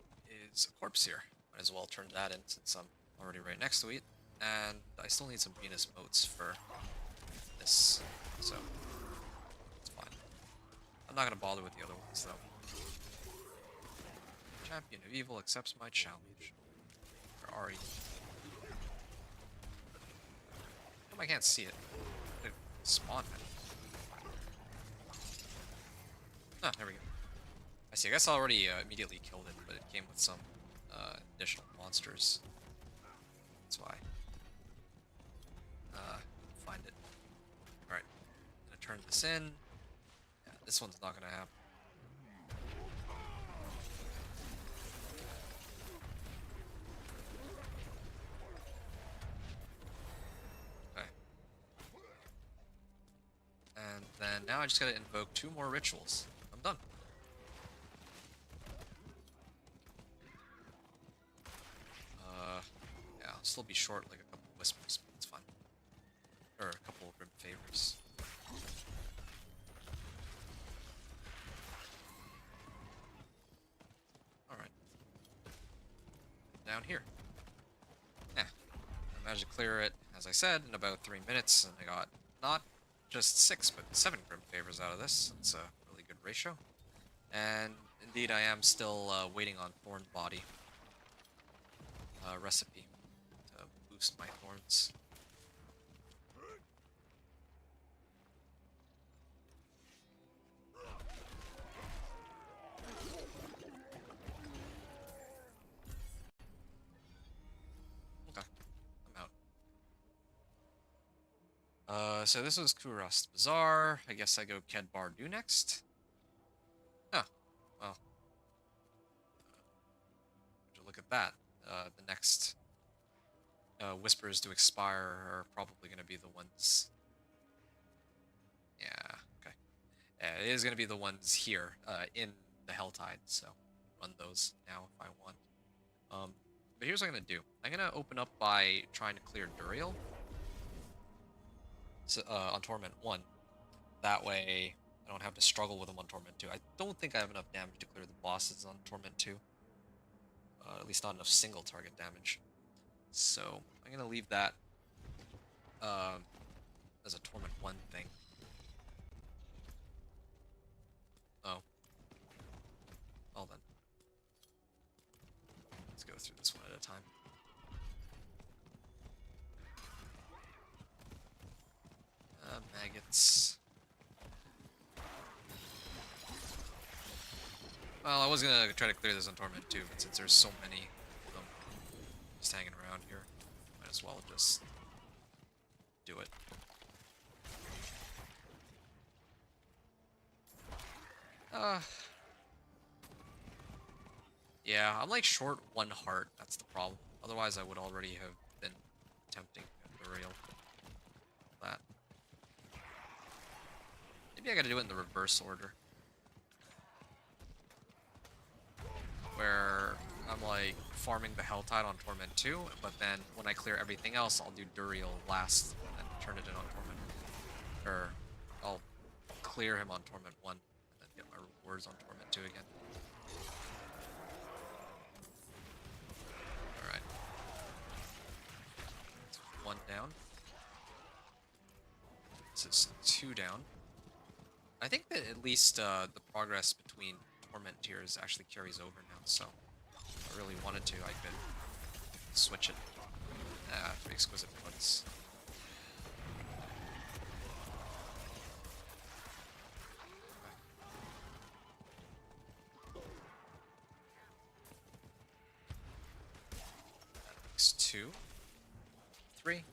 Speaker 1: is a corpse here. Might as well turn that in since I'm already right next to it. And I still need some Venus motes for this, so it's fine. I'm not gonna bother with the other ones though. Champion of Evil accepts my challenge. Where are you? I can't see it. It spawned it. Ah, there we go. I see. I guess I already immediately killed it, but it came with some additional monsters. That's why. Find it. Alright. I'm gonna turn this in. Yeah, this one's not gonna happen. Okay. And then now I just gotta invoke 2 more rituals. I'm done. Yeah, I'll still be short like a couple whispers, but it's fine. Or a couple of grim favors. Alright. down here. Yeah, I managed to clear it, as I said, in about 3 minutes, and I got not just 6, but 7 Grim Favors out of this. It's a really good ratio. And indeed, I am still waiting on Thorn Body recipe to boost my thorns. Okay, I'm out. So this was Kurast Bazaar. I guess I go Ked Bardu next. Oh, well. Would you look at that? The next whispers to expire are probably going to be the ones. Yeah, okay. Yeah, it is going to be the ones here in the Helltide, so run those now if I want. But here's what I'm going to do. I'm going to open up by trying to clear Duriel on Torment 1. That way I don't have to struggle with them on Torment 2. I don't think I have enough damage to clear the bosses on Torment 2. At least not enough single target damage. So I'm going to leave that as a Torment 1 thing. Oh. Well then. Let's go through this one at a time. Maggots. Well, I was gonna try to clear this on Torment too, but since there's so many of them just hanging around here, might as well just do it. Yeah, I'm like short 1 heart, that's the problem. Otherwise I would already have been attempting the rail. That. Maybe I gotta do it in the reverse order. Where I'm like farming the Helltide on Torment 2, but then when I clear everything else, I'll do Duriel last and turn it in on Torment. Or I'll clear him on Torment 1 and then get my rewards on Torment 2 again. Alright. 1 down. This is 2 down. I think that at least the progress between Torment tiers actually carries over now, so if I really wanted to, I could switch it. For Exquisite Woods. Makes 2, 3,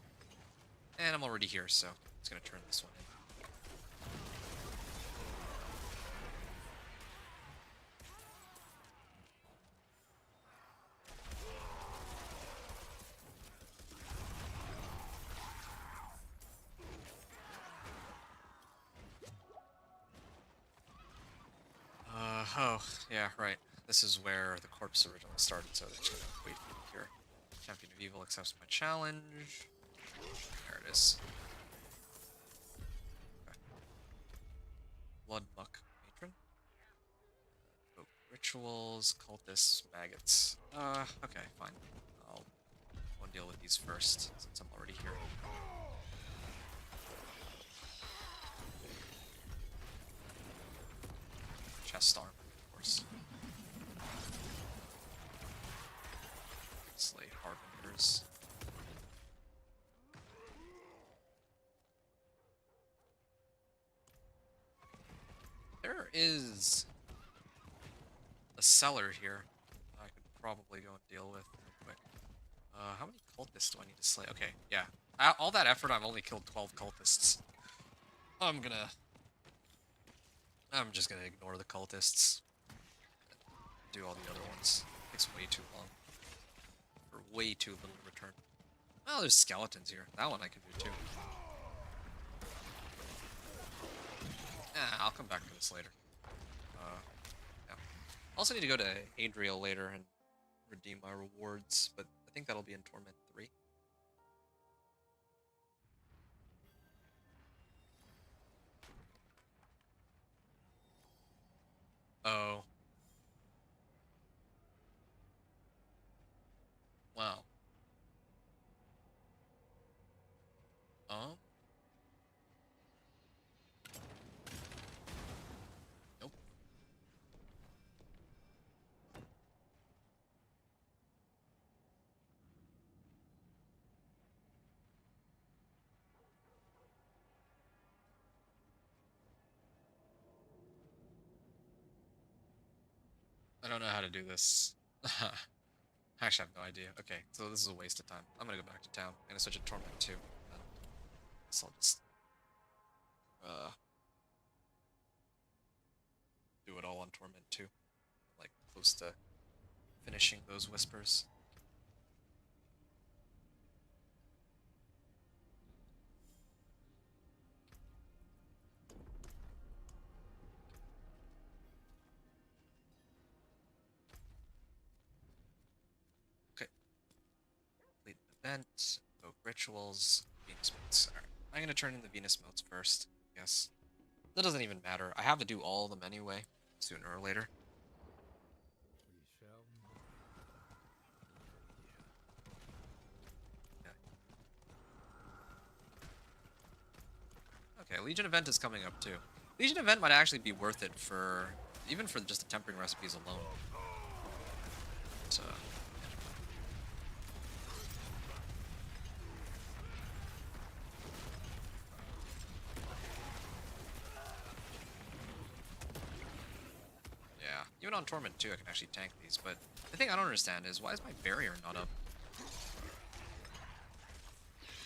Speaker 1: and I'm already here, so it's gonna turn this one in. Oh, yeah, right. This is where the corpse originally started, so they're just gonna wait for me here. Champion of Evil accepts my challenge. There it is. Okay. Blood Muck Matron. Evoke Rituals, Cultists, Maggots. Okay, fine. I'll go and deal with these first, since I'm already here. Chest armor, of course. Slay Harbingers. There is a cellar here I could probably go and deal with real quick. How many cultists do I need to slay? Okay, yeah. All that effort, I've only killed 12 cultists. I'm just gonna ignore the cultists. Do all the other ones. Takes way too long. For way too little return. Oh, there's skeletons here. That one I can do too. I'll come back to this later. Yeah. Also need to go to Adriel later and redeem my rewards, but I think that'll be in Torment 3. Oh. Wow. Um. Nope. I don't know how to do this. I actually have no idea. Okay, so this is a waste of time. I'm gonna go back to town. I'm gonna switch to Torment too. And guess I'll just uh do it all on Torment too. Like close to finishing those whispers. Okay. Complete the event, evoke rituals, Venus motes. Alright. I'm gonna turn in the Venus motes first, I guess. That doesn't even matter. I have to do all of them anyway, sooner or later.
Speaker 4: We shall
Speaker 1: Okay, Legion event is coming up too. Legion event might actually be worth it for even for just the tempering recipes alone. So yeah, even on Torment too, I can actually tank these. But the thing I don't understand is why is my barrier not up?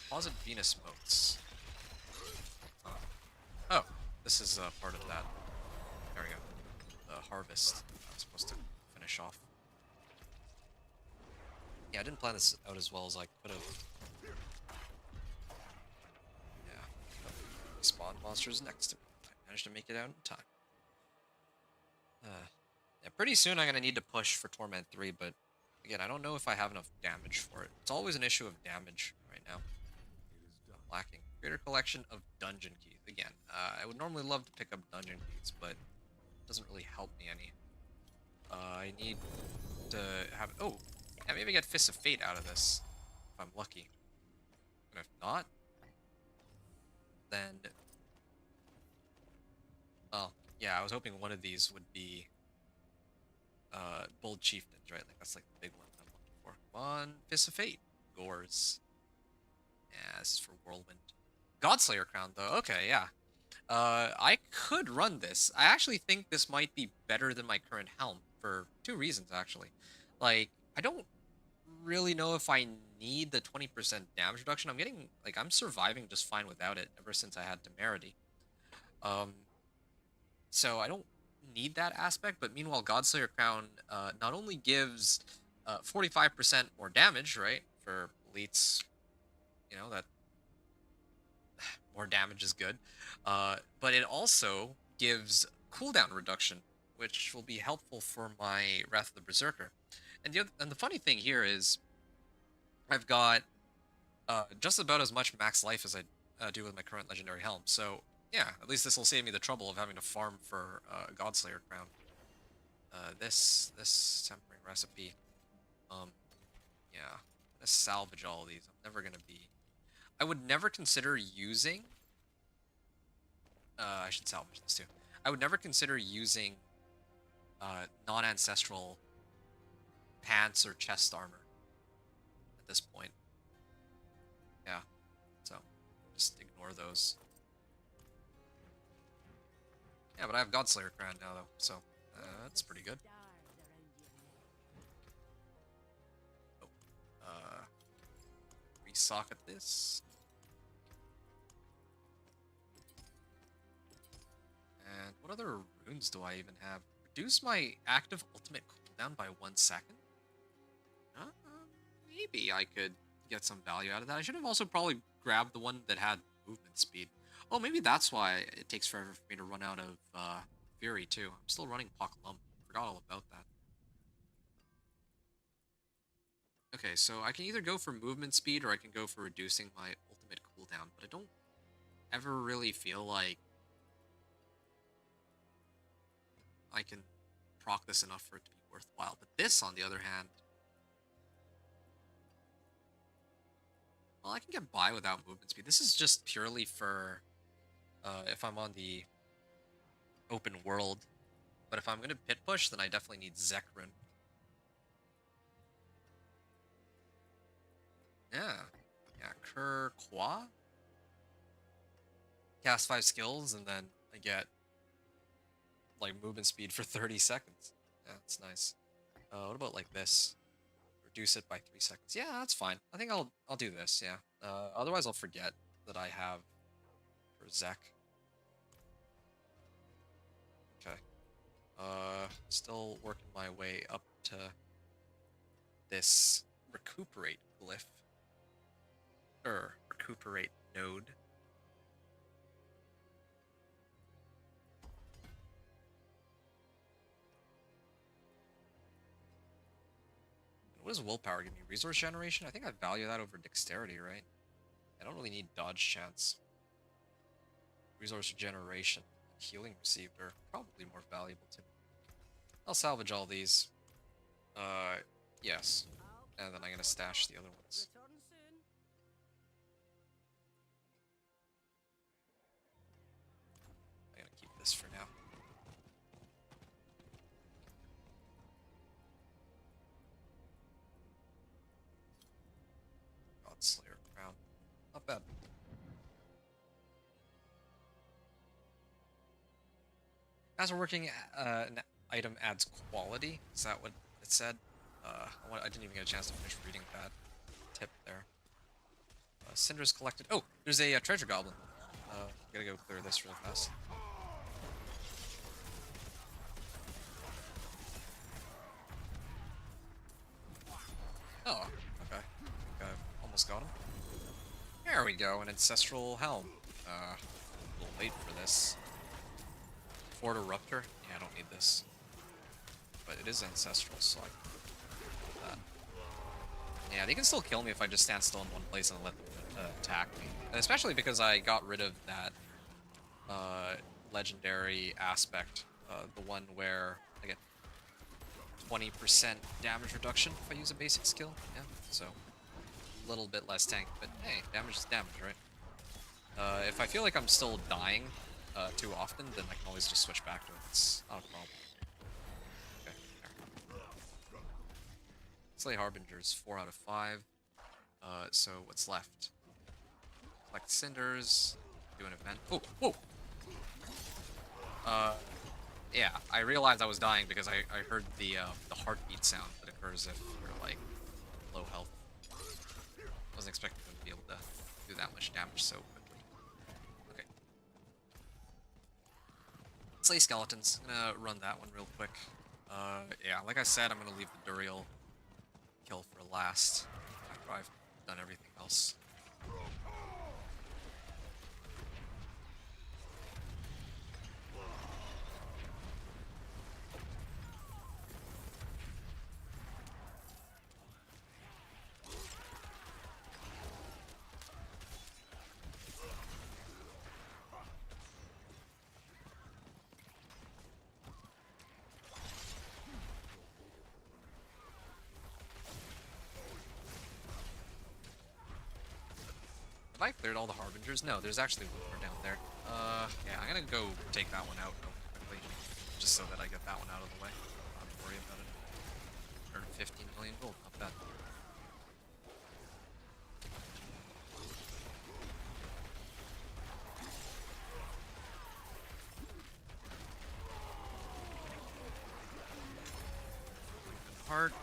Speaker 1: Deposit Venus motes. Oh, this is part of that. There we go. The harvest I was supposed to finish off. Yeah, I didn't plan this out as well as I could have. Yeah. Spawn monsters next to me. I managed to make it out in time. Yeah, pretty soon I'm going to need to push for Torment 3, but again, I don't know if I have enough damage for it. It's always an issue of damage right now.
Speaker 4: it is done.
Speaker 1: Lacking. Greater collection of dungeon keys. Again, I would normally love to pick up dungeon keys, but it doesn't really help me any. I need to have... Oh, yeah, maybe get Fists of Fate out of this, if I'm lucky. And if not, then... Well, yeah, I was hoping one of these would be Bold Chieftains, right? Like, that's like the big one I'm looking for. Come on, Fists of Fate. Gores. Yeah, this is for Whirlwind. Godslayer Crown, though. Okay, yeah. I could run this. I actually think this might be better than my current helm for two reasons, actually. Like, I don't really know if I need the 20% damage reduction. I'm getting, like, I'm surviving just fine without it ever since I had Temerity. Um, so I don't need that aspect, but meanwhile, Godslayer Crown not only gives 45% more damage, right, for elites, you know, that more damage is good. But it also gives cooldown reduction, which will be helpful for my Wrath of the Berserker. And the funny thing here is, I've got just about as much max life as I do with my current legendary helm. So yeah, at least this will save me the trouble of having to farm for Godslayer Crown. This tempering recipe, um, yeah, I'm gonna salvage all of these. I'm never gonna be. I would never consider using. I should salvage this too. I would never consider using non-ancestral pants or chest armor at this point. Yeah, so just ignore those. Yeah, but I have Godslayer Crown now though, so that's pretty good. Oh, resocket this. And what other runes do I even have? Reduce my active ultimate cooldown by 1 second? Uh, maybe I could get some value out of that. I should have also probably grabbed the one that had movement speed. Oh, maybe that's why it takes forever for me to run out of Fury, too. I'm still running Poklum. Forgot all about that. Okay, so I can either go for movement speed or I can go for reducing my ultimate cooldown, but I don't ever really feel like I can proc this enough for it to be worthwhile. But this, on the other hand, Well, I can get by without movement speed. This is just purely for if I'm on the open world. But if I'm gonna pit push, then I definitely need Zekrin. Yeah. Yeah, Cur Qua? Cast 5 skills, and then I get like movement speed for 30 seconds. Yeah, that's nice. What about like this? Reduce it by 3 seconds. Yeah, that's fine. I think I'll do this, yeah. Otherwise I'll forget that I have for Zek. Okay. Still working my way up to this recuperate glyph. Recuperate node. What does willpower give me? Resource generation? I think I value that over dexterity, right? I don't really need dodge chance. Resource generation and healing received are probably more valuable to me. I'll salvage all these. Yes. And then I'm gonna stash the other ones. I'm gonna keep this for now. Godslayer crown. Not bad. As we're working, an item adds quality. Is that what it said? I didn't even get a chance to finish reading that tip there. Cinders collected. Oh, there's a treasure goblin. Gotta go clear this real fast. Oh, okay. I almost got him. There we go, an ancestral helm. A little late for this. Fort Eruptor? Yeah, I don't need this. But it is ancestral, so I can do that. Yeah, they can still kill me if I just stand still in one place and let them attack me. And especially because I got rid of that legendary aspect. The one where I get 20% damage reduction if I use a basic skill. Yeah, so a little bit less tank, but hey, damage is damage, right? If I feel like I'm still dying too often, then I can always just switch back to it. It's not a problem. Okay, there. Slay Harbingers, 4 out of 5. So what's left? Collect cinders, do an event. Oh, whoa! Yeah, I realized I was dying because I heard the heartbeat sound that occurs if you're like low health. Wasn't expecting them to be able to do that much damage so quickly. Okay. Slay skeletons. I'm gonna run that one real quick. Yeah, like I said, I'm gonna leave the Duriel kill for last after I've done everything else. Have I cleared all the Harbingers? No, there's actually one more down there. Yeah, I'm gonna go take that one out real quickly, just so that I get that one out of the way. I don't have to worry about it. Earned 15 million gold, not bad. Heart.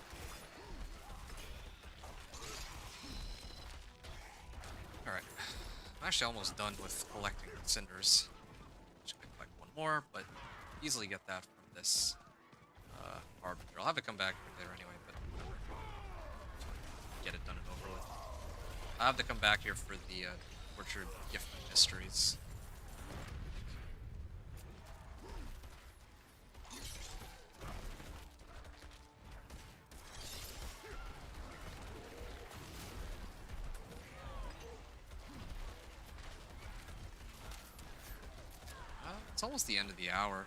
Speaker 1: Alright. I'm actually almost done with collecting cinders. Just gonna collect one more, but easily get that from this Harbinger. I'll have to come back there anyway, but whatever. Get it done and over with. I'll have to come back here for the Orchard Gift of Mysteries. It's almost the end of the hour.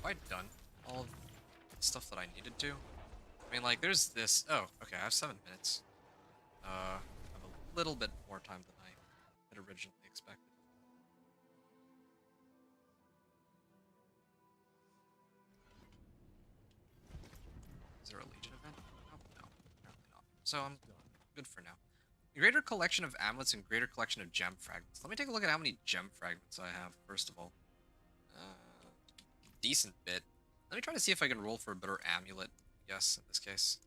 Speaker 1: Have I done all of the stuff that I needed to? I mean, like, there's this... Oh, okay, I have 7 minutes. have a little bit more time than I had originally expected. Is there a Legion event? Oh, no, apparently not. So I'm good for now. Greater collection of amulets and greater collection of gem fragments. Let me take a look at how many gem fragments I have, first of all. Decent bit. Let me try to see if I can roll for a better amulet. Yes, in this case.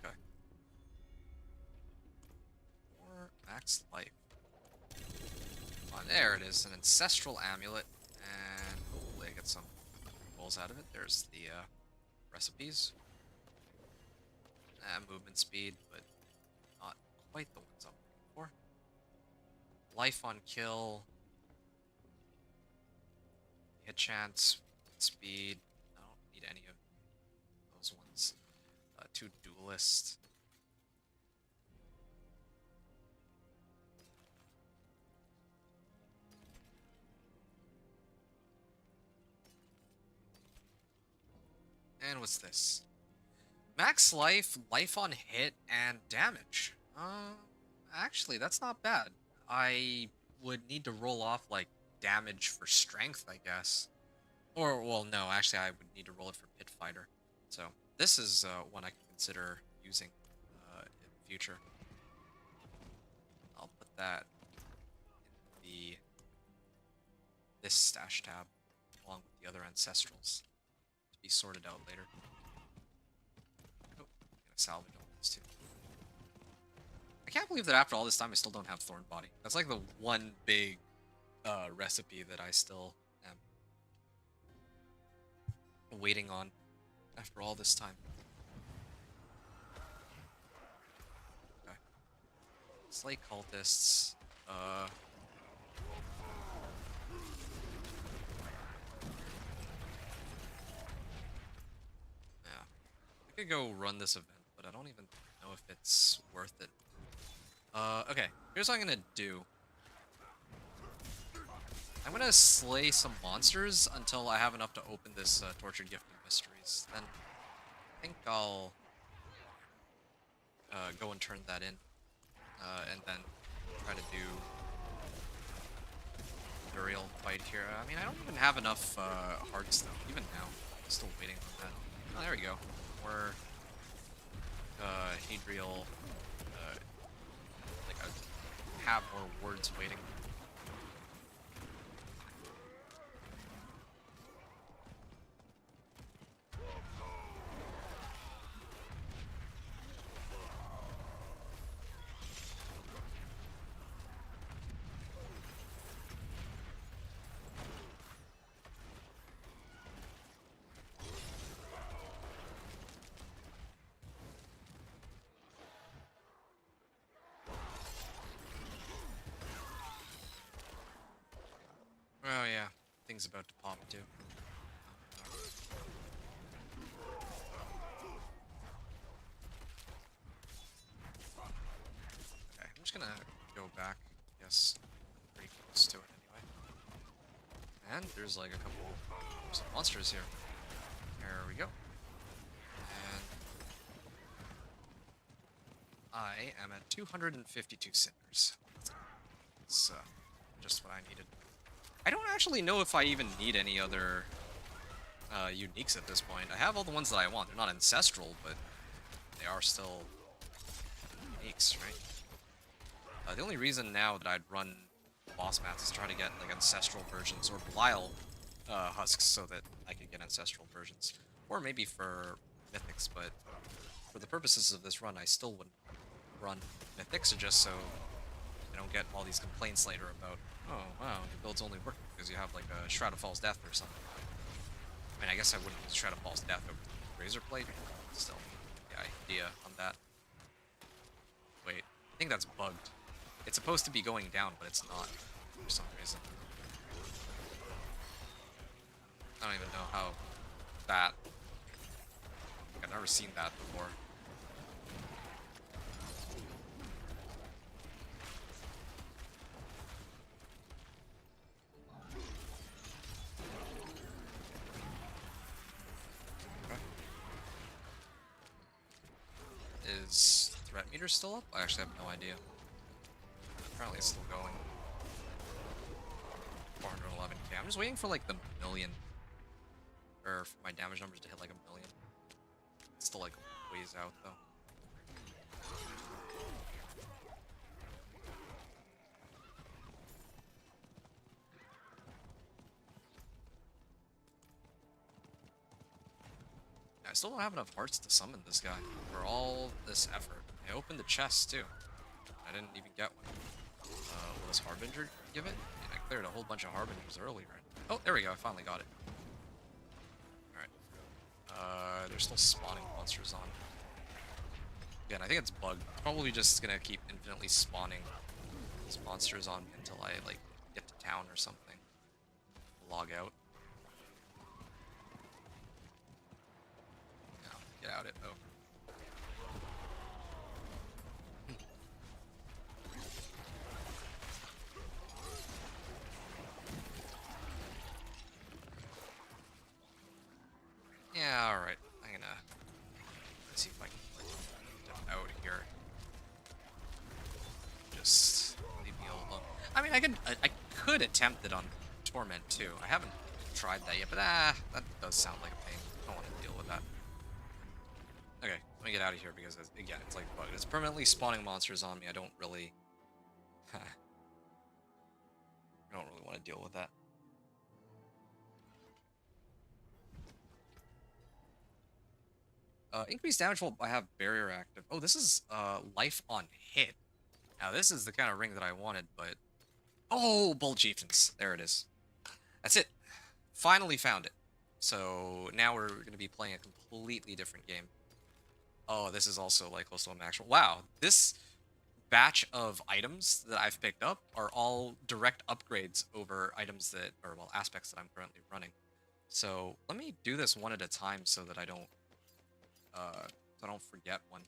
Speaker 1: Okay. More max life. Oh, there it is, an ancestral amulet, and hopefully I get some rolls out of it. There's the recipes. Movement speed, but not quite the ones I'm looking for. Life on kill. Hit chance, speed. I don't need any of those ones. Two duelist. And what's this? Max life, life on hit, and damage. Actually, that's not bad. I would need to roll off, like, damage for strength, I guess. Or, well, no, actually, I would need to roll it for Pit Fighter. So, this is one I can consider using in the future. I'll put that in this stash tab, along with the other Ancestrals, to be sorted out later. Oh, I'm gonna salvage all this too. I can't believe that after all this time I still don't have Thorn Body. That's like the one big recipe that I still am waiting on after all this time. Okay. Slay cultists. Yeah. I could go run this event, but I don't even know if it's worth it. Okay. Here's what I'm gonna do. I'm gonna slay some monsters until I have enough to open this Tortured Gift of Mysteries. Then I think I'll go and turn that in, and then try to do Burial fight here. I mean, I don't even have enough hearts though. Even now, I'm still waiting on that. Oh, there we go. More Hadriel. Like I have more words waiting. Oh yeah, thing's about to pop too. Okay, I'm just gonna go back. Yes, pretty close to it anyway. And there's like a couple some monsters here. There we go. And I am at 252 cinders. That's just what I needed. I don't actually know if I even need any other uniques at this point. I have all the ones that I want. They're not ancestral, but they are still uniques, right? The only reason now that I'd run boss mats is to try to get like ancestral versions or Belial husks so that I could get ancestral versions. Or maybe for mythics, but for the purposes of this run, I still wouldn't run mythics just so I don't get all these complaints later about, oh wow, your build's only working because you have like a Shroud of False Death or something. I mean, I guess I wouldn't use Shroud of False Death over Razor Blade, but still, the idea on that. Wait, I think that's bugged. It's supposed to be going down, but it's not for some reason. I don't even know how that... I've never seen that before. meter's still up? I actually have no idea. Apparently it's still going. 411k. I'm just waiting for like the million, or for my damage numbers to hit like a million. It's still like ways out though. I still don't have enough hearts to summon this guy for all this effort. I opened the chest too. I didn't even get one. Will this Harbinger give it? I mean, I cleared a whole bunch of Harbingers earlier. Oh, there we go. I finally got it. Alright. There's still spawning monsters on. Again, I think it's bugged. It's probably just gonna keep infinitely spawning these monsters on me until I, like, get to town or something. Log out. No, get out it, though. Yeah, alright. I'm gonna see if I can get out here. Just leave me alone. I mean, I could attempt it on Torment too. I haven't tried that yet, but that does sound like a pain. I don't want to deal with that. Okay, let me get out of here because again, it's like bugged. It's permanently spawning monsters on me. I don't really want to deal with that. Increased damage while I have barrier active. Oh, this is life on hit. Now this is the kind of ring that I wanted, but oh, Bold Chieftains. There it is. That's it. Finally found it. So now we're going to be playing a completely different game. Oh, this is also like close to a max. Wow, this batch of items that I've picked up are all direct upgrades over items that, or well, aspects that I'm currently running. So let me do this one at a time so that I don't forget one.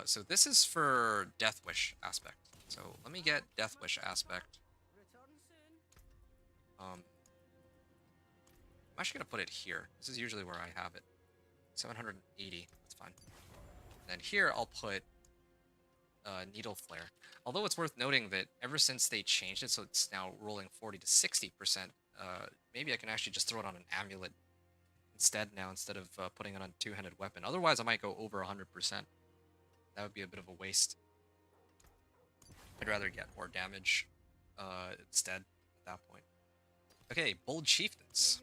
Speaker 1: So this is for Death Wish aspect. So let me get Death Wish aspect. I'm actually gonna put it here. This is usually where I have it. 780. That's fine. And then here I'll put Needle Flare. Although it's worth noting that ever since they changed it, so it's now rolling 40 to 60%, maybe I can actually just throw it on an amulet instead now, instead of putting it on a two-handed weapon. Otherwise, I might go over 100%. That would be a bit of a waste. I'd rather get more damage instead at that point. Okay, Bold Chieftains.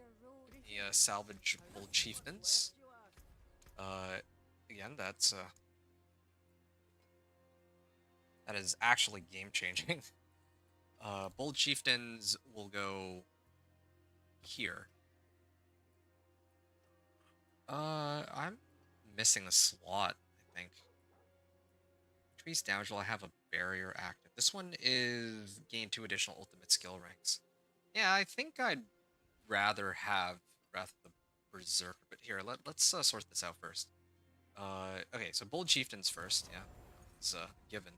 Speaker 1: The salvage Bold Chieftains. Again, that is actually game-changing. Bold Chieftains will go here. I'm missing a slot, I think. Increase damage while I have a barrier active. This one is gain 2 additional ultimate skill ranks. Yeah, I think I'd rather have Wrath of the Berserker, but here, let's sort this out first. Okay, so Bold Chieftains first, yeah. It's given.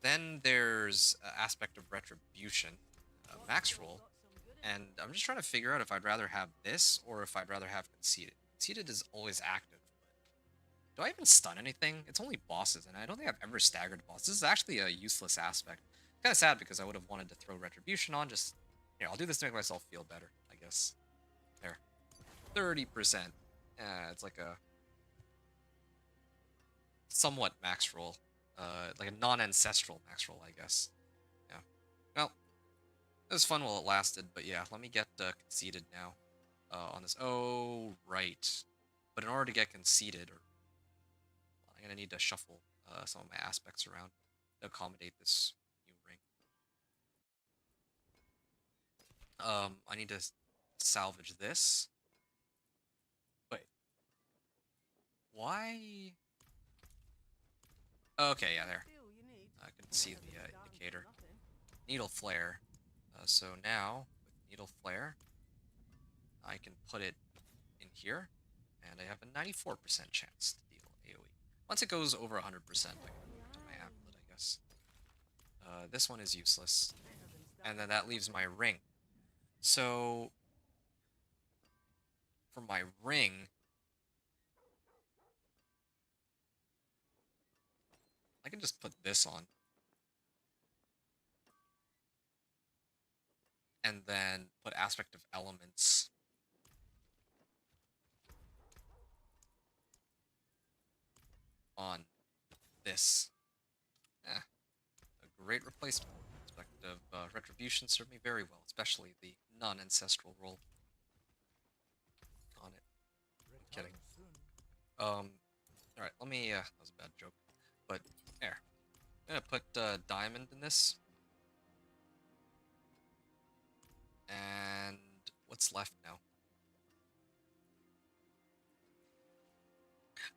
Speaker 1: Then there's Aspect of Retribution, max roll, and I'm just trying to figure out if I'd rather have this or if I'd rather have Conceited. Conceited is always active, but do I even stun anything? It's only bosses, and I don't think I've ever staggered bosses. This is actually a useless aspect. Kind of sad because I would have wanted to throw Retribution on. Just here, I'll do this to make myself feel better, I guess. There, 30%. It's like a somewhat max roll. Like a non-ancestral max roll, I guess. Yeah. Well, it was fun while it lasted, but yeah, let me get Conceited now on this. Oh, right. But in order to get Conceited, I'm going to need to shuffle some of my aspects around to accommodate this new ring. I need to salvage this. Wait. Why? Okay, yeah, there. I can see the indicator. Needle Flare. So now, with Needle Flare, I can put it in here, and I have a 94% chance to deal AoE. Once it goes over 100%, I can move to my amulet, I guess. This one is useless. And then that leaves my ring. So, for my ring, I can just put this on. And then put Aspect of Elements on this. Eh, a great replacement. Aspect of Retribution served me very well, especially the non-ancestral role on it. I'm kidding. Alright, let me, that was a bad joke. But, there. I'm gonna put Diamond in this. And what's left now?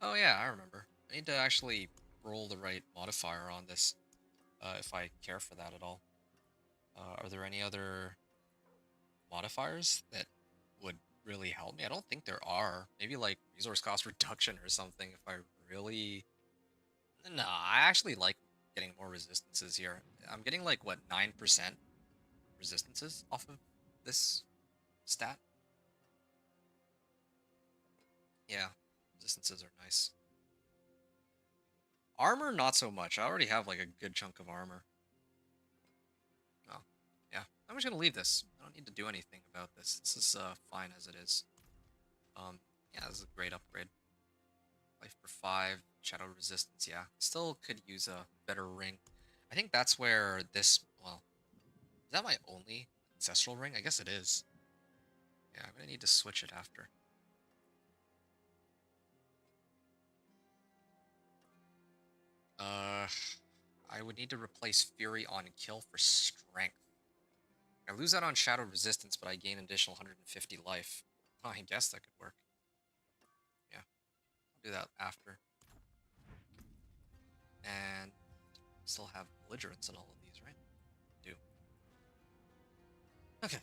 Speaker 1: Oh yeah, I remember. I need to actually roll the right modifier on this, if I care for that at all. Are there any other modifiers that would really help me? I don't think there are. Maybe like resource cost reduction or something if I really... Nah, I actually like getting more resistances here. I'm getting like, what, 9% resistances off of this stat? Yeah, resistances are nice. Armor, not so much. I already have like a good chunk of armor. Oh, yeah. I'm just gonna leave this. I don't need to do anything about this. This is fine as it is. Yeah, this is a great upgrade. Life for 5, shadow resistance, yeah. Still could use a better ring. I think that's where this, well, is that my only ancestral ring? I guess it is. Yeah, I'm gonna need to switch it after. I would need to replace Fury on Kill for Strength. I lose that on Shadow Resistance, but I gain an additional 150 life. Oh, I guess that could work. Yeah, I'll do that after. And still have belligerence in all of these, right? Do. Okay.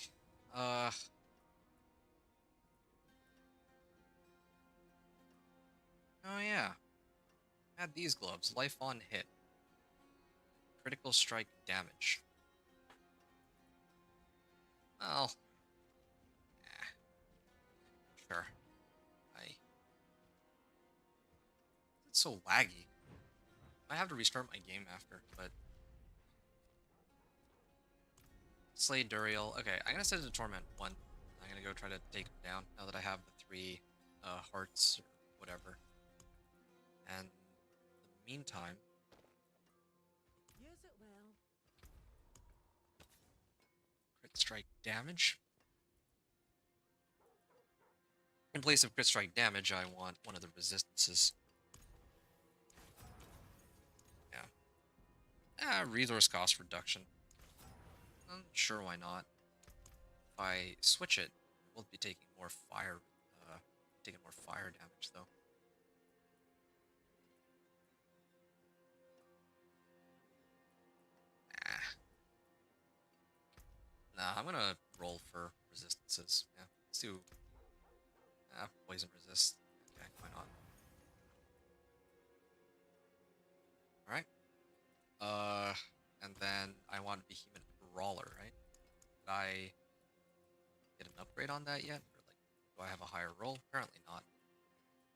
Speaker 1: Oh yeah. Add these gloves. Life on hit. Critical strike damage. Well, sure. It's so laggy. I have to restart my game after, but Slay Duriel. Okay, I'm gonna set it to Torment 1. I'm gonna go try to take him down now that I have the 3 hearts or whatever. And in the meantime,
Speaker 5: Use it well.
Speaker 1: crit strike damage. In place of crit strike damage, I want one of the resistances. Yeah. Resource cost reduction. Sure, why not? If I switch it, we'll be taking more fire, damage though. Nah, I'm gonna roll for resistances. Yeah, let's do poison resist. Okay, why not? All right. And then I want Behemoth Brawler, right? Did I get an upgrade on that yet? Or like, do I have a higher roll? Apparently not.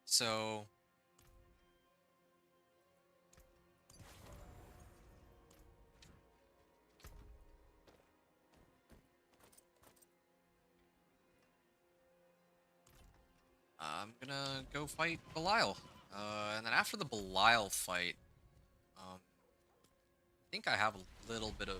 Speaker 1: So I'm gonna go fight Belial. And then after the Belial fight, I think I have a little bit of...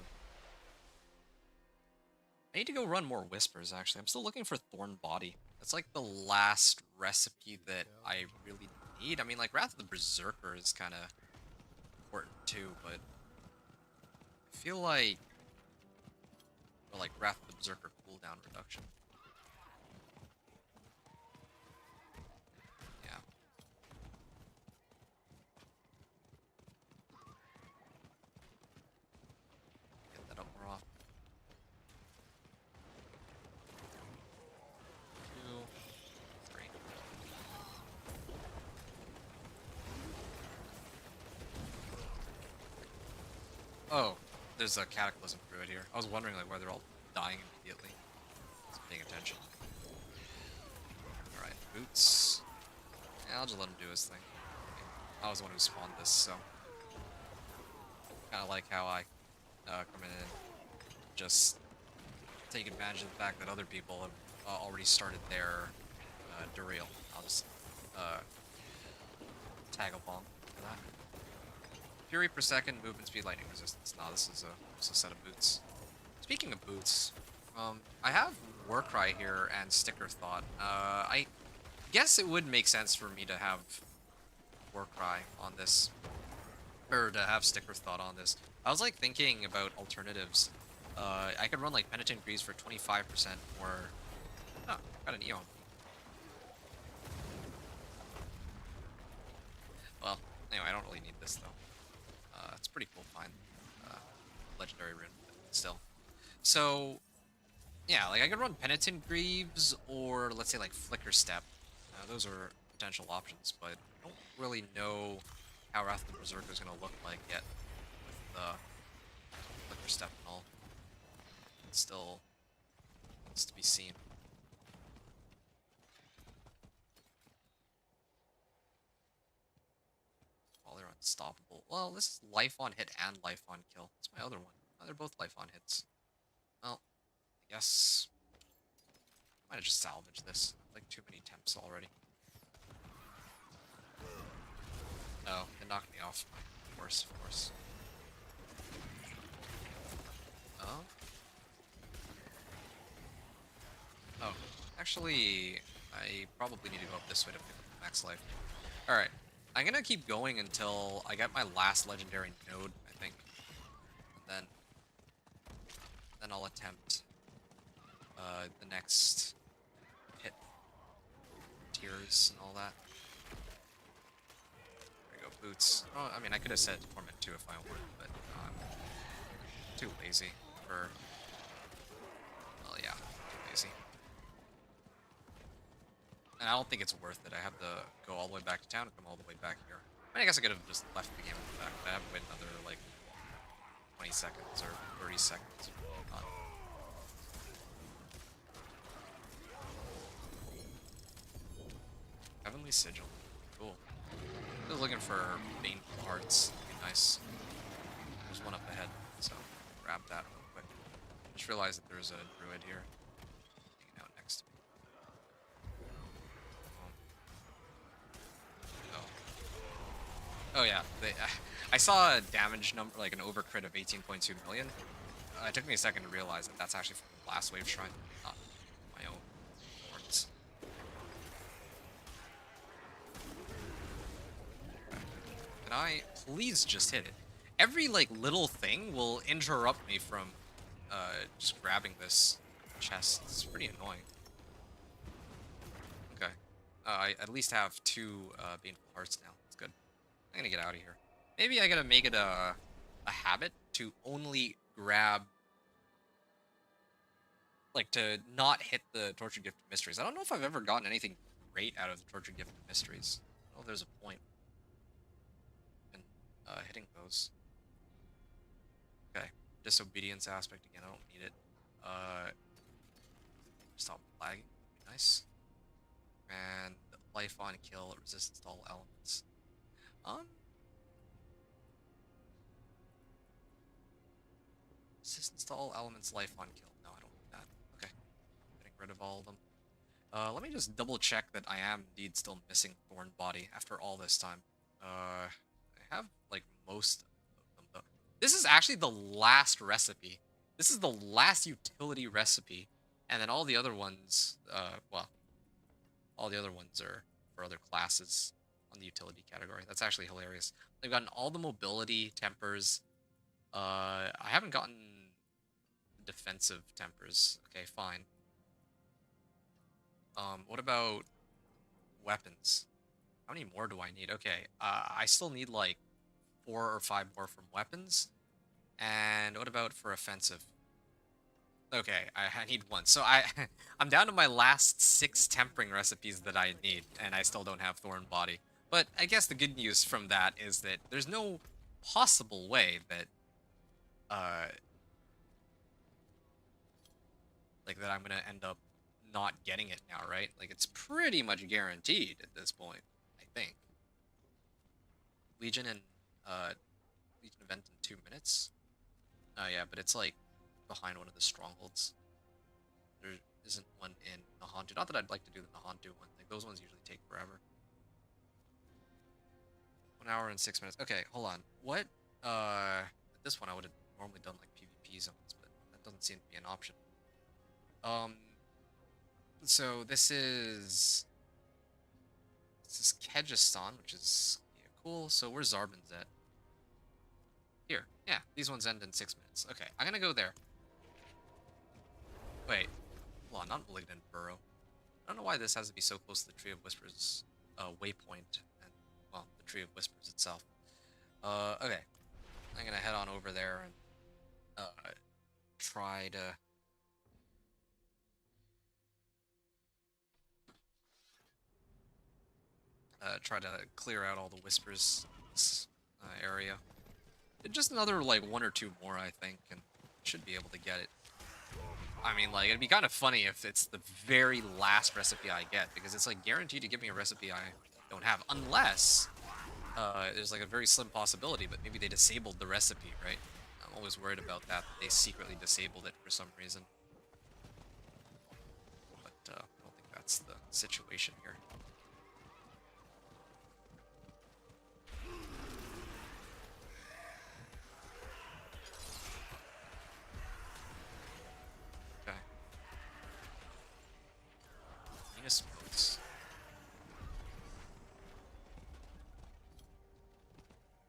Speaker 1: I need to go run more Whispers, actually. I'm still looking for Thorn Body. That's like the last recipe that I really need. I mean, like, Wrath of the Berserker is kind of important too, but I feel like... Or like Wrath of the Berserker cooldown reduction. Yeah. Get that up more often. 2, 3. Oh, there's a Cataclysm Druid here. I was wondering like why they're all dying immediately. I wasn't paying attention. Alright, Boots. Yeah, I'll just let him do his thing. I was the one who spawned this, so... Kind of like how I come in and just take advantage of the fact that other people have already started their derail. I'll just uh, tag along for that. Fury per second, movement speed, lightning resistance. Nah, this is a set of boots. Speaking of boots, I have Warcry here and Sticker Thought. I guess it would make sense for me to have Warcry on this, or to have Sticker Thought on this. I was like thinking about alternatives. I could run like Penitent Greaves for 25% more. Oh, got an Eon. Well, anyway, I don't really need this though. It's pretty cool find. Uh, Legendary rune, but still. So, yeah, like I could run Penitent Greaves or let's say like Flicker Step. Those are potential options, but I don't really know how Wrath of the Berserker is going to look like yet with Flicker Step and all. It still needs to be seen. Well, they're unstoppable. Well, this is life on hit and life on kill. It's my other one. Oh, they're both life on hits. Well, I guess I might have just salvaged this. Like too many temps already. Oh, it knocked me off. Of course, of course. Oh. Oh. Actually, I probably need to go up this way to pick up the max life. Alright. I'm gonna keep going until I get my last legendary node, I think. And then I'll attempt the next hit tiers and all that. There we go, boots. Oh, I mean, I could have said Torment too if I wanted, but I'm too lazy for. Well, yeah, too lazy. And I don't think it's worth it. I have to go all the way back to town and come all the way back here. I mean, I guess I could have just left the game with the fact that I have to wait another, like, 20 seconds or 30 seconds. Not. Heavenly Sigil. Cool. I was looking for Baneful Hearts. It'd be nice. There's one up ahead, so grab that real quick. Just realized that there's a druid here. Hanging out next to me. Oh yeah, I saw a damage number, like an overcrit of 18.2 million. It took me a second to realize that that's actually from the last wave shrine, not my own horns. Can I please just hit it? Every like little thing will interrupt me from just grabbing this chest. It's pretty annoying. Okay, I at least have two Baneful Hearts now. It's good. I'm gonna get out of here. Maybe I gotta make it a habit to only grab, like, to not hit the Torture Gift of Mysteries. I don't know if I've ever gotten anything great out of the Torture Gift of Mysteries. I don't know if there's a point in hitting those. Okay, Disobedience aspect again, I don't need it. Stop lagging, nice. And life on kill, resistance to all elements. Resistance to all elements, life on kill. No, I don't need that. Okay. Getting rid of all of them. Let me just double check that I am indeed still missing Thorn Body after all this time. I have, like, most of them, though. This is actually the last recipe. This is the last utility recipe. And then all the other ones, well, all the other ones are for other classes on the utility category. That's actually hilarious. They've gotten all the mobility tempers. I haven't gotten defensive tempers. Okay, fine. What about weapons? How many more do I need? Okay, I still need like 4 or 5 more from weapons. And what about for offensive? Okay, I need 1. So I'm down to my last 6 tempering recipes that I need, and I still don't have Thorn Body. But I guess the good news from that is that there's no possible way that like that I'm gonna end up not getting it now, right? Like it's pretty much guaranteed at this point, I think. Legion and Legion event in 2 minutes. Oh yeah, but it's like behind one of the strongholds. There isn't one in Nahantu. Not that I'd like to do the Nahantu one. Like those ones usually take forever. 1 hour and 6 minutes. Okay, hold on. What? At this one I would have normally done like PvP zones, but that doesn't seem to be an option. So this is Kyrgyzstan, which is yeah, cool. So where's Zarbin's at? Here. Yeah, these ones end in 6 minutes. Okay, I'm gonna go there. Wait. Hold on, not Malignant Burrow. I don't know why this has to be so close to the Tree of Whispers waypoint and, well, the Tree of Whispers itself. Okay. I'm gonna head on over there and try to clear out all the Whispers in this area. Just another like 1 or 2 more, I think, and should be able to get it. I mean, like, it'd be kind of funny if it's the very last recipe I get, because it's like guaranteed to give me a recipe I don't have, unless there's like a very slim possibility, but maybe they disabled the recipe, right? I'm always worried about that they secretly disabled it for some reason. But I don't think that's the situation here. Okay. Venus boats.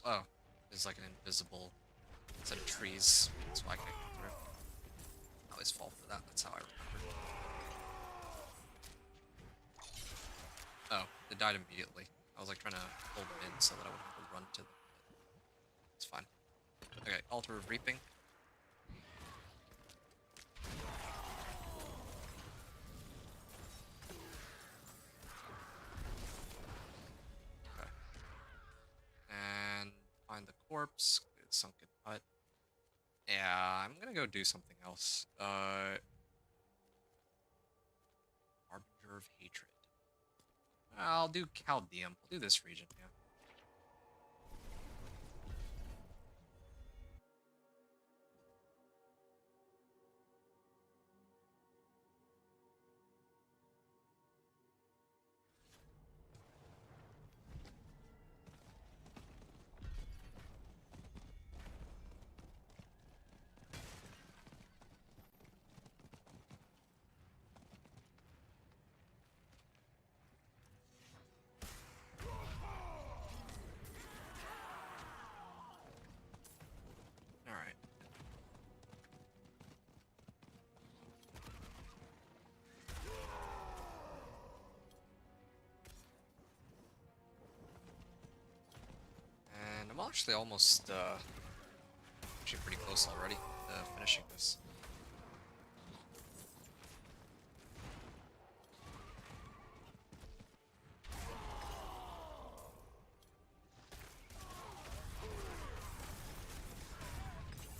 Speaker 1: Oh, there's like an invisible set of trees, so I can't go through. I always fall for that. That's how I remember. Oh, they died immediately. I was like trying to pull them in so that I wouldn't have to run to them. It's fine. Okay, Altar of Reaping. Okay. And find the corpse, clear the sunken hut. Yeah, I'm gonna go do something else. Harbinger of Hatred. I'll do Chaldeum. I'll do this region, yeah. Alright. And I'm actually almost, actually pretty close already to finishing this.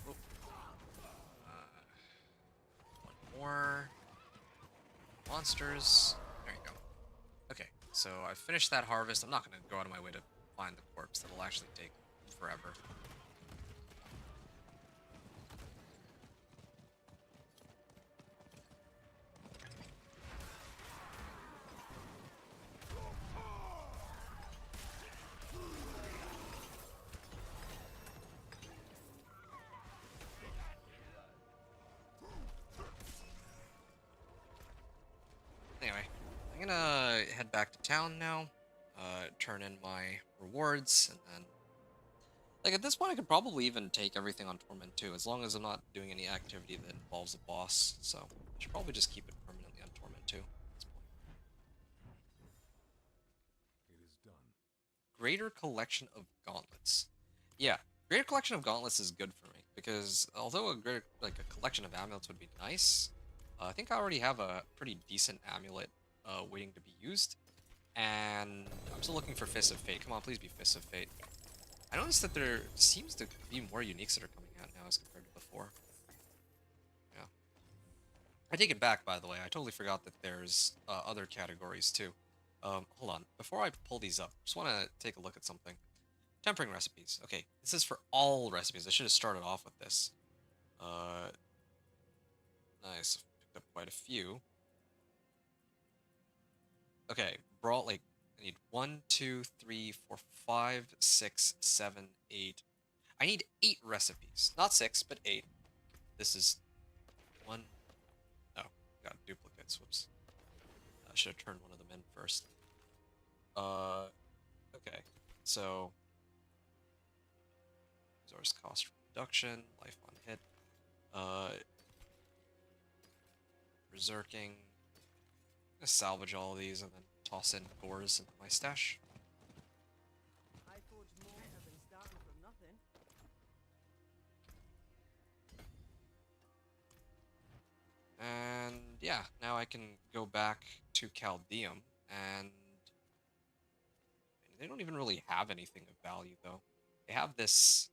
Speaker 1: Oh. One more. Monsters. There you go. Okay, so I finished that harvest. I'm not going to go out of my way to find the corpse. That'll actually take forever. Anyway, I'm gonna head back to town now, turn in my rewards, and then, like, at this point I could probably even take everything on Torment too, as long as I'm not doing any activity that involves a boss, so I should probably just keep it permanently on Torment too at this point.
Speaker 4: It is done.
Speaker 1: Greater collection of gauntlets. Yeah, greater collection of gauntlets is good for me, because although a greater, like, a collection of amulets would be nice, I think I already have a pretty decent amulet waiting to be used. And I'm still looking for Fists of Fate. Come on, please be Fists of Fate. I noticed that there seems to be more uniques that are coming out now as compared to before. Yeah. I take it back, by the way. I totally forgot that there's other categories too. Hold on. Before I pull these up, just want to take a look at something. Tempering recipes. Okay, this is for all recipes. I should have started off with this. Uh, nice. Picked up quite a few. Okay, brought like I need 1, 2, 3, 4, 5, 6, 7, 8. I need 8 recipes, not 6, but 8. This is one. Oh, got duplicates. Whoops. I should have turned one of them in first. Okay. So resource cost reduction, life on hit, berserking. I'm gonna salvage all of these and then toss in gores into my stash.
Speaker 5: I thought more had been starting from nothing.
Speaker 1: And yeah, now I can go back to Chaldeum, and they don't even really have anything of value though. They have this,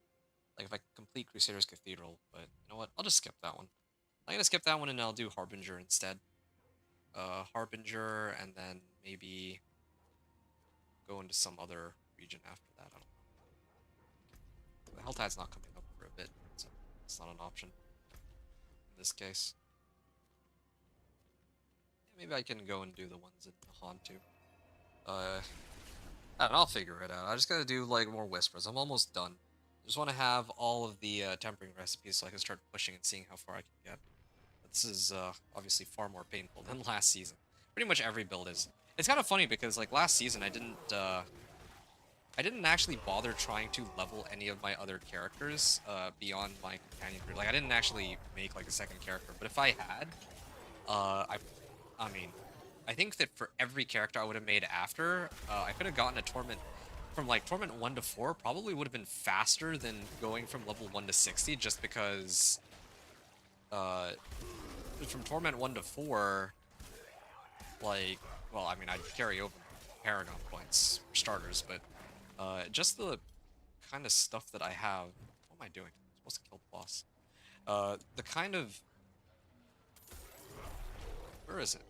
Speaker 1: like if I complete Crusader's Cathedral, but you know what? I'll just skip that one. I'm gonna skip that one and I'll do Harbinger instead. Harbinger, and then maybe go into some other region after that. I don't know. The Helltide's not coming up for a bit, so it's not an option in this case. Yeah, maybe I can go and do the ones in Han too. I don't know, I'll figure it out. I just gotta do like more whispers. I'm almost done. I just want to have all of the tempering recipes so I can start pushing and seeing how far I can get. But this is obviously far more painful than last season. Pretty much every build is. It's kind of funny because like last season I didn't actually bother trying to level any of my other characters beyond my companion group. Like I didn't actually make like a second character, but if I had, I mean, I think that for every character I would have made after, I could have gotten a Torment from like Torment 1 to 4 probably would have been faster than going from level 1 to 60 just because from Torment 1 to 4, like, well, I mean, I'd carry over Paragon points for starters, but just the kind of stuff that I have. What am I doing? I'm supposed to kill the boss. The kind of. Where is it?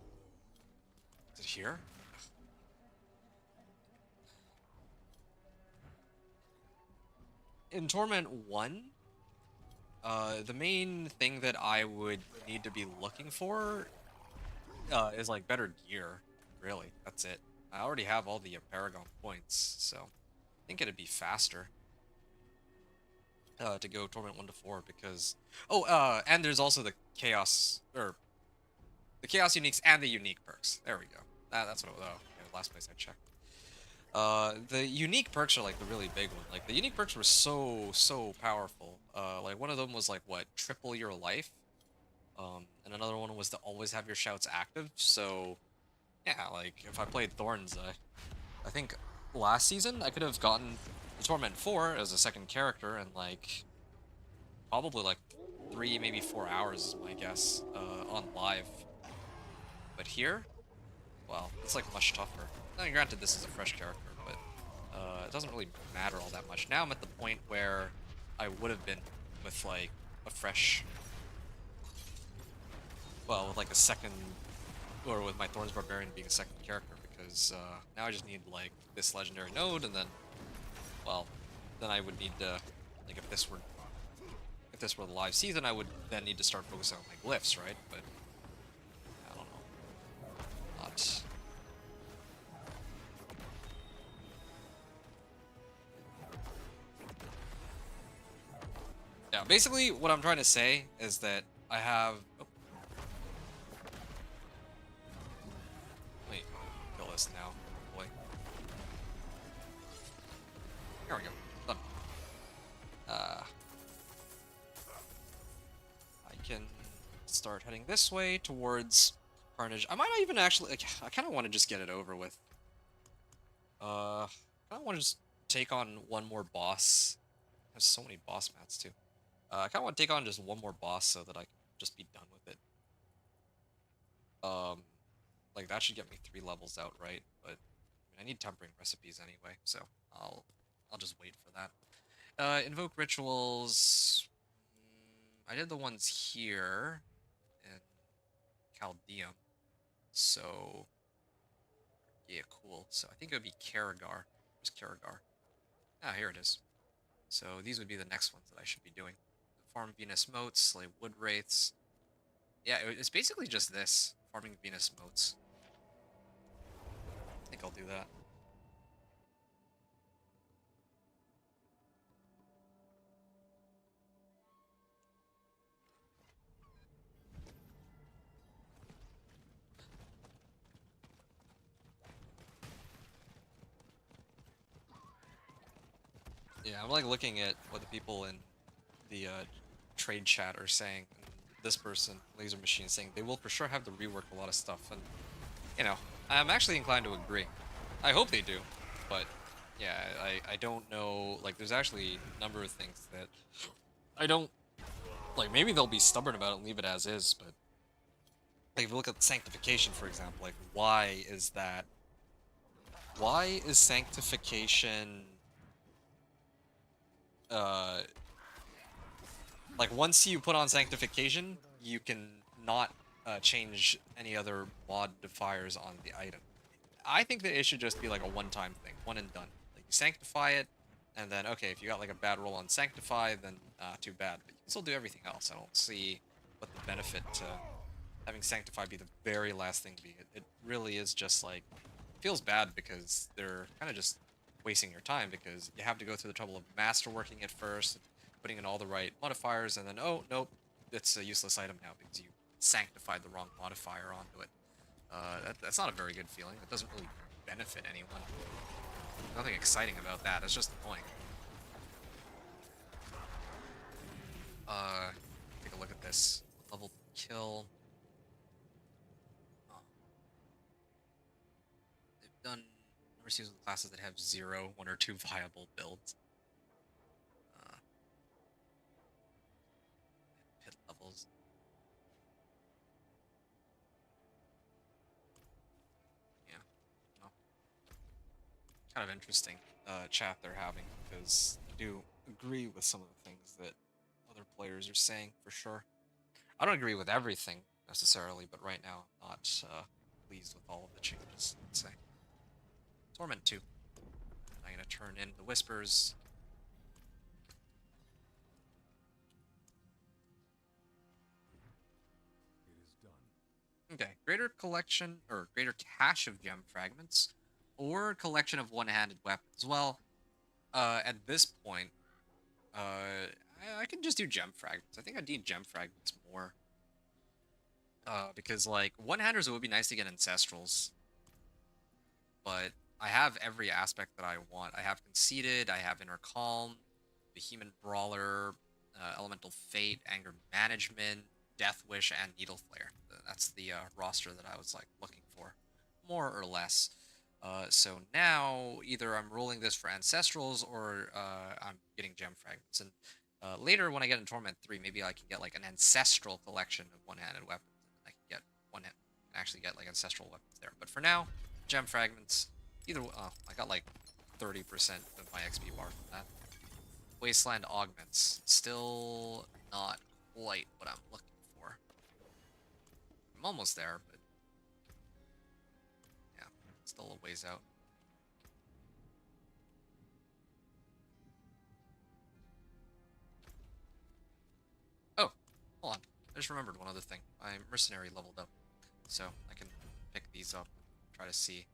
Speaker 1: Is it here? In Torment 1, the main thing that I would need to be looking for is like better gear. Really, that's it. I already have all the Paragon points, so I think it'd be faster to go Torment 1 to 4 because... Oh, and there's also the Chaos, or the Chaos Uniques and the Unique perks. There we go. That's what it was. Oh, yeah, last place I checked. The unique perks are like the really big one. Like the unique perks were so powerful. Like one of them was like what, triple your life. And another one was to always have your shouts active. So yeah, like if I played Thorns, I think last season I could have gotten the Torment 4 as a second character in like probably like 3, maybe 4 hours is my guess, on live. But here, well, it's like much tougher. I mean, granted, this is a fresh character, but it doesn't really matter all that much. Now I'm at the point where I would have been with like a fresh, well, with like a second, or with my Thorns Barbarian being a second character, because now I just need like this legendary node, and then, well, then I would need to, like if this were the live season, I would then need to start focusing on my glyphs, right? But I don't know, not. Yeah, basically what I'm trying to say is that I have... Oh. Wait, kill this now, boy. Here we go. Done. I can start heading this way towards Carnage. I might not even actually... Like, I kind of want to just get it over with. I kind of want to just take on one more boss. There's so many boss mats, too. I kind of want to take on just one more boss so that I can just be done with it. Like that should get me 3 levels out, right? But I need tempering recipes anyway, so I'll just wait for that. Invoke rituals. I did the ones here in Chaldeum, so yeah, cool. So I think it would be Karagar. Where's Karagar? Ah, here it is. So these would be the next ones that I should be doing. Farm Venus motes, slay wood wraiths. Yeah, it's basically just this. Farming Venus motes. I think I'll do that. Yeah, I'm like looking at what the people in the trade chat are saying. And this person, Laser Machine, saying they will for sure have to rework a lot of stuff. And, you know, I'm actually inclined to agree. I hope they do. But, yeah, I don't know. Like, there's actually a number of things that I don't. Like, maybe they'll be stubborn about it and leave it as is. But, like, if you look at Sanctification, for example, like, why is that? Why is Sanctification. Uh, Like, once you put on Sanctification, you can not change any other modifiers on the item. I think that it should just be like a one-time thing, one and done. Like, you Sanctify it, and then, okay, if you got like a bad roll on Sanctify, then too bad. But you can still do everything else. I don't see what the benefit to having Sanctify be the very last thing to be. It really is just like, feels bad because they're kind of just wasting your time because you have to go through the trouble of masterworking it first, putting in all the right modifiers, and then, oh, nope, it's a useless item now because you sanctified the wrong modifier onto it. That's not a very good feeling. It doesn't really benefit anyone. Nothing exciting about that. It's just annoying. Take a look at this. Level kill. Oh. They've done number seasons with classes that have 0, 1, or 2 viable builds. Pit levels. Yeah. Well, kind of interesting chat they're having because I do agree with some of the things that other players are saying for sure. I don't agree with everything necessarily, but right now I'm not pleased with all of the changes, I'd say. Torment 2. I'm going to turn in the Whispers.
Speaker 4: It is done.
Speaker 1: Okay, greater collection, or greater cache of gem fragments, or collection of one-handed weapons. Well, at this point, I can just do gem fragments. I think I need gem fragments more. Because, like, one-handers, it would be nice to get Ancestrals. But I have every aspect that I want. I have Conceited, I have Inner Calm, Vehement Brawler, Elemental Fate, Anger Management, Death Wish, and Needle Flare. That's the roster that I was, like, looking for, more or less. So now, either I'm rolling this for Ancestrals, or I'm getting Gem Fragments. And later, when I get in Torment 3, maybe I can get, like, an Ancestral collection of one-handed weapons. And I can get actually get, like, Ancestral weapons there. But for now, Gem Fragments. Either I got, like, 30% of my XP bar from that. Wasteland Augments. Still not quite what I'm looking for. I'm almost there, but yeah, still a ways out. Oh, hold on. I just remembered one other thing. My Mercenary leveled up, so I can pick these up and try to see.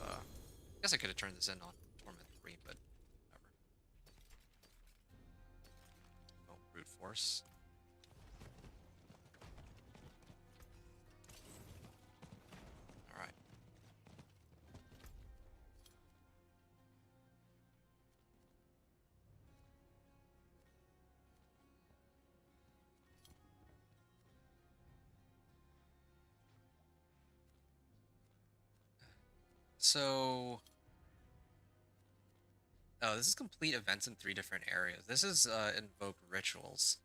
Speaker 1: I guess I could have turned this in on Torment 3, but whatever. Oh, Brute Force. Alright. So, oh, this is complete events in 3 different areas. This is invoke rituals.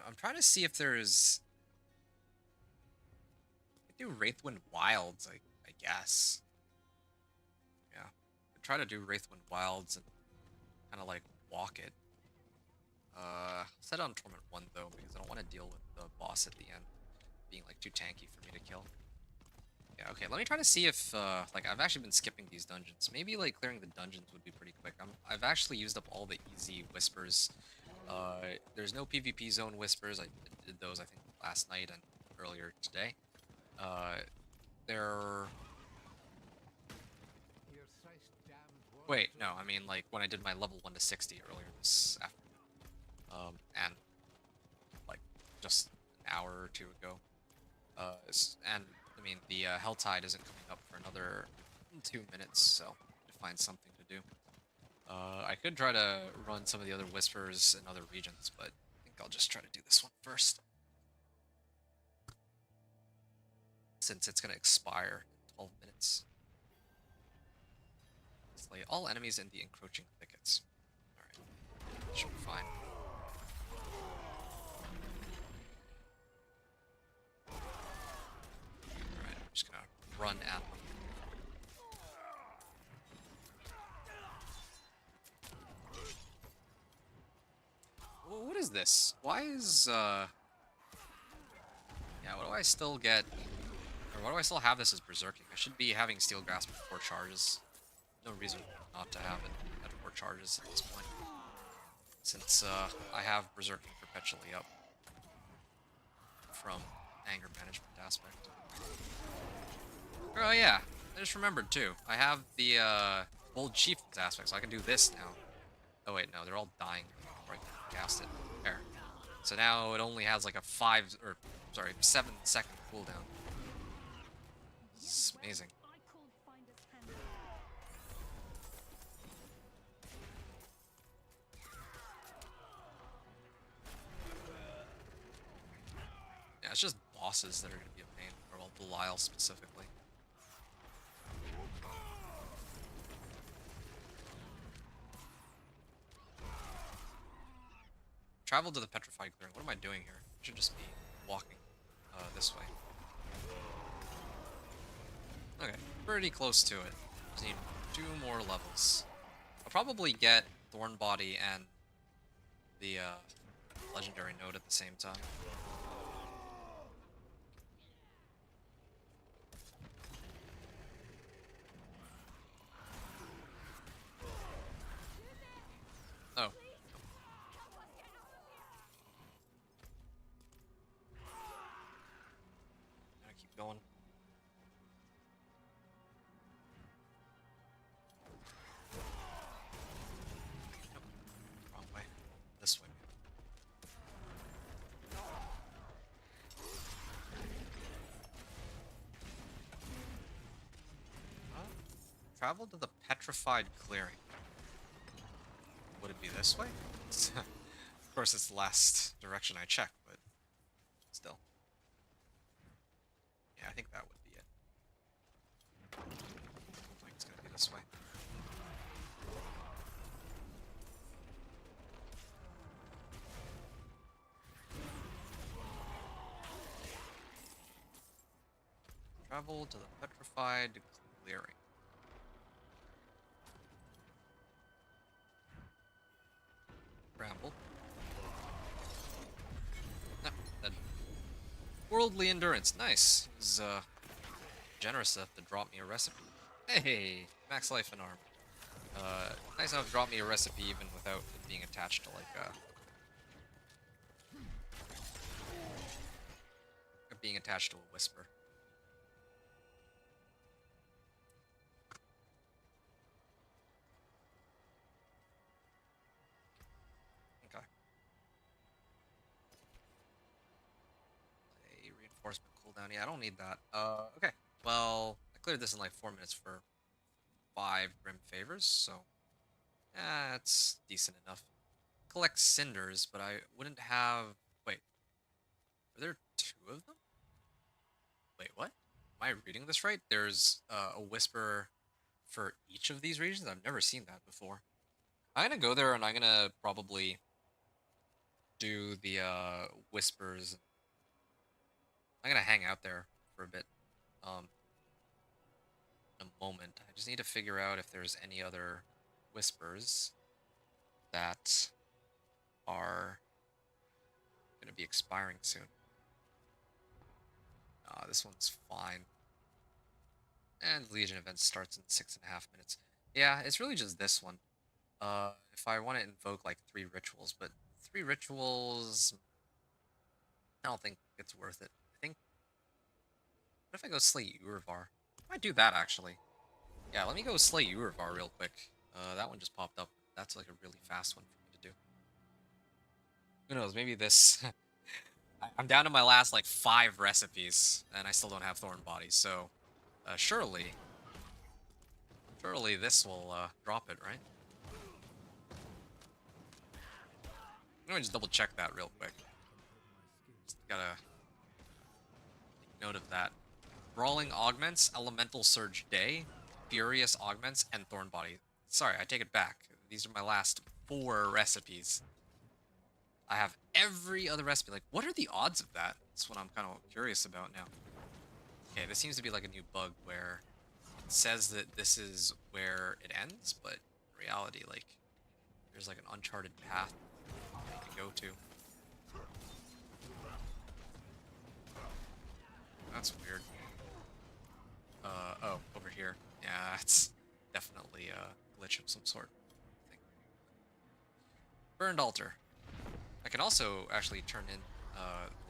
Speaker 1: I'm trying to see if there's. I could do Wraithwind Wilds, I guess. Yeah, could try to do Wraithwind Wilds and kind of like walk it. Set on Torment 1 though, because I don't want to deal with the boss at the end being like too tanky for me to kill. Yeah, okay, let me try to see if, like, I've actually been skipping these dungeons. Maybe, like, clearing the dungeons would be pretty quick. I've actually used up all the easy whispers. There's no PvP zone whispers. I did those, I think, last night and earlier today. Uh, there...
Speaker 4: Your thrice damned words
Speaker 1: Wait,
Speaker 4: of
Speaker 1: no, I mean, like, when I did my level 1 to 60 earlier this afternoon. And, like, just an hour or two ago. And I mean, the Helltide isn't coming up for another 2 minutes, so I need to find something to do. I could try to run some of the other Whispers in other regions, but I think I'll just try to do this one first. Since it's going to expire in 12 minutes. Slay all enemies in the encroaching thickets. Alright, should be fine. Alright, I'm just gonna run at them. What is this? Why is, yeah, what do I still get? Or why do I still have this as Berserking? I should be having Steel Grasp at 4 charges. No reason not to have it at 4 charges at this point. Since, I have Berserking perpetually up. From anger management aspect. Oh yeah, I just remembered too. I have the, Bold Chieftain's aspect, so I can do this now. Oh wait, no, they're all dying before I can cast it. There. So now it only has like a 7-second cooldown. It's amazing. Yeah, it's just bosses that are gonna be a pain, or well, Belial specifically. Travel to the Petrified Clearing. What am I doing here? I should just be walking this way. Okay, pretty close to it. Just need 2 more levels. I'll probably get Thorn Body and the Legendary Node at the same time. Oh. Gotta keep going. Nope. Wrong way. This way. Travel to the Petrified Clearing. Would it be this way? Of course, it's the last direction I checked, but still. Yeah, I think that would be it. I think it's gonna be this way. Travel to the Petrified Clearing. Ramble. No, that worldly endurance. Nice. It was generous enough to drop me a recipe. Hey, max life and armor. Nice enough to drop me a recipe even without it being attached to like being attached to a whisper. Okay. A reinforcement cooldown. Yeah, I don't need that. Okay. Well, I cleared this in like 4 minutes for 5 Grim Favors, so that's decent enough. Collect cinders, but I wouldn't have. Wait, are there 2 of them? Wait, what? Am I reading this right? There's a whisper for each of these regions? I've never seen that before. I'm gonna go there and I'm gonna probably do the whispers. I'm gonna hang out there for a bit. In a moment. I just need to figure out if there's any other whispers that are gonna be expiring soon. This one's fine. And Legion event starts in 6.5 minutes. Yeah, it's really just this one. If I want to invoke like 3 rituals, but 3 rituals, I don't think it's worth it. I think, what if I go slay Urivar? I might do that actually. Yeah, let me go slay Urivar real quick. That one just popped up. That's like a really fast one for me to do. Who knows, maybe this... I'm down to my last like 5 recipes, and I still don't have Thorn Bodies, so surely this will drop it, right? Let me just double check that real quick. Just gotta take note of that. Brawling Augments, Elemental Surge Day, Furious Augments, and Thorn Body. Sorry, I take it back. These are my last 4 recipes. I have every other recipe. Like, what are the odds of that? That's what I'm kind of curious about now. Okay, this seems to be like a new bug where it says that this is where it ends, but in reality, like, there's like an uncharted path you can go to. That's weird. Oh, over here. Yeah, it's definitely a glitch of some sort. I think. Burned Altar. I can also actually turn in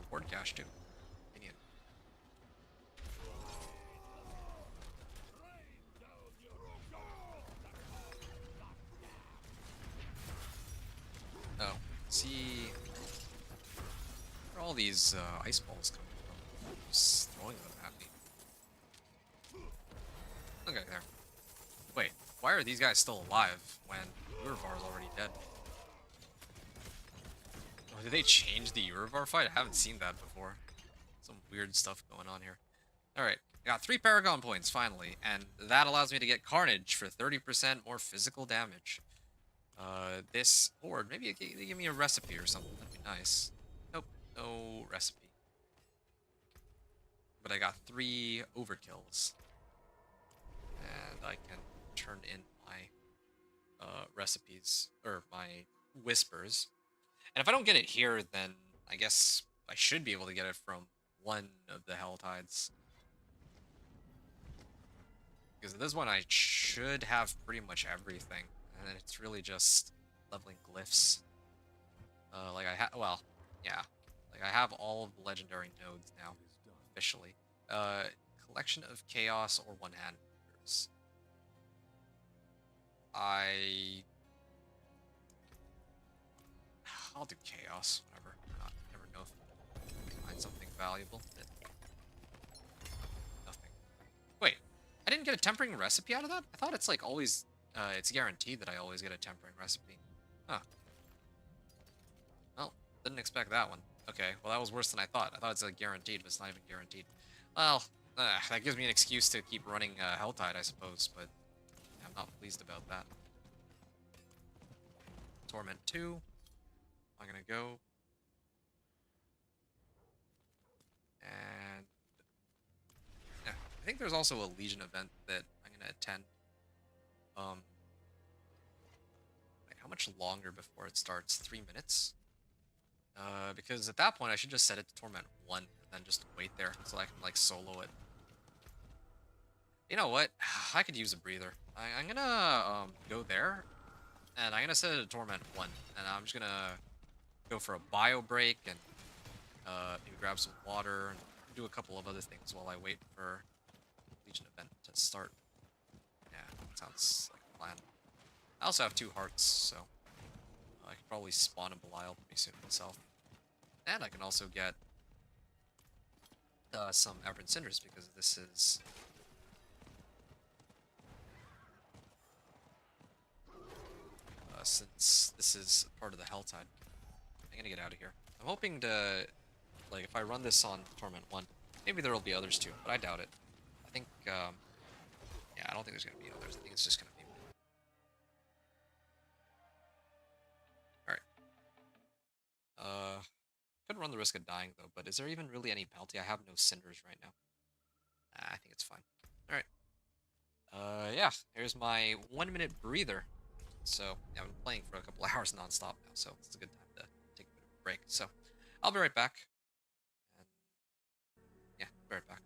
Speaker 1: reward cache too. Convenient. Oh, see, where are all these ice balls coming from? Just throwing them at me. Okay, there. Wait, why are these guys still alive when Urivar's already dead? Oh, did they change the Urivar fight? I haven't seen that before. Some weird stuff going on here. Alright, got 3 Paragon points, finally, and that allows me to get Carnage for 30% more physical damage. This board, maybe they give me a recipe or something, that'd be nice. Nope, no recipe. But I got 3 overkills. And I can turn in my recipes, or my whispers. And if I don't get it here, then I guess I should be able to get it from one of the Hell Tides. Because this one I should have pretty much everything. And it's really just leveling glyphs. Well, yeah. Like I have all of the legendary nodes now, officially. Collection of chaos or one-hand. I'll do chaos, whatever. Never know if I can find something valuable. Nothing. Wait, I didn't get a tempering recipe out of that? I thought it's like always, it's guaranteed that I always get a tempering recipe. Huh. Well, didn't expect that one. Okay, well that was worse than I thought. I thought it's like guaranteed, but it's not even guaranteed. Well, that gives me an excuse to keep running Helltide, I suppose, but I'm not pleased about that. Torment 2. I'm gonna go. And yeah, I think there's also a Legion event that I'm gonna attend. Like how much longer before it starts? 3 minutes? Because at that point I should just set it to Torment 1 and then just wait there so I can like solo it. You know what? I could use a breather. I'm gonna go there and I'm gonna set it to Torment 1 and I'm just gonna go for a bio break and maybe grab some water and do a couple of other things while I wait for Legion event to start. Yeah, that sounds like a plan. I also have 2 hearts, so I could probably spawn a Belial pretty soon myself. And I can also get some Aberrant Cinders because this is... since this is part of the Helltide. I'm gonna get out of here. I'm hoping to, like, if I run this on Torment 1, maybe there will be others too, but I doubt it. I think, yeah, I don't think there's gonna be others. I think it's just gonna be me. Alright. Could run the risk of dying, though, but is there even really any penalty? I have no Cinders right now. I think it's fine. Alright. Yeah, here's my 1-minute breather. So, yeah, I've been playing for a couple hours nonstop now, so it's a good time to take a bit of a break. So, I'll be right back. And, yeah, be right back.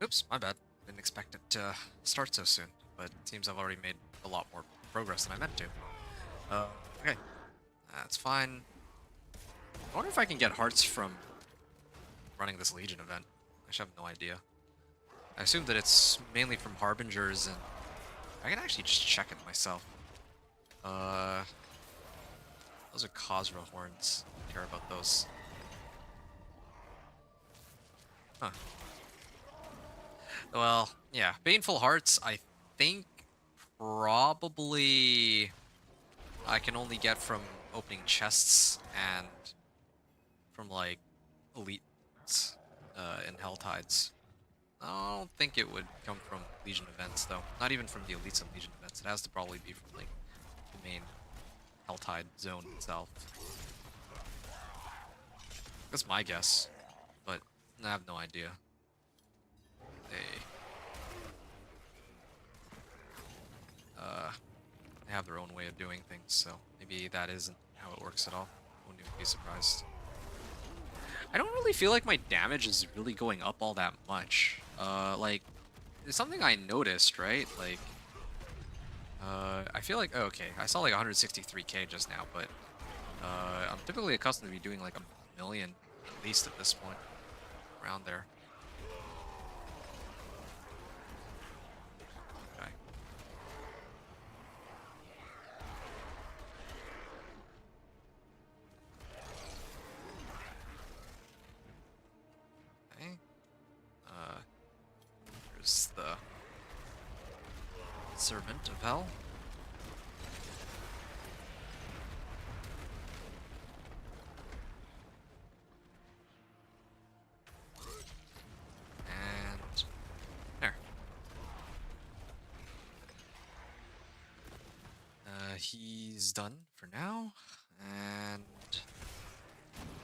Speaker 1: Oops, my bad. Didn't expect it to start so soon, but it seems I've already made a lot more progress than I meant to. Okay. That's fine. I wonder if I can get hearts from running this Legion event. I actually have no idea. I assume that it's mainly from Harbingers, and I can actually just check it myself. Those are Khosra horns. I don't care about those. Huh. Well, yeah. Baneful Hearts, I think probably I can only get from opening chests and from, like, elites in Helltides. I don't think it would come from Legion events, though. Not even from the elites and Legion events. It has to probably be from, like, the main Helltide zone itself. That's my guess, but I have no idea. They have their own way of doing things, so maybe that isn't how it works at all. Wouldn't even be surprised. I don't really feel like my damage is really going up all that much. Like, it's something I noticed, right? Like, I feel like, oh, okay, I saw like 163k just now, but I'm typically accustomed to be doing like a million at least at this point, around there. Okay. Okay. There's the Servant of Hell. And there. He's done for now. And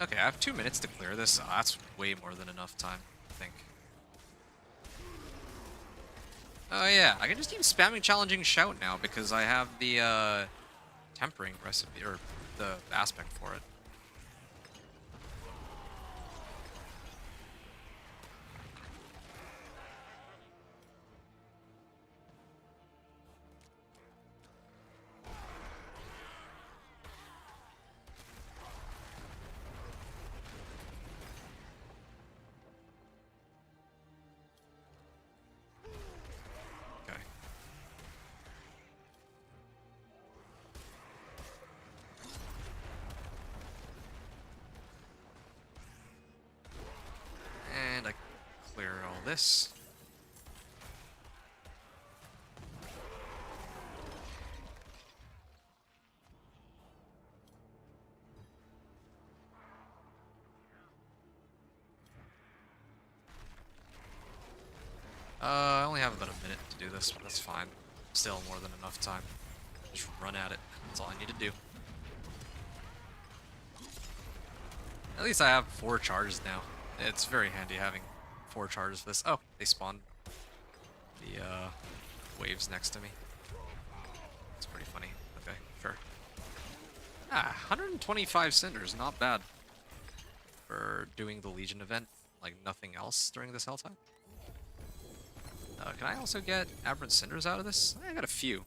Speaker 1: okay, I have 2 minutes to clear this. That's way more than enough time, I think. Oh yeah, I can just keep spamming challenging shout now because I have the tempering recipe, or the aspect for it. Okay. And I clear all this. I only have about a minute to do this, but that's fine. Still more than enough time. Just run at it. That's all I need to do. At least I have 4 charges now. It's very handy having 4 charges for this. Oh, they spawned the waves next to me. It's pretty funny. Okay, sure. 125 cinders, not bad for doing the Legion event, like nothing else during this Helltide. Can I also get Aberrant Cinders out of this? I got a few.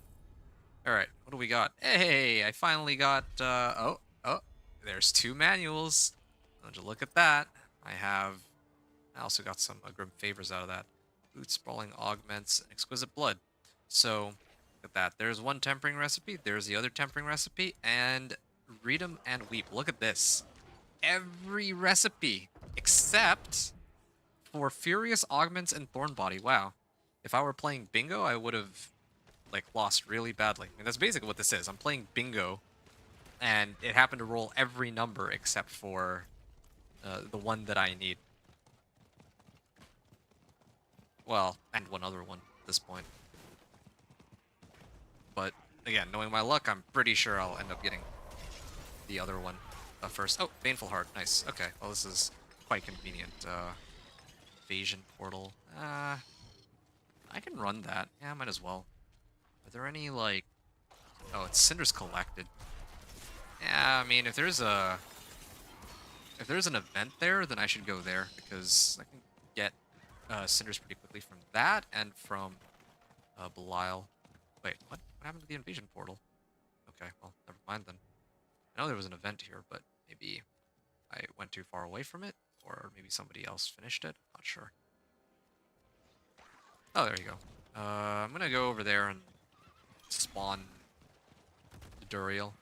Speaker 1: Alright, what do we got? Hey, I finally got, oh, there's 2 manuals. Don't you look at that. I also got some Grim Favors out of that. Boot Sprawling Augments, Exquisite Blood. So, look at that. There's one tempering recipe, there's the other tempering recipe, and Read 'em and Weep. Look at this. Every recipe, except for Furious Augments and Thorn Body. Wow. If I were playing Bingo, I would have, like, lost really badly. I mean, that's basically what this is. I'm playing Bingo, and it happened to roll every number except for the one that I need. Well, and one other one at this point. But, again, knowing my luck, I'm pretty sure I'll end up getting the other one first. Oh, Baneful Heart. Nice. Okay, well, this is quite convenient. Evasion Portal. I can run that. Yeah, I might as well. Are there any, like... Oh, it's Cinders Collected. Yeah, I mean, if there's an event there, then I should go there, because I can get cinders pretty quickly from that and from Belial. Wait, what? What happened to the invasion portal? Okay, well, never mind then. I know there was an event here, but maybe I went too far away from it, or maybe somebody else finished it. Not sure. Oh, there you go. I'm gonna go over there and spawn the Duriel.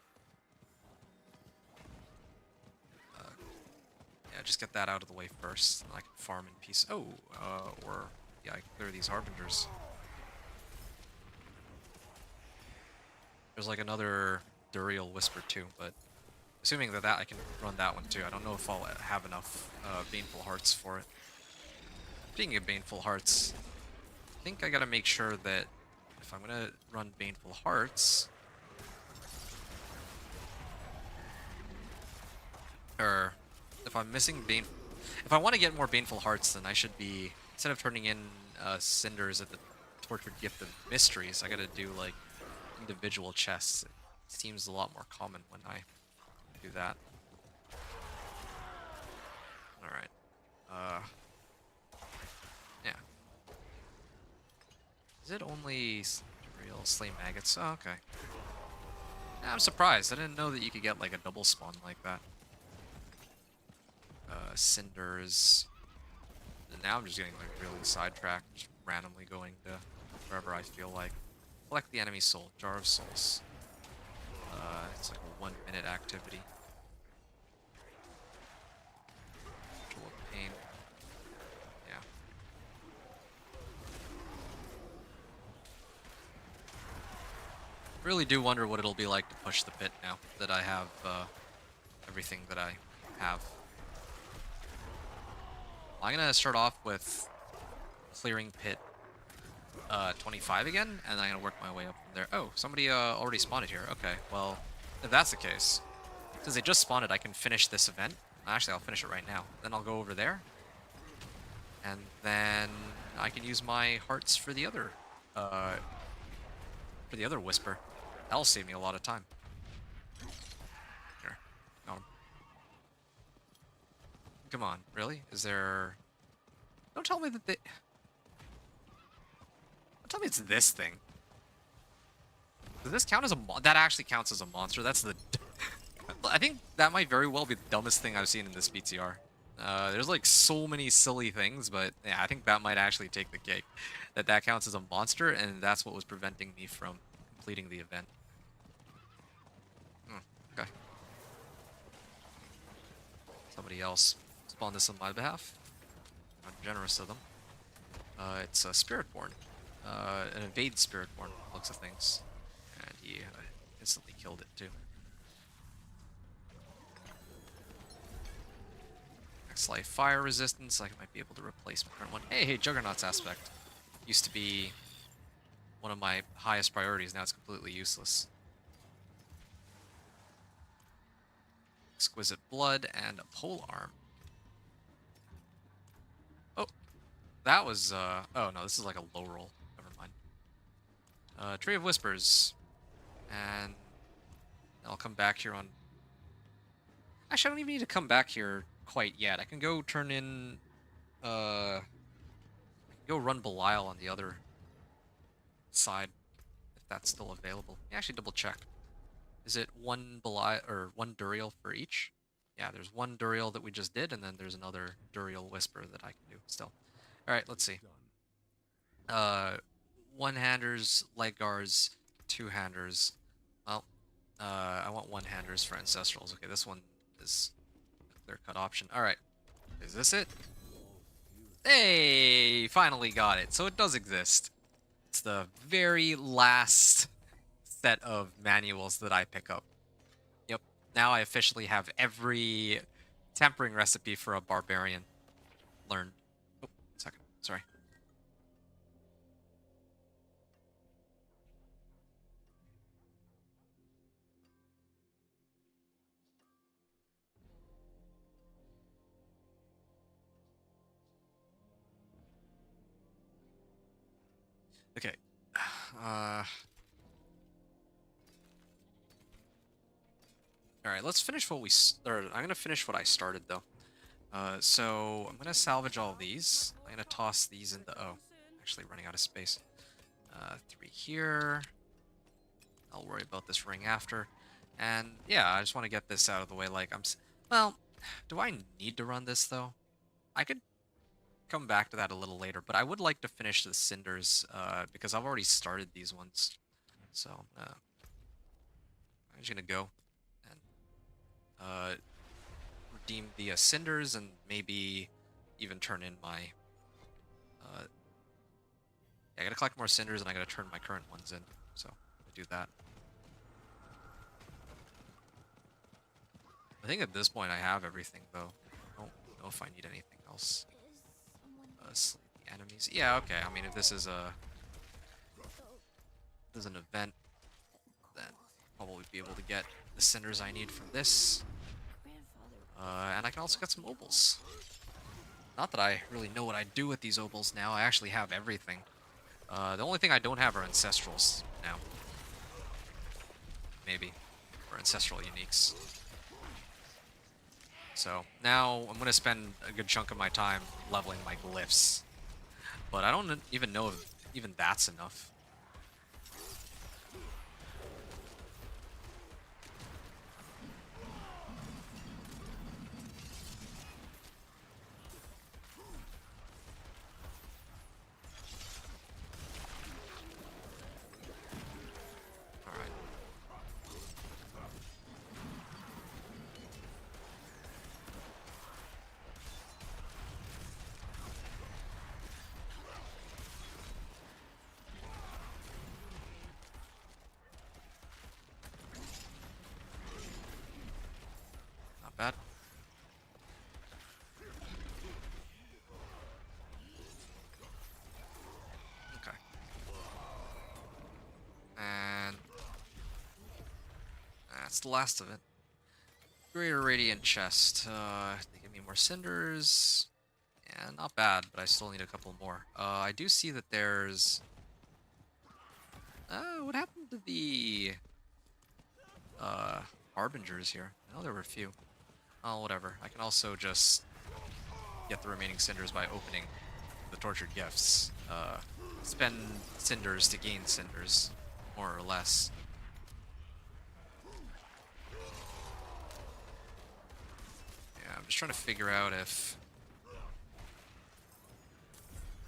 Speaker 1: Yeah, just get that out of the way first, and I can farm in peace. Oh, or yeah, I can clear these Harbingers. There's like another Duriel Whisper too, but assuming that I can run that one too. I don't know if I'll have enough Baneful Hearts for it. Speaking of Baneful Hearts, I think I gotta make sure that if I'm gonna run Baneful Hearts, or if I'm missing if I want to get more Baneful Hearts, then I should be, instead of turning in cinders at the Tortured Gift of Mysteries, I gotta do like individual chests. It seems a lot more common when I do that. Alright. Yeah. Is it only real slay maggots? Oh, okay. Yeah, I'm surprised. I didn't know that you could get like a double spawn like that. Cinders. And now I'm just getting like really sidetracked, just randomly going to wherever I feel like. Collect the enemy soul, Jar of Souls. It's like a 1-minute activity. Ritual of Pain. Yeah. Really do wonder what it'll be like to push the pit now that I have everything that I have. I'm gonna start off with clearing pit 25 again, and I'm gonna work my way up from there. Oh, somebody already spawned it here. Okay, well, if that's the case, since they just spawned it, I can finish this event. Actually, I'll finish it right now. Then I'll go over there, and then I can use my hearts for the other Whisper. That'll save me a lot of time. Here, got him. Come on, really? Is there? Don't tell me that they. Don't tell me it's this thing. Does this count as a that actually counts as a monster? That's the I think that might very well be the dumbest thing I've seen in this PTR. There's like so many silly things, but yeah, I think that might actually take the cake. That counts as a monster, and that's what was preventing me from completing the event. Okay. Somebody else spawned this on my behalf. I'm generous of them. It's a Spiritborn. An evade Spiritborn, looks of things. And he instantly killed it too. Next life fire resistance, I might be able to replace my current one. Hey, Juggernaut's aspect. Used to be one of my highest priorities, now it's completely useless. Exquisite blood and a pole arm. Oh, that was oh no, this is like a low roll. Never mind. Tree of Whispers. And I'll come back here on... Actually, I don't even need to come back here quite yet. I can go turn in... I can go run Belial on the other side, if that's still available. Yeah, actually, double check. Is it one Belial, or one Duriel for each? Yeah, there's one Duriel that we just did, and then there's another Duriel Whisper that I can do still. Alright, let's see. One-handers, leg guards, two-handers. Well, I want one-handers for ancestrals. Okay, this one is a clear-cut option. Alright, is this it? Hey, finally got it. So it does exist. It's the very last set of manuals that I pick up. Yep, now I officially have every tempering recipe for a barbarian learned. Oh, second, sorry. Okay. All right, let's finish what we... Or I'm going to finish what I started, though. So I'm gonna salvage all these. I'm gonna toss these into. Oh, actually running out of space. 3 here. I'll worry about this ring after. And yeah, I just want to get this out of the way. Like well, do I need to run this though? I could come back to that a little later, but I would like to finish the cinders because I've already started these ones. So I'm just gonna go and redeem the cinders and maybe even turn in my. Yeah, I gotta collect more cinders and I gotta turn my current ones in. So I'll do that. I think at this point I have everything though. I don't know if I need anything else. Slay the enemies. Yeah, okay. I mean, if this is an event, then I'll probably be able to get the cinders I need from this. And I can also get some obols. Not that I really know what I do with these obols now. I actually have everything. The only thing I don't have are ancestrals now. Maybe. Or ancestral uniques. So now I'm going to spend a good chunk of my time leveling my glyphs. But I don't even know if even that's enough. Alright. Not bad. Okay. And that's the last of it. Greater Radiant Chest. They give me more cinders. Yeah, not bad, but I still need a couple more. I do see that there's... what happened to the... Harbingers here? I know there were a few. Oh, whatever. I can also just get the remaining cinders by opening the tortured gifts. Spend cinders to gain cinders, more or less. Yeah, I'm just trying to figure out if...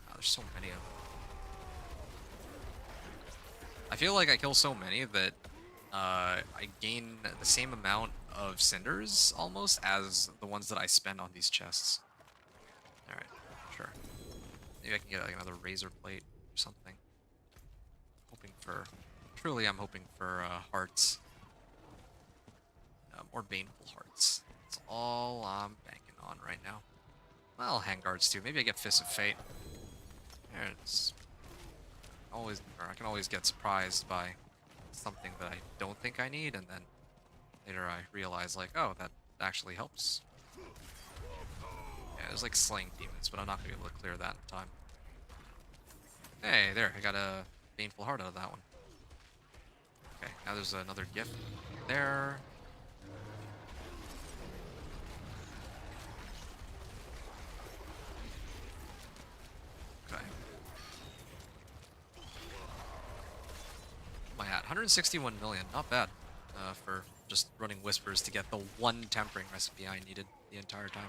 Speaker 1: Oh, there's so many of them. I feel like I kill so many that I gain the same amount of cinders, almost, as the ones that I spend on these chests. Alright, sure. Maybe I can get like another razor plate or something. Hoping for... Truly, I'm hoping for hearts. More baneful hearts. That's all I'm banking on right now. Well, handguards too. Maybe I get Fists of Fate. There it's always, or I can always get surprised by something that I don't think I need, and then later I realize, like, oh, that actually helps. Yeah, it's like slaying demons, but I'm not gonna be able to clear that in time. Hey, there, I got a baneful heart out of that one. Okay, now there's another gift there. Okay. What am I at? 161 million, not bad. For just running Whispers to get the one tempering recipe I needed the entire time.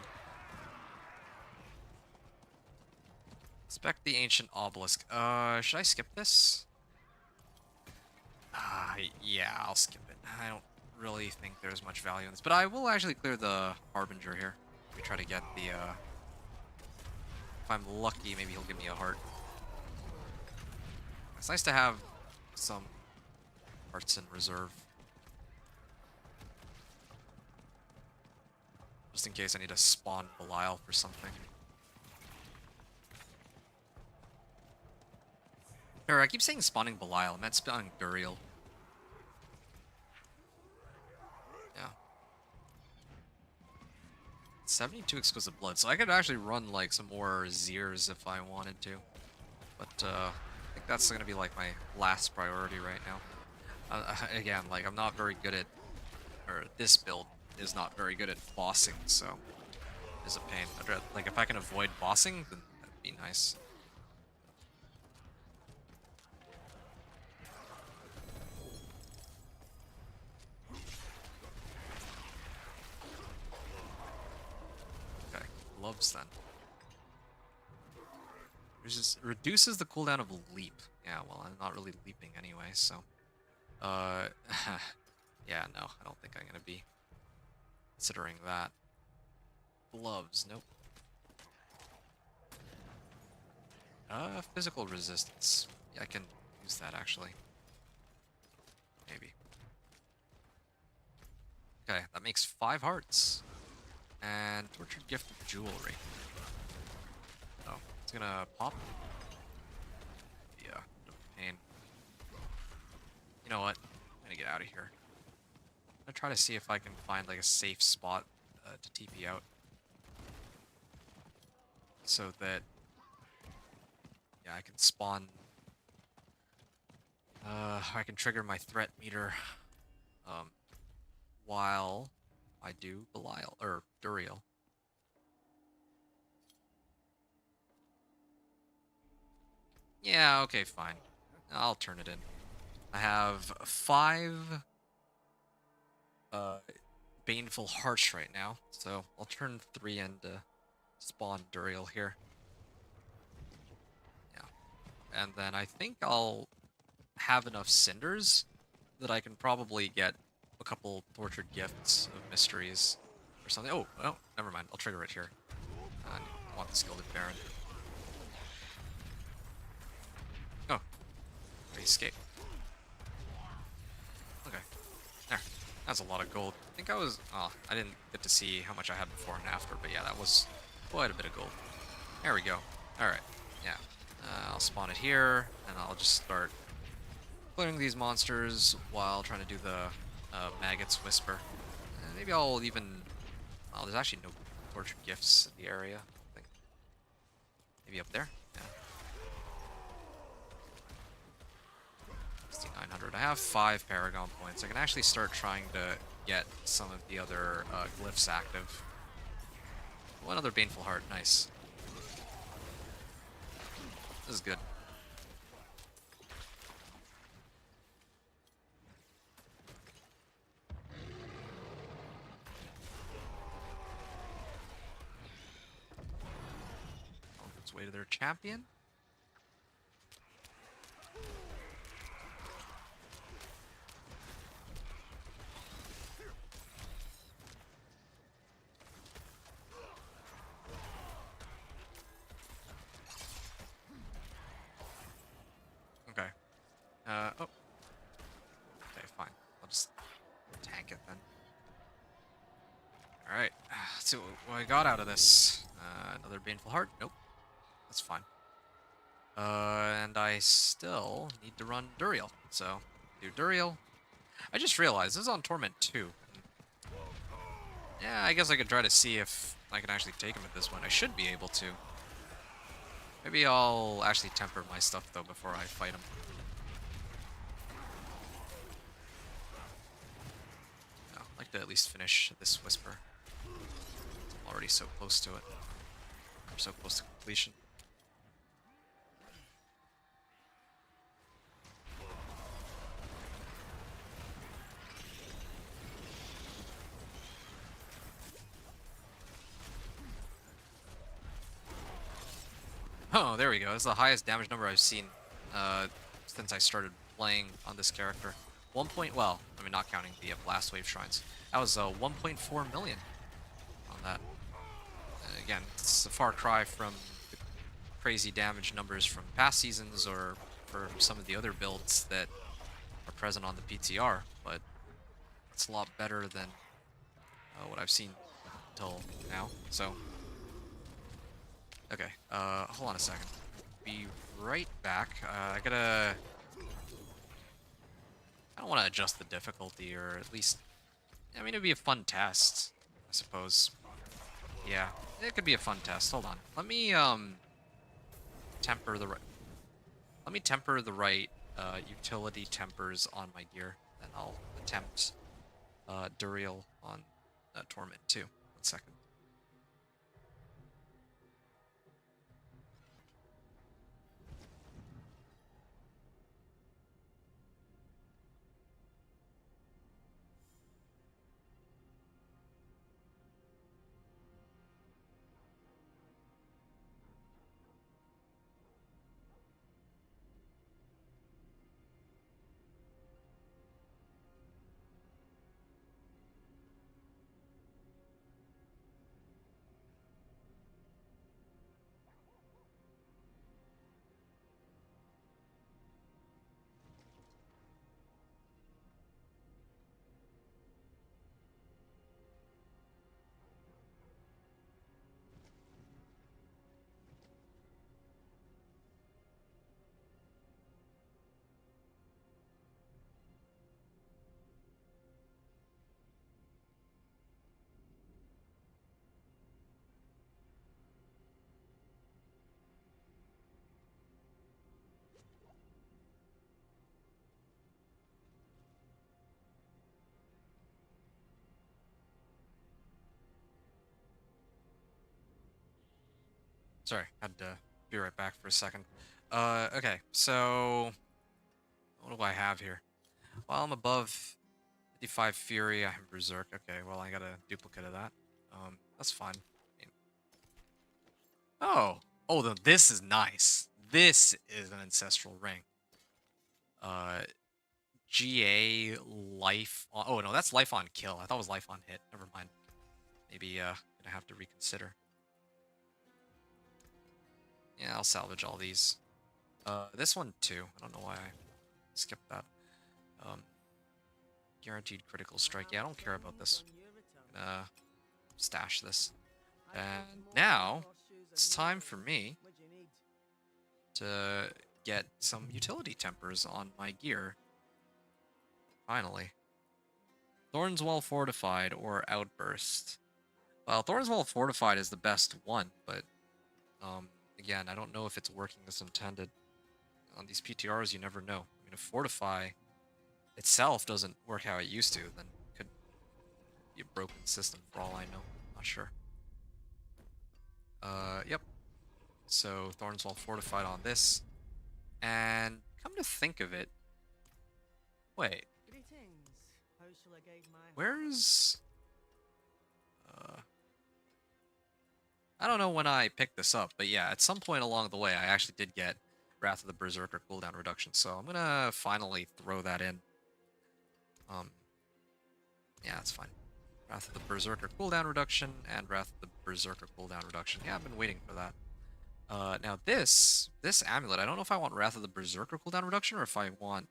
Speaker 1: Inspect the ancient obelisk. Should I skip this? Yeah, I'll skip it. I don't really think there's much value in this, but I will actually clear the Harbinger here. We try to get the, if I'm lucky, maybe he'll give me a heart. It's nice to have some hearts in reserve. Just in case I need to spawn Belial for something. Or I keep saying spawning Belial, I meant spawning Burial. Yeah. 72 exquisite blood, so I could actually run like some more Zeers if I wanted to. But I think that's gonna be like my last priority right now. Again, like I'm not very good at, or this build is not very good at bossing, so is a pain. Like, if I can avoid bossing, then that'd be nice. Okay, gloves then. Reduces the cooldown of leap. Yeah, well, I'm not really leaping anyway, so... yeah, no, I don't think I'm gonna be considering that. Gloves, nope. Physical resistance. Yeah, I can use that, actually. Maybe. Okay, that makes 5 hearts. And Tortured Gift of Jewelry. Oh, it's gonna pop. Yeah, no pain. You know what? I'm gonna get out of here. I'm gonna try to see if I can find like a safe spot to TP out. So that, yeah, I can spawn. I can trigger my threat meter while I do Belial, or Duriel. Yeah, okay, fine. I'll turn it in. I have 5 Baneful Hearts right now, so I'll turn 3 in to spawn Duriel here. Yeah. And then I think I'll have enough Cinders that I can probably get a couple Tortured Gifts of Mysteries or something. Oh, well, never mind. I'll trigger it here. I want the Skilded Baron. Oh, I escaped. Okay, there. That's a lot of gold. I think I was... Oh, I didn't get to see how much I had before and after, but yeah, that was quite a bit of gold. There we go. Alright, yeah. I'll spawn it here, and I'll just start clearing these monsters while trying to do the Maggot's Whisper. Maybe I'll even... Oh, there's actually no tortured gifts in the area, I think. Maybe up there? Yeah. 6,900. I have 5 Paragon points. I can actually start trying to get some of the other glyphs active. One other Baneful Heart. Nice. This is good. On its way to their champion. Okay. Oh. Okay, fine. I'll just tank it then. Alright. Let's see what I got out of this. Another Baneful Heart? Nope. That's fine. And I still need to run Duriel. So, do Duriel. I just realized this is on Torment 2. Yeah, I guess I could try to see if I can actually take him at this one. I should be able to. Maybe I'll actually temper my stuff, though, before I fight him. No, I'd like to at least finish this Whisper. I'm already so close to it. I'm so close to completion. Oh, there we go. That's the highest damage number I've seen since I started playing on this character. Well, I mean, not counting the Blast Wave Shrines. That was 1.4 million on that. Again, it's a far cry from the crazy damage numbers from past seasons or for some of the other builds that are present on the PTR, but it's a lot better than what I've seen until now. So, okay, hold on a second. Be right back. I don't want to adjust the difficulty, or at least, I mean, it'd be a fun test, I suppose. Yeah, it could be a fun test. Hold on. Let me temper the right utility tempers on my gear, then I'll attempt Duriel on Torment 2. 1 second. Sorry, had to be right back for a second. Okay, so what do I have here? Well, I'm above 55 Fury. I have Berserk. Okay, well, I got a duplicate of that. That's fine. I mean, oh, then this is nice. This is an Ancestral Ring. Uh, GA life on, oh no, that's life on kill. I thought it was life on hit. Never mind. Maybe gonna have to reconsider. Yeah, I'll salvage all these. This one too. I don't know why I skipped that. Guaranteed critical strike. Yeah, I don't care about this. I'm gonna stash this. And now it's time for me to get some utility tempers on my gear. Finally. Thorns Well Fortified or Outburst. Well, Thorns Well Fortified is the best one, but again, I don't know if it's working as intended. On these PTRs, you never know. I mean, if Fortify itself doesn't work how it used to, then it could be a broken system for all I know. Not sure. Yep. So Thorns Well Fortified on this. And come to think of it, wait, where's I don't know when I picked this up, but yeah, at some point along the way, I actually did get Wrath of the Berserker cooldown reduction, so I'm gonna finally throw that in. Yeah, that's fine. Wrath of the Berserker cooldown reduction and Wrath of the Berserker cooldown reduction. Yeah, I've been waiting for that. Now this amulet, I don't know if I want Wrath of the Berserker cooldown reduction or if I want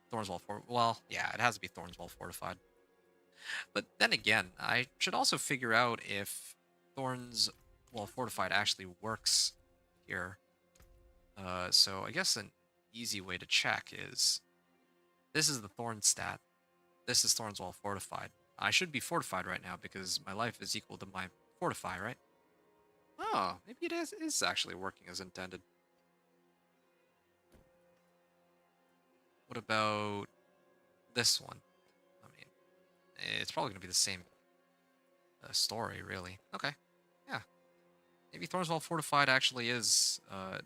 Speaker 1: Thorns Well Fortified. Well, yeah, it has to be Thorns Well Fortified. But then again, I should also figure out if Thorns Well Fortified actually works here. So I guess an easy way to check is this is the Thorn stat. This is Thorns Well Fortified. I should be fortified right now because my life is equal to my fortify, right? Oh, maybe it is actually working as intended. What about this one? I mean, it's probably going to be the same story, really. Okay, yeah. Maybe Thorns Well Fortified actually is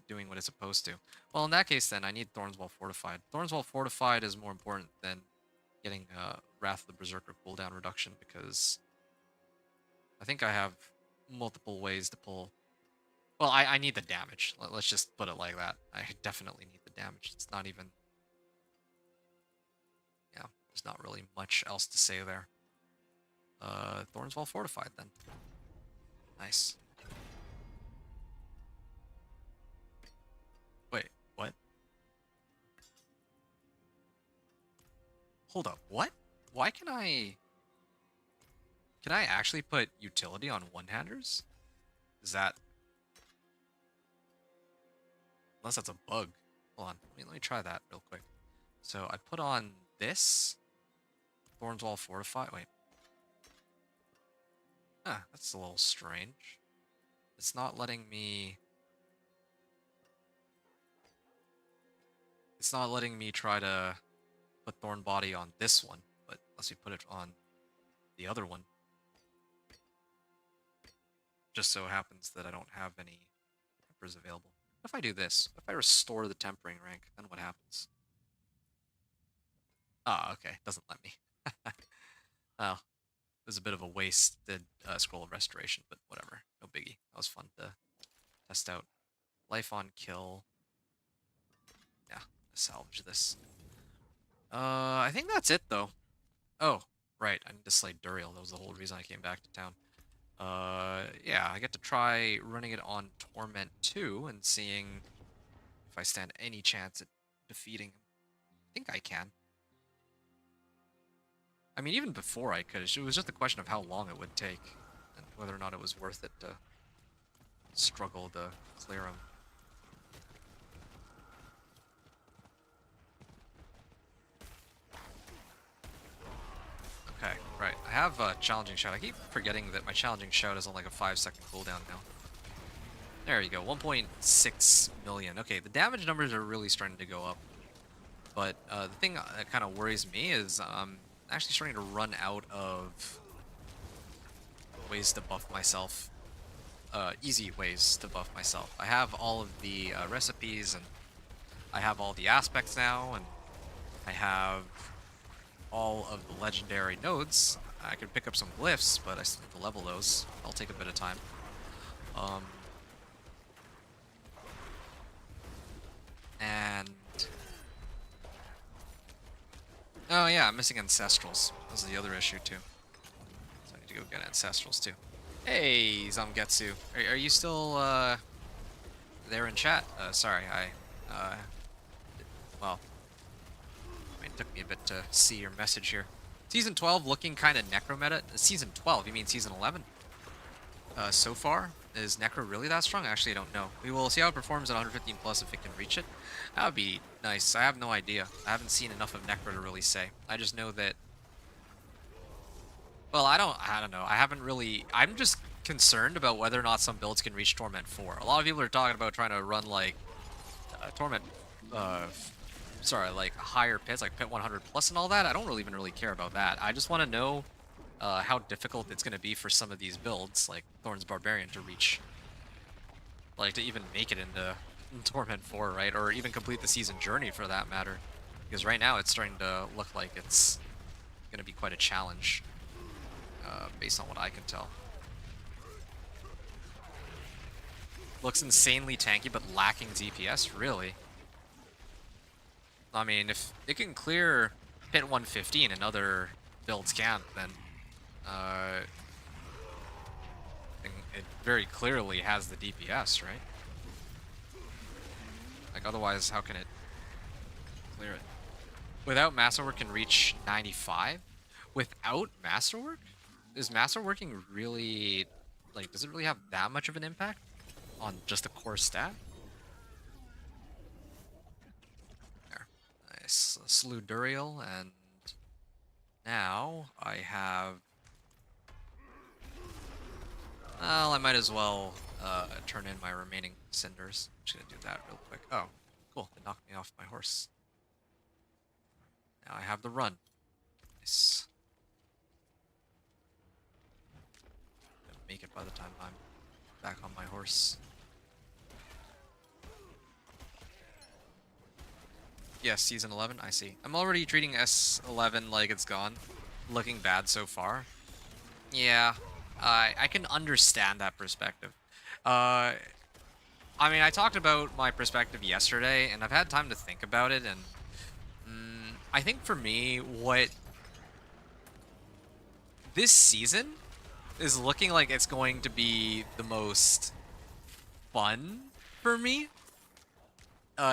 Speaker 1: doing what it's supposed to. Well, in that case, then, I need Thorns Well Fortified. Thorns Well Fortified is more important than getting Wrath of the Berserker cooldown reduction because I think I have multiple ways to pull. Well, I need the damage. Let's just put it like that. I definitely need the damage. It's not even... Yeah, there's not really much else to say there. Thorns Well Fortified, then. Nice. Wait, what? Hold up, what? Why can I... Can I actually put utility on one-handers? Is that... Unless that's a bug. Hold on, let me try that real quick. So I put on this. Thorns Well Fortified. Wait. Ah, that's a little strange. It's not letting me... It's not letting me try to put Thorn Body on this one, but unless you put it on the other one. Just so happens that I don't have any tempers available. What if I do this? What if I restore the tempering rank? Then what happens? Ah, okay. Doesn't let me. Well, it was a bit of a wasted scroll of restoration, but whatever. No biggie. That was fun to test out. Life on kill. Yeah, salvage this. I think that's it, though. Oh, right. I need to slay Duriel. That was the whole reason I came back to town. Yeah, I get to try running it on Torment 2 and seeing if I stand any chance at defeating him. I think I can. I mean, even before I could, it was just a question of how long it would take and whether or not it was worth it to struggle to clear him. Okay, right. I have a Challenging Shout. I keep forgetting that my Challenging Shout is on like a 5-second cooldown now. There you go, 1.6 million. Okay, the damage numbers are really starting to go up. But the thing that kind of worries me is I'm actually starting to run out of ways to buff myself. easy ways to buff myself. I have all of the recipes, and I have all the aspects now, and I have all of the legendary nodes. I could pick up some glyphs, but I still need to level those. I'll take a bit of time. And oh yeah, I'm missing ancestrals. This is the other issue too. So I need to go get ancestrals too. Hey, Zamgetsu, are you still there in chat? Sorry, well, I mean, it took me a bit to see your message here. Season 12 looking kind of necro meta. Season 12, you mean season 11? So far, is necro really that strong? Actually, I don't know. We will see how it performs at 115 plus if it can reach it. That would be nice. I have no idea. I haven't seen enough of necro to really say. I just know that. Well, I don't know. I haven't really. I'm just concerned about whether or not some builds can reach Torment 4. A lot of people are talking about trying to run like Torment. Like higher pits, like pit 100 plus and all that. I don't even really care about that. I just want to know how difficult it's going to be for some of these builds, like Thorns Barbarian, to reach, like to even make it into Torment 4, right? Or even complete the season journey for that matter. Because right now it's starting to look like it's going to be quite a challenge, based on what I can tell. Looks insanely tanky, but lacking DPS, really. I mean, if it can clear pit 115 and other builds can't, then it very clearly has the DPS, right? Like, otherwise, how can it clear it? Without Masterwork can reach 95? Without Masterwork? Is Masterworking really, like, does it really have that much of an impact on just a core stat? There. Nice. Slew Duriel, and now I have... Well, I might as well turn in my remaining cinders. I'm just gonna do that real quick. Oh, cool. It knocked me off my horse. Now I have the run. Nice. Gonna make it by the time I'm back on my horse. Yes, season 11, I see. I'm already treating S11 like it's gone. Looking bad so far. Yeah, I can understand that perspective. I mean, I talked about my perspective yesterday, and I've had time to think about it, and I think for me, what this season is looking like it's going to be the most fun for me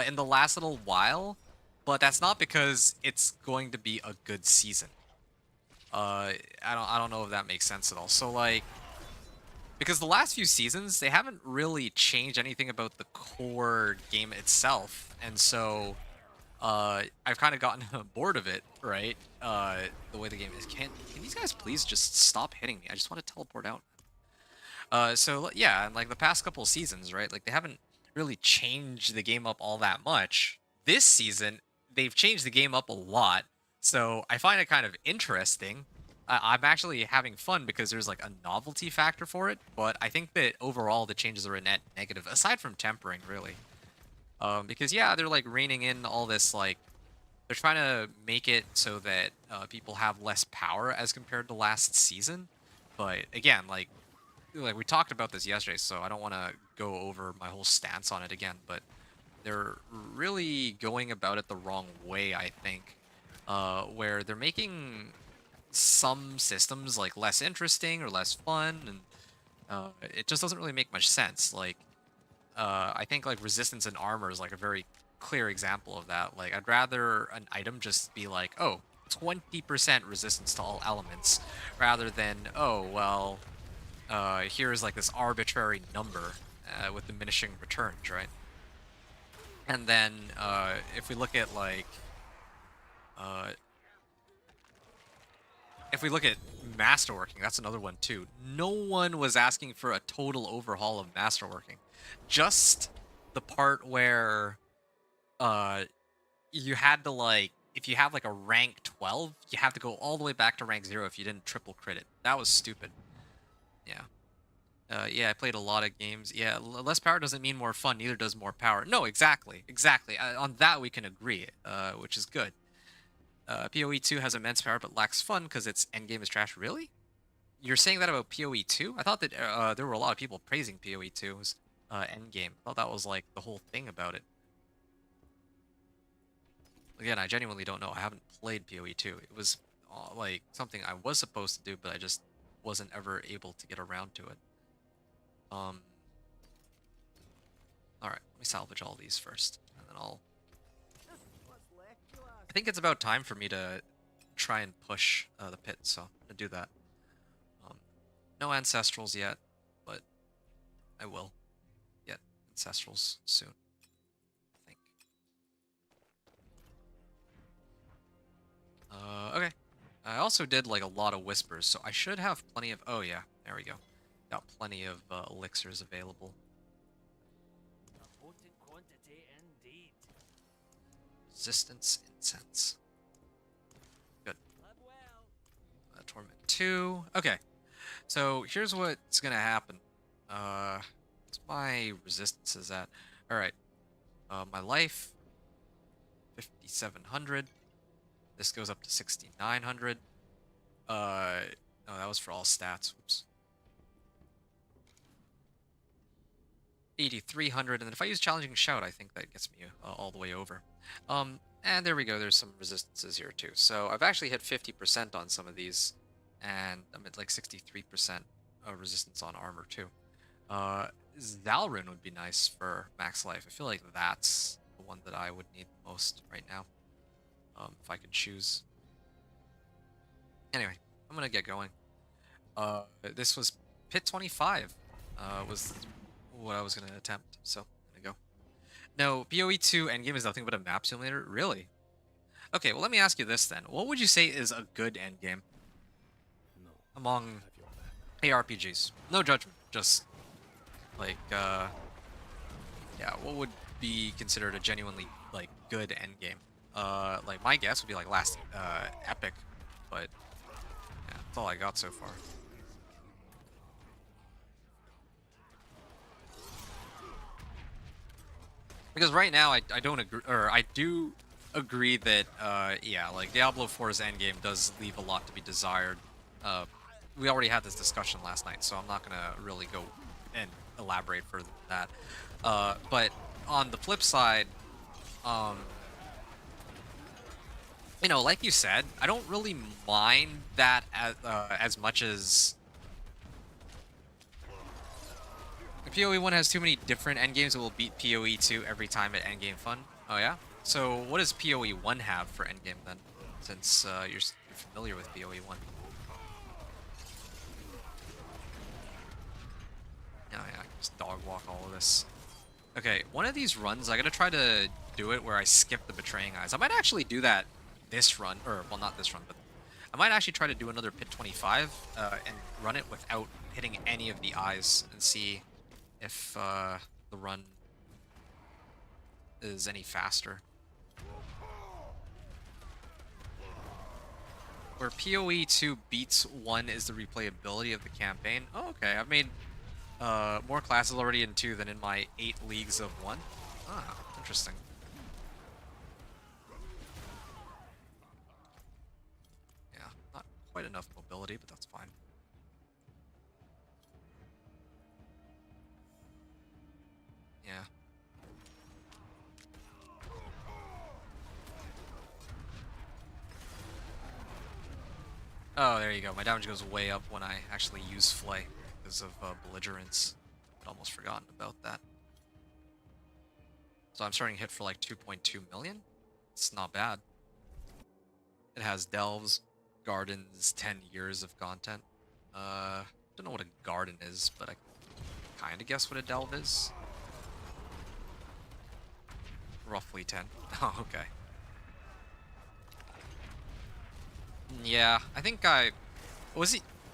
Speaker 1: in the last little while, but that's not because it's going to be a good season. I don't know if that makes sense at all. So like, because the last few seasons, they haven't really changed anything about the core game itself, and so I've kind of gotten bored of it, right? The way the game is. Can these guys please just stop hitting me? I just want to teleport out. So yeah, and like the past couple of seasons, right? Like they haven't really changed the game up all that much. This season, they've changed the game up a lot. So I find it kind of interesting. I'm actually having fun because there's like a novelty factor for it, but I think that overall the changes are a net negative, aside from tempering, really. Because yeah, they're like reining in all this, like, they're trying to make it so that people have less power as compared to last season. But again, like we talked about this yesterday, so I don't want to go over my whole stance on it again, but they're really going about it the wrong way, I think. Where they're making some systems like less interesting or less fun, and it just doesn't really make much sense. Like, I think like resistance and armor is like a very clear example of that. Like, I'd rather an item just be like, oh, 20% resistance to all elements, rather than, oh, well, here's like this arbitrary number with diminishing returns, right? And then if we look at like if we look at masterworking, that's another one too. No one was asking for a total overhaul of masterworking. Just the part where you had to, like, if you have like a rank 12, you have to go all the way back to rank 0 if you didn't triple crit it. That was stupid. Yeah. Yeah, I played a lot of games. Yeah, less power doesn't mean more fun. Neither does more power. No, exactly, exactly. On that we can agree, which is good. PoE 2 has immense power but lacks fun because its endgame is trash. Really? You're saying that about PoE 2? I thought that there were a lot of people praising PoE 2's endgame. I thought that was like the whole thing about it. Again, I genuinely don't know. I haven't played PoE 2. It was like something I was supposed to do, but I just wasn't ever able to get around to it. All right, let me salvage all these first, and then I'll.
Speaker 5: What's left, you ask?
Speaker 1: I think it's about time for me to try and push the pit, so I'm gonna do that. No ancestrals yet, but I will get ancestrals soon. I think. Okay. I also did like a lot of whispers, so I should have plenty of. Oh yeah, there we go. Got plenty of elixirs available.
Speaker 4: A potent quantity indeed.
Speaker 1: Resistance incense. Good.
Speaker 4: Love well.
Speaker 1: Torment 2. Okay. So here's what's gonna happen. What's my resistances at? Alright. My life 5,700. This goes up to 6,900. No, that was for all stats. Whoops. 8,300, and then if I use Challenging Shout, I think that gets me all the way over. And there we go, there's some resistances here too. So I've actually hit 50% on some of these, and I'm at like 63% resistance on armor too. Zalrin would be nice for max life. I feel like that's the one that I would need most right now, if I could choose. Anyway, I'm gonna get going. This was Pit 25, was what I was gonna attempt, so I'm gonna go. No, PoE 2 endgame is nothing but a map simulator? Really? Okay, well let me ask you this then. What would you say is a good endgame among ARPGs? No judgment, just like yeah, what would be considered a genuinely like good endgame? Like my guess would be like last Epic, but yeah, that's all I got so far. Because right now I don't agree, or I do agree that yeah, like Diablo 4's endgame does leave a lot to be desired. We already had this discussion last night, so I'm not gonna really go and elaborate further than that. But on the flip side, you know, like you said, I don't really mind that as much as PoE 1 has too many different endgames that will beat PoE 2 every time at endgame fun. Oh yeah? So what does PoE 1 have for endgame then? Since you're familiar with PoE 1. Oh yeah, just dog walk all of this. Okay, one of these runs, I gotta try to do it where I skip the Betraying Eyes. I might actually do that this run, or well not this run, but I might actually try to do another Pit 25 and run it without hitting any of the eyes and see if the run is any faster. Where PoE 2 beats 1 is the replayability of the campaign. Oh, okay. I've made more classes already in 2 than in my 8 leagues of 1. Ah, interesting. Yeah, not quite enough mobility, but that's fine. Yeah. Oh, there you go. My damage goes way up when I actually use Flay because of belligerence. I'd almost forgotten about that. So I'm starting to hit for like 2.2 million. It's not bad. It has delves, gardens, 10 years of content. Don't know what a garden is, but I kind of guess what a delve is. Roughly 10. Oh, okay. Yeah, I think I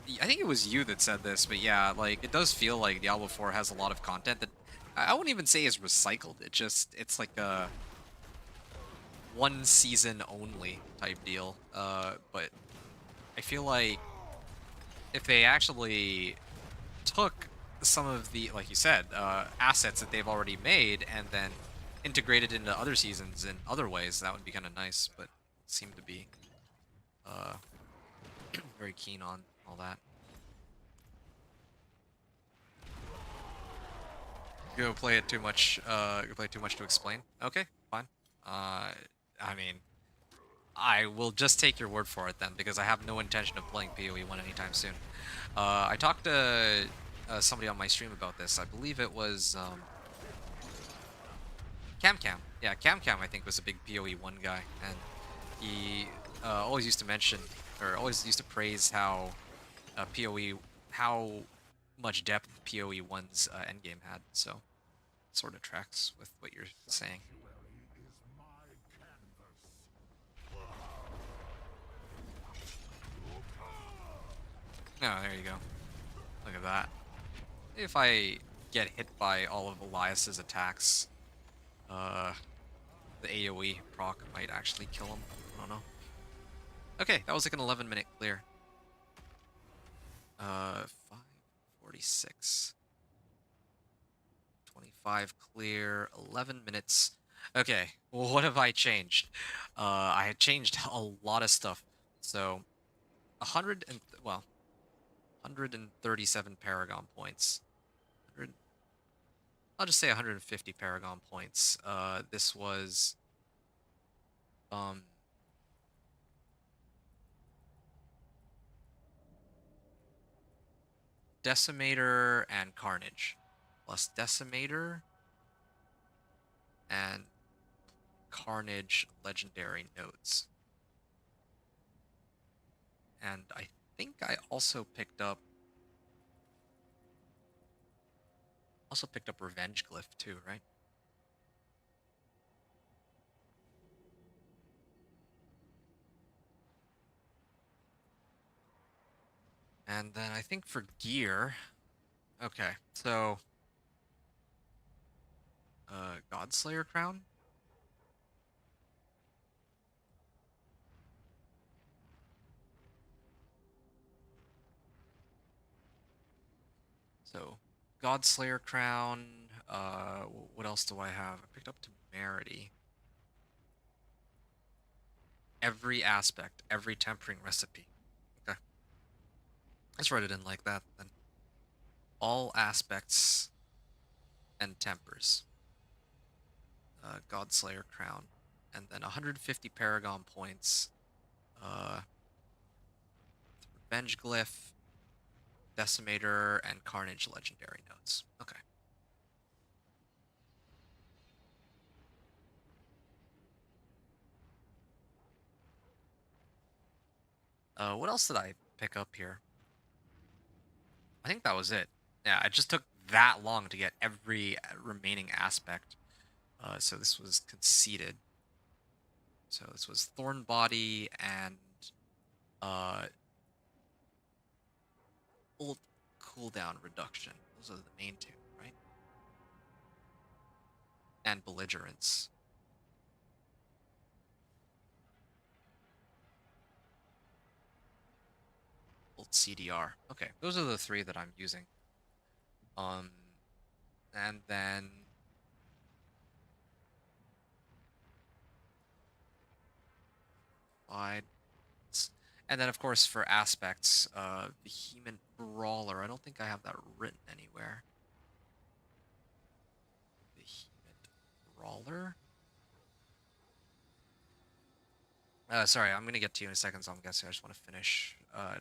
Speaker 1: think it was you that said this, but yeah, like it does feel like Diablo 4 has a lot of content that I wouldn't even say is recycled. It's like a one season only type deal. But I feel like if they actually took some of the, like you said, assets that they've already made and then integrated into other seasons in other ways. That would be kind of nice, but seem to be uh, very keen on all that. Go play it too much. Go play too much to explain. Okay, fine. I mean, I will just take your word for it then, because I have no intention of playing PoE1 anytime soon. I talked to somebody on my stream about this. I believe it was CamCam. Yeah, CamCam I think was a big PoE1 guy, and he always used to mention, or always used to praise how PoE, how much depth PoE1's endgame had. So, sort of tracks with what you're saying.
Speaker 2: Sanctuary is my canvas.
Speaker 1: Oh, there you go. Look at that. If I get hit by all of Elias's attacks, uh, the AoE proc might actually kill him. I don't know. Okay, that was like an 11-minute clear. 5:46. 25 clear, 11 minutes. Okay, well, what have I changed? I had changed a lot of stuff. So, 137 Paragon points. 100, I'll just say 150 Paragon points. This was Decimator and Carnage, plus Decimator and Carnage legendary nodes. And I think I also picked up Revenge Glyph too, right? And then I think for gear, okay, so Godslayer crown. So Godslayer crown. What else do I have? I picked up Temerity. Every aspect, every tempering recipe. Okay, let's write it in like that then. All aspects and tempers. Godslayer crown, and then 150 Paragon points. Revenge Glyph, Decimator, and Carnage legendary nodes. Okay. What else did I pick up here? I think that was it. Yeah, it just took that long to get every remaining aspect. So this was conceded. So this was Thorn Body and ult cooldown reduction. Those are the main two, right? And Belligerence. Ult CDR. Okay, those are the three that I'm using. And then and then of course for aspects, Vehement Brawler. I don't think I have that written anywhere. Vehement Brawler. Sorry, I'm gonna get to you in a second, so I'm guessing I just want to finish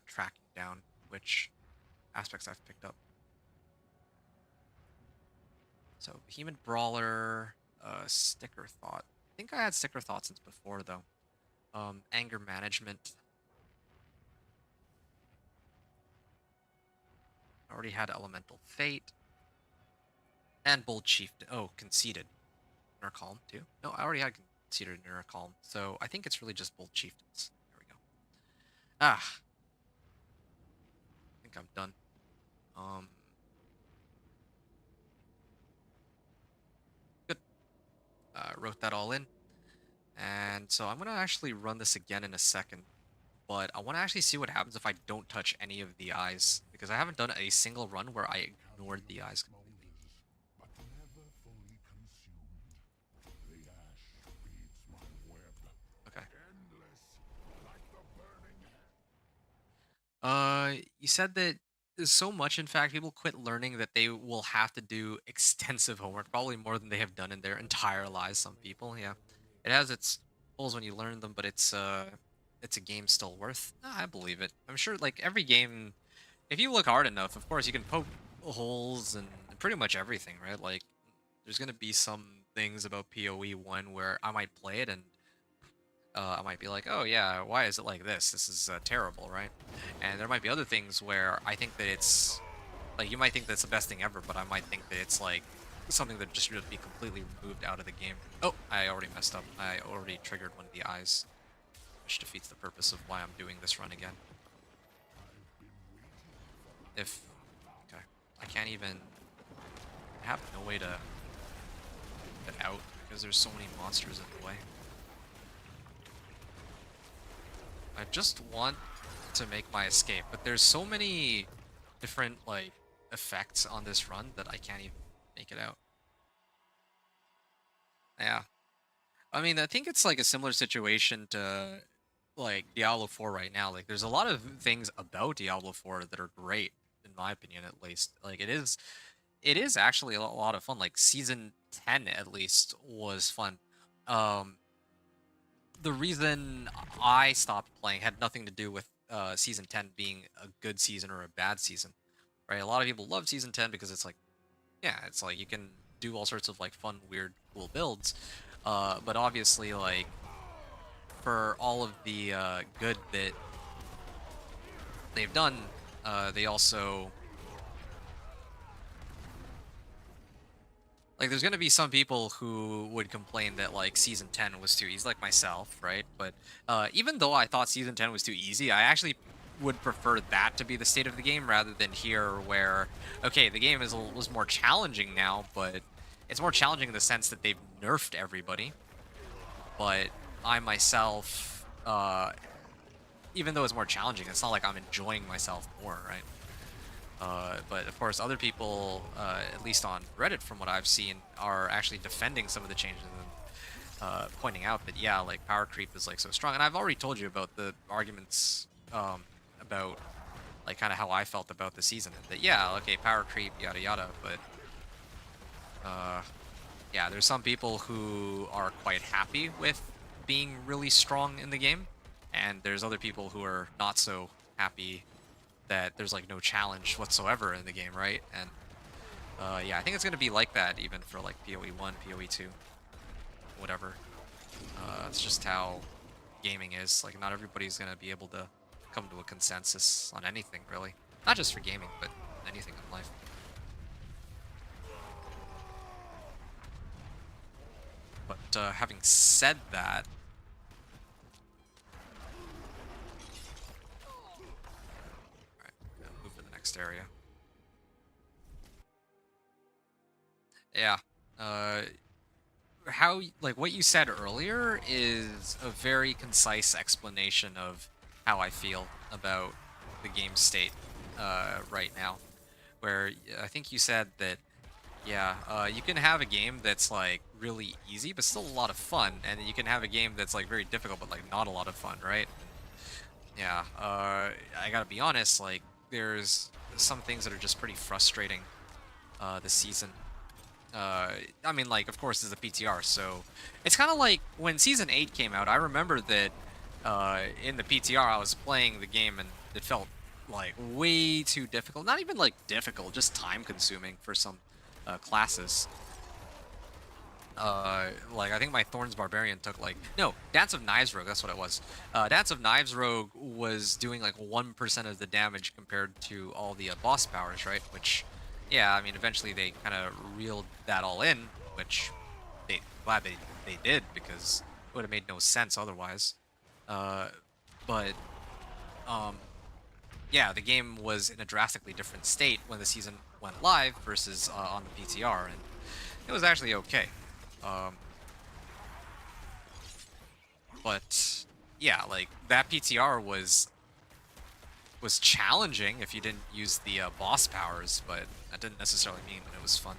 Speaker 1: tracking down which aspects I've picked up. So Vehement Brawler, Sticker Thought. I think I had Sticker Thought since before though. Anger Management. I already had Elemental Fate. And Bold Chieftain. Oh, Conceited. Inner Calm too. No, I already had Conceited and Inner Calm. So I think it's really just Bold Chieftains. There we go. Ah. I think I'm done. Good. Wrote that all in. And so I'm going to actually run this again in a second. But I want to actually see what happens if I don't touch any of the eyes. Because I haven't done a single run where I ignored the eyes completely.
Speaker 2: But never fully consumed. The ash feeds my web.
Speaker 1: Okay.
Speaker 2: Endless, like the burning
Speaker 1: You said that there's so much, in fact, people quit learning that they will have to do extensive homework, probably more than they have done in their entire lives. Some people, yeah, it has its holes when you learn them, but it's a game still worth. I believe it. I'm sure, like every game, if you look hard enough, of course, you can poke holes and pretty much everything, right? Like, there's gonna be some things about PoE one where I might play it and I might be like, oh yeah, why is it like this? This is terrible, right? And there might be other things where I think that it's like you might think that's the best thing ever, but I might think that it's like something that just should be completely removed out of the game. Oh, I already messed up. I already triggered one of the eyes, which defeats the purpose of why I'm doing this run again. If okay, I can't even I have no way to get out because there's so many monsters in the way. I just want to make my escape, but there's so many different like effects on this run that I can't even make it out. Yeah. I mean, I think it's like a similar situation to like Diablo 4 right now. Like there's a lot of things about Diablo 4 that are great in my opinion at least. Like it is actually a lot of fun. Like season 10 at least was fun. Um the reason I stopped playing had nothing to do with season 10 being a good season or a bad season, right? A lot of people love season 10 because it's like, yeah, it's like you can do all sorts of like fun, weird, cool builds. But obviously, like for all of the good that they've done, they also like there's gonna be some people who would complain that like season 10 was too easy, like myself, right? But even though I thought season 10 was too easy, I actually would prefer that to be the state of the game rather than here where okay, the game was more challenging now, but it's more challenging in the sense that they've nerfed everybody. But I myself, even though it's more challenging, it's not like I'm enjoying myself more, right? But of course, other people, at least on Reddit, from what I've seen, are actually defending some of the changes and pointing out that yeah, like power creep is like so strong. And I've already told you about the arguments about like kind of how I felt about the season. That yeah, okay, power creep, yada yada. But yeah, there's some people who are quite happy with being really strong in the game, and there's other people who are not so happy that there's like no challenge whatsoever in the game, right? And yeah, I think it's gonna be like that even for like PoE 1, PoE 2, whatever. It's just how gaming is. Like not everybody's gonna be able to come to a consensus on anything really. Not just for gaming, but anything in life. But having said that, alright, move to the next area. Yeah. How like what you said earlier is a very concise explanation of how I feel about the game state right now. Where I think you said that yeah, you can have a game that's like really easy but still a lot of fun, and you can have a game that's like very difficult but like not a lot of fun, right? Yeah, I gotta be honest, like there's some things that are just pretty frustrating this season. I mean, like, of course, this is a PTR, so it's kind of like when Season 8 came out, I remember that in the PTR, I was playing the game and it felt like way too difficult. Not even like difficult, just time-consuming for some classes. Like, I think my Thorns Barbarian took like... No, Dance of Knives Rogue, that's what it was. Dance of Knives Rogue was doing like 1% of the damage compared to all the boss powers, right? Which... Yeah, I mean, eventually they kind of reeled that all in, which glad they did because it would have made no sense otherwise. But yeah, the game was in a drastically different state when the season went live versus on the PTR, and it was actually okay. But yeah, like that PTR was was challenging if you didn't use the boss powers, but that didn't necessarily mean that it was fun.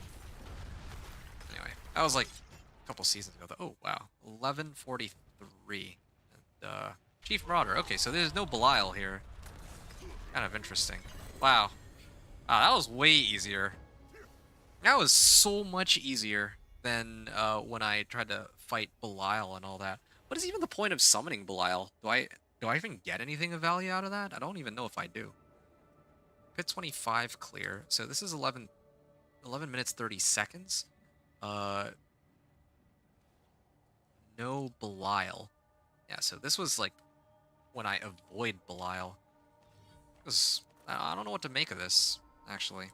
Speaker 1: Anyway, that was like a couple seasons ago. Oh wow, 1143. And Chief Marauder. Okay, so there's no Belial here. Kind of interesting. Wow. Wow, that was way easier. That was so much easier than when I tried to fight Belial and all that. What is even the point of summoning Belial? Do I even get anything of value out of that? I don't even know if I do. Pit 25 clear. So this is 11 minutes 30 seconds. No Belial. Yeah, so this was like when I avoid Belial. I don't know what to make of this, actually.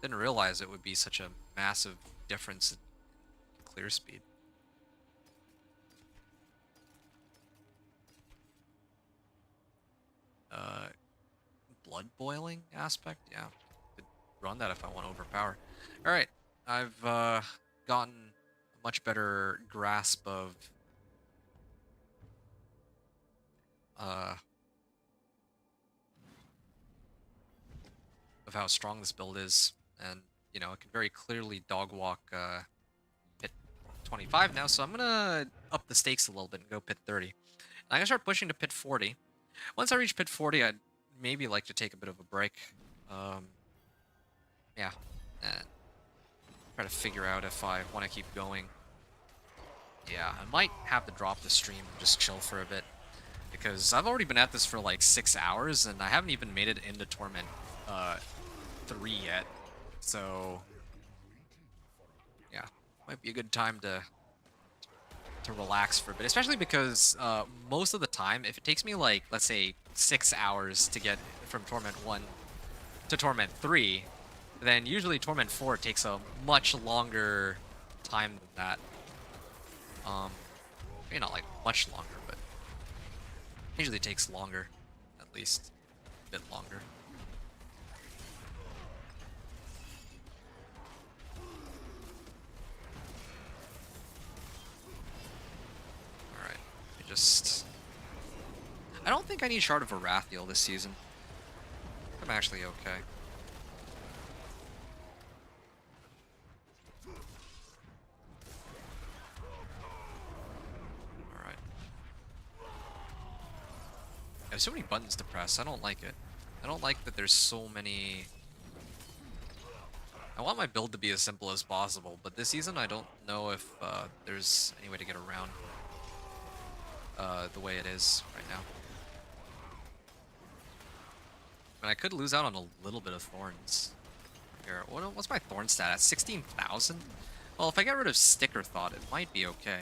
Speaker 1: Didn't realize it would be such a massive difference in clear speed. Blood boiling aspect? Yeah, could run that if I want to overpower. Alright, I've gotten a much better grasp of how strong this build is, and you know, I can very clearly dog walk pit 25 now, so I'm gonna up the stakes a little bit and go pit 30. I'm gonna start pushing to pit 40. Once I reach pit 40, I'd maybe like to take a bit of a break. Yeah, try to figure out if I want to keep going. Yeah, I might have to drop the stream and just chill for a bit, because I've already been at this for like 6 hours, and I haven't even made it into Torment 3 yet. So, yeah, might be a good time to relax for a bit, especially because most of the time, if it takes me like, let's say, 6 hours to get from Torment 1 to Torment 3, then usually Torment 4 takes a much longer time than that. Maybe not like much longer, but usually takes longer, at least a bit longer. I don't think I need Shard of Arathiel this season. I'm actually okay. Alright. There's so many buttons to press. I don't like it. I don't like that there's so many... I want my build to be as simple as possible, but this season I don't know if there's any way to get around the way it is right now. I mean, I could lose out on a little bit of Thorns. Here, what's my Thorn stat at? 16,000? Well, if I get rid of Sticker Thought, it might be okay.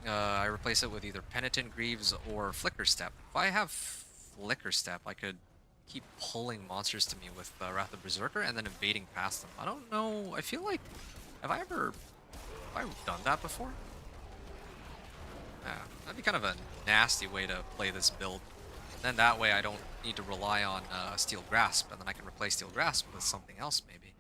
Speaker 1: I replace it with either Penitent Greaves or Flicker Step. If I have Flicker Step, I could keep pulling monsters to me with Wrath of Berserker and then evading past them. I don't know. I feel like... Have I done that before? Yeah, that'd be kind of a nasty way to play this build. And then that way I don't need to rely on Steel Grasp, and then I can replace Steel Grasp with something else, maybe.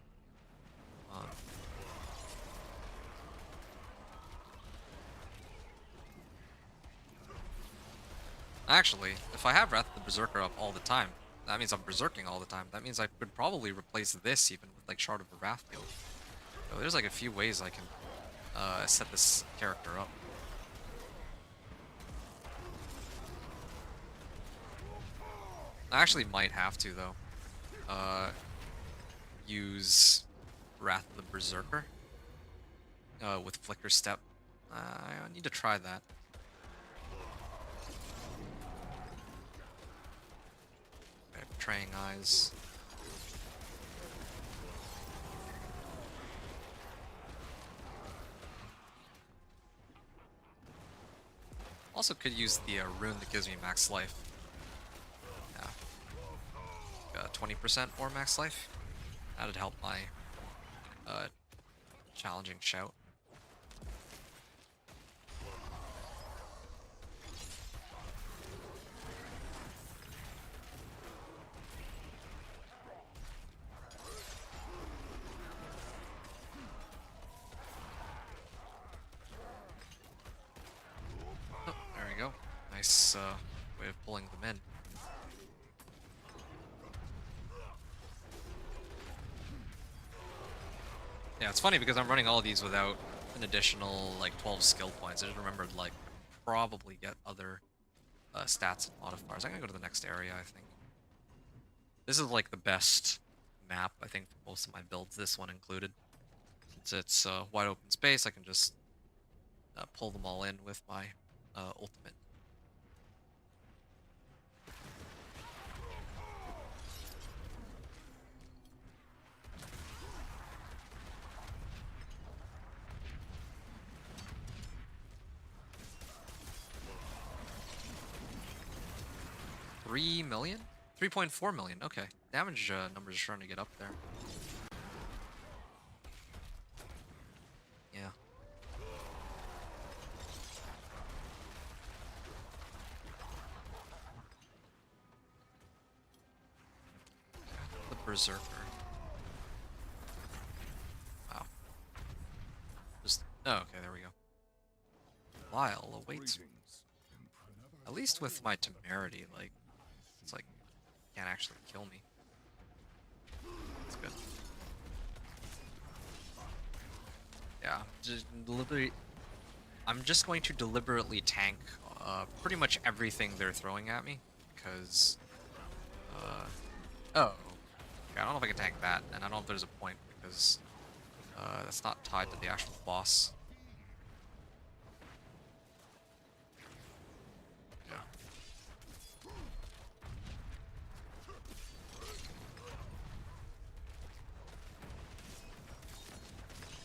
Speaker 1: Actually, if I have Wrath of the Berserker up all the time, that means I'm berserking all the time. That means I could probably replace this even with like Shard of Arathiel. So there's like a few ways I can set this character up. I actually might have to, though. Use Wrath of the Berserker with Flicker Step. I need to try that. Okay, Betraying Eyes. Also could use the rune that gives me max life. 20% more max life. That'd help my challenging shout. Oh, there we go. Nice way of pulling them in. Yeah, it's funny because I'm running all of these without an additional like 12 skill points. I just remembered like probably get other stats and modifiers. I'm gonna go to the next area, I think. This is like the best map, I think, for most of my builds, this one included. Since it's wide open space, I can just pull them all in with my ultimate. $3 million? 3.4 million. Okay, damage numbers are starting to get up there. Yeah. The Berserker. Wow. Just oh, okay, there we go. Lyle awaits. At least with my temerity, like it's like can't actually kill me. That's good. Yeah, I'm just going to deliberately tank pretty much everything they're throwing at me because oh, okay, I don't know if I can tank that, and I don't know if there's a point because that's not tied to the actual boss. Yeah.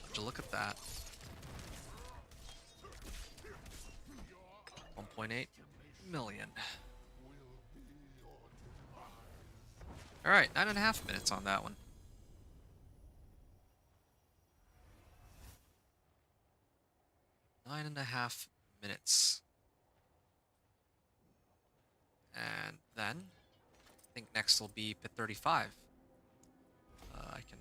Speaker 1: Would you look at that? 1.8 million. Alright, 9.5 minutes on that one. 9.5 minutes. And then, I think next will be pit 35. I can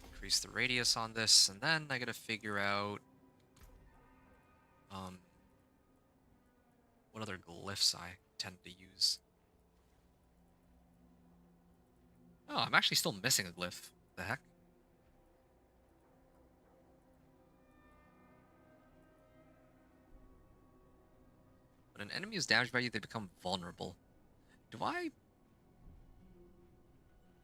Speaker 1: increase the radius on this, and then I gotta figure out what other glyphs I tend to use. Oh, I'm actually still missing a glyph. The heck? When an enemy is damaged by you, they become vulnerable. Do I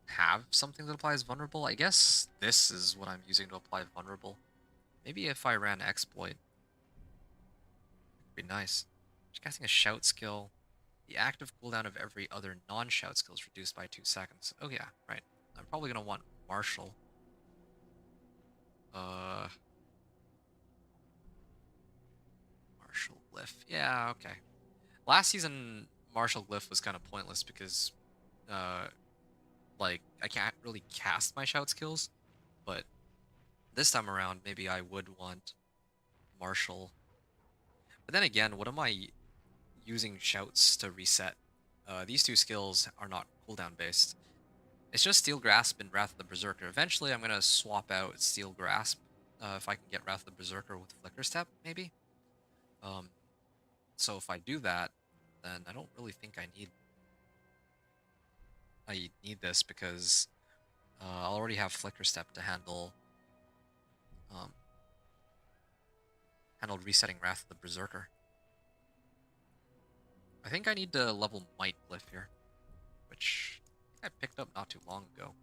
Speaker 1: have something that applies vulnerable? I guess this is what I'm using to apply vulnerable. Maybe if I ran exploit, it would be nice. Just casting a shout skill. The active cooldown of every other non-shout skill is reduced by 2 seconds. Oh yeah, right. I'm probably gonna want Martial. Martial glyph. Yeah, okay. Last season, Martial glyph was kind of pointless because, like, I can't really cast my shout skills. But this time around, maybe I would want Martial. But then again, what am I using shouts to reset? These two skills are not cooldown based. It's just Steel Grasp and Wrath of the Berserker. Eventually, I'm going to swap out Steel Grasp if I can get Wrath of the Berserker with Flicker Step, maybe. So if I do that, then I don't really think I need this because I'll already have Flicker Step to handle resetting Wrath of the Berserker. I think I need to level Might Glyph here, which I picked up not too long ago.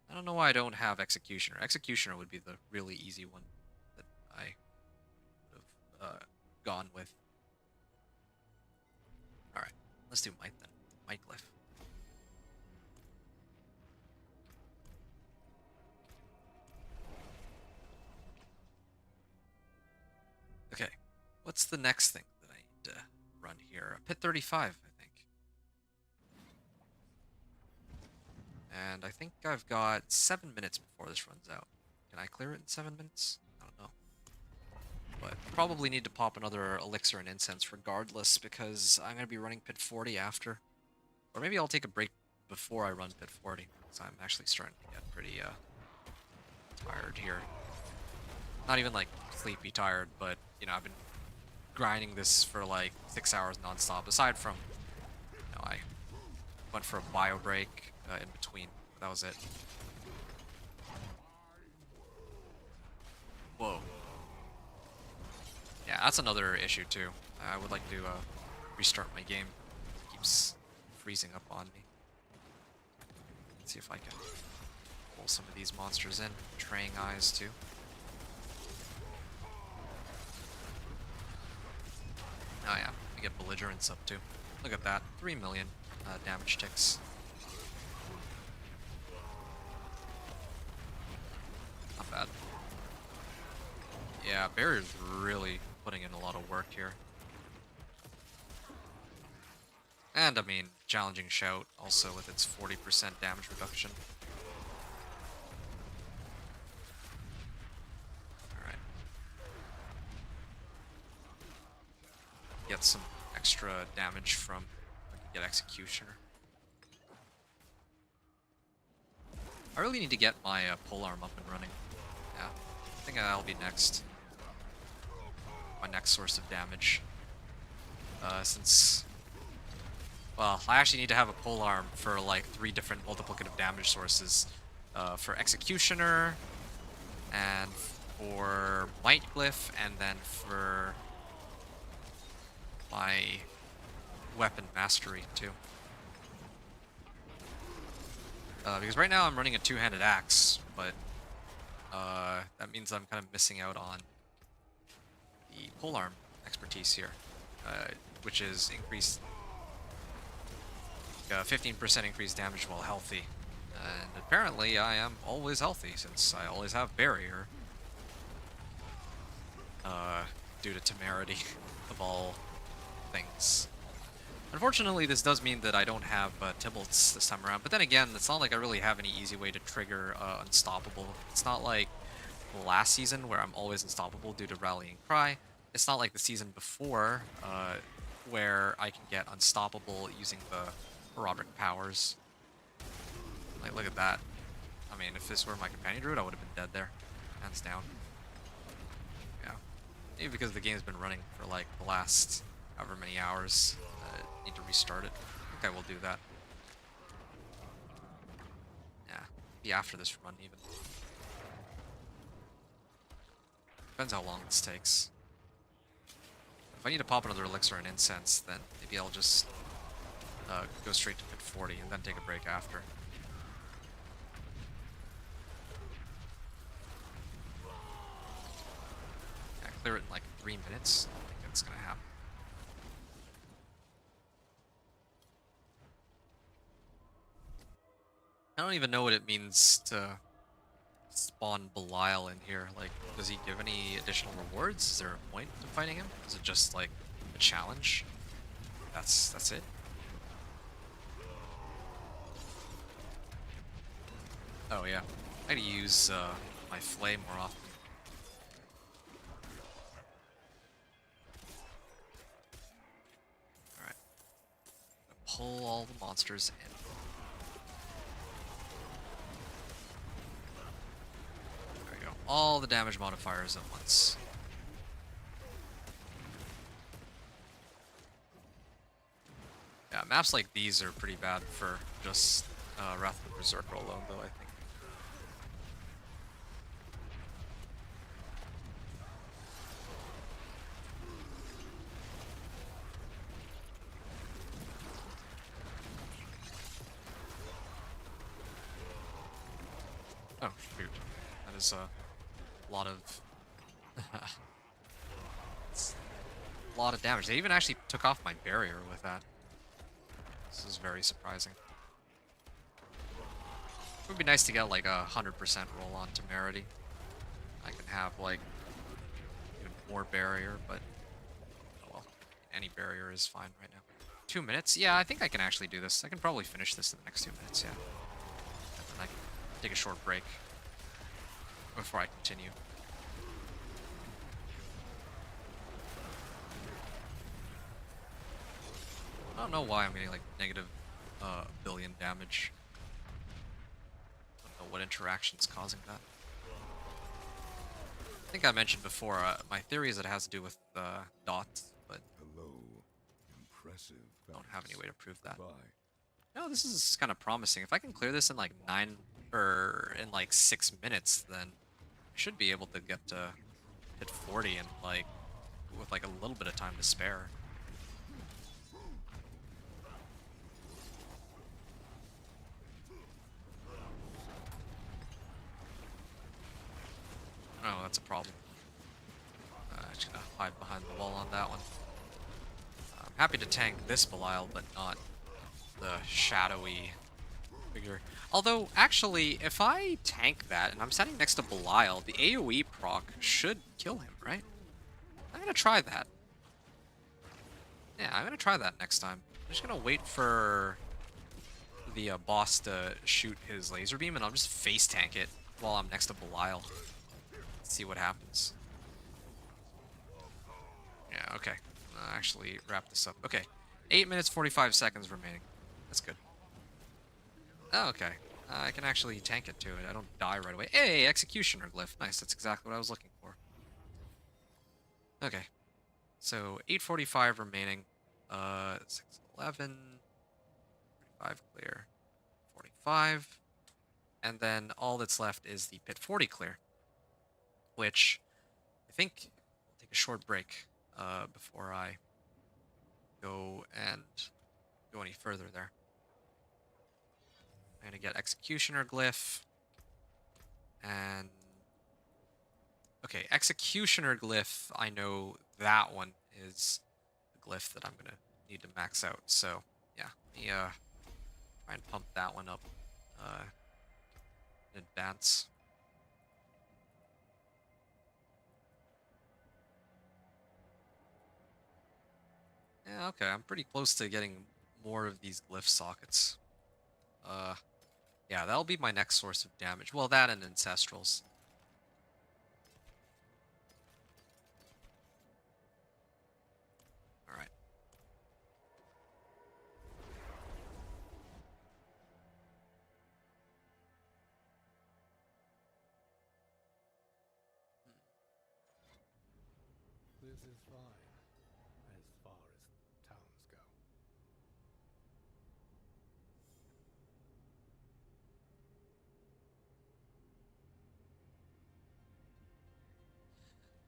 Speaker 1: I don't know why I don't have Executioner. Executioner would be the really easy one that I would have gone with. Alright, let's do Might then. Might Glyph. Okay, what's the next thing that I need to run here? Pit 35, I think. And I think I've got 7 minutes before this runs out. Can I clear it in 7 minutes? I don't know. But probably need to pop another elixir and incense regardless because I'm going to be running pit 40 after. Or maybe I'll take a break before I run pit 40 because I'm actually starting to get pretty tired here. Not even like sleepy tired, but you know, I've been grinding this for like 6 hours nonstop. Aside from, I went for a bio break in between. That was it. Whoa. Yeah, that's another issue too. I would like to restart my game. It keeps freezing up on me. Let's see if I can pull some of these monsters in. Betraying eyes too. Oh yeah, we get belligerence up too. Look at that, 3 million damage ticks. Not bad. Yeah, Barrier's really putting in a lot of work here. And I mean, Challenging Shout also with its 40% damage reduction. Alright. Get some extra damage from, I can get Executioner. I really need to get my polearm up and running. Yeah, I think that'll be next. My next source of damage. Since... Well, I actually need to have a polearm for like 3 different multiplicative damage sources. For Executioner, and for Might Glyph, and then for my Weapon Mastery too. Because right now I'm running a 2-handed axe, but that means I'm kind of missing out on the polearm expertise here, which is increased 15% increased damage while healthy. And apparently I am always healthy since I always have barrier. Due to temerity of all things. Unfortunately, this does mean that I don't have Tybalt's this time around, but then again, it's not like I really have any easy way to trigger Unstoppable. It's not like last season where I'm always unstoppable due to Rallying Cry. It's not like the season before where I can get unstoppable using the Herodic powers. Like, look at that. I mean, if this were my companion druid, I would have been dead there. Hands down. Yeah. Maybe because the game's been running for like the last however many hours. Need to restart it. I think I will do that. Yeah. Be after this run even. Depends how long this takes. If I need to pop another elixir and incense, then maybe I'll just go straight to mid 40 and then take a break after. Yeah, clear it in like 3 minutes. I think that's gonna happen. I don't even know what it means to spawn Belial in here. Like, does he give any additional rewards? Is there a point to fighting him? Is it just like a challenge? That's it? Oh yeah, I gotta use my flame more often. Alright. Pull all the monsters in. There we go. All the damage modifiers at once. Yeah, maps like these are pretty bad for just Wrath of the Berserker alone, though, I think. Oh, shoot. That is a lot of... a lot of damage. They even actually took off my barrier with that. This is very surprising. It would be nice to get like 100% roll on temerity. I can have like even more barrier, but oh well, any barrier is fine right now. 2 minutes? Yeah, I think I can actually do this. I can probably finish this in the next 2 minutes, yeah. And then I can take a short break before I continue. I don't know why I'm getting like negative billion damage. I don't know what interaction's causing that. think I mentioned before, my theory is it has to do with dots, but
Speaker 2: Hello. Impressive.
Speaker 1: I don't have any way to prove that.
Speaker 2: Goodbye.
Speaker 1: No, this is kind of promising. If I can clear this in like 9 or in like 6 minutes, then I should be able to get to hit 40 and like with like a little bit of time to spare. Oh, that's a problem. Just gonna hide behind the wall on that one. I'm happy to tank this Belial, but not the shadowy figure. Although, actually, if I tank that and I'm standing next to Belial, the AoE proc should kill him, right? I'm gonna try that. Yeah, I'm gonna try that next time. I'm just gonna wait for the boss to shoot his laser beam, and I'll just face tank it while I'm next to Belial. See what happens. Yeah, okay. Actually wrap this up. Okay. 8 minutes 45 seconds remaining. That's good. Oh, okay. I can actually tank it to it. I don't die right away. Hey, Executioner Glyph. Nice, that's exactly what I was looking for. Okay. So, 8:45 remaining. 6:11. 45 clear. 45. And then all that's left is the Pit 40 clear. Which, I think, we'll take a short break before I go and go any further there. I'm gonna get Executioner Glyph. And okay, Executioner Glyph, I know that one is the glyph that I'm gonna need to max out. So yeah, let me try and pump that one up in advance. Yeah, okay, I'm pretty close to getting more of these glyph sockets. Yeah, that'll be my next source of damage. Well, that and Ancestrals. Alright.
Speaker 6: This is fine, as far as towns go.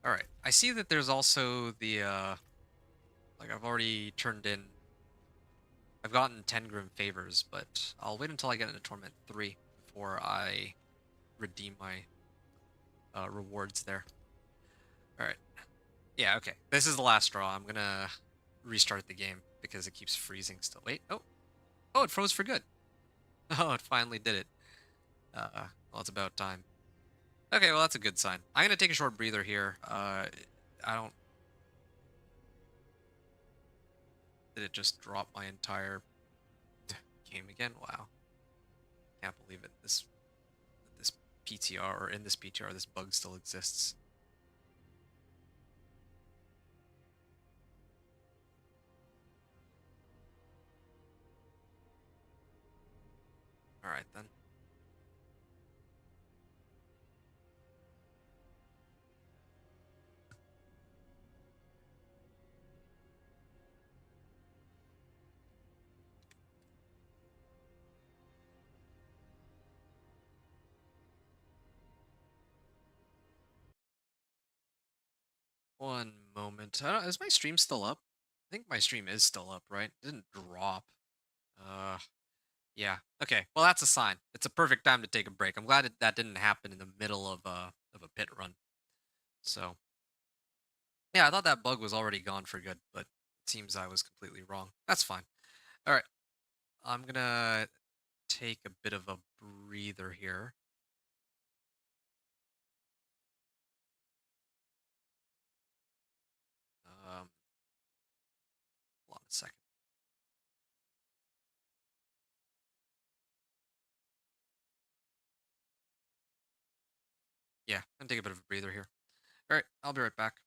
Speaker 1: Alright, I see that there's also the, like I've already turned in, I've gotten 10 Grim Favors, but I'll wait until I get into Torment 3 before I redeem my rewards there. Alright. Yeah, okay. This is the last straw. I'm gonna restart the game because it keeps freezing still. Wait, oh. Oh, it froze for good. Oh, it finally did it. Well, it's about time. Okay, well, that's a good sign. I'm gonna take a short breather here. I don't... Did it just drop my entire game again? Wow. Can't believe it. This PTR, or in this PTR, this bug still exists. Alright, then. One moment. I don't, is my stream still up? I think my stream is still up, right? It didn't drop. Uh, yeah. Okay. Well, that's a sign. It's a perfect time to take a break. I'm glad that didn't happen in the middle of a pit run. So, yeah, I thought that bug was already gone for good, but it seems I was completely wrong. That's fine. All right. I'm gonna take a bit of a breather here. Hold on a second. Yeah, I'm gonna take a bit of a breather here. All right, I'll be right back.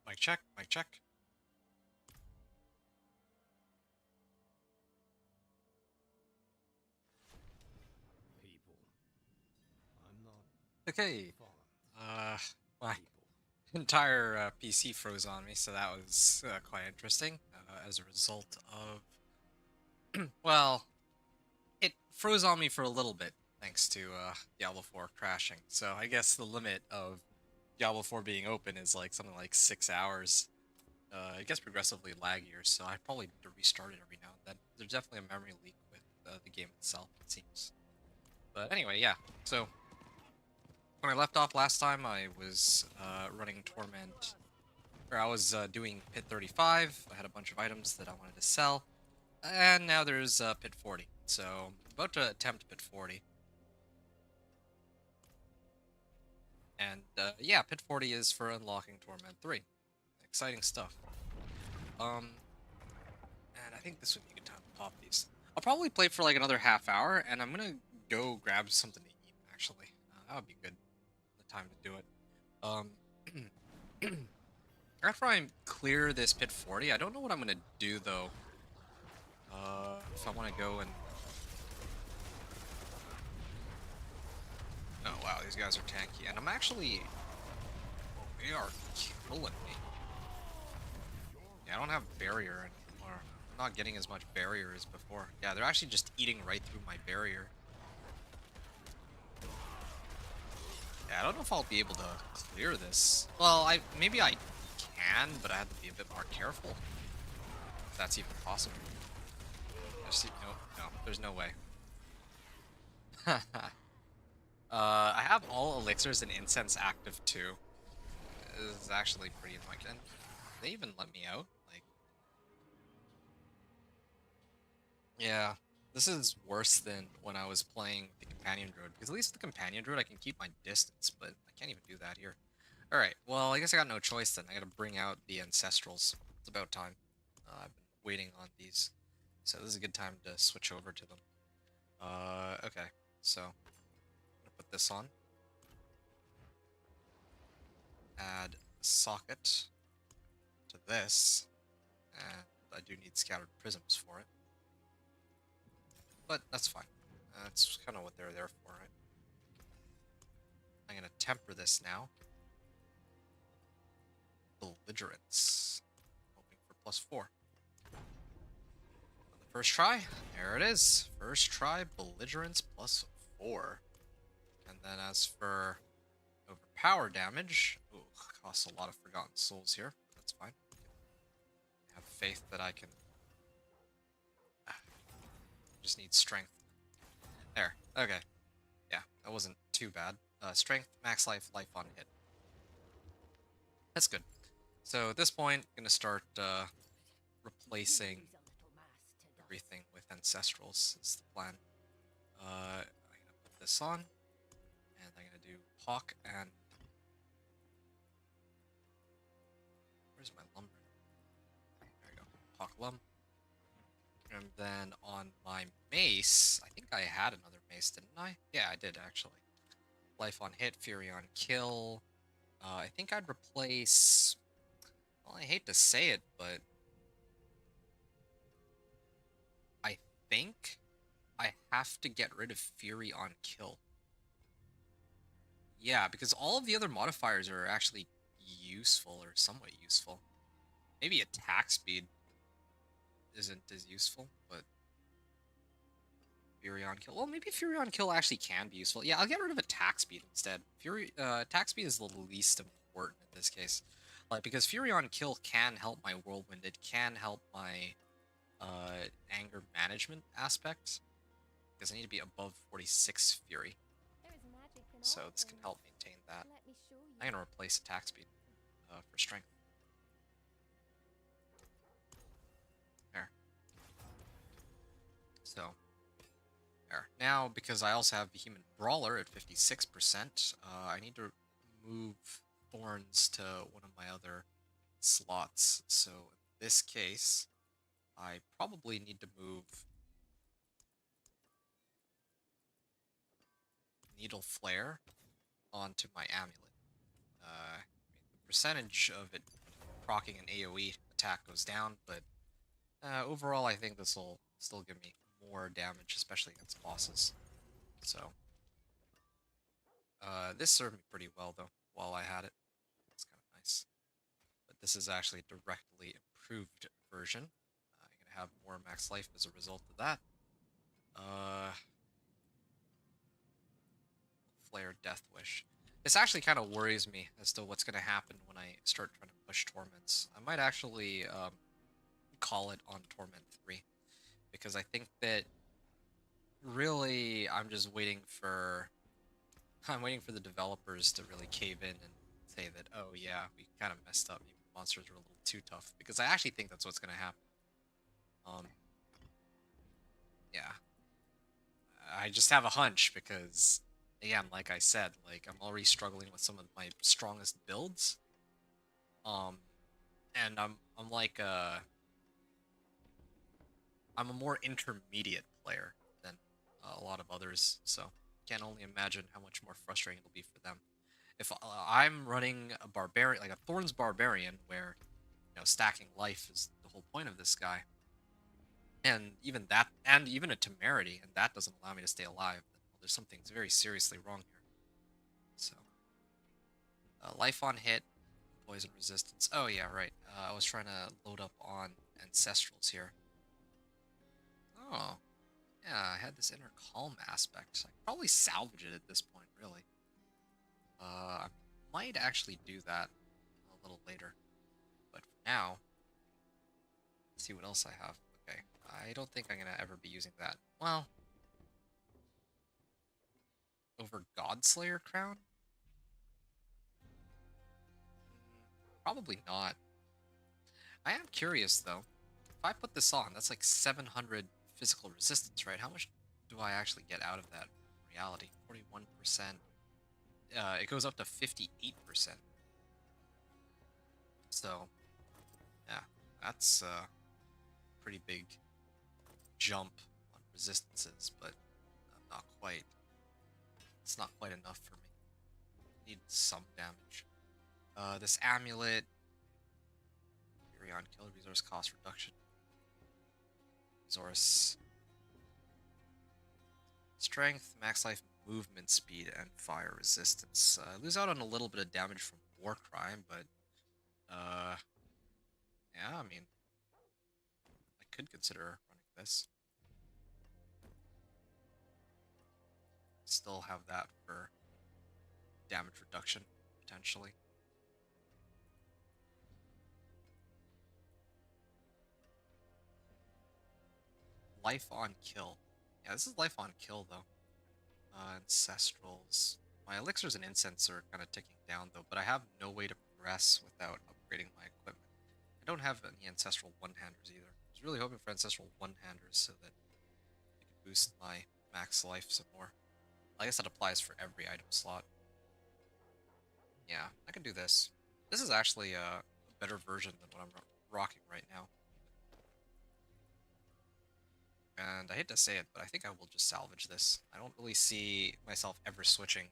Speaker 1: Mic check, mic check.
Speaker 6: People. I'm not
Speaker 1: Okay.
Speaker 6: fallen.
Speaker 1: My
Speaker 6: People.
Speaker 1: entire PC froze on me, so that was quite interesting. As a result of, well, it froze on me for a little bit thanks to Diablo 4 crashing. So I guess the limit of Diablo 4 being open is like something like 6 hours. It gets progressively laggier, so I probably need to restart it every now and then. There's definitely a memory leak with the game itself, it seems. But anyway, yeah. So when I left off last time, I was running Torment, or I was doing Pit 35. I had a bunch of items that I wanted to sell, and now there's Pit 40. So I'm about to attempt Pit 40. And yeah, Pit 40 is for unlocking Torment 3. Exciting stuff. And I think this would be a good time to pop these. I'll probably play for like another half hour, and I'm gonna go grab something to eat, actually. That would be good. The time to do it. After I clear this Pit 40, I don't know what I'm gonna do, though. If I want to go and... Oh, wow, these guys are tanky. And I'm actually... They are killing me. Yeah, I don't have barrier anymore. I'm not getting as much barrier as before. Yeah, they're actually just eating right through my barrier. Yeah, I don't know if I'll be able to clear this. Well, maybe I can, but I have to be a bit more careful. If that's even possible. No, there's no way. I have all elixirs and incense active too. This is actually pretty annoying. And they even let me out? Like, yeah, this is worse than when I was playing the companion druid, because at least with the companion druid I can keep my distance, but I can't even do that here. Alright, well, I guess I got no choice then. I gotta bring out the ancestrals. It's about time. I've been waiting on these, so this is a good time to switch over to them. Okay, so I'm gonna put this on. Add a socket to this, and I do need scattered prisms for it. But that's fine. That's kind of what they're there for, right? I'm gonna temper this now. Belligerence. Hoping for +4. On the first try, there it is. First try, belligerence +4. And then as for overpower damage, ooh, costs a lot of forgotten souls here. That's fine. I have faith that I can. Just need strength. There. Okay. Yeah, that wasn't too bad. Strength, max life, life on hit. That's good. So at this point, I'm gonna start replacing everything with ancestrals. Is the plan. I'm gonna put this on, and I'm gonna do hawk and. Where's my lumber? There we go. Hawk lum. And then on my mace, I think I had another mace, didn't I? Yeah, I did actually. Life on hit, fury on kill. I think I'd replace. Well, I hate to say it, but I think I have to get rid of fury on kill. Yeah, because all of the other modifiers are actually useful or somewhat useful. Maybe attack speed isn't as useful, but Fury on kill. Well, maybe Fury on kill actually can be useful. Yeah, I'll get rid of attack speed instead. Attack speed is the least important in this case, like because Fury on kill can help my whirlwind. It can help my anger management aspect because I need to be above 46 Fury, so this can help maintain that. I'm gonna replace attack speed for strength. There. So. There. Now, because I also have Behemoth Brawler at 56%, I need to move Thorns to one of my other slots. So in this case, I probably need to move Needle Flare onto my amulet. The percentage of it proccing an AoE attack goes down, but overall I think this will still give me more damage, especially against bosses. So this served me pretty well though while I had it. It's kind of nice. But this is actually a directly improved version. You're gonna have more max life as a result of that. Flare Death Wish. This actually kind of worries me as to what's gonna happen when I start trying to push Torments. I might actually call it on Torment 3 because I think that really I'm just waiting for the developers to really cave in and say that, oh yeah, we kind of messed up. Maybe monsters were a little too tough, because I actually think that's what's gonna happen. Yeah, I just have a hunch because, again, like I said, like I'm already struggling with some of my strongest builds. And I'm like I'm a more intermediate player than a lot of others, so can't only imagine how much more frustrating it'll be for them. If I'm running a barbarian, like a Thorns Barbarian, where stacking life is the whole point of this guy, and even that, and even a temerity, and that doesn't allow me to stay alive, then there's something very seriously wrong here. So, life on hit, poison resistance. Oh yeah, right. I was trying to load up on ancestrals here. Oh, yeah, I had this inner calm aspect. I could probably salvage it at this point, really. I might actually do that a little later. But for now, let's see what else I have. Okay, I don't think I'm going to ever be using that. Well, over Godslayer Crown? Probably not. I am curious, though. If I put this on, that's like 700 physical resistance, right? How much do I actually get out of that in reality? 41%. It goes up to 58%. So, yeah, that's a pretty big jump on resistances, but not quite. It's not quite enough for me. Need some damage. This amulet, Fury on kill, resource cost reduction, resource strength, max life, movement speed, and fire resistance. Lose out on a little bit of damage from war crime, but yeah, I mean, I could consider running this. Still have that for damage reduction, potentially. Life on kill. Yeah, this is life on kill, though. Ancestrals. My elixirs and incense are kind of ticking down, though, but I have no way to progress without upgrading my equipment. I don't have any ancestral one-handers either. I was really hoping for ancestral one-handers so that I could boost my max life some more. I guess that applies for every item slot. Yeah, I can do this. This is actually a better version than what I'm rocking right now. And I hate to say it, but I think I will just salvage this. I don't really see myself ever switching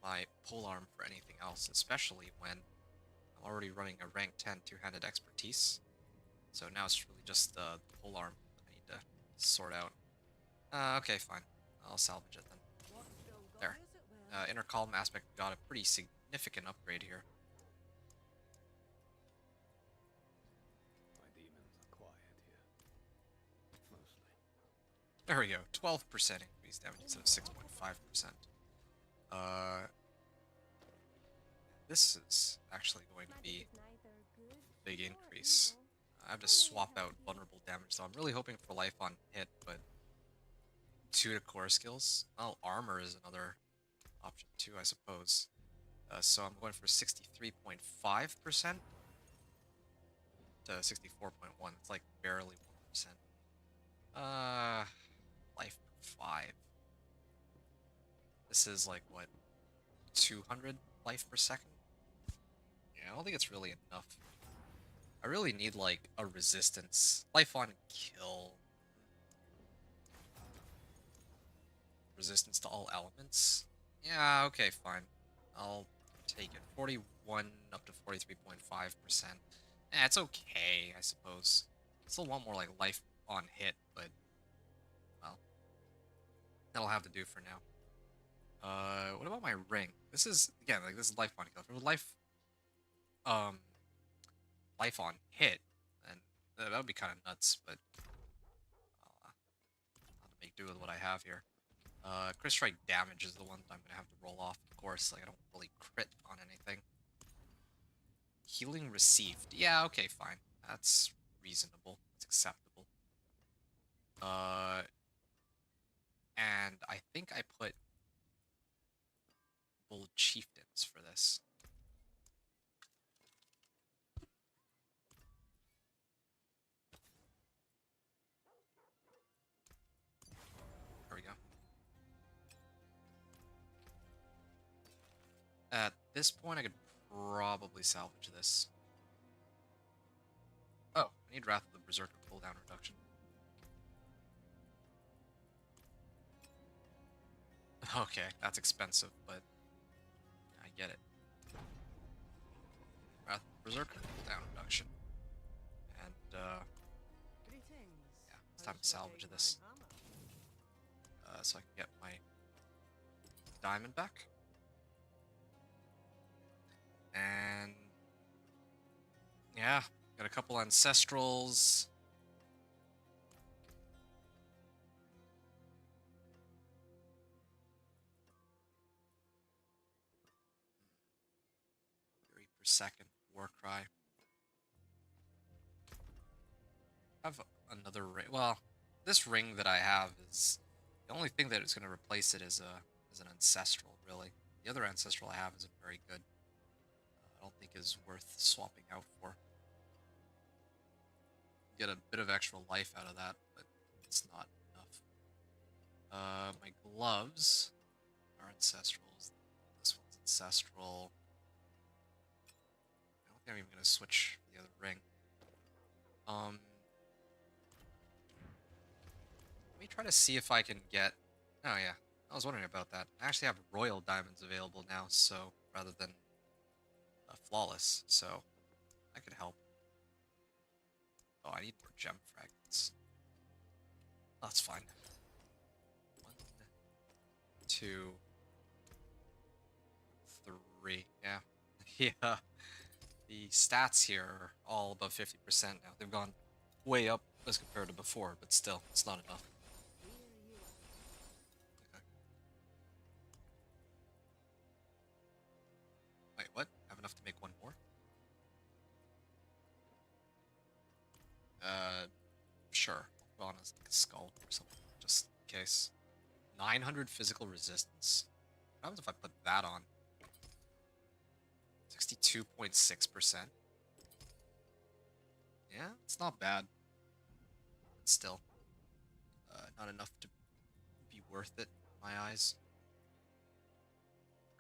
Speaker 1: my polearm for anything else, especially when I'm already running a rank 10 two-handed expertise. So now it's really just the polearm that I need to sort out. Okay, fine. I'll salvage it then. There. Inner column aspect got a pretty significant upgrade here.
Speaker 6: My demons are quiet here. Mostly.
Speaker 1: There we go. 12% increase damage instead of 6.5%. This is actually going to be a big increase. I have to swap out vulnerable damage, so I'm really hoping for life on hit, but 2 to core skills. Well, armor is another option too, I suppose. So I'm going for 63.5% to 64.1. It's like barely 1%. Life per 5. This is like, what, 200 life per second? Yeah, I don't think it's really enough. I really need, like, a resistance. Life on kill. Resistance to all elements? Yeah, okay, fine. I'll take it. 41 up to 43.5%. It's okay, I suppose. Still want more like life on hit, but well, that'll have to do for now. What about my ring? This is again like this is life on kill. For um, life on hit, and that would be kind of nuts. But I'll have to make do with what I have here. Crit strike damage is the one that I'm gonna have to roll off. Of course, like I don't really crit on anything. Healing received. Yeah, okay, fine. That's reasonable. That's acceptable. And I think I put Bold Chieftains for this. There we go. At this point, I could probably salvage this. Oh, I need Wrath of the Berserker cooldown reduction. Okay, that's expensive, but I get it. Wrath of the Berserker cooldown reduction. And,
Speaker 5: Greetings.
Speaker 1: yeah, it's time to salvage this. So I can get my diamond back. And yeah, got a couple ancestrals. Fury per second, Warcry. I have another ring. Well, this ring that I have is the only thing that is going to replace it is an ancestral. Really, the other ancestral I have isn't very good. I don't think is worth swapping out for. Get a bit of extra life out of that, but it's not enough. My gloves are ancestrals. This one's ancestral. I don't think I'm even gonna switch the other ring. Let me try to see if I can get. Oh yeah, I was wondering about that. I actually have royal diamonds available now, so rather than flawless, so that could help. Oh, I need more gem fragments. That's fine. 1, 2, 3. Yeah, yeah. The stats here are all above 50% now. They've gone way up as compared to before, but still, it's not enough. Okay. Wait, what? Have enough to make one more? Sure. I'll go on as like a skull or something, just in case. 900 physical resistance. What happens if I put that on? 62.6%. Yeah, it's not bad. But still, not enough to be worth it in my eyes.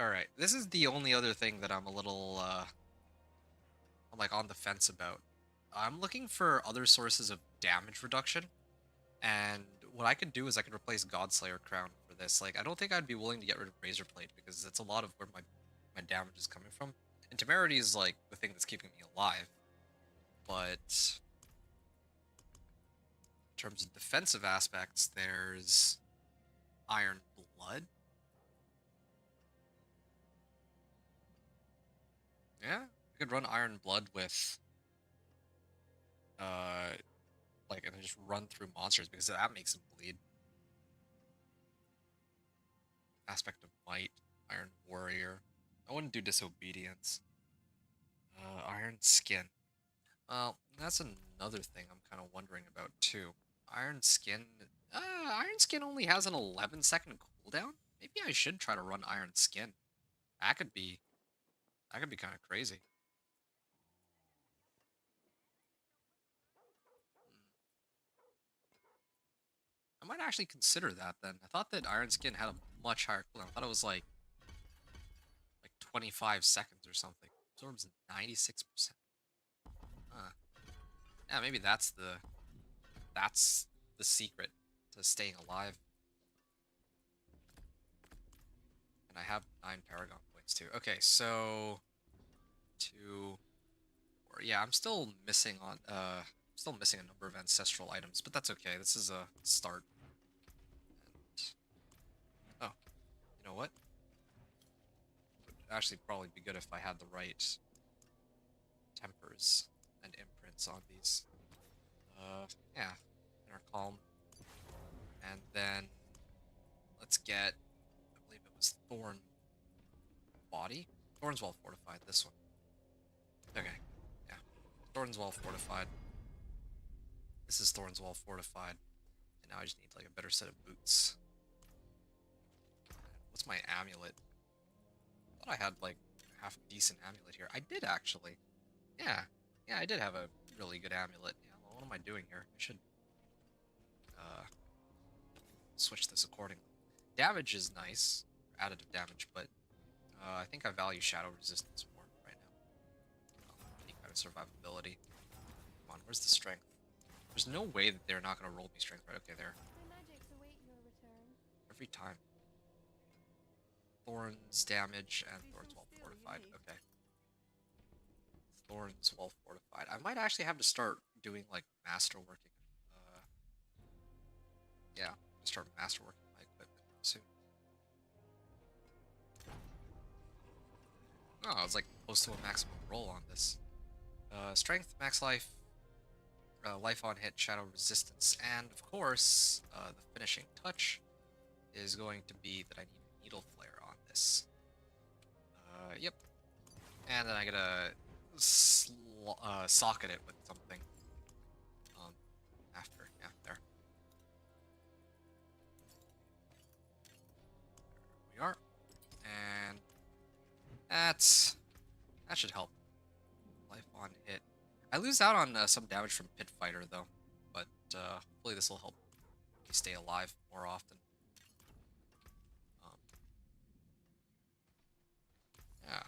Speaker 1: Alright, this is the only other thing that I'm a little, I'm like on the fence about. I'm looking for other sources of damage reduction, and what I could do is I could replace Godslayer Crown for this. Like, I don't think I'd be willing to get rid of Razorblade, because it's a lot of where my damage is coming from. And Temerity is, like, the thing that's keeping me alive. But in terms of defensive aspects, there's Iron Blood. Yeah, I could run Iron Blood with, like, and then just run through monsters, because that makes them bleed. Aspect of Might, Iron Warrior. I wouldn't do Disobedience. Iron Skin. Well, that's another thing I'm kind of wondering about too. Iron Skin. Iron Skin only has an 11-second cooldown. Maybe I should try to run Iron Skin. That could be. That could be kind of crazy. I might actually consider that then. I thought that Iron Skin had a much higher cooldown. I thought it was like 25 seconds or something. Absorbs 96%. Yeah, maybe that's the secret to staying alive. And I have 9 Paragon points too. Okay, so 2, Yeah, I'm still missing on still missing a number of ancestral items, but that's okay. This is a start. And, oh, you know what? Would actually probably be good if I had the right tempers and imprints on these. Yeah, inner calm, and then let's get. I believe it was Thorn body. Thorns well fortified. This one. Okay, yeah. Thorns well fortified. This is Thorns well fortified. And now I just need like a better set of boots. What's my amulet? I thought I had like a half decent amulet here. I did actually. Yeah. Yeah, I did have a really good amulet. Yeah, well, what am I doing here? I should switch this accordingly. Damage is nice, additive damage, but I think I value shadow resistance more right now. Any kind of survivability. Come on, where's the strength? There's no way that they're not going to roll me strength, right? Okay, there.
Speaker 3: My magics await your return.
Speaker 1: Every time. Thorns damage and Thorns well fortified. Okay. Thorns well fortified. I might actually have to start doing like masterworking. Yeah, start masterworking my equipment soon. Oh, I was like close to a maximum roll on this. Strength, max life, life on hit, shadow resistance, and of course, the finishing touch is going to be that I need a needle flare on this. Yep. And then I gotta socket it with something. After, yeah, there. There we are. And that should help. Life on hit. I lose out on some damage from Pit Fighter though, but hopefully this will help me stay alive more often. Yeah,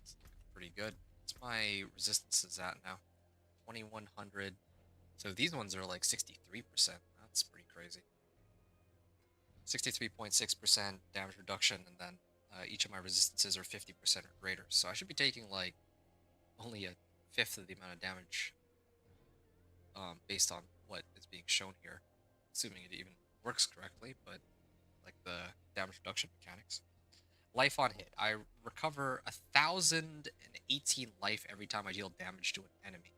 Speaker 1: it's pretty good. What's my resistances at now? 2100. So these ones are like 63%. That's pretty crazy. 63.6% damage reduction, and then each of my resistances are 50% or greater. So I should be taking like only a fifth of the amount of damage based on what is being shown here, assuming it even works correctly, but like the damage reduction mechanics. Life on hit. I recover 1,018 life every time I deal damage to an enemy.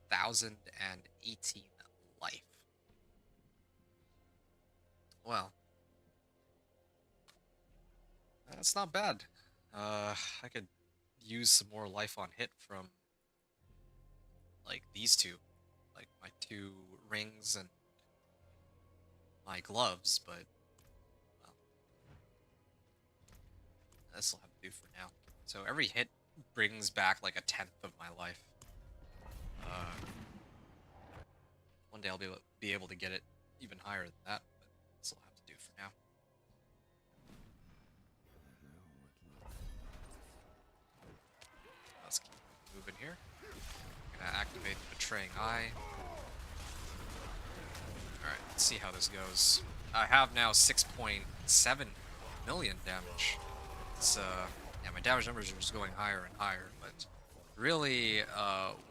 Speaker 1: 1,018 life. Well, that's not bad. I could use some more life on hit from like these two, like my two rings and my gloves, but well, this will have to do for now. So every hit brings back like a tenth of my life. One day I'll be able to get it even higher than that, but this will have to do for now. Let's keep moving here. I'm gonna activate the Betraying Eye. Alright, let's see how this goes. I have now 6.7 million damage. It's, yeah, my damage numbers are just going higher and higher, but really,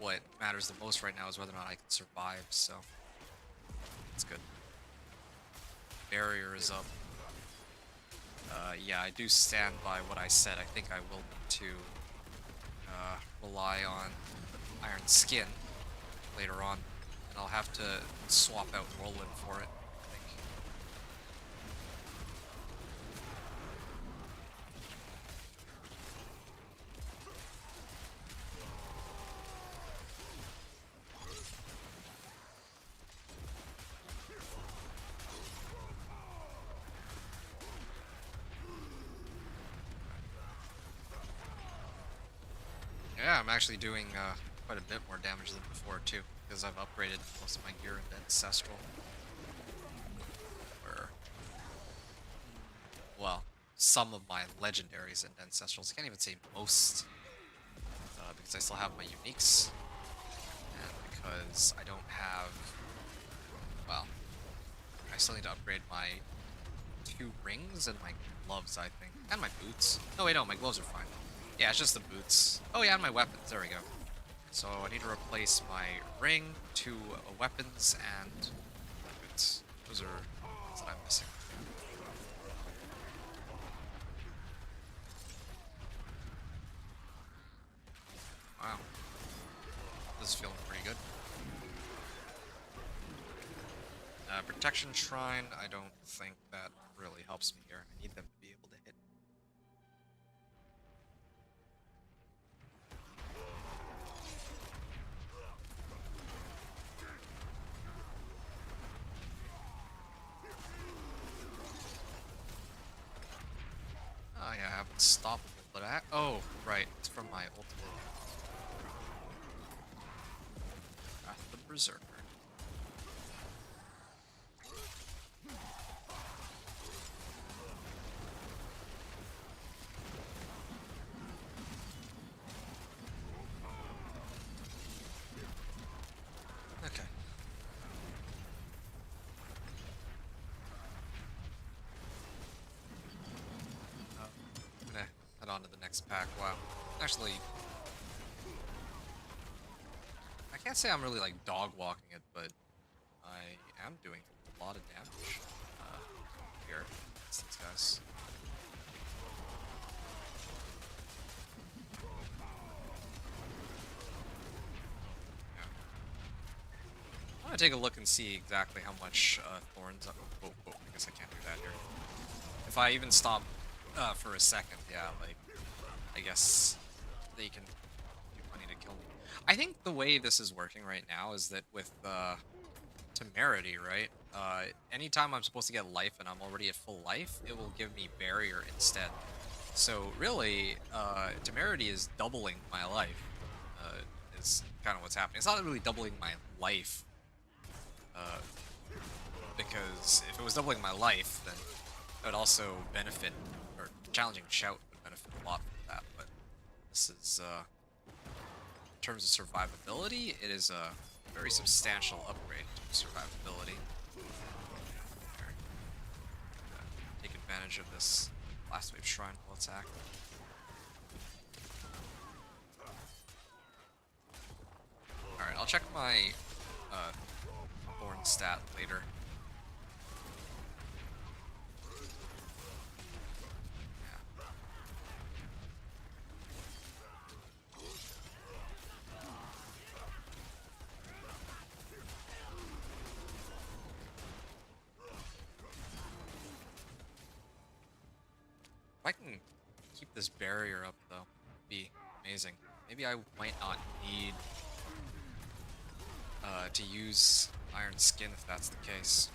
Speaker 1: what matters the most right now is whether or not I can survive, so that's good. Barrier is up. Yeah, I do stand by what I said. I think I will need to rely on Iron Skin later on, and I'll have to swap out Whirlwind for it, I think. Yeah, I'm actually doing quite a bit more damage than before too, because I've upgraded most of my gear into Ancestral. Or, well, some of my legendaries and Ancestrals. I can't even say most, because I still have my uniques, and because I don't have, well, I still need to upgrade my 2 rings and my gloves, I think, and my boots. No, wait, no, my gloves are fine. Yeah, it's just the boots. Oh yeah, and my weapons. There we go. So I need to replace my ring, 2 weapons, and weapons. Those are things that I'm missing. Wow. This is feeling pretty good. Protection Shrine, I don't think that really helps me here. I need them to be able to hit. Oh yeah, I have unstoppable, but oh, right, it's from my ultimate. Wrath of the Berserker. Okay. I'm gonna head on to the next pack. Wow. Actually, I can't say I'm really like dog walking it, but I am doing a lot of damage here against these guys. Yeah. I want to take a look and see exactly how much Thorns. Oh, I guess I can't do that here. If I even stop for a second, yeah, like I guess they can do plenty to kill me. I think the way this is working right now is that with temerity, right? Anytime I'm supposed to get life and I'm already at full life, it will give me barrier instead. So really, temerity is doubling my life. Is kind of what's happening. It's not really doubling my life, because if it was doubling my life, then it would also benefit, or challenging shout would benefit a lot from that. But this is, in terms of survivability, it is a very substantial upgrade to survivability. Take advantage of this last wave shrine while it's active. Alright, I'll check my thorn stat later. If I can keep this barrier up, though, it'd be amazing. Maybe I might not need to use Iron Skin if that's the case.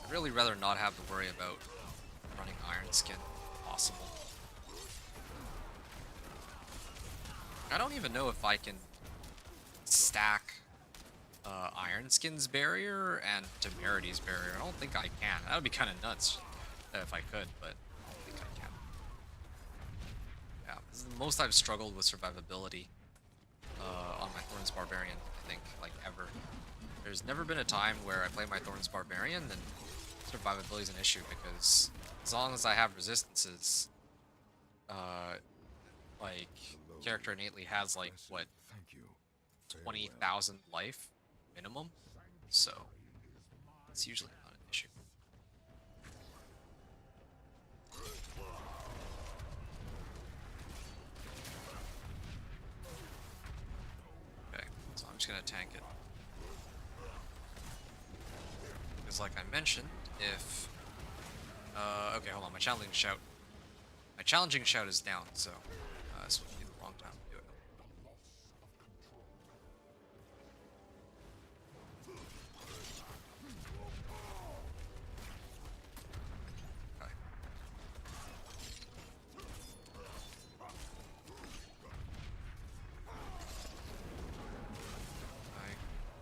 Speaker 1: I'd really rather not have to worry about running Iron Skin if possible. I don't even know if I can stack Iron Skin's barrier and Temerity's barrier. I don't think I can. That would be kind of nuts if I could, but I don't think I can. Yeah, this is the most I've struggled with survivability on my Thorns Barbarian, I think, like, ever. There's never been a time where I play my Thorns Barbarian and survivability is an issue, because as long as I have resistances, like, character innately has, like, what, 20,000 life minimum, so it's usually not an issue. Okay, so I'm just gonna tank it. Because like I mentioned, if... okay, hold on, my challenging shout. My challenging shout is down, so this would be the wrong time to do it. Okay.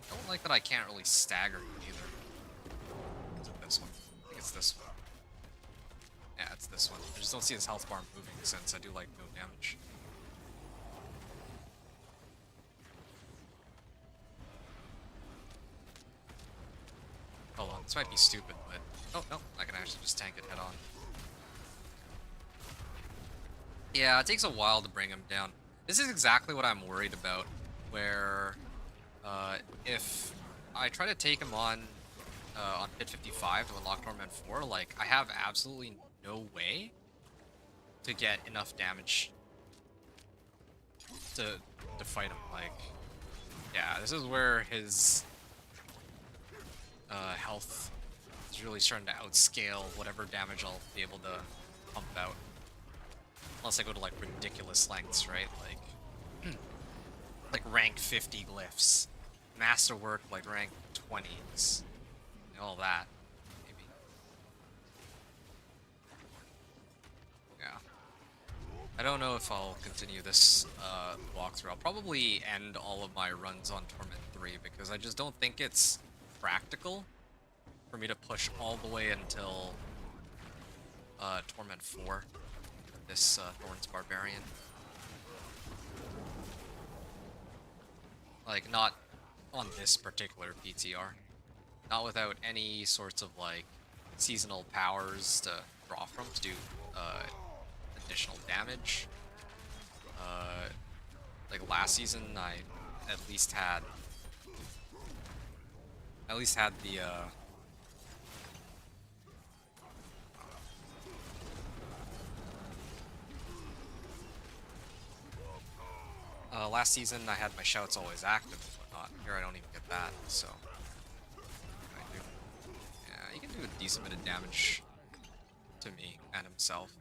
Speaker 1: I don't like that I can't really stagger either. Is it this one? I think it's this one. Yeah, it's this one. I just don't see his health bar moving since I do like no damage. Hold on, this might be stupid, but... Oh, no, I can actually just tank it head on. Yeah, it takes a while to bring him down. This is exactly what I'm worried about where if I try to take him on pit 55 to unlock Torment 4, like I have absolutely no way to get enough damage to fight him. Like, yeah, this is where his health is really starting to outscale whatever damage I'll be able to pump out. Unless I go to like ridiculous lengths, right? Like rank 50 glyphs, masterwork like rank 20s, all that. Maybe. Yeah. I don't know if I'll continue this walkthrough. I'll probably end all of my runs on Torment 3 because I just don't think it's practical for me to push all the way until Torment 4 with this Thorns Barbarian. Like, not on this particular PTR. Not without any sorts of, like, seasonal powers to draw from to do additional damage. Like, last season, I at least had the, last season I had my shouts always active and whatnot. Here I don't even get that, so I do. Yeah, he can do a decent bit of damage to me and himself.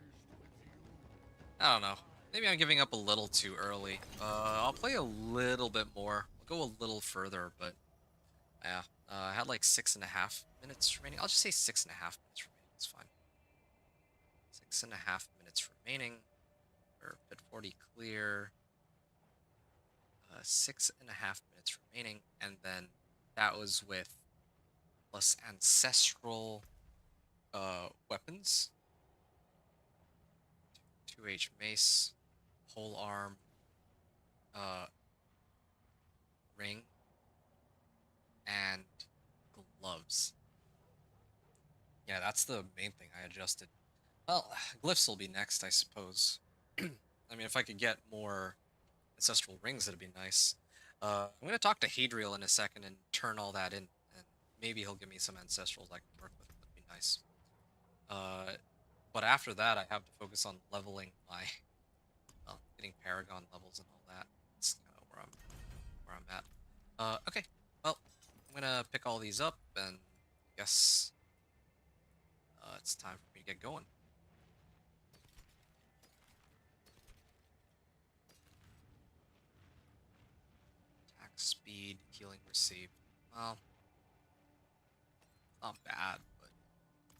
Speaker 1: I don't know. Maybe I'm giving up a little too early. I'll play a little bit more. I'll go a little further, but yeah. I had like 6.5 minutes remaining. I'll just say 6.5 minutes remaining. It's fine. 6.5 minutes remaining. Or pit 40 clear. 6.5 minutes remaining, and then that was with plus ancestral weapons. 2H mace, pole arm, ring, and gloves. Yeah, that's the main thing I adjusted. Well, glyphs will be next, I suppose. I mean, if I could get more ancestral rings, that'd be nice. I'm gonna talk to Hadriel in a second and turn all that in, and maybe he'll give me some ancestrals I can work with. That'd be nice. But after that, I have to focus on leveling my, well, getting Paragon levels and all that. That's kind of where I'm at. Okay. Well, I'm gonna pick all these up, and I guess it's time for me to get going. Attack speed, healing received. Well, not bad, but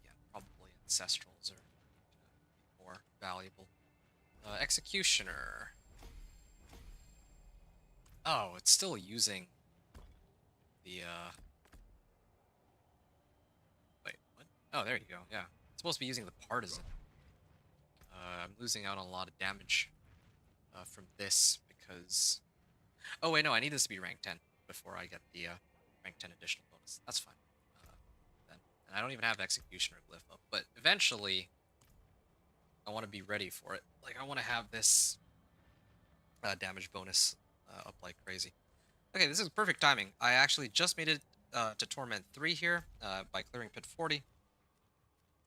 Speaker 1: yeah, probably ancestrals are gonna be more valuable. Executioner. Oh, it's still using the wait, what? Oh, there you go. Yeah, it's supposed to be using the partisan. I'm losing out on a lot of damage from this because. Oh wait, no, I need this to be rank 10 before I get the rank 10 additional bonus. That's fine. Then, and I don't even have executioner glyph up, but eventually I want to be ready for it. Like I want to have this damage bonus up like crazy. Okay, this is perfect timing. I actually just made it to Torment 3 here by clearing pit 40.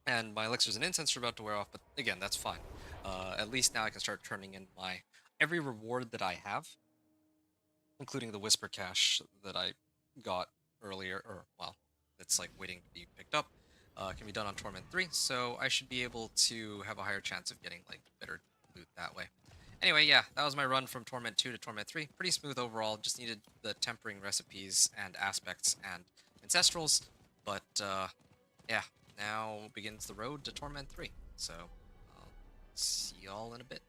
Speaker 1: And my elixirs and incense are about to wear off, but again, that's fine. At least now I can start turning in my every reward that I have, including the Whisper Cache that I got earlier, or, well, that's like waiting to be picked up, can be done on Torment 3, so I should be able to have a higher chance of getting, like, better loot that way. Anyway, yeah, that was my run from Torment 2 to Torment 3. Pretty smooth overall, just needed the tempering recipes and aspects and ancestrals, but, yeah, now begins the road to Torment 3, so I'll see y'all in a bit.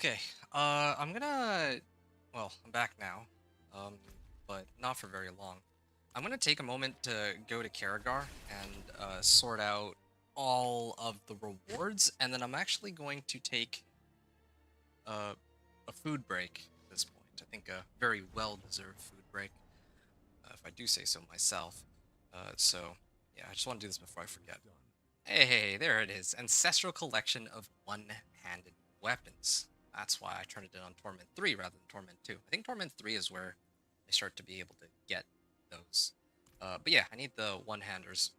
Speaker 7: Okay, I'm gonna. Well, I'm back now, um, but not for very long. I'm gonna take a moment to go to Karagar and sort out all of the rewards, and then I'm actually going to take uh, a food break at this point. I think a very well-deserved food break, if I do say so myself. So, yeah, I just want to do this before I forget. Hey, there it is. Ancestral collection of one-handed weapons. That's why I turned it in on Torment 3 rather than Torment 2. I think Torment 3 is where I start to be able to get those. But yeah, I need the one-handers.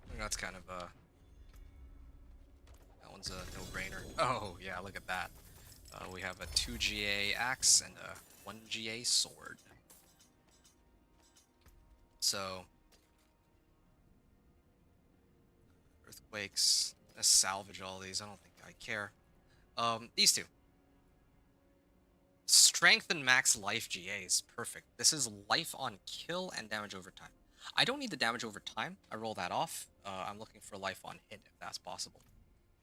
Speaker 7: I think that's kind of that one's a no-brainer. Oh, yeah, look at that. We have a 2 GA axe and a 1 GA sword. So, earthquakes. Let's salvage all these. I don't think I care. These two. Strength and max life GAs. Perfect. This is life on kill and damage over time. I don't need the damage over time. I roll that off. I'm looking for life on hit if that's possible.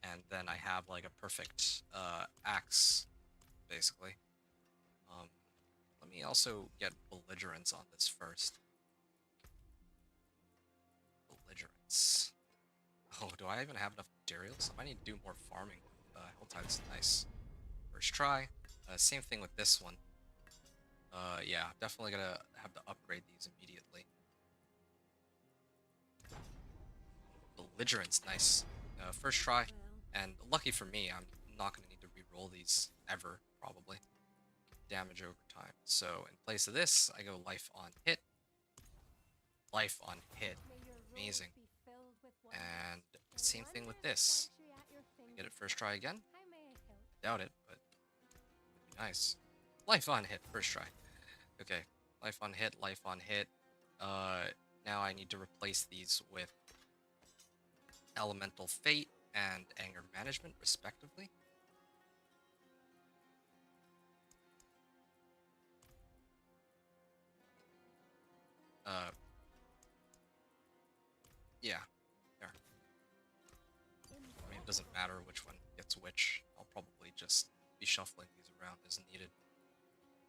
Speaker 7: And then I have like a perfect axe, basically. Let me also get belligerence on this first. Belligerence. Oh, do I even have enough materials? I might need to do more farming. Helltide's nice. First try. Same thing with this one. Yeah, definitely gonna have to upgrade these immediately. Belligerence, nice. First try, and lucky for me, I'm not gonna need to re-roll these ever, probably. Damage over time. So in place of this, I go life on hit. Life on hit. Amazing. And same thing with this. Get it first try again. I doubt it, but it'd be nice. Life on hit, first try. Okay, life on hit, life on hit. Now I need to replace these with Elemental Fate and Anger Management, respectively. Yeah, there. I mean, it doesn't matter which one gets which. I'll probably just be shuffling these around as needed.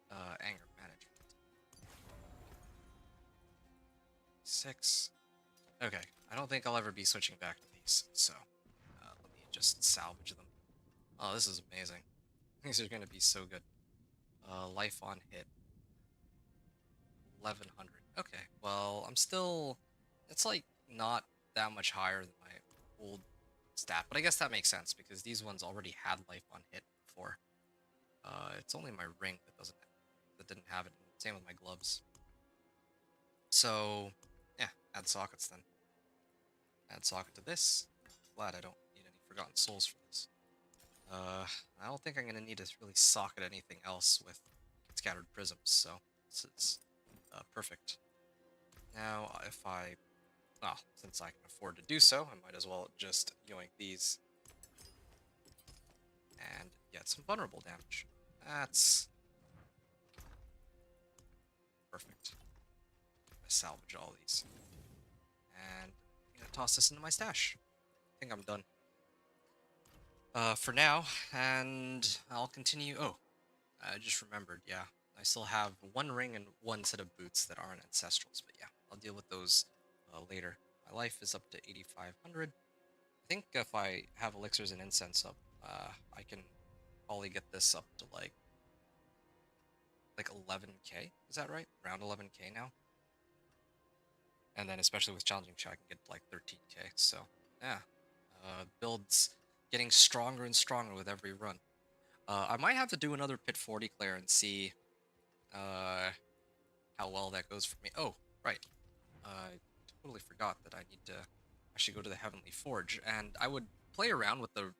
Speaker 7: Anger Management. 6. Okay, I don't think I'll ever be switching back to these, so let me just salvage them. Oh, this is amazing. These are going to be so good. Life on hit. 1100. Okay, well, I'm still... It's like not that much higher than my old stat, but I guess that makes sense because these ones already had life on hit before. It's only my ring that didn't have it. Same with my gloves. So, yeah, add sockets then. Add socket to this. Glad I don't need any Forgotten Souls for this. I don't think I'm going to need to really socket anything else with Scattered Prisms, so this is perfect. Now, if I... Well, since I can afford to do so, I might as well just yoink these and get some vulnerable damage. That's perfect. I'm gonna salvage all these. And I'm gonna toss this into my stash. I think I'm done. For now, and I'll continue. Oh, I just remembered, yeah. I still have 1 ring and 1 set of boots that aren't ancestrals, but yeah, I'll deal with those later. My life is up to 8,500. I think if I have elixirs and incense up, I can probably get this up to like 11k. Is that right? Around 11k now. And then especially with challenging check, I can get like 13k. So yeah, builds getting stronger and stronger with every run. I might have to do another Pit 40 clear and see how well that goes for me. Oh, right. I totally forgot that I need to actually go to the Heavenly Forge, and I would play around with the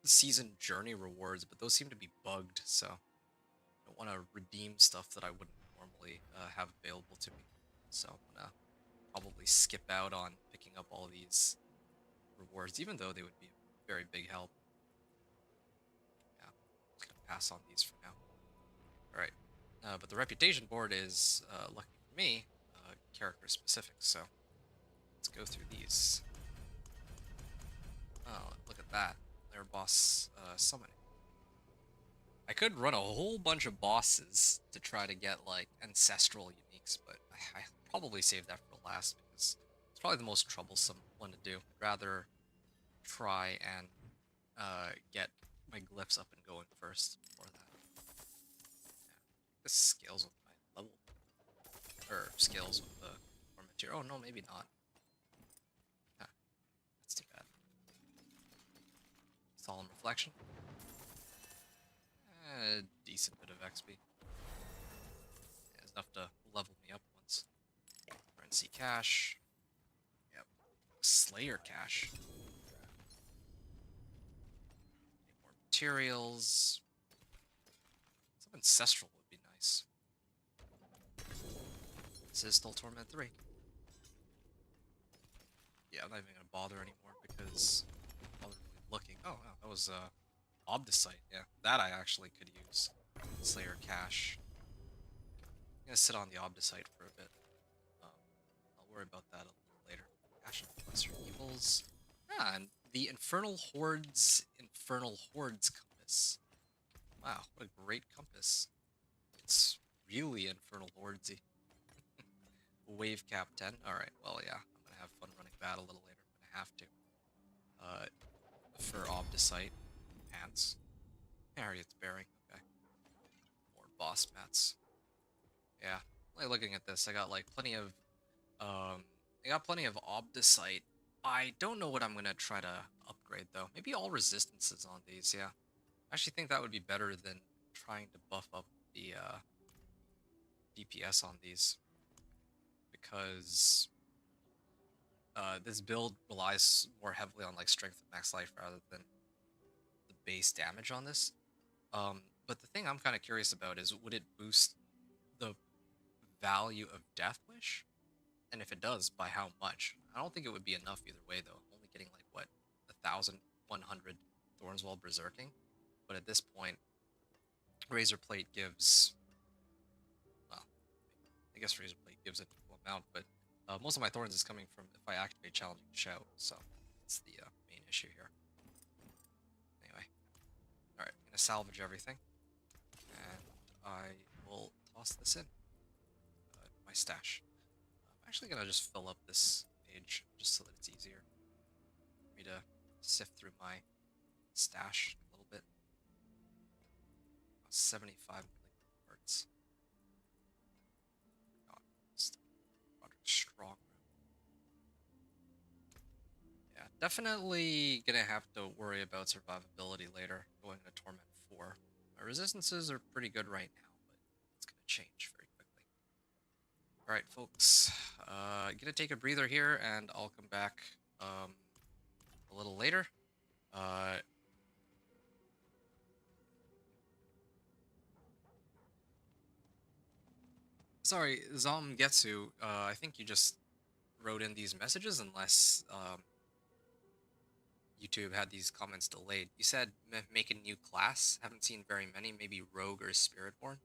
Speaker 7: season journey rewards, but those seem to be bugged, so I don't want to redeem stuff that I wouldn't normally have available to me. So I'm gonna probably skip out on picking up all these rewards, even though they would be a very big help. Yeah, I'm just gonna pass on these for now. Alright, but the reputation board is, lucky for me, character specific, so let's go through these. Oh, look at that. Their boss summoning. I could run a whole bunch of bosses to try to get like ancestral uniques, but I probably save that for last because it's probably the most troublesome one to do. I'd rather try and get my glyphs up and going first before that. Yeah. This scales with my level, or scales with the core material. Oh no, maybe not. Huh, that's too bad. Solemn reflection. Decent bit of XP. Yeah, it's enough to level me up once. Currency cash. Yep. Slayer cash. Get more materials. Some ancestral would be nice. This is still Torment 3. Yeah, I'm not even gonna bother anymore because I'm not really looking. Oh, wow, that was Obdicite. Yeah, that I actually could use. Slayer cash. I'm gonna sit on the Obdicite for a bit. Um, I'll worry about that a little later. Ash of Lesser Evils. Ah, and the Infernal Hordes compass. Wow, what a great compass. It's really Infernal Hordesy. Wave cap 10. Alright, well, yeah, I'm gonna have fun running that a little later. I'm gonna have to. For Obdicite. Pants. Harriet's bearing. Okay. More boss mats. Yeah. Like looking at this, I got like plenty of Obdicite. I don't know what I'm gonna try to upgrade though. Maybe all resistances on these, yeah. I actually think that would be better than trying to buff up the DPS on these. Because this build relies more heavily on like strength and max life rather than the base damage on this. But the thing I'm kind of curious about is would it boost the value of Death Wish? And if it does, by how much? I don't think it would be enough either way though. I'm only getting like what, 1,100 Thorns while berserking. But at this point, Razor Plate gives, well, I guess Razor Plate gives an equal amount, but most of my thorns is coming from if I activate Challenging Shout, so that's the main issue here. Anyway, alright, I'm gonna salvage everything, and I will toss this in my stash. I'm actually gonna just fill up this page just so that it's easier for me to sift through my stash a little bit. 75 million parts. God, strong room. Yeah, definitely gonna have to worry about survivability later going into Torment 4. My resistances are pretty good right now, but it's gonna change very quickly. Alright, folks. Gonna take a breather here, and I'll come back a little later. Sorry, Zamgetsu, I think you just wrote in these messages unless YouTube had these comments delayed. You said make a new class. Haven't seen very many. Maybe Rogue or Spiritborn.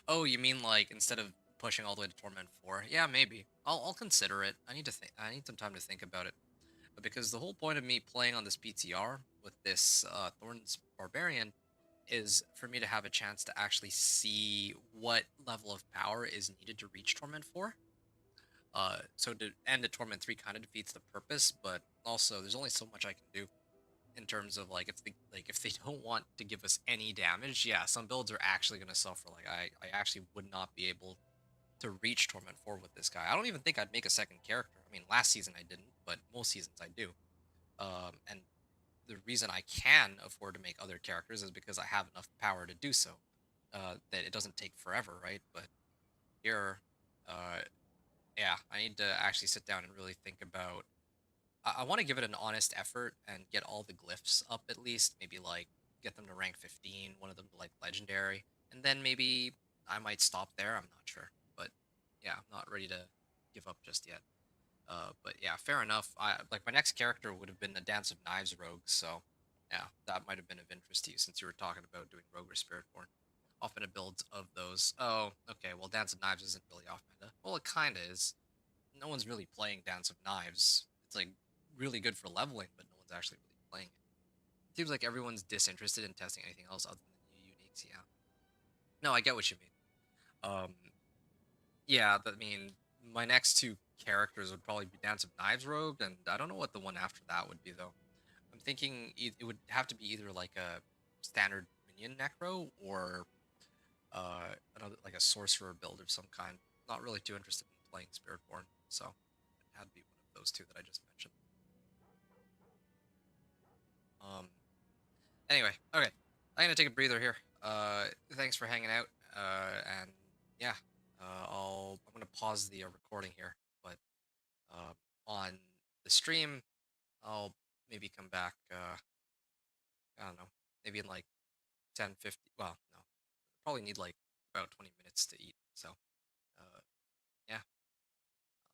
Speaker 7: Oh, you mean like instead of pushing all the way to Torment 4? Yeah, maybe. I'll consider it. I need to think. I need some time to think about it. But because the whole point of me playing on this PTR with this Thorns Barbarian is for me to have a chance to actually see what level of power is needed to reach Torment 4. So to end at Torment 3 kind of defeats the purpose, but also there's only so much I can do in terms of like if they don't want to give us any damage, yeah, some builds are actually going to suffer. Like I actually would not be able to reach Torment 4 with this guy. I don't even think I'd make a second character. I mean, last season I didn't, but most seasons I do. And the reason I can afford to make other characters is because I have enough power to do so. That it doesn't take forever, right? But here, yeah, I need to actually sit down and really think about. I want to give it an honest effort and get all the glyphs up at least. Maybe like get them to rank 15, one of them to like legendary, and then maybe I might stop there. I'm not sure, but yeah, I'm not ready to give up just yet. But yeah, fair enough. I like my next character would have been the Dance of Knives rogue, so yeah, that might have been of interest to you since you were talking about doing Rogue or Spiritborn. Often a build of those. Oh, okay. Well, Dance of Knives isn't really off meta. Well, it kind of is. No one's really playing Dance of Knives. It's like really good for leveling, but no one's actually really playing it. It seems like everyone's disinterested in testing anything else other than new Yeah. No, I get what you mean. Yeah, I mean, my next two characters would probably be Dance of Knives Rogue, and I don't know what the one after that would be though. I'm thinking it would have to be either like a standard minion necro or another like a sorcerer build of some kind. Not really too interested in playing Spiritborn, so it had to be one of those two that I just mentioned. Um. Anyway, okay, I'm gonna take a breather here. Thanks for hanging out. And yeah, I'm gonna pause the recording here, but on the stream, I'll maybe come back. I don't know, maybe in like 10, 50. Well, no, probably need like about 20 minutes to eat. So, yeah,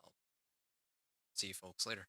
Speaker 7: I'll see you folks later.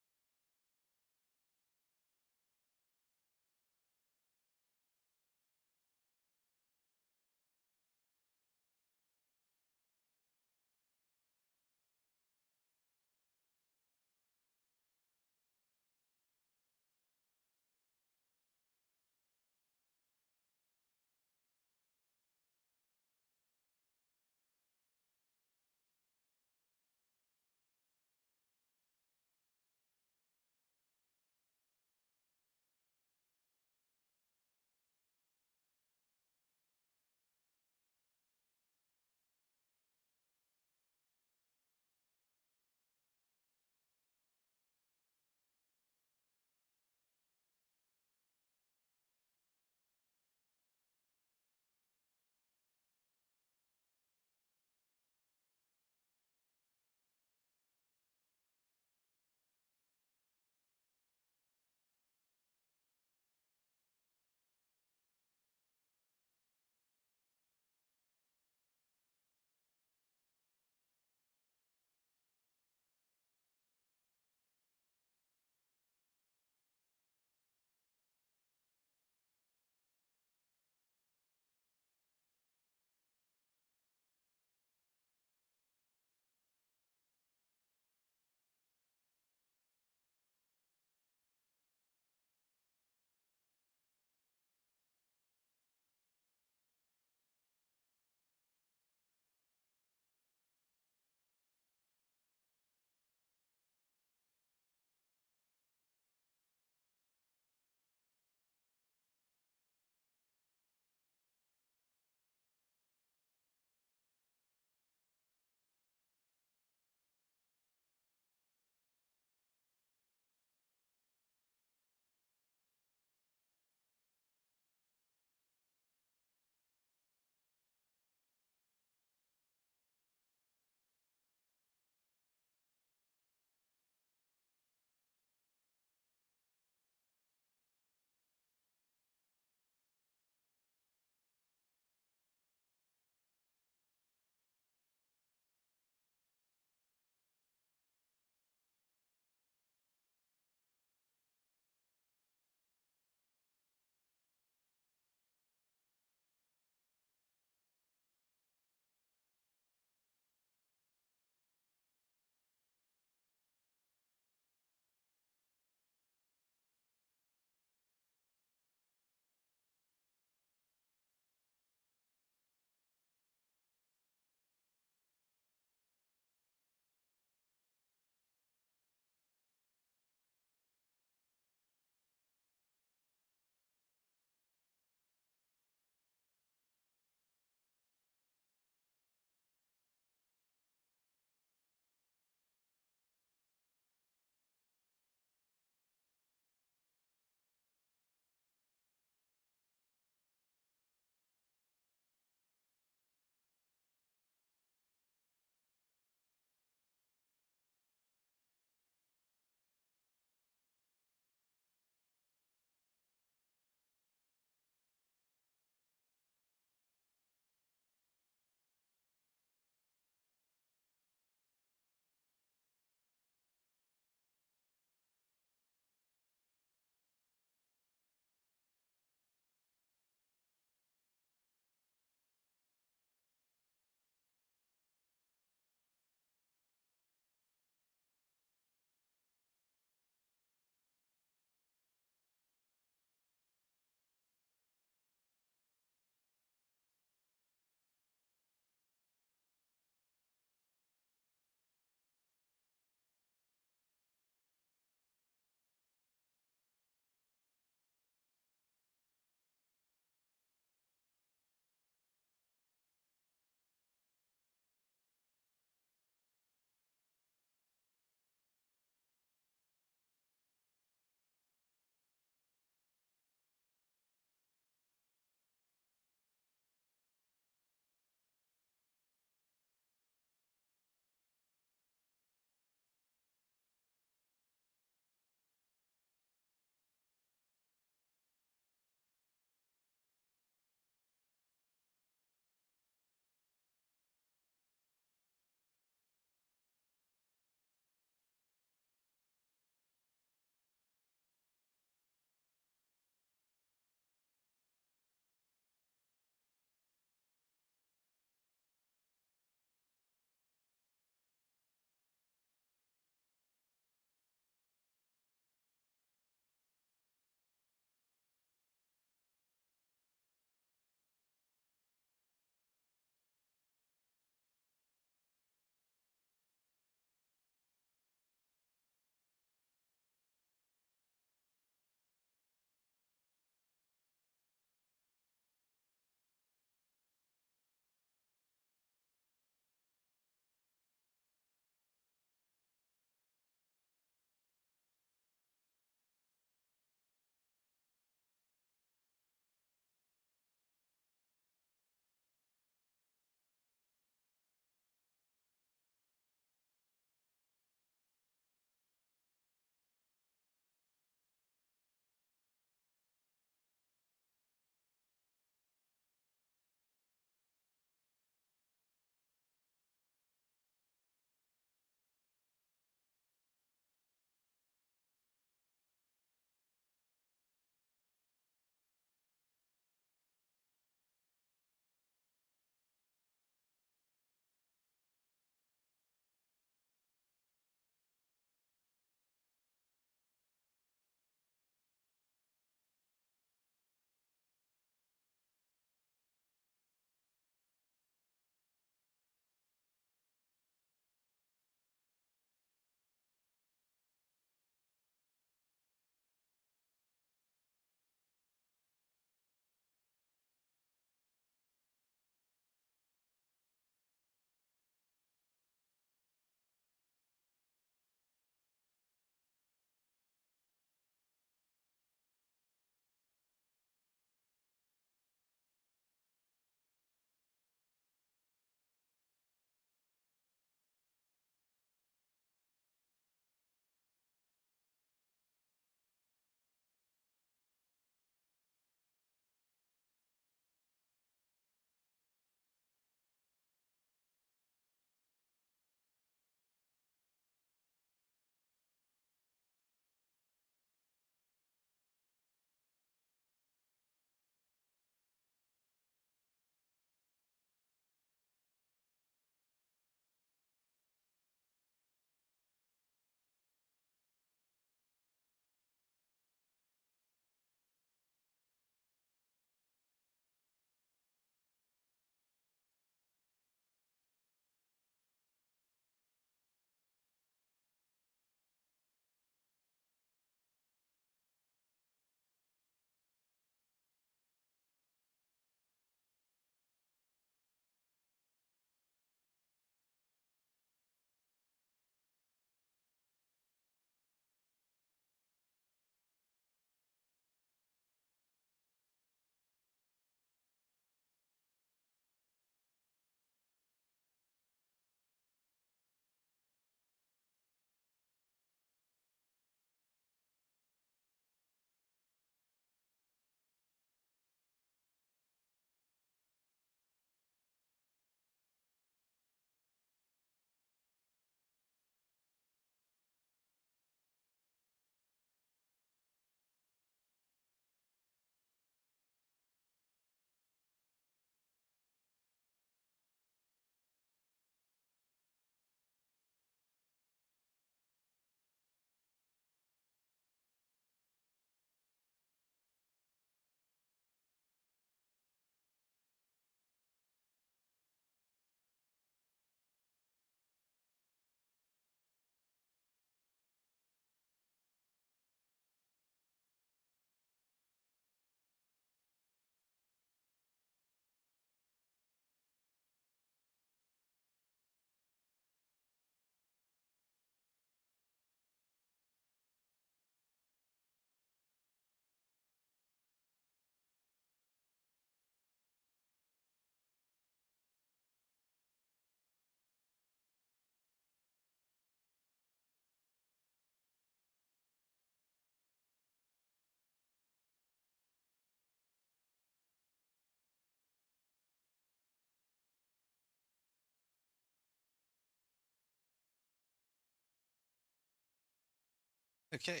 Speaker 7: Okay.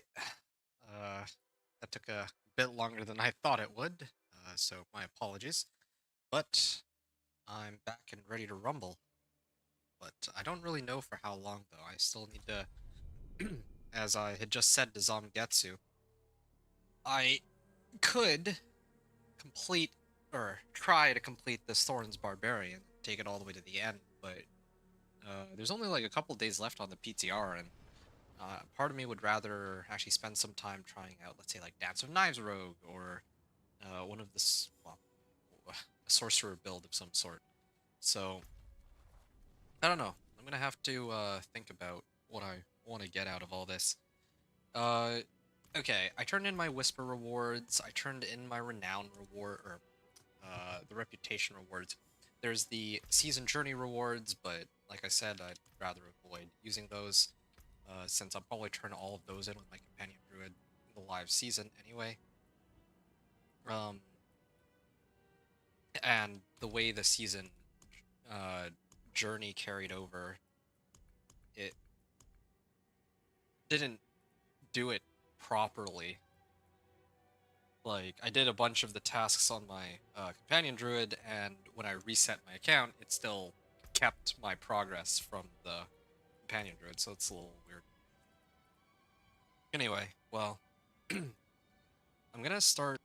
Speaker 7: That took a bit longer than I thought it would, so my apologies. But I'm back and ready to rumble. But I don't really know for how long, though. I still need to, as I had just said to Zamgetsu, I could complete, or try to complete this Thorns Barbarian, take it all the way to the end, but there's only like a couple days left on the PTR, and part of me would rather actually spend some time trying out, let's say, like Dance of Knives Rogue, or one of the, well, a sorcerer build of some sort. So, I don't know. I'm gonna have to think about what I want to get out of all this. Uh, okay, I turned in my Whisper rewards, I turned in my Renown reward, or the Reputation rewards. There's the Season Journey rewards, but like I said, I'd rather avoid using those, since I'll probably turn all of those in with my Companion Druid in the live season anyway. Um, and the way the season journey carried over, it didn't do it properly. Like, I did a bunch of the tasks on my companion druid, and when I reset my account, it still kept my progress from the companion druid, so it's a little weird. Anyway, well, I'm gonna start,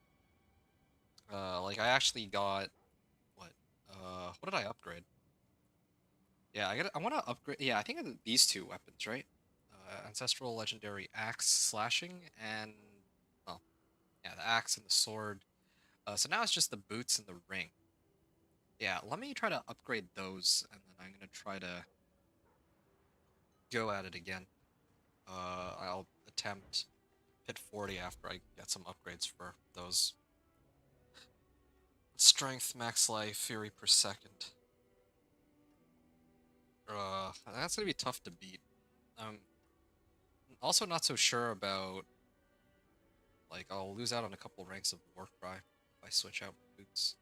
Speaker 7: like, I actually got, what did I upgrade? Yeah, I want to upgrade, yeah, I think these two weapons, right? Ancestral Legendary Axe Slashing, and, well, yeah, the axe and the sword. So now it's just the boots and the ring. Yeah, let me try to upgrade those, and then I'm gonna try to go at it again. I'll attempt hit 40 after I get some upgrades for those. Strength, max life, fury per second. That's gonna be tough to beat. Also not so sure about, like, I'll lose out on a couple ranks of Warcry if I switch out my boots.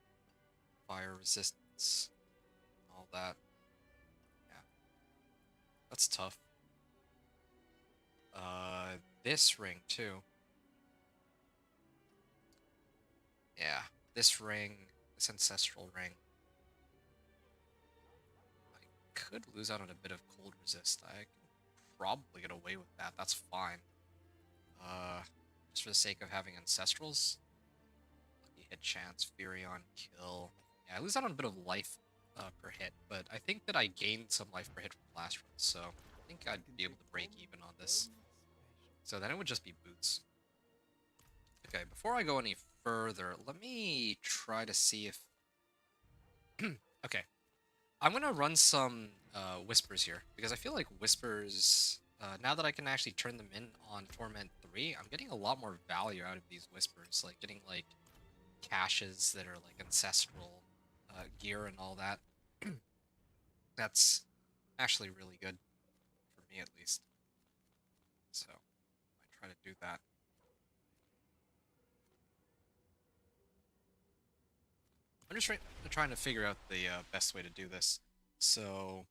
Speaker 7: Fire resistance, all that. Yeah, that's tough. This ring too. Yeah, this ring, this ancestral ring. I could lose out on a bit of cold resist. I can probably get away with that. That's fine. Just for the sake of having ancestrals. Lucky hit chance, Fury on kill. Yeah, I lose out on a bit of life per hit, but I think that I gained some life per hit from last run, so I think I'd be able to break even on this. So then it would just be boots. Okay, before I go any further, let me try to see if... Okay, I'm gonna run some Whispers here, because I feel like Whispers, now that I can actually turn them in on Torment 3, I'm getting a lot more value out of these Whispers, like getting like caches that are like ancestral gear and all that. That's actually really good, for me at least. So, I try to do that. I'm just trying to figure out the best way to do this. So,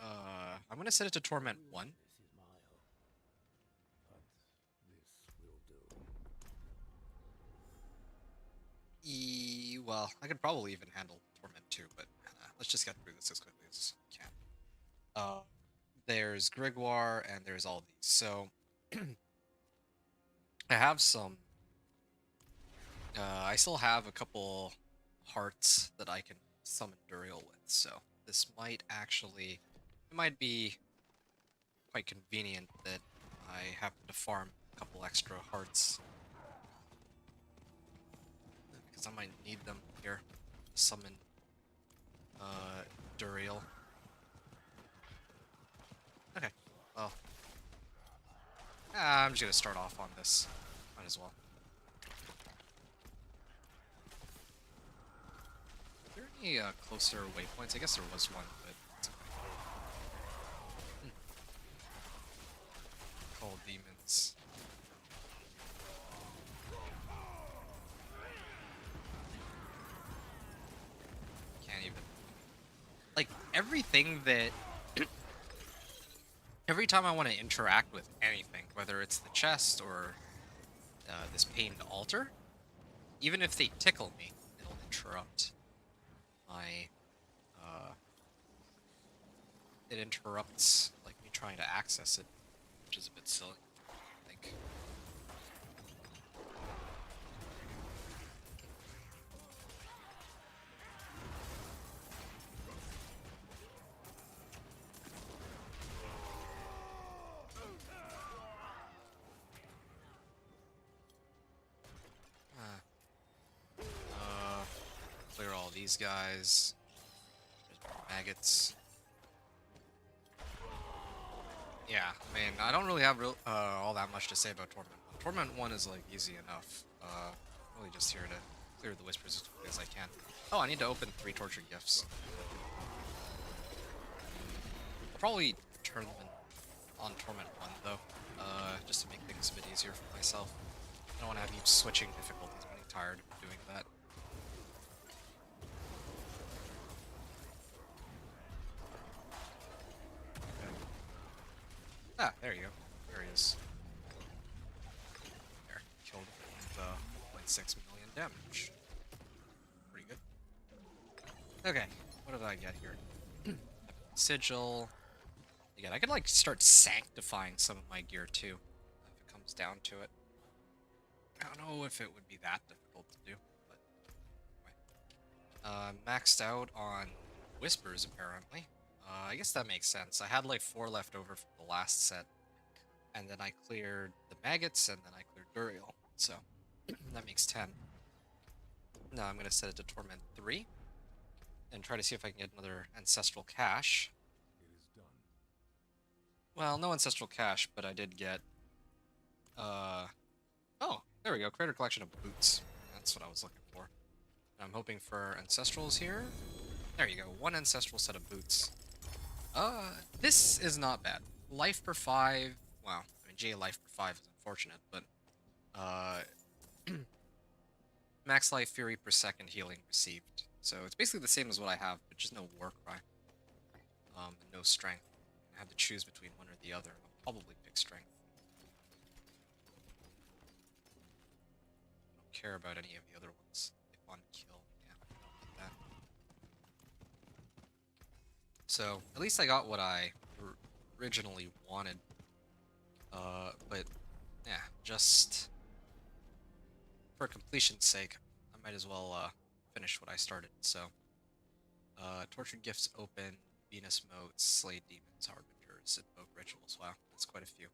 Speaker 7: I'm gonna set it to Torment 1.
Speaker 6: This is my hope. But this will do.
Speaker 7: Well, I could probably even handle Torment 2, but let's just get through this as quickly as we can. There's Grigwar, and there's all these. So, I have some... I still have a couple hearts that I can summon Duriel with, so this might actually... It might be quite convenient that I happen to farm a couple extra hearts. Because I might need them here to summon Duriel. Okay, well... I'm just gonna start off on this. Might as well. Are there any closer waypoints? I guess there was one, but it's okay. Called demons. Can't even... Like, everything that... every time I want to interact with anything, whether it's the chest or this pained altar, even if they tickle me, it'll interrupt my. It interrupts like me trying to access it, which is a bit silly, I think. Clear all these guys. There's more maggots. Yeah, I mean, I don't really have all that much to say about Torment. Torment 1 is, like, easy enough. Really just here to clear the Whispers as quickly as I can. Oh, I need to open 3 Tortured Gifts. I'll probably turn them on Torment 1, though, just to make things a bit easier for myself. I don't want to have you switching difficulties. I'm getting tired of doing that. Ah, there you go. There he is. There, killed with 0.6 million damage. Pretty good. Okay, what did I get here? Sigil. Again, I could like start sanctifying some of my gear too, if it comes down to it. I don't know if it would be that difficult to do, but anyway. Maxed out on Whispers apparently. I guess that makes sense. I had like 4 left over from the last set, and then I cleared the maggots, and then I cleared Burial, so that makes 10. Now I'm gonna set it to Torment 3, and try to see if I can get another Ancestral Cache.
Speaker 2: It is done.
Speaker 7: Well, no Ancestral Cache, but I did get, oh, there we go, Creator Collection of Boots. That's what I was looking for. And I'm hoping for Ancestrals here. There you go, 1 Ancestral set of Boots. This is not bad. Life per 5, wow, I mean, J life per 5 is unfortunate, but, max life fury per second healing received. So it's basically the same as what I have, but just no war cry. And no strength. I have to choose between one or the other. I'll probably pick strength. I don't care about any of the other ones. They want to kill. Yeah, I don't get that. So, at least I got what I originally wanted. But, yeah, just for completion's sake, I might as well, finish what I started. So, Tortured Gifts open, Venus Motes, Slay Demons, Harbingers, Invoke Rituals. Wow, that's quite a few.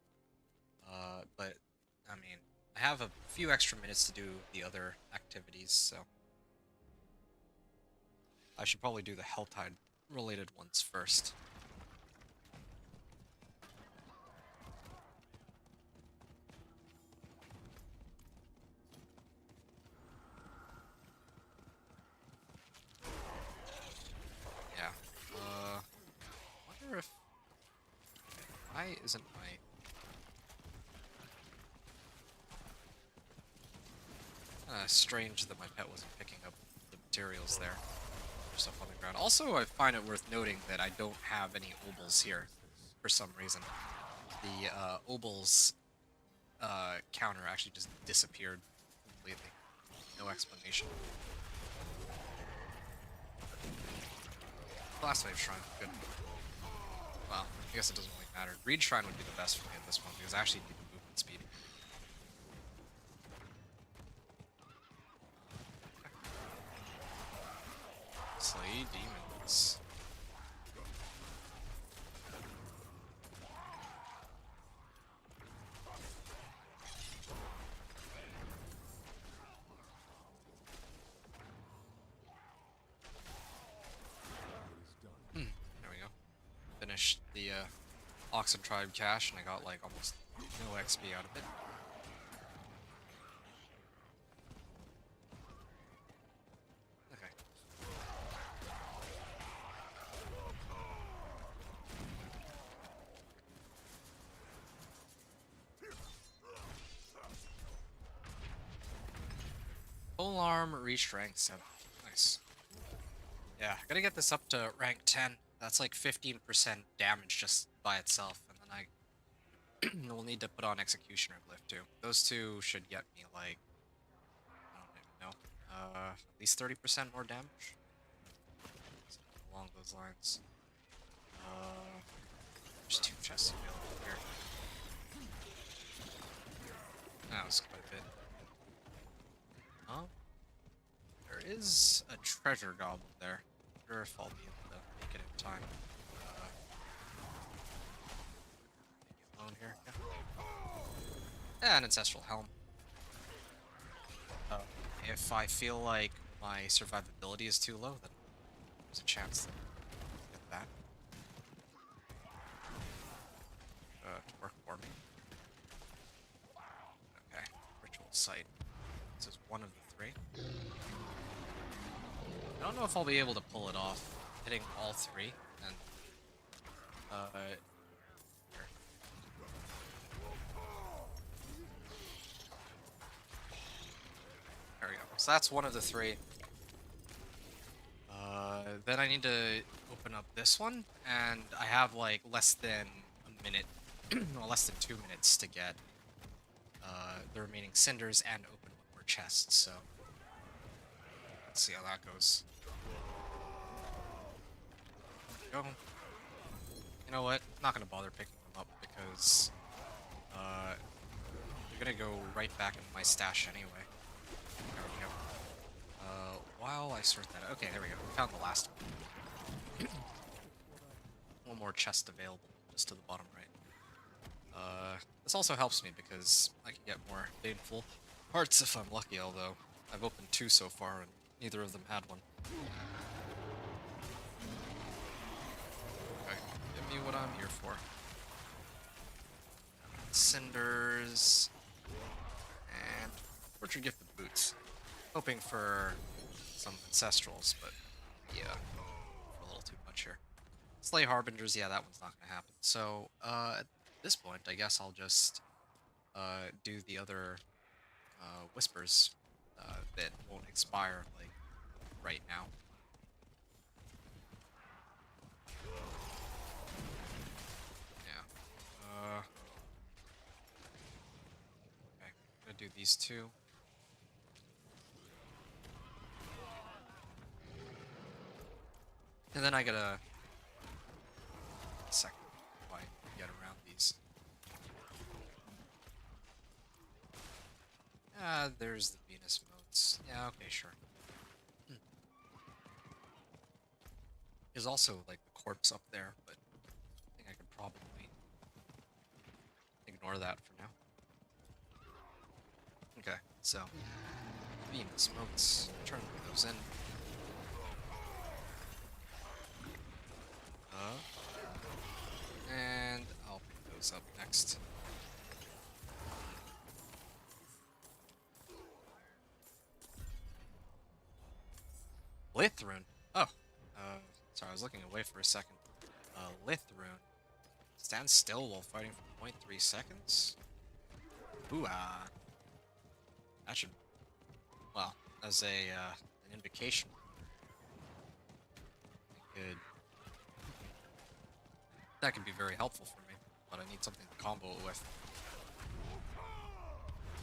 Speaker 7: But, I mean, I have a few extra minutes to do the other activities, so I should probably do the Helltide related ones first. Yeah. Wonder if why isn't my strange that my pet wasn't picking up the materials there. There's stuff on the ground. Also, I find it worth noting that I don't have any obols here for some reason. The obols counter actually just disappeared completely. No explanation. Blast Wave Shrine, good. Well, I guess it doesn't really matter. Greed Shrine would be the best for me at this point because I actually need the movement speed. Slay Demons. There we go. Finished the Oxen Tribe cache, and I got like almost no XP out of it. Okay. Full arm, re-strength 7. Nice. Yeah, gotta get this up to rank 10. That's like 15% damage just by itself, and then I will need to put on Executioner Glyph too. Those two should get me like, I don't even know, at least 30% more damage. Something along those lines. There's 2 chests available here. That was quite a bit. There is a treasure goblin there. I wonder if I'll be able to make it in time. Maybe alone here. Yeah. An ancestral helm. If I feel like my survivability is too low, then there's a chance that I'll get that. To work for me. Okay, ritual site. This is one of the 3. I don't know if I'll be able to pull it off, hitting all 3, and here. There we go. So that's one of the 3. Then I need to open up this one, and I have like less than a minute, well, less than 2 minutes to get the remaining cinders and open one more chest. So let's see how that goes. Go. You know what? I'm not gonna bother picking them up because they're gonna go right back into my stash anyway. There we go. While I sort that out. Okay, there we go. Found the last one. One more chest available, just to the bottom right. This also helps me because I can get more painful parts if I'm lucky, although I've opened 2 so far and neither of them had one. Okay, give me what I'm here for. Cinders. And Orchard Gift of Boots. Hoping for some Ancestrals, but yeah, a little too much here. Slay Harbingers, yeah, that one's not gonna happen. So, at this point, I guess I'll just do the other Whispers that won't expire, like, right now. Yeah. Okay, I'm gonna do these 2. And then I gotta... a second before I get around these. There's the Venus modes. Yeah, okay, sure. There's also, like, the corpse up there, but I think I could probably ignore that for now. Okay, so... Venus modes. Turn those in. And I'll pick those up next. Lithrune. Oh. Sorry, I was looking away for a second. Lithrune. Stand still while fighting for 0.3 seconds? Ooh, that should... Well, as a, an invocation. That could be very helpful for me, but I need something to combo it with.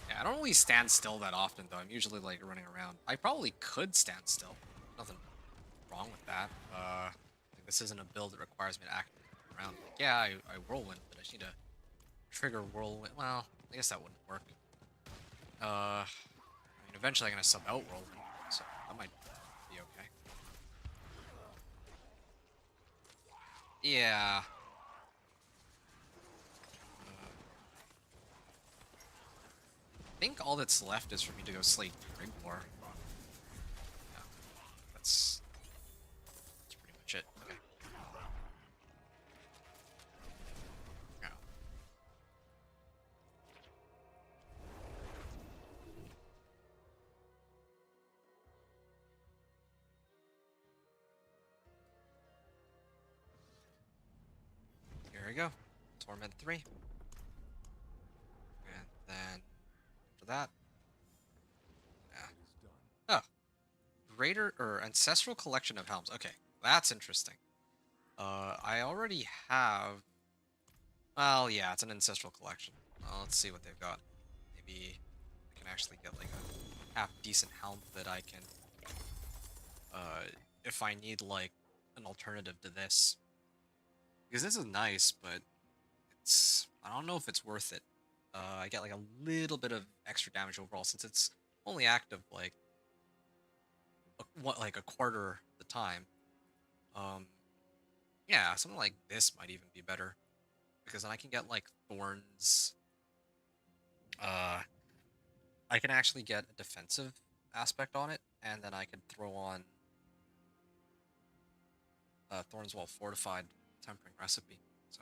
Speaker 7: Yeah, I don't really stand still that often, though. I'm usually, like, running around. I probably could stand still. Nothing wrong with that. Like, this isn't a build that requires me to activate around. Like, yeah, I whirlwind, but I just need to trigger whirlwind. Well, I guess that wouldn't work. I mean, eventually I'm gonna sub out whirlwind, so that might be okay. Yeah. I think all that's left is for me to go slay Grigmore. Yeah, that's pretty much it. Okay. Yeah. Here we go. Torment 3. And then after that. Yeah. Oh. Greater or Ancestral Collection of Helms. Okay, that's interesting. I already have... Well, yeah, it's an ancestral collection. Let's see what they've got. Maybe I can actually get like a half decent helm that I can, if I need like an alternative to this. Because this is nice, but I don't know if it's worth it. I get like a little bit of extra damage overall since it's only active like like a quarter the time. Um, yeah, something like this might even be better because then I can get like thorns. I can actually get a defensive aspect on it, and then I can throw on thorns while fortified tempering recipe. So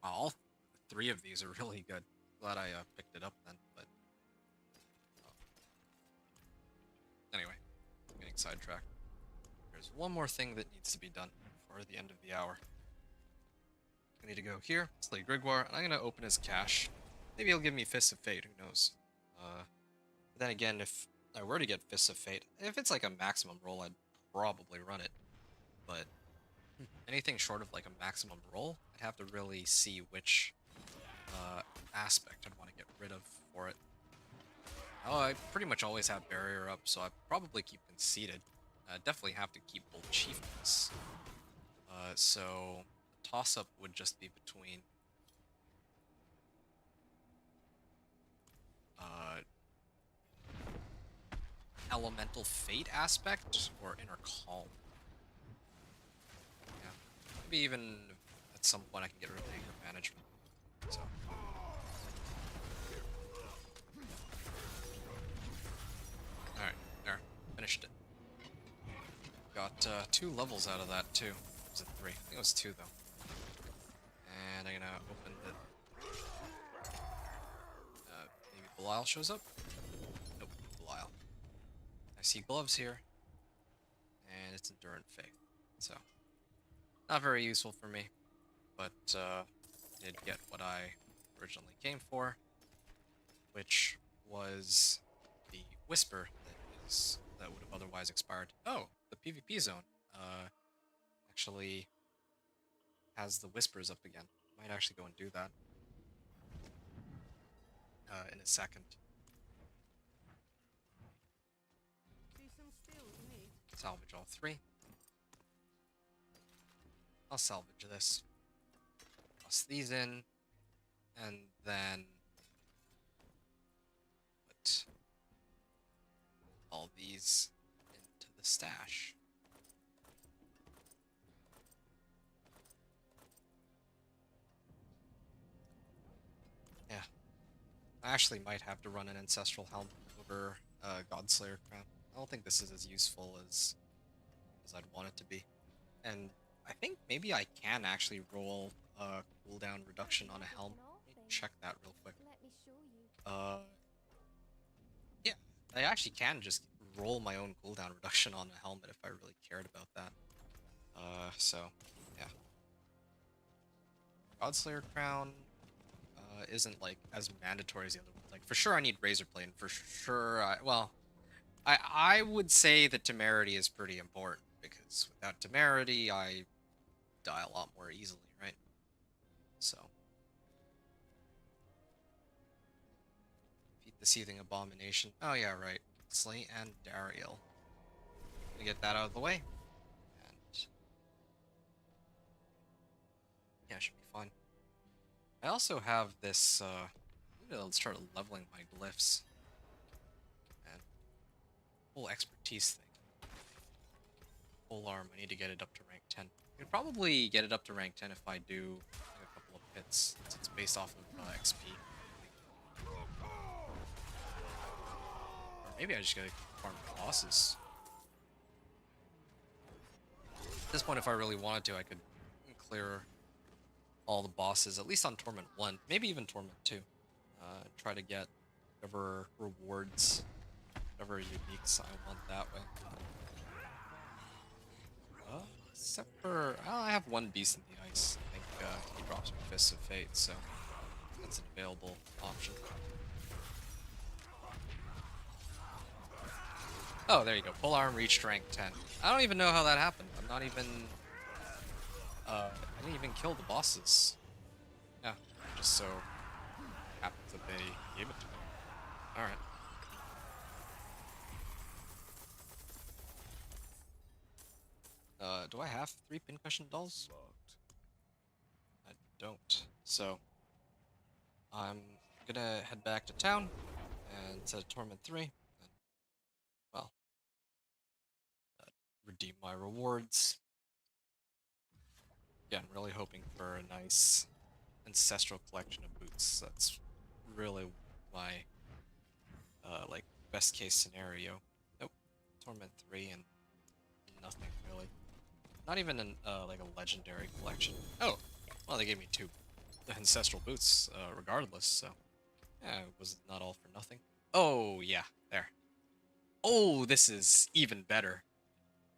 Speaker 7: wow, all three of these are really good. Glad I picked it up then, but anyway, getting sidetracked. There's one more thing that needs to be done before the end of the hour. I need to go here, slay Grigwar, and I'm gonna open his cache. Maybe he'll give me Fists of Fate, who knows? But then again, if I were to get Fists of Fate, if it's like a maximum roll, I'd probably run it. But anything short of like a maximum roll, I'd have to really see which aspect I'd want to get rid of for it. Oh, I pretty much always have Barrier up, so I'd probably keep Conceited. Definitely have to keep Bold Chiefness. So the toss-up would just be between Elemental Fate aspect or Inner Calm. Yeah, maybe even at some point I can get rid of Anger Management. So. Alright, there. Finished it. Got 2 levels out of that too. Was it 3? I think it was 2 though. And I'm gonna open the... maybe Belial shows up? Nope, Belial. I see gloves here. And it's Endurant Faith. So, not very useful for me. But did get what I originally came for. Which was the Whisper that would have otherwise expired. Oh, the PvP zone actually has the Whispers up again. Might actually go and do that in a second.
Speaker 5: See some steel you need.
Speaker 7: Salvage all 3. I'll salvage this. Toss these in, and then put all these into the stash. Yeah. I actually might have to run an Ancestral Helm over Godslayer Crown. I don't think this is as useful as I'd want it to be. And I think maybe I can actually roll a cooldown reduction on a helm. Let me check that real quick.
Speaker 3: Let me show you.
Speaker 7: Yeah, I actually can just roll my own cooldown reduction on a helmet if I really cared about that. So, yeah. Godslayer Crown isn't, like, as mandatory as the other ones. Like, for sure I need Razorblade, and for sure I would say that Temerity is pretty important, because without Temerity, I die a lot more easily, right? So. Defeat the Seething Abomination. Oh yeah, right. Slay and Dariel. We get that out of the way. And yeah, should be fine. I also have this maybe I'll start leveling my glyphs. And whole expertise thing. Full arm, I need to get it up to rank 10. I could probably get it up to rank 10 if I do like, a couple of hits, since it's based off of XP. Or maybe I just gotta farm bosses. At this point, if I really wanted to, I could clear all the bosses, at least on Torment 1, maybe even Torment 2. Try to get whatever rewards, whatever uniques I want that way. Except for, I have one beast in the ice. I think he drops me Fists of Fate, so that's an available option. Oh, there you go. Full arm reached rank 10. I don't even know how that happened. I'm not even... I didn't even kill the bosses. just so happens that they gave it to me. Alright. Do I have 3 pincushion dolls?
Speaker 2: Locked.
Speaker 7: I don't. So, I'm gonna head back to town and set Torment 3. And, well, redeem my rewards. Again, really hoping for a nice ancestral collection of boots. That's really my, like, best case scenario. Nope. Torment 3 and nothing really. Not even an, like a legendary collection. Oh, well, they gave me 2 ancestral boots, regardless, so yeah, it was not all for nothing. Oh, yeah, there. Oh, this is even better.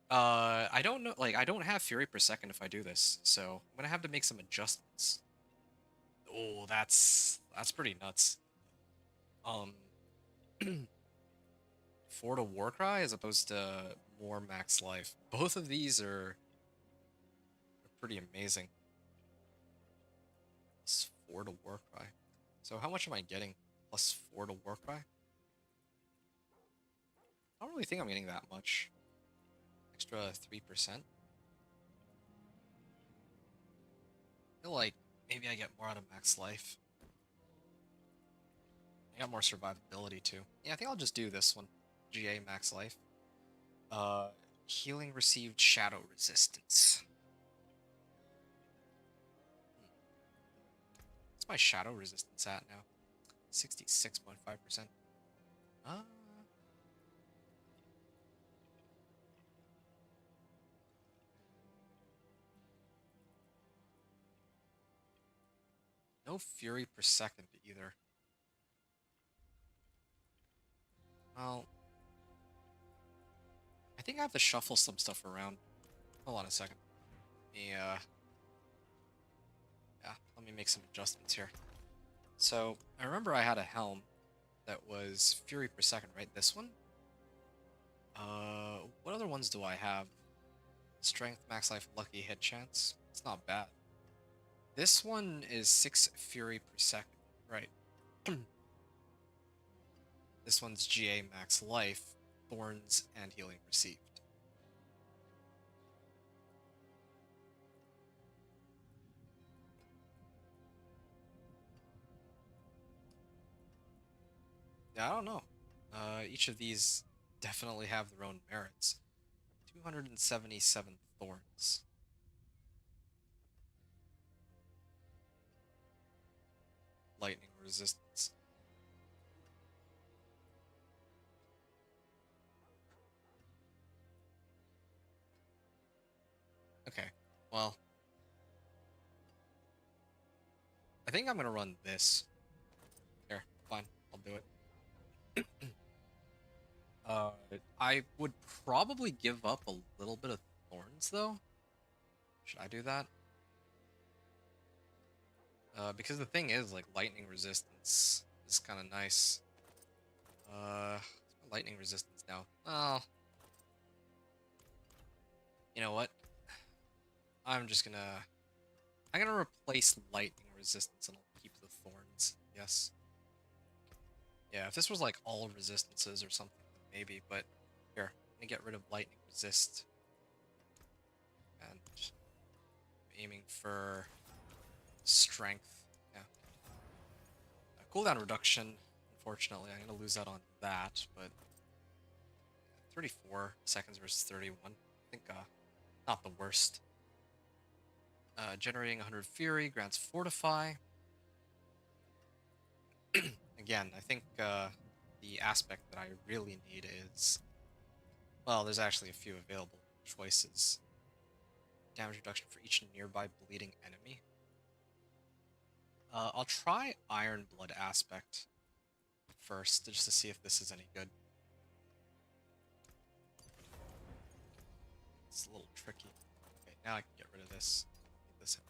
Speaker 7: I don't know, like, I don't have Fury per second if I do this, so I'm gonna have to make some adjustments. Oh, that's pretty nuts. 4 to Warcry as opposed to more max life. Both of these are pretty amazing. Plus 4 to Warcry. So how much am I getting? Plus 4 to Warcry? I don't really think I'm getting that much. Extra 3%. I feel like maybe I get more out of max life. I got more survivability too. Yeah, I think I'll just do this one. GA max life. Healing received shadow resistance. What's my shadow resistance at now? 66.5%. No fury per second either. Well, I think I have to shuffle some stuff around. Hold on a second. Yeah, let me make some adjustments here. So, I remember I had a helm that was fury per second, right? This one? What other ones do I have? Strength, max life, lucky hit chance. It's not bad. This one is 6 fury per second, right? This one's GA max life, thorns, and healing received. Yeah, I don't know. Each of these definitely have their own merits. 277 thorns. Lightning resistance. Okay, well, I think I'm gonna run this. Here, fine, I'll do it. I would probably give up a little bit of thorns, though. Should I do that? Because the thing is, like, lightning resistance is kind of nice. Lightning resistance now. Oh. You know what? I'm gonna replace lightning resistance and I'll keep the thorns. Yes. Yeah, if this was like all resistances or something, then maybe, but here, I'm gonna get rid of lightning resist. And I'm aiming for strength. Yeah. Cooldown reduction, unfortunately, I'm gonna lose out on that, but 34 seconds versus 31. I think not the worst. Generating 100 Fury, grants Fortify. Again, I think the aspect that I really need is... Well, there's actually a few available choices. Damage reduction for each nearby bleeding enemy. I'll try Iron Blood aspect first, just to see if this is any good. It's a little tricky. Okay, now I can get rid of this. Leave this in.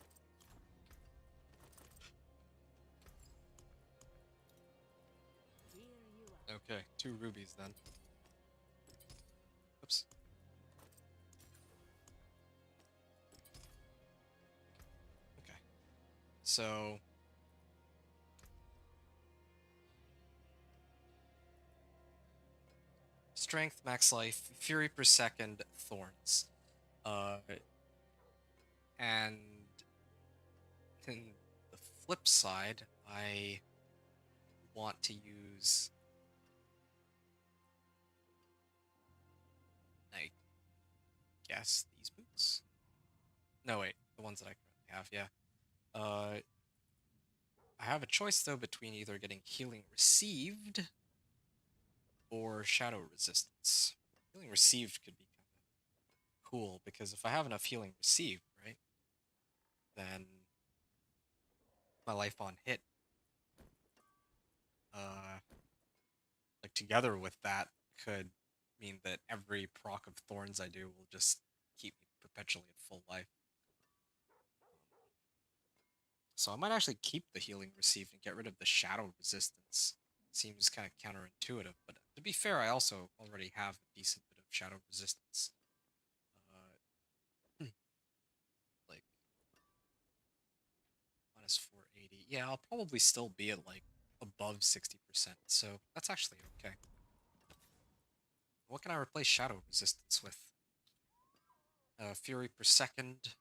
Speaker 7: Okay, 2 rubies then. Oops. Okay. So Strength, max life, fury per second, thorns. And then the flip side, I want to use, I guess, these boots. No, wait, the ones that I currently have, yeah. I have a choice though between either getting healing received or shadow resistance. Healing received could be kind of cool because if I have enough healing received, right, then my life on hit, like together with that, could mean that every proc of thorns I do will just keep me perpetually at full life. So I might actually keep the healing received and get rid of the shadow resistance. Seems kind of counterintuitive, but to be fair, I also already have a decent bit of shadow resistance. Like minus 480. Yeah, I'll probably still be at like above 60%, so that's actually okay. What can I replace shadow resistance with? Fury per second,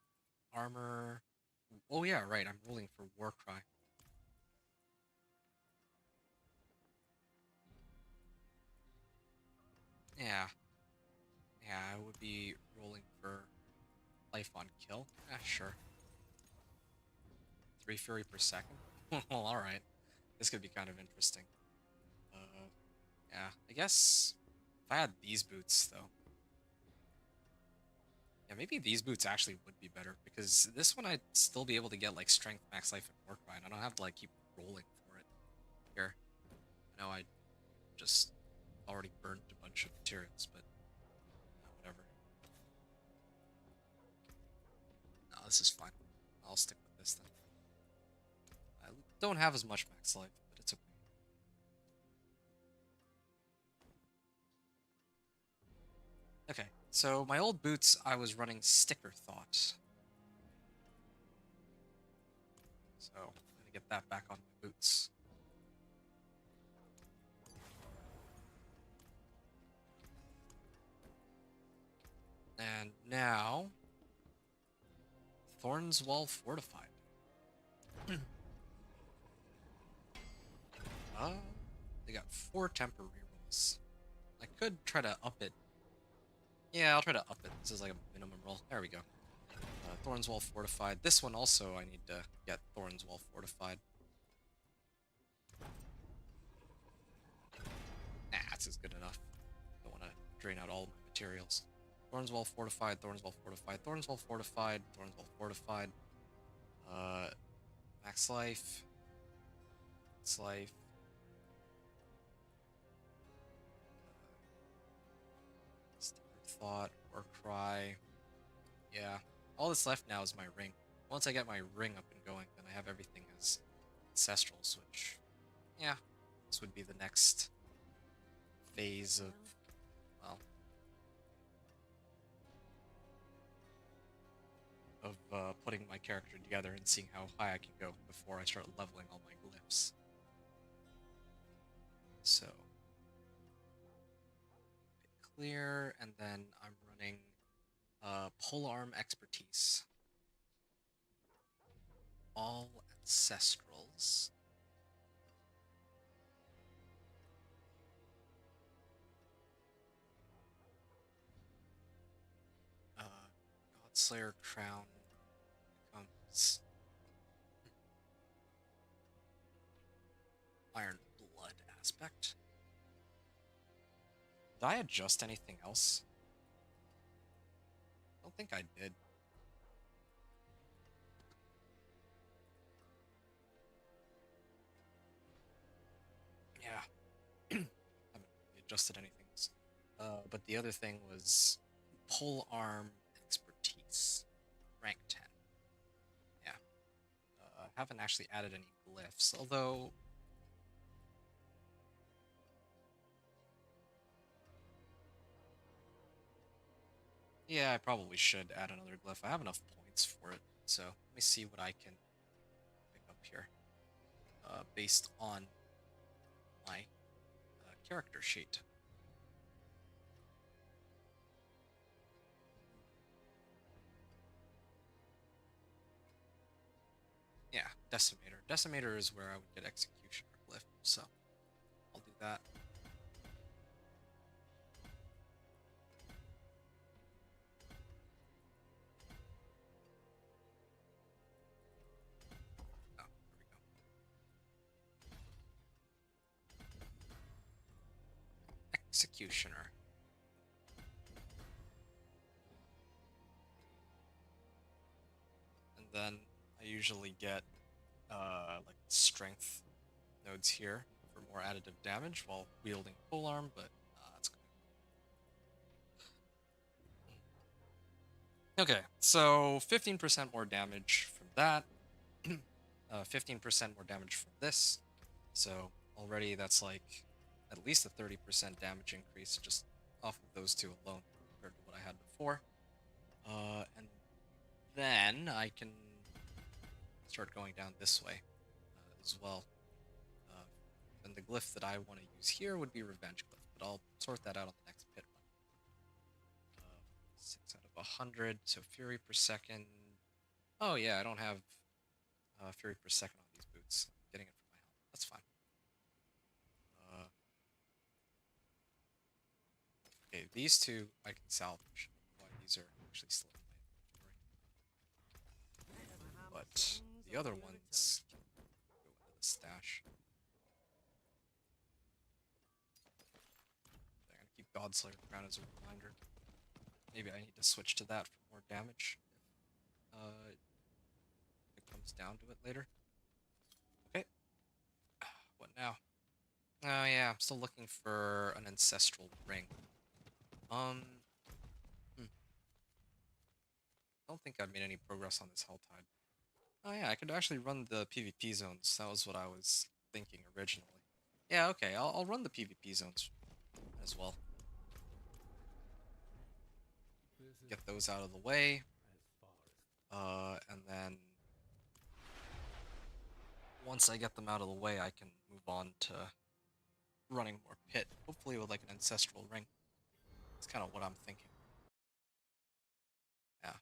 Speaker 7: armor. Oh yeah, right, I'm rolling for Warcry. Yeah. Yeah, I would be rolling for life on kill. Yeah, sure. 3 fury per second? Well, alright. This could be kind of interesting. Yeah, I guess if I had these boots, though. Yeah, maybe these boots actually would be better, because this one I'd still be able to get, like, strength, max life, and Warcry, and I don't have to, like, keep rolling for it. Here. I know I just already burned a bunch of materials, but whatever. No, this is fine. I'll stick with this then. I don't have as much max life, but it's okay. Okay, so my old boots, I was running Sticker Thought. So I'm gonna get that back on my boots. And now, Thorns Wall Fortified. They got 4 temper rerolls. I could try to up it. Yeah, I'll try to up it. This is like a minimum roll. There we go. Thorns Wall Fortified. This one also I need to get Thorns Wall Fortified. Nah, this is good enough. Don't want to drain out all my materials. Thorns Wall Fortified, Thorns Wall Fortified, Thorns Wall Fortified, Thorns Wall Fortified. Max life. Max life. Sticker Thought, Warcry. Yeah. All that's left now is my ring. Once I get my ring up and going, then I have everything as Ancestrals, which, yeah, this would be the next phase of, well, putting my character together and seeing how high I can go before I start leveling all my glyphs. So, clear, and then I'm running Polearm Expertise. All Ancestrals. Godslayer Crown becomes Iron Blood aspect. Did I adjust anything else? I don't think I did. Yeah. Haven't really adjusted anything else. But the other thing was Polearm Expertise. Rank 10. Yeah. Haven't actually added any glyphs, although... Yeah, I probably should add another glyph. I have enough points for it, so let me see what I can pick up here. Based on my character sheet. Decimator. Decimator is where I would get Executioner Glyph, so I'll do that. Oh, there we go. Executioner. And then I usually get like strength nodes here for more additive damage while wielding polearm, but that's good. Okay, so 15% more damage from that, 15% more damage from this. So already that's like at least a 30% damage increase just off of those two alone compared to what I had before. And then I can start going down this way as well. And the glyph that I want to use here would be Revenge Glyph, but I'll sort that out on the next pit run. 6 out of 100, so Fury per second. Oh yeah, I don't have Fury per second on these boots. I'm getting it from my helmet. That's fine. Okay, these two I can salvage. Why these are actually still in my inventory. But the other ones can go into the stash. I'm gonna keep Godslayer Crown as a reminder. Maybe I need to switch to that for more damage if it comes down to it later. Okay. What now? Oh yeah, I'm still looking for an ancestral ring. I don't think I've made any progress on this Helltide. Oh yeah, I could actually run the PvP zones. That was what I was thinking originally. Yeah, okay, I'll run the PvP zones as well. Get those out of the way. And then once I get them out of the way, I can move on to running more pit, hopefully with like an ancestral ring. That's kind of what I'm thinking. Yeah.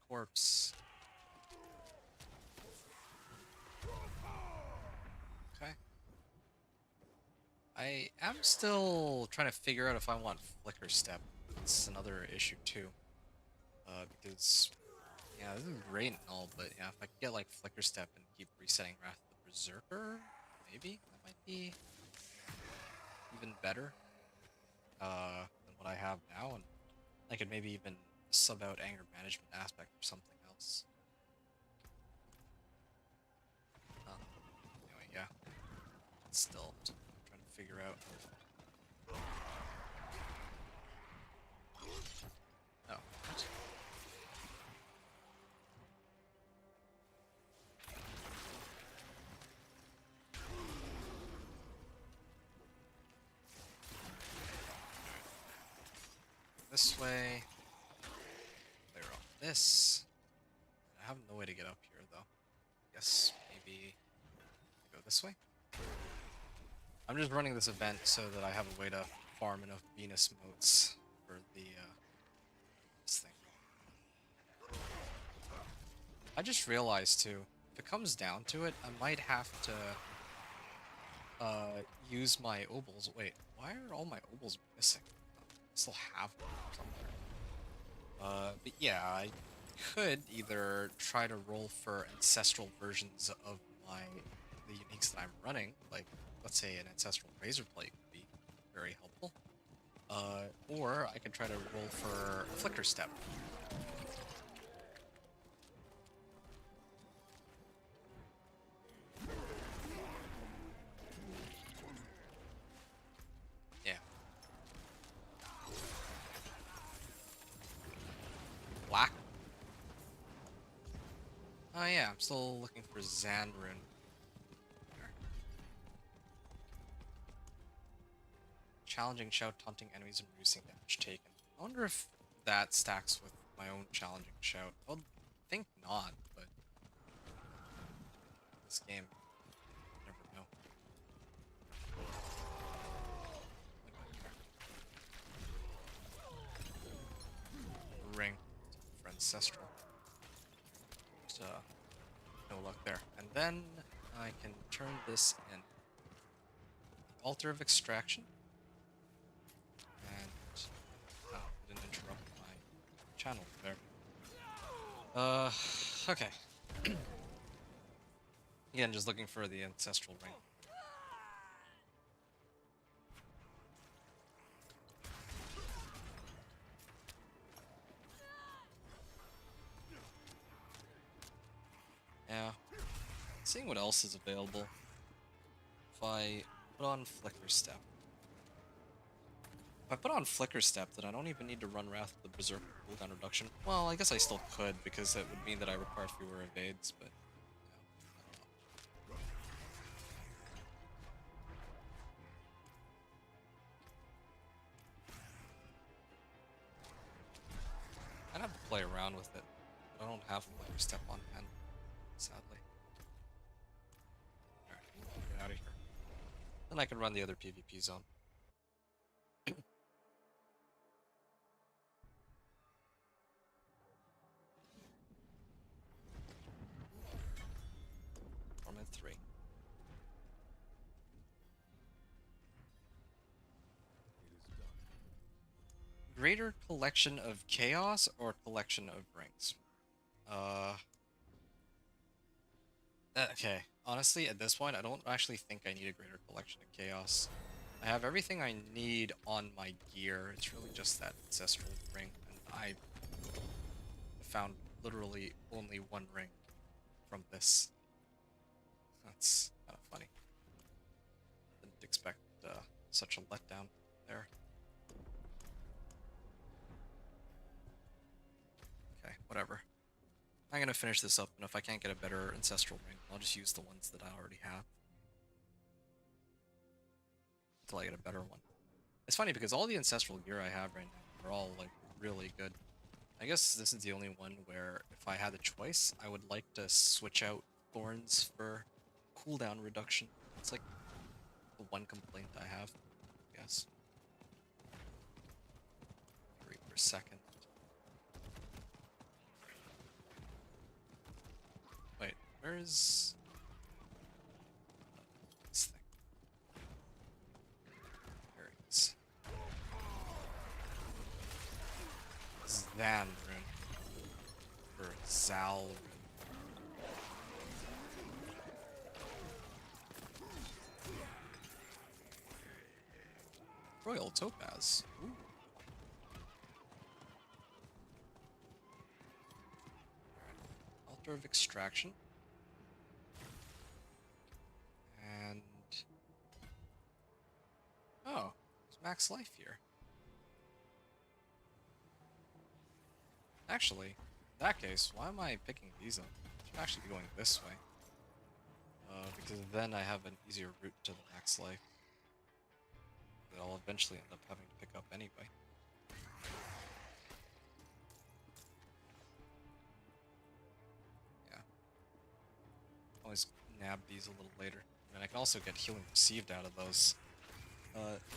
Speaker 7: Corpse. Okay. I am still trying to figure out if I want Flicker Step. It's another issue too. Because yeah, this is great and all, but yeah, if I could get like Flicker Step and keep resetting Wrath of the Berserker, maybe that might be even better than what I have now, and I could maybe even sub out Anger Management aspect or something else. Anyway, yeah, still trying to figure out. Oh, what? This way. Clear off this. I have no way to get up here though. Guess maybe go this way. I'm just running this event so that I have a way to farm enough Venus motes for the this thing. I just realized too, if it comes down to it, I might have to use my obols. Wait, why are all my obols missing? I still have one somewhere. But yeah, I could either try to roll for ancestral versions of the uniques that I'm running, like let's say an ancestral razor plate would be very helpful. Or I could try to roll for a flicker step. Yeah. Black. Oh yeah, I'm still looking for Zan rune. There. Challenging shout, taunting enemies and reducing damage taken. I wonder if that stacks with my own challenging shout. I would think not, but this game, you never know. Ring for ancestral. Just, no luck there. And then I can turn this in. Altar of Extraction. And didn't interrupt my channel there. Okay. Again, just looking for the ancestral ring. Yeah. Seeing what else is available. If I put on Flicker Step. If I put on Flicker Step, then I don't even need to run Wrath of the Berserker cooldown reduction. Well, I guess I still could, because it would mean that I require fewer evades, but... I'd have to play around with it. I don't have Flicker Step on hand, sadly. Alright, get out of here. Then I can run the other PvP zone. Torment 3.
Speaker 2: It is done.
Speaker 7: Greater collection of chaos or collection of rings? Okay. Honestly, at this point, I don't actually think I need a greater collection of chaos. I have everything I need on my gear. It's really just that ancestral ring, and I found literally only one ring from this. That's kind of funny. Didn't expect such a letdown there. Okay, whatever. I'm gonna finish this up, and if I can't get a better ancestral ring, I'll just use the ones that I already have. Until I get a better one. It's funny because all the ancestral gear I have right now are all like really good. I guess this is the only one where if I had the choice, I would like to switch out Thorns for cooldown reduction. It's like the one complaint I have, I guess. 3 per second. Wait, where is this thing? Here it is. Zan rune. Or Zal rune. Royal Topaz. Ooh. Altar of Extraction. And... oh, there's max life here. Actually, in that case, why am I picking these up? I should actually be going this way. Because then I have an easier route to the max life. That I'll eventually end up having to pick up anyway. Yeah. Always nab these a little later. And I can also get healing received out of those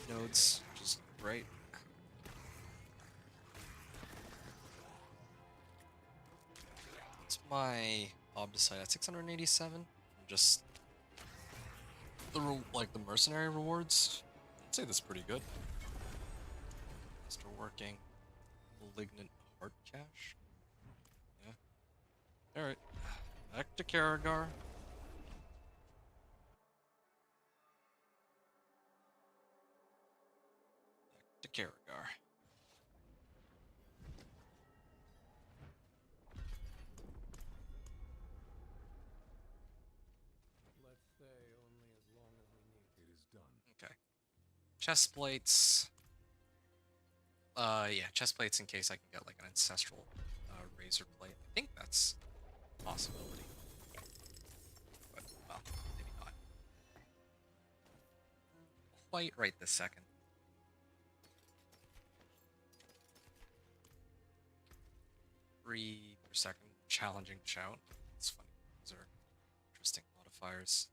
Speaker 7: nodes, which is great. What's my Obdicite at 687? Just the like the mercenary rewards. I'd say that's pretty good. Still working. Malignant Heart Cache. Yeah. Alright. Back to Karagar. Back to Karagar.
Speaker 6: Let's stay only as long as we need.
Speaker 2: It is done.
Speaker 7: Okay. Chest plates. Yeah, chest plates in case I can get like an ancestral razor plate. I think that's a possibility. But, well, maybe not. Quite right this second. 3 per second. Challenging shout. It's funny. Those are interesting modifiers.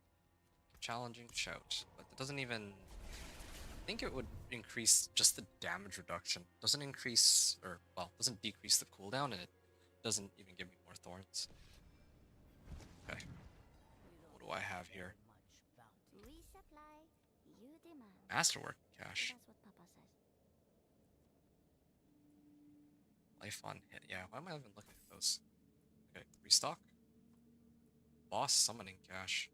Speaker 7: Challenging shout. But that doesn't even... I think it would increase just the damage reduction. Doesn't increase, or, well, doesn't decrease the cooldown, and it doesn't even give me more thorns. Okay. What do I have here?
Speaker 3: Resupply, you demand.
Speaker 7: Masterwork cache.
Speaker 3: That's what Papa says.
Speaker 7: Life on hit. Yeah, why am I even looking at those? Okay, restock. Boss summoning cache.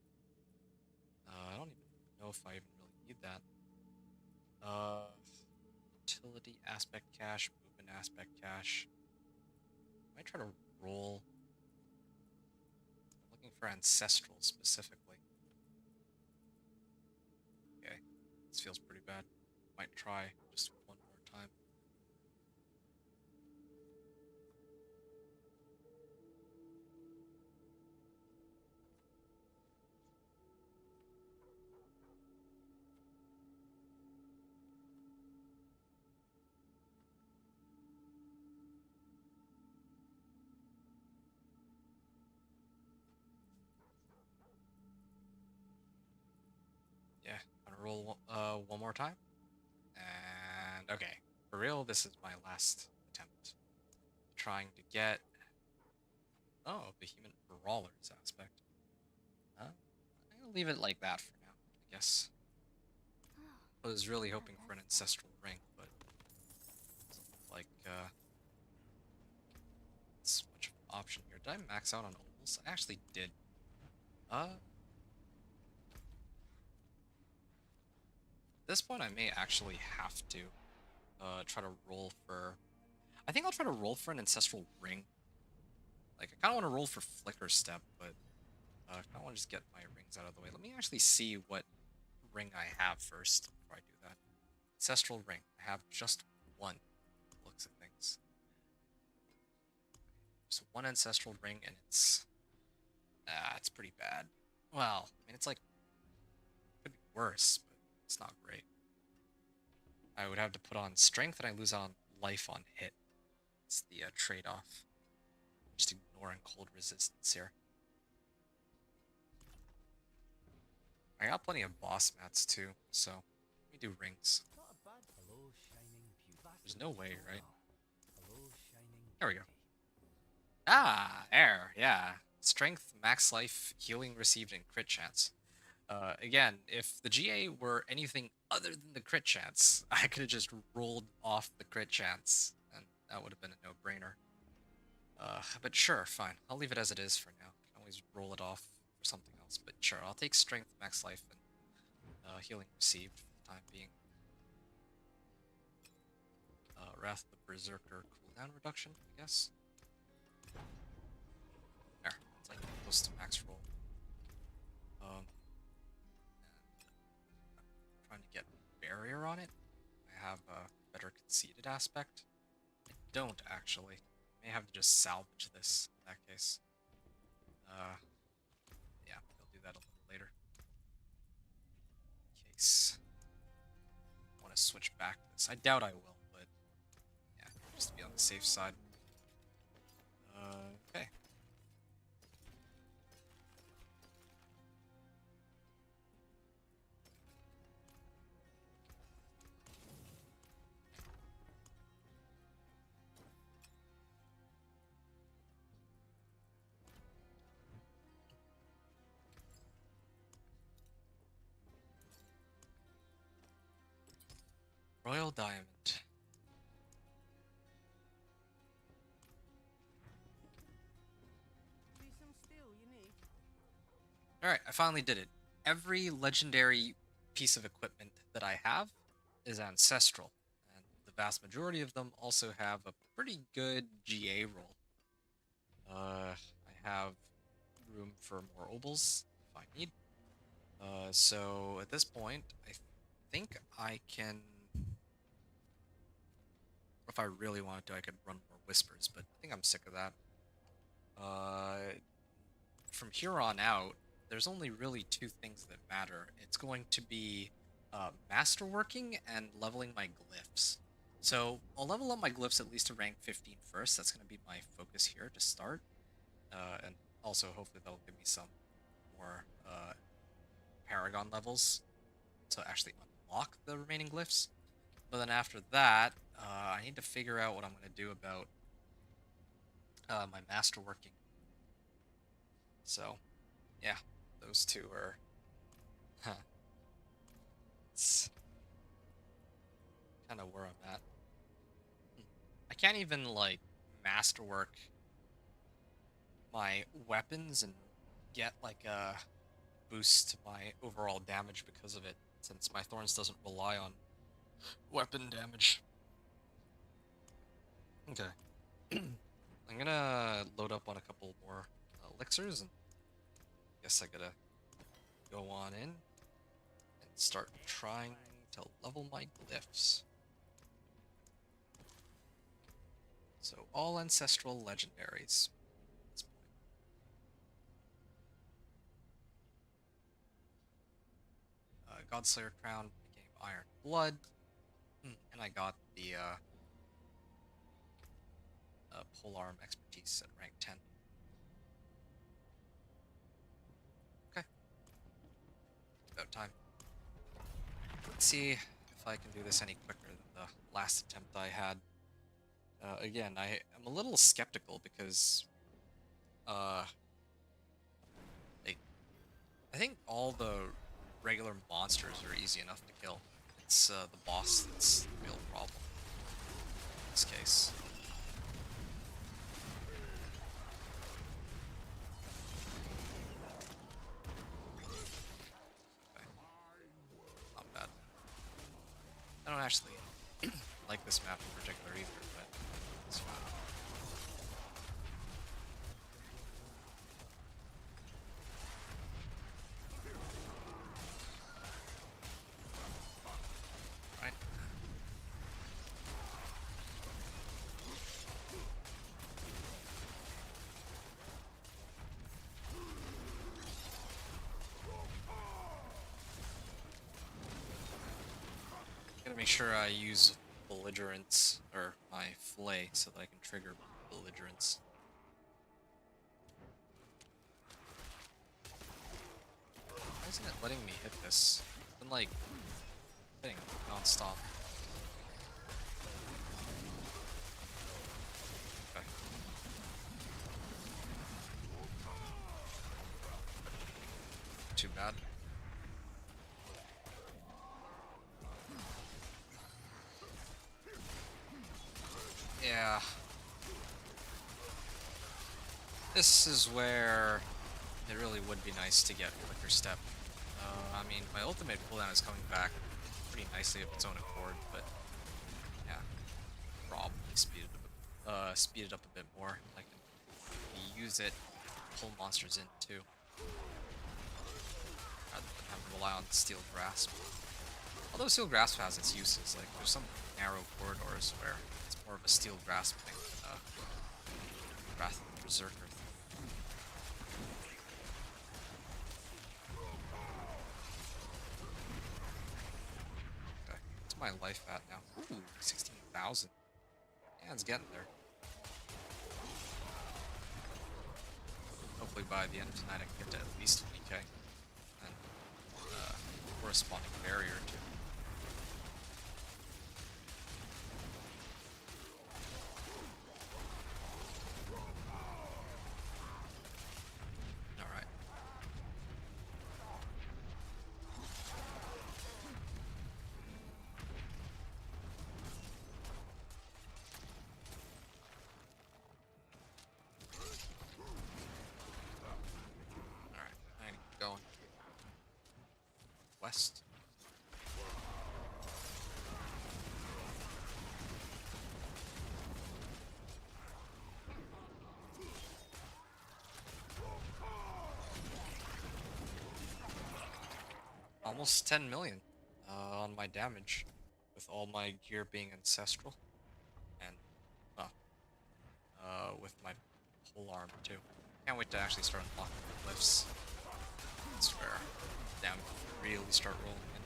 Speaker 7: I don't even know if I even really need that. Utility aspect cache, movement aspect cache. I might try to roll. I'm looking for ancestral specifically. Okay, this feels pretty bad. Might try just one more time. Yeah, I'm gonna roll one more time. And okay, for real, this is my last attempt. Trying to get Behemoth Brawlers aspect. I'm gonna leave it like that for now, I guess. I was really hoping for an ancestral ring, but it doesn't look like it's much of an option here. Did I max out on ovals? I actually did. At this point, I may actually have to try to roll for... I think I'll try to roll for an ancestral ring. Like, I kind of want to roll for Flicker Step, but I kind of want to just get my rings out of the way. Let me actually see what ring I have first before I do that. Ancestral ring. I have just one. Looks at things. Just one ancestral ring, and it's pretty bad. Well, I mean, it's like, could be worse, but it's not great. I would have to put on strength, and I lose on life on hit. It's the trade-off. Just ignoring cold resistance here. I got plenty of boss mats too, so let me do rings. There's no way, right? There we go. Ah, air, yeah. Strength, max life, healing received, and crit chance. Again, if the GA were anything other than the crit chance, I could have just rolled off the crit chance, and that would have been a no-brainer. But sure, fine. I'll leave it as it is for now. I can always roll it off for something else, but sure, I'll take strength, max life, and healing received for the time being. Wrath of the Berserker cooldown reduction, I guess. There, it's like close to max roll. And I'm trying to get barrier on it. I have a better conceded aspect. I don't actually. I may have to just salvage this in that case. Yeah, I'll do that a little later. In case I want to switch back to this. I doubt I will, but yeah, just to be on the safe side. Okay. Royal Diamond. Alright, I finally did it. Every legendary piece of equipment that I have is ancestral, and the vast majority of them also have a pretty good GA roll. I have room for more obals if I need. So at this point, I think I can... If I really wanted to, I could run more whispers, but I think I'm sick of that. From here on out, there's only really two things that matter. It's going to be masterworking and leveling my glyphs. So I'll level up my glyphs at least to rank 15 first. That's going to be my focus here to start. And also hopefully that'll give me some more Paragon levels to actually unlock the remaining glyphs. But then after that, I need to figure out what I'm going to do about my masterworking. So, yeah, those two are... it's kind of where I'm at. I can't even, like, masterwork my weapons and get, like, a boost to my overall damage because of it, since my Thorns doesn't rely on weapon damage. Okay. I'm gonna load up on a couple more elixirs, and guess I gotta go on in and start trying to level my glyphs. So all ancestral legendaries at this point. Godslayer crown became Iron Blood, and I got the polearm expertise at rank 10. Okay, about time. Let's see if I can do this any quicker than the last attempt I had. Again, I'm a little skeptical because like, I think all the regular monsters are easy enough to kill. It's the boss that's the real problem in this case. Okay. Not bad. I don't actually like this map in particular either, but it's fine. Right. Gotta make sure I use belligerence, or my flay, so that I can trigger belligerence. Why isn't it letting me hit this? It's been like hitting non-stop. Okay. Too bad. Yeah. This is where it really would be nice to get quicker step. I mean, my ultimate cooldown is coming back pretty nicely of its own accord, but yeah, probably speed it up a bit more. I can use it, pull monsters in too, rather than have to rely on Steel Grasp. Although Steel Grasp has its uses, like there's some narrow corridors where it's more of a Steel Grasp thing than a Wrath of the Berserker thing. Okay, what's my life at now? Ooh, 16,000. Yeah, it's getting there. Hopefully by the end of tonight I can get to at least 20k. And corresponding barrier too. Alright. Alright, I need to keep going. West. Almost 10 million on my damage, with all my gear being ancestral, and with my polearm too. Can't wait to actually start unlocking the glyphs. That's where damage really start rolling in.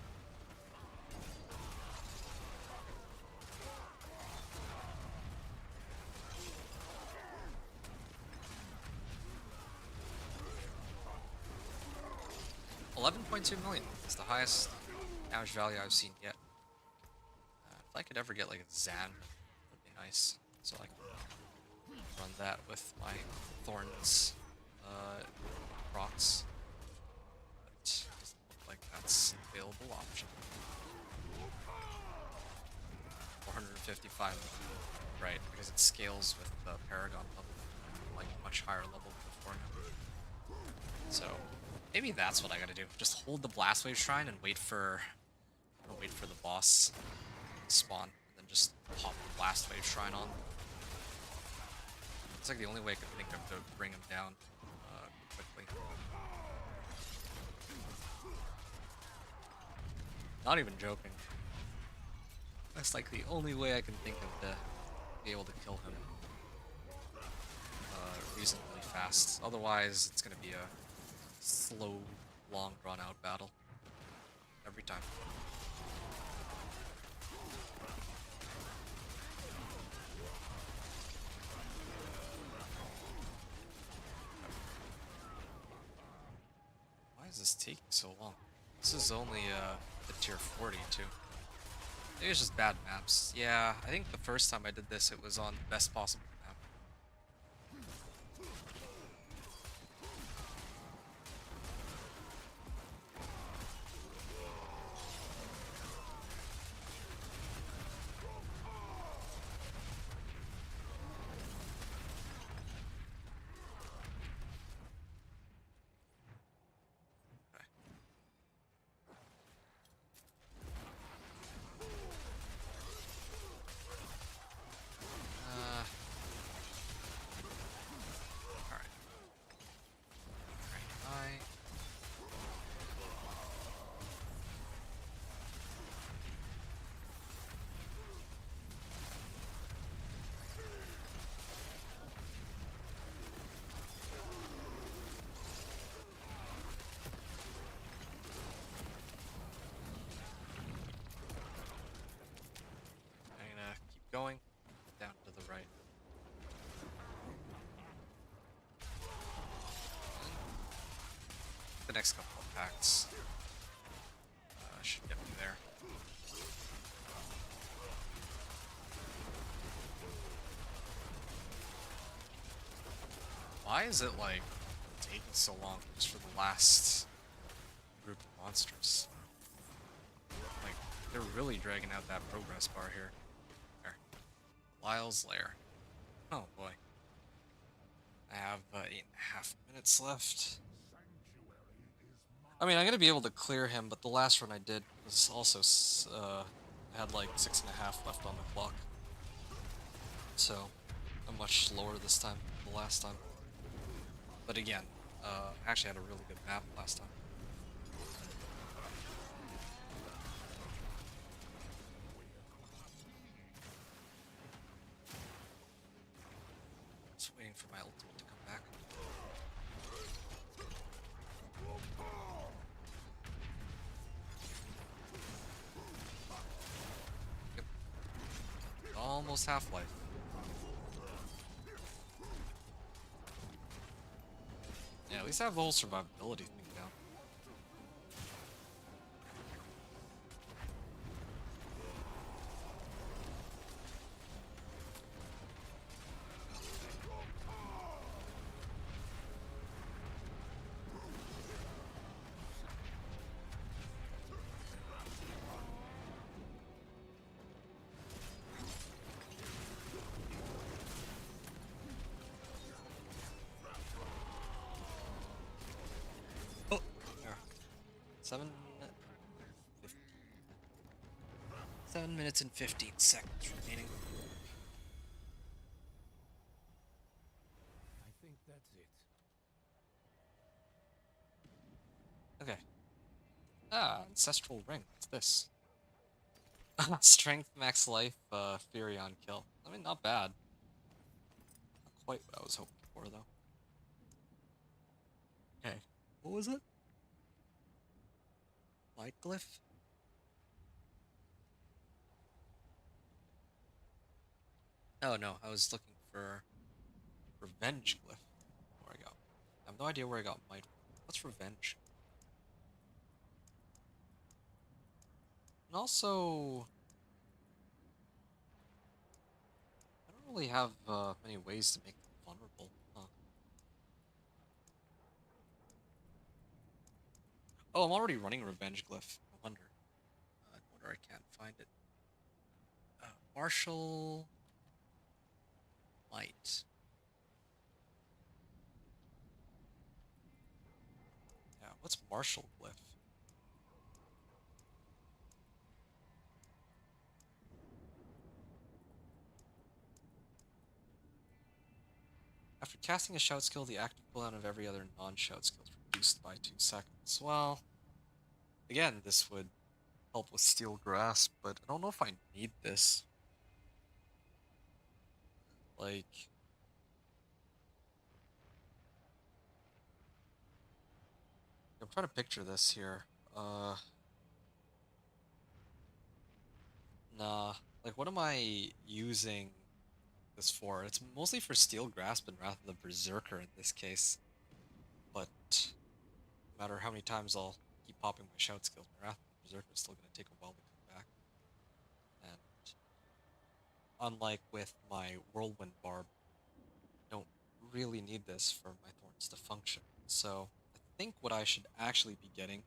Speaker 7: 11.2 million is the highest damage value I've seen yet. If I could ever get like a Zan, that'd be nice. So I can run that with my Thorns procs. But it doesn't look like that's an available option. 455, right? Because it scales with the Paragon level, like much higher level before now. So maybe that's what I gotta do. Just hold the Blast Wave Shrine and wait for the boss to spawn, and then just pop the Blast Wave Shrine on. It's like the only way I can think of to bring him down quickly. Not even joking. That's like the only way I can think of to be able to kill him reasonably fast. Otherwise, it's gonna be a slow, long, drawn-out battle every time. Why is this taking so long? This is only the tier 40 too. Maybe it's just bad maps. Yeah, I think the first time I did this, it was on the best possible map. Going down to the right. The next couple of packs should get me there. Why is it like taking so long just for the last group of monsters? Like, they're really dragging out that progress bar here. Lyle's Lair. Oh boy. I have 8.5 minutes left. I mean, I'm gonna be able to clear him, but the last run I did was also, I had like 6.5 left on the clock. So, I'm much slower this time than the last time. But again, I actually had a really good map last time. Waiting for my ultimate to come back. Yep. Almost half-life. Yeah, at least I have the whole survivability thing down. Oh, there. 7 minutes and 15 seconds remaining.
Speaker 6: I think that's it.
Speaker 7: Okay. Ancestral Ring. What's this? Strength, max life, Furion kill. I mean, not bad. Not quite what I was hoping for, though. Okay. What was it? Light Glyph? Oh, no. I was looking for Revenge Glyph. Where I got? I have no idea where I got Might. What's Revenge? And also, I don't really have many ways to make them vulnerable. Huh. Oh, I'm already running Revenge Glyph. No wonder. No wonder I can't find it. Martial Might. Yeah, what's Martial Glyph? After casting a shout skill, the active cooldown of every other non-shout skill is reduced by 2 seconds. Well, again, this would help with Steel Grasp, but I don't know if I need this. Like, I'm trying to picture this here. Nah. Like, what am I using this for? It's mostly for Steel Grasp and Wrath of the Berserker in this case. But no matter how many times I'll keep popping my shout skills, my Wrath of the Berserker is still going to take a while to come back. And unlike with my Whirlwind Barb, I don't really need this for my Thorns to function. So I think what I should actually be getting.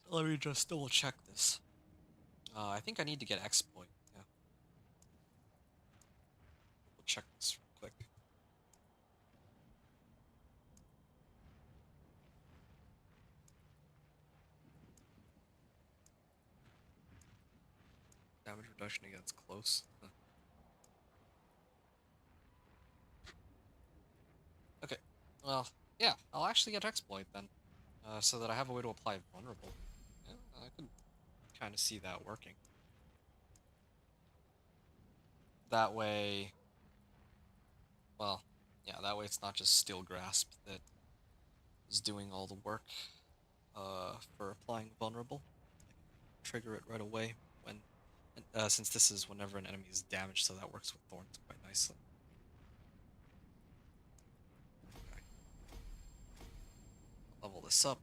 Speaker 7: Let me just double check this. I think I need to get Exploit. Yeah. We'll check this real quick. Damage reduction against close. Huh. Okay. Well, yeah, I'll actually get Exploit then. So that I have a way to apply Vulnerable. Yeah, I could kind of see that working. That way... Well, yeah, that way it's not just Steel Grasp that is doing all the work for applying Vulnerable. I can trigger it right away when... since this is whenever an enemy is damaged, so that works with Thorns quite nicely. Okay. Level this up.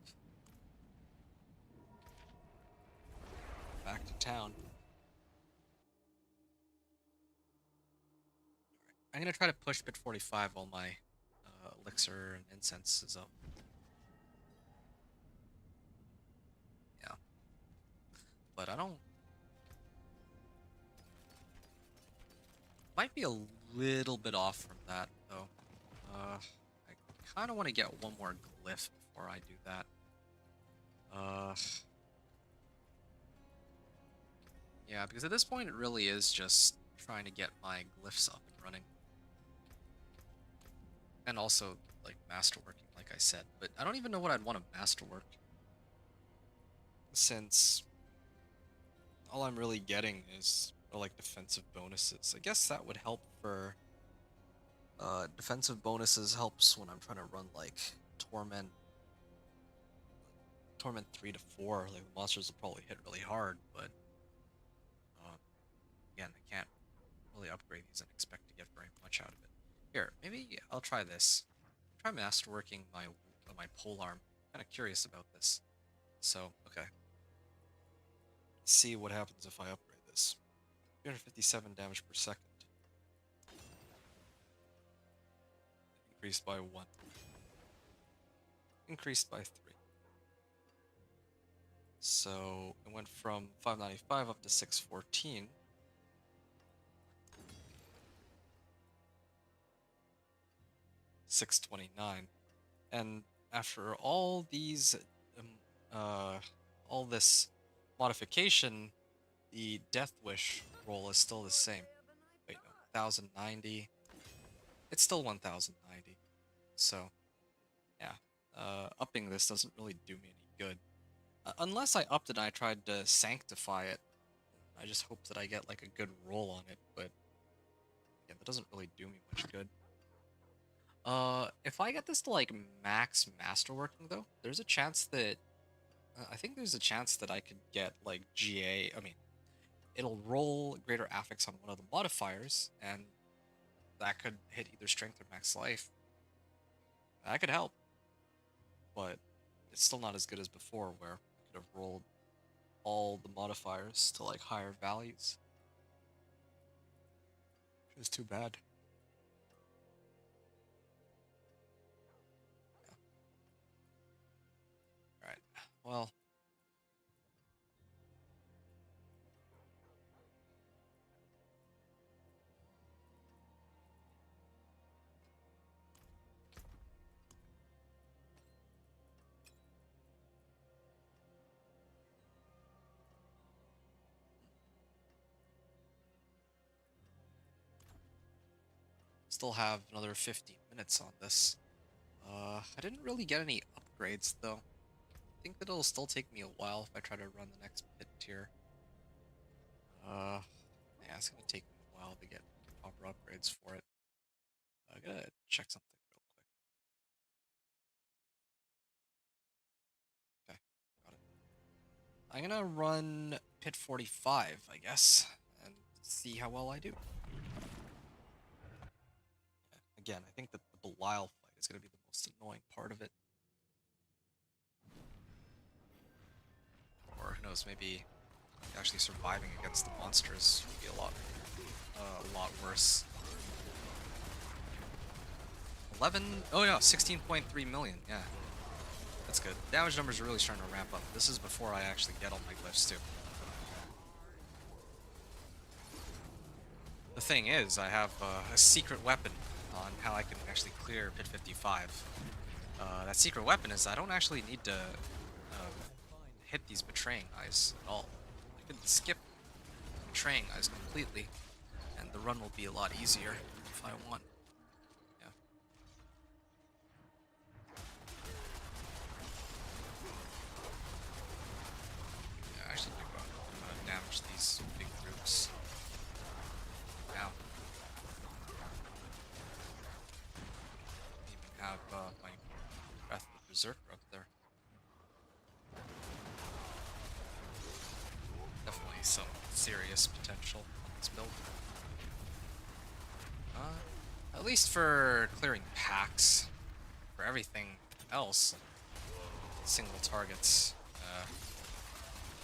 Speaker 7: Back to town. I'm gonna try to push bit 45 while my elixir and incense is up. Yeah. But I don't... Might be a little bit off from that, though. I kind of want to get one more glyph before I do that. Yeah, because at this point it really is just trying to get my glyphs up and running. And also, like, masterworking, like I said. But I don't even know what I'd want to masterwork. Since all I'm really getting is, like, defensive bonuses. I guess that would help for... defensive bonuses helps when I'm trying to run, like, Torment 3 to 4. Like, the monsters will probably hit really hard, but... again, I can't really upgrade these and expect to get very much out of it. Here, maybe I'll try this. Try masterworking my polearm. Kind of curious about this. So, okay. Let's see what happens if I upgrade this. 357 damage per second. Increased by 1. Increased by 3. So it went from 595 up to 614. $629, and after all these, all this modification, the Death Wish roll is still the same. Wait, no, 1090. It's still 1090. So, yeah, upping this doesn't really do me any good. Unless I upped it and I tried to sanctify it. I just hope that I get like a good roll on it, but yeah, that doesn't really do me much good. If I get this to like max masterworking though, there's a chance that I think there's a chance that I could get like GA. I mean, it'll roll greater affix on one of the modifiers, and that could hit either strength or max life. That could help, but it's still not as good as before, where I could have rolled all the modifiers to like higher values. Which is too bad. Yeah. Alright, well. Still have another 15 minutes on this. I didn't really get any upgrades though. I think that it'll still take me a while if I try to run the next pit tier. Yeah, it's gonna take me a while to get proper upgrades for it. I gotta check something real quick. Okay, got it. I'm gonna run pit 45, I guess, and see how well I do. Yeah, again, I think that the Belial fight is gonna be the most annoying part of it. Or who knows, maybe actually surviving against the monsters would be a lot worse. 11, oh yeah, 16.3 million, yeah. That's good. Damage numbers are really starting to ramp up. This is before I actually get all my glyphs too. The thing is, I have a secret weapon on how I can actually clear pit 55. That secret weapon is I don't actually need to hit these betraying eyes at all. I can skip betraying eyes completely, and the run will be a lot easier if I want. Yeah. Yeah, I actually think I'm gonna damage these big groups. Now. Even have my Breath of the Berserker up there. Definitely some serious potential on this build. At least for clearing packs. For everything else, single targets.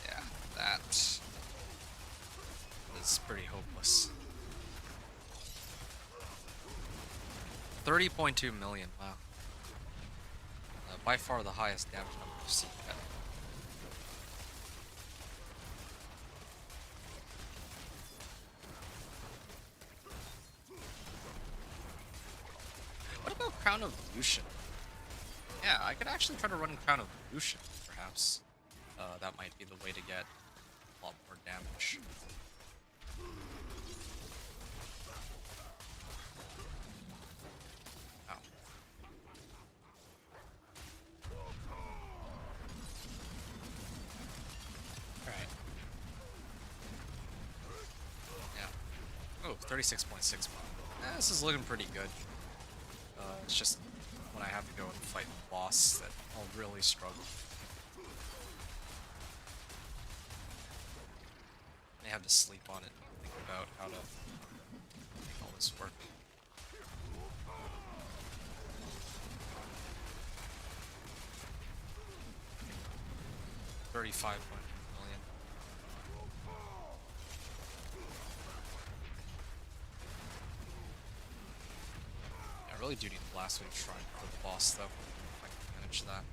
Speaker 7: Yeah, that is pretty hopeless. 30.2 million, wow. By far the highest damage number I've seen yet. What about Crown of Lucian? Yeah, I could actually try to run Crown of Lucian, perhaps. That might be the way to get a lot more damage. Oh. Alright. Yeah. Oh, 36.6 million. This is looking pretty good. It's just when I have to go and fight the boss that I'll really struggle. I have to sleep on it and think about how to make all this work. $35.2 million. I really do need the Blast Wave Shrine for the boss, though, if I can manage that.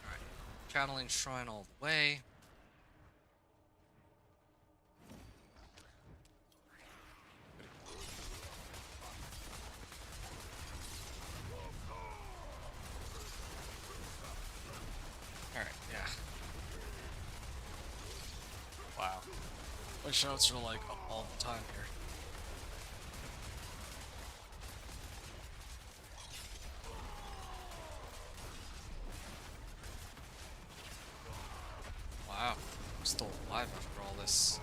Speaker 7: Alright, channeling Shrine all the way. Alright, yeah. Wow. My shouts are like all the time here. Wow, I'm still alive after all this.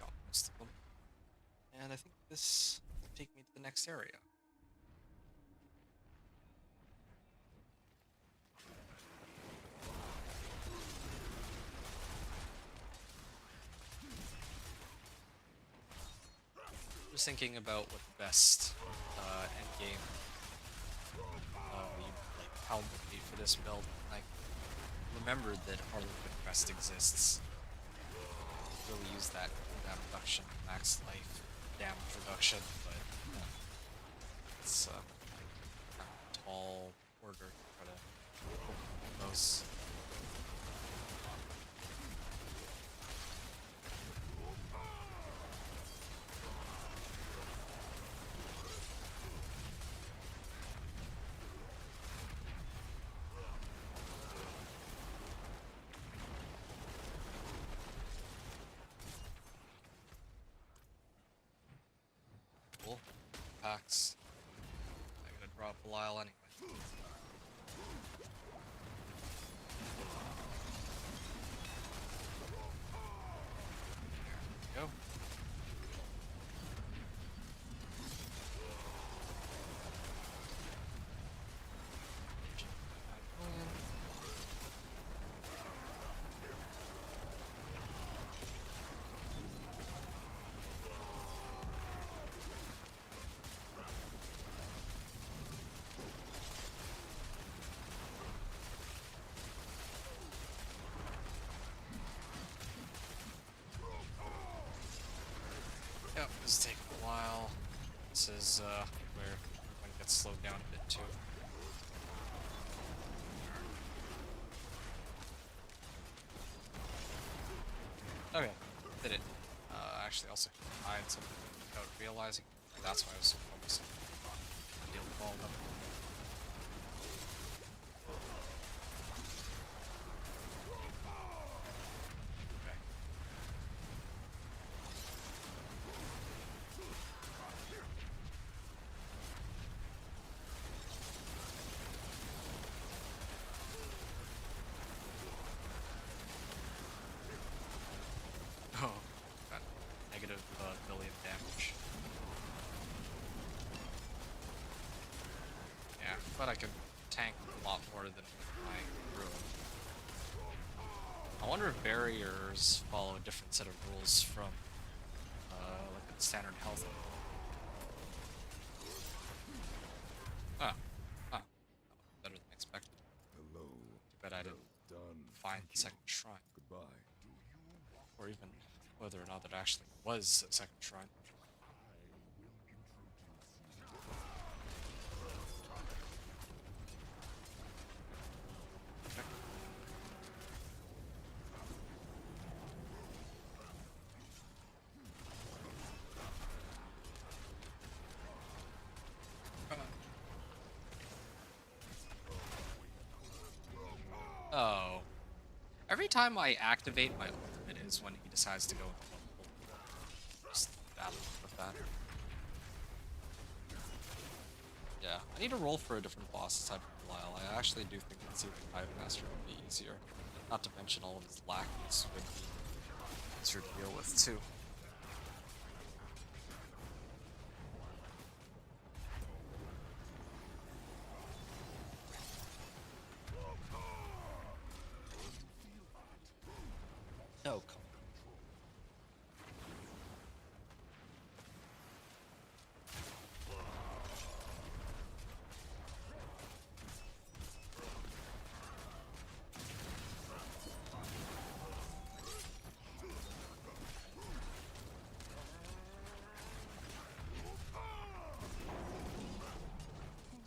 Speaker 7: Got most of them. And I think this will take me to the next area. was thinking about what the best end game how would be for this build. I remembered that Harlequin Crest exists. Really use that cooldown reduction, max life, damage reduction, but it's kind of a tall order to try to overcome those. Cool. Packs. I gotta drop Belial anyway. There we go. Yep, this is taking a while. This is where everyone gets slowed down a bit too. Okay, did it. Actually also hide something without realizing. That's why I was so focused on dealing with all of them. Okay. Oh, got negative billion damage. Yeah, but I can tank a lot more than my crew. I wonder if barriers follow a different set of rules from like the standard health. Ah, ah, better than expected.
Speaker 2: Hello.
Speaker 7: Too bad I didn't
Speaker 2: Done.
Speaker 7: find the second shrine,
Speaker 2: Goodbye.
Speaker 7: or even whether or not there actually was a second shrine. Okay. Oh. Every time I activate my ultimate is when he decides to go with the level. Just battle with that. Yeah, I need to roll for a different boss aside from Belial. I actually do think that Seething Hive Master would be easier. Not to mention all of his lackeys would be easier to deal with too. Oh, come on.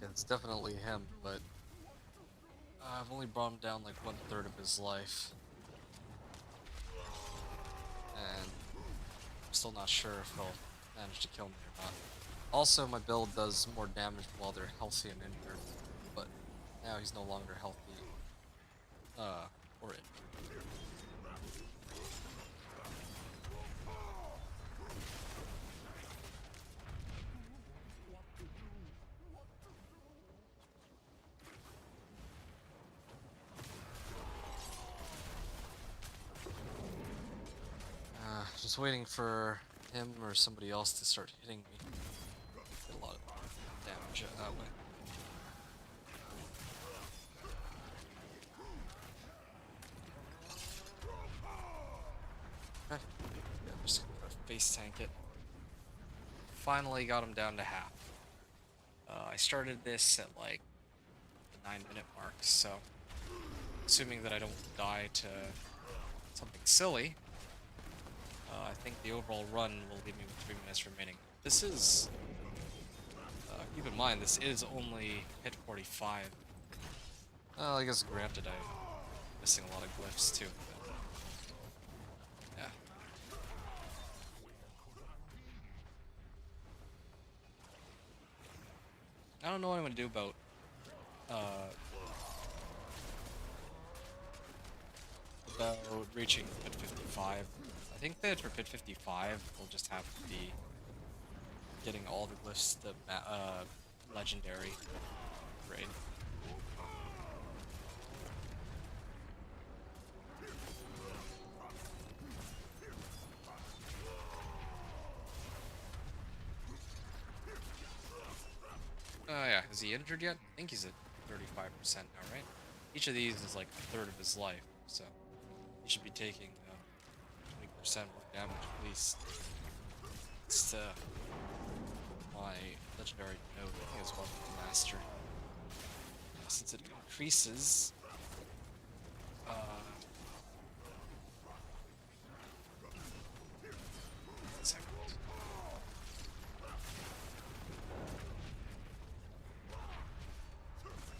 Speaker 7: Yeah, it's definitely him, but I've only brought him down like 1/3 of his life. And I'm still not sure if he'll manage to kill me or not. Also, my build does more damage while they're healthy and injured, but now he's no longer healthy, or injured. Just waiting for him or somebody else to start hitting me. Get a lot of damage that way. Okay. Yeah, I'm just gonna face tank it. finally got him down to half. I started this at like the 9-minute mark, so assuming that I don't die to something silly, I think the overall run will leave me with 3 minutes remaining. This is, keep in mind, this is only hit 45. Well, I guess granted, I'm missing a lot of glyphs too. But yeah. I don't know what I'm gonna do about reaching pit 55. I think that for pit 55, we'll just have to be getting all the glyphs, the legendary raid. Oh yeah, is he injured yet? I think he's at 35% now, right? Each of these is like a third of his life, so he should be taking 20% more damage at least. It's my legendary node, I think it's one master. Since it increases, second.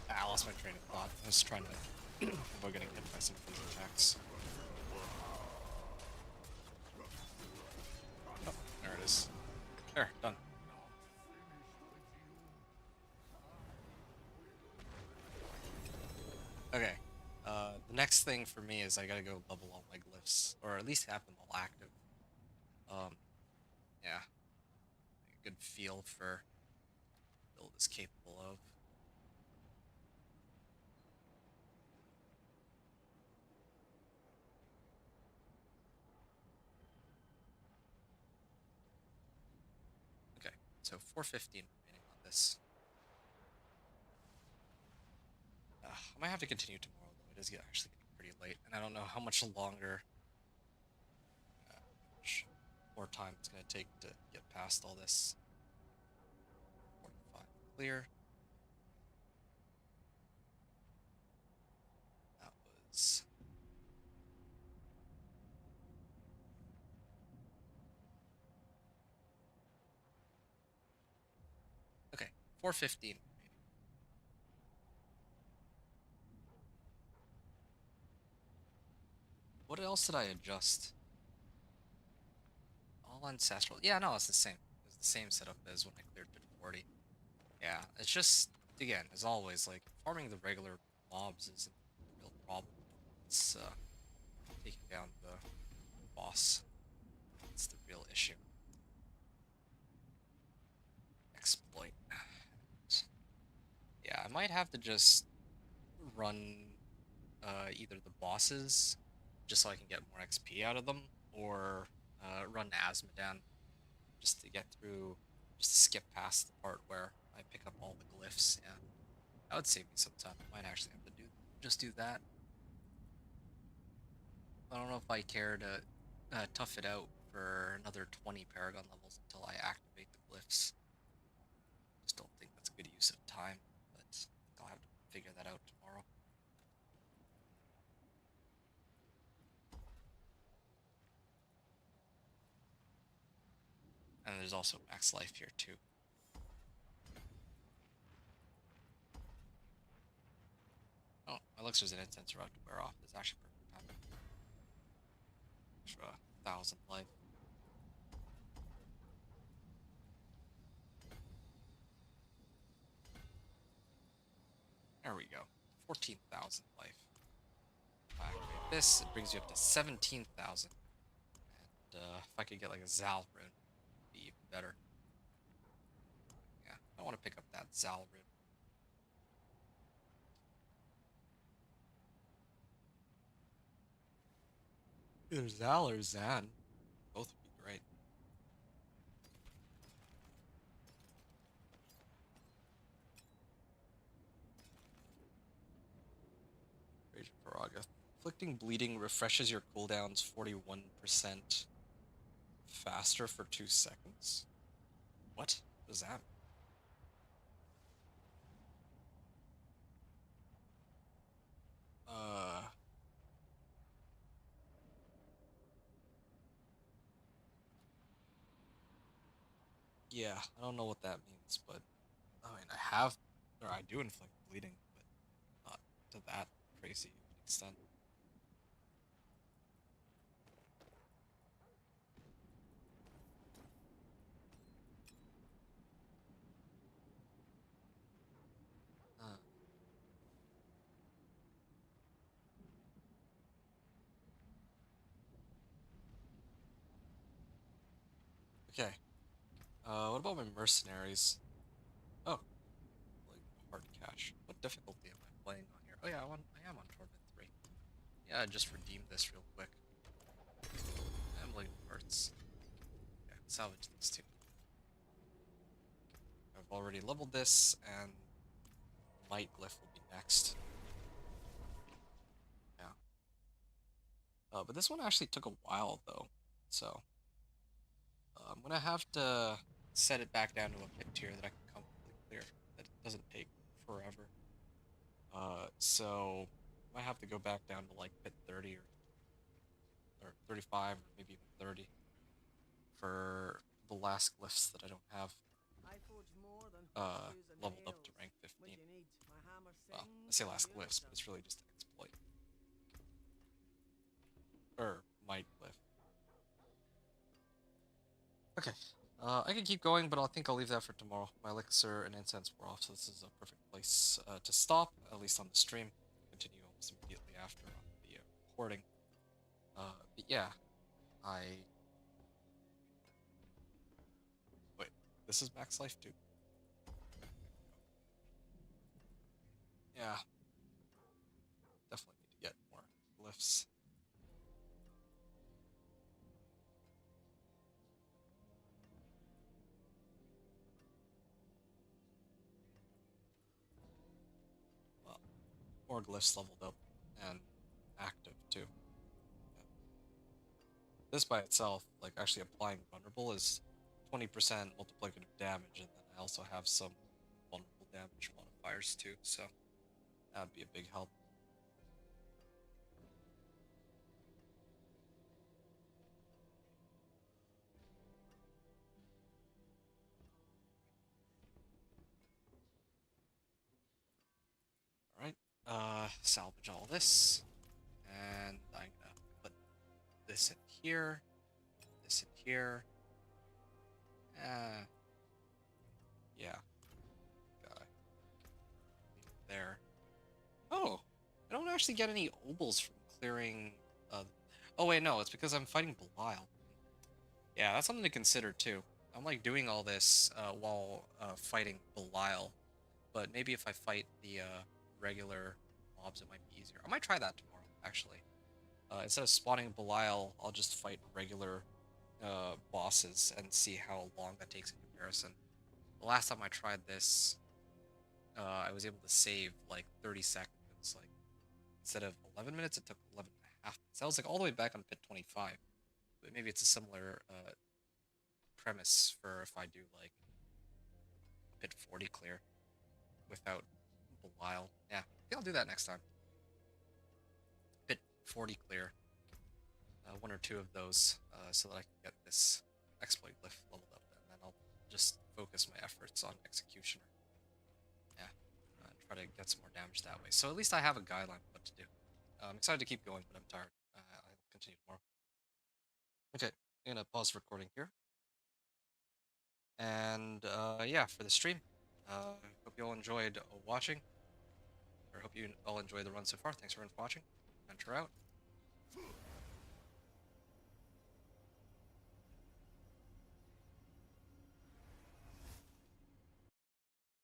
Speaker 7: I lost my train of thought. I was trying to avoid getting hit by some of these attacks. Oh, there it is. There, done. Okay. The next thing for me is I gotta go level all my glyphs, or at least have them all active. Yeah. A good feel for what build is capable of. Okay, so 415 remaining on this. I might have to continue tomorrow, though. It is actually getting pretty late, and I don't know how much longer, how much more time it's going to take to get past all this. 45 clear. That was... Okay, 415 remaining. What else did I adjust? All ancestral. Yeah, no, it's the same. It's the same setup as when I cleared pit 40. Yeah, it's just, again, as always, like, farming the regular mobs isn't the real problem. It's taking down the boss. It's the real issue. Exploit. Yeah, I might have to just run either the bosses, just so I can get more XP out of them, or run Asmodan, just to get through, just to skip past the part where I pick up all the glyphs. Yeah, that would save me some time. I might actually have to just do that. I don't know if I care to tough it out for another 20 Paragon levels until I activate the glyphs. Just don't think that's a good use of time, but I'll have to figure that out tomorrow. And there's also max life here too. Oh, my elixirs and incense are about to wear off. It's actually perfect time. Extra 1,000 life. There we go. 14,000 life. If I activate this, it brings you up to 17,000. And if I could get like a Zal rune, it'd be even better. Yeah, I want to pick up that Zal rune. Either Zal or Zan. Both would be great. Rage of Faraga. Inflicting bleeding refreshes your cooldowns 41% faster for 2 seconds. What? What is that? Yeah, I don't know what that means, but I mean, I do inflict bleeding, but not to that crazy of an extent. Uh, okay. What about my mercenaries? Oh, like hard cash. What difficulty am I playing on here? Oh yeah, I am on Torment 3. Yeah, I just redeemed this real quick. I'm like parts. Okay, salvage these two. I've already leveled this, and Might Glyph will be next. Yeah. But this one actually took a while though, so I'm gonna have to set it back down to a pit tier that I can comfortably clear. That doesn't take forever. So I might have to go back down to like pit 30 or 35 or maybe even 30 for the last glyphs that I don't have
Speaker 5: I forge more than horseshoes and
Speaker 7: leveled up to
Speaker 5: nails.
Speaker 7: rank
Speaker 5: What
Speaker 7: 15.
Speaker 5: do you need? My hammer
Speaker 7: Well, I
Speaker 5: sings
Speaker 7: say
Speaker 5: or
Speaker 7: last
Speaker 5: you
Speaker 7: glyphs, but
Speaker 5: some?
Speaker 7: it's really just an exploit. Or might glyph. Okay. I can keep going, but I think I'll leave that for tomorrow. My elixir and incense were off, so this is a perfect place to stop, at least on the stream. Continue almost immediately after on the recording. But yeah, wait, this is max life too? Yeah, definitely need to get more glyphs. Well, more glyphs leveled up and active too. Yeah. This by itself, like actually applying vulnerable, is 20% multiplicative damage, and then I also have some vulnerable damage modifiers too, so that'd be a big help. Alright, salvage all this, and I'm gonna put this in here, this in here. Yeah, guy. There. Oh, I don't actually get any obols from clearing, oh wait, no, it's because I'm fighting Belial. Yeah, that's something to consider too. I'm like doing all this while fighting Belial, but maybe if I fight the regular mobs, it might be easier. I might try that tomorrow, actually. Instead of spawning Belial, I'll just fight regular bosses and see how long that takes in comparison. The last time I tried this, I was able to save like 30 seconds. Like instead of 11 minutes, it took 11 and a half minutes. That was like all the way back on pit 25. But maybe it's a similar premise for if I do like pit 40 clear without Belial. Yeah, I think I'll do that next time. Pit 40 clear. One or two of those so that I can get this exploit glyph leveled up, and then I'll just focus my efforts on executioner. Yeah, try to get some more damage that way. So at least I have a guideline of what to do. I'm excited to keep going, but I'm tired. I'll continue tomorrow. Okay, I'm gonna pause recording here. And yeah, for the stream, hope you all enjoyed watching, or hope you all enjoyed the run so far. Thanks everyone for watching. Venture out.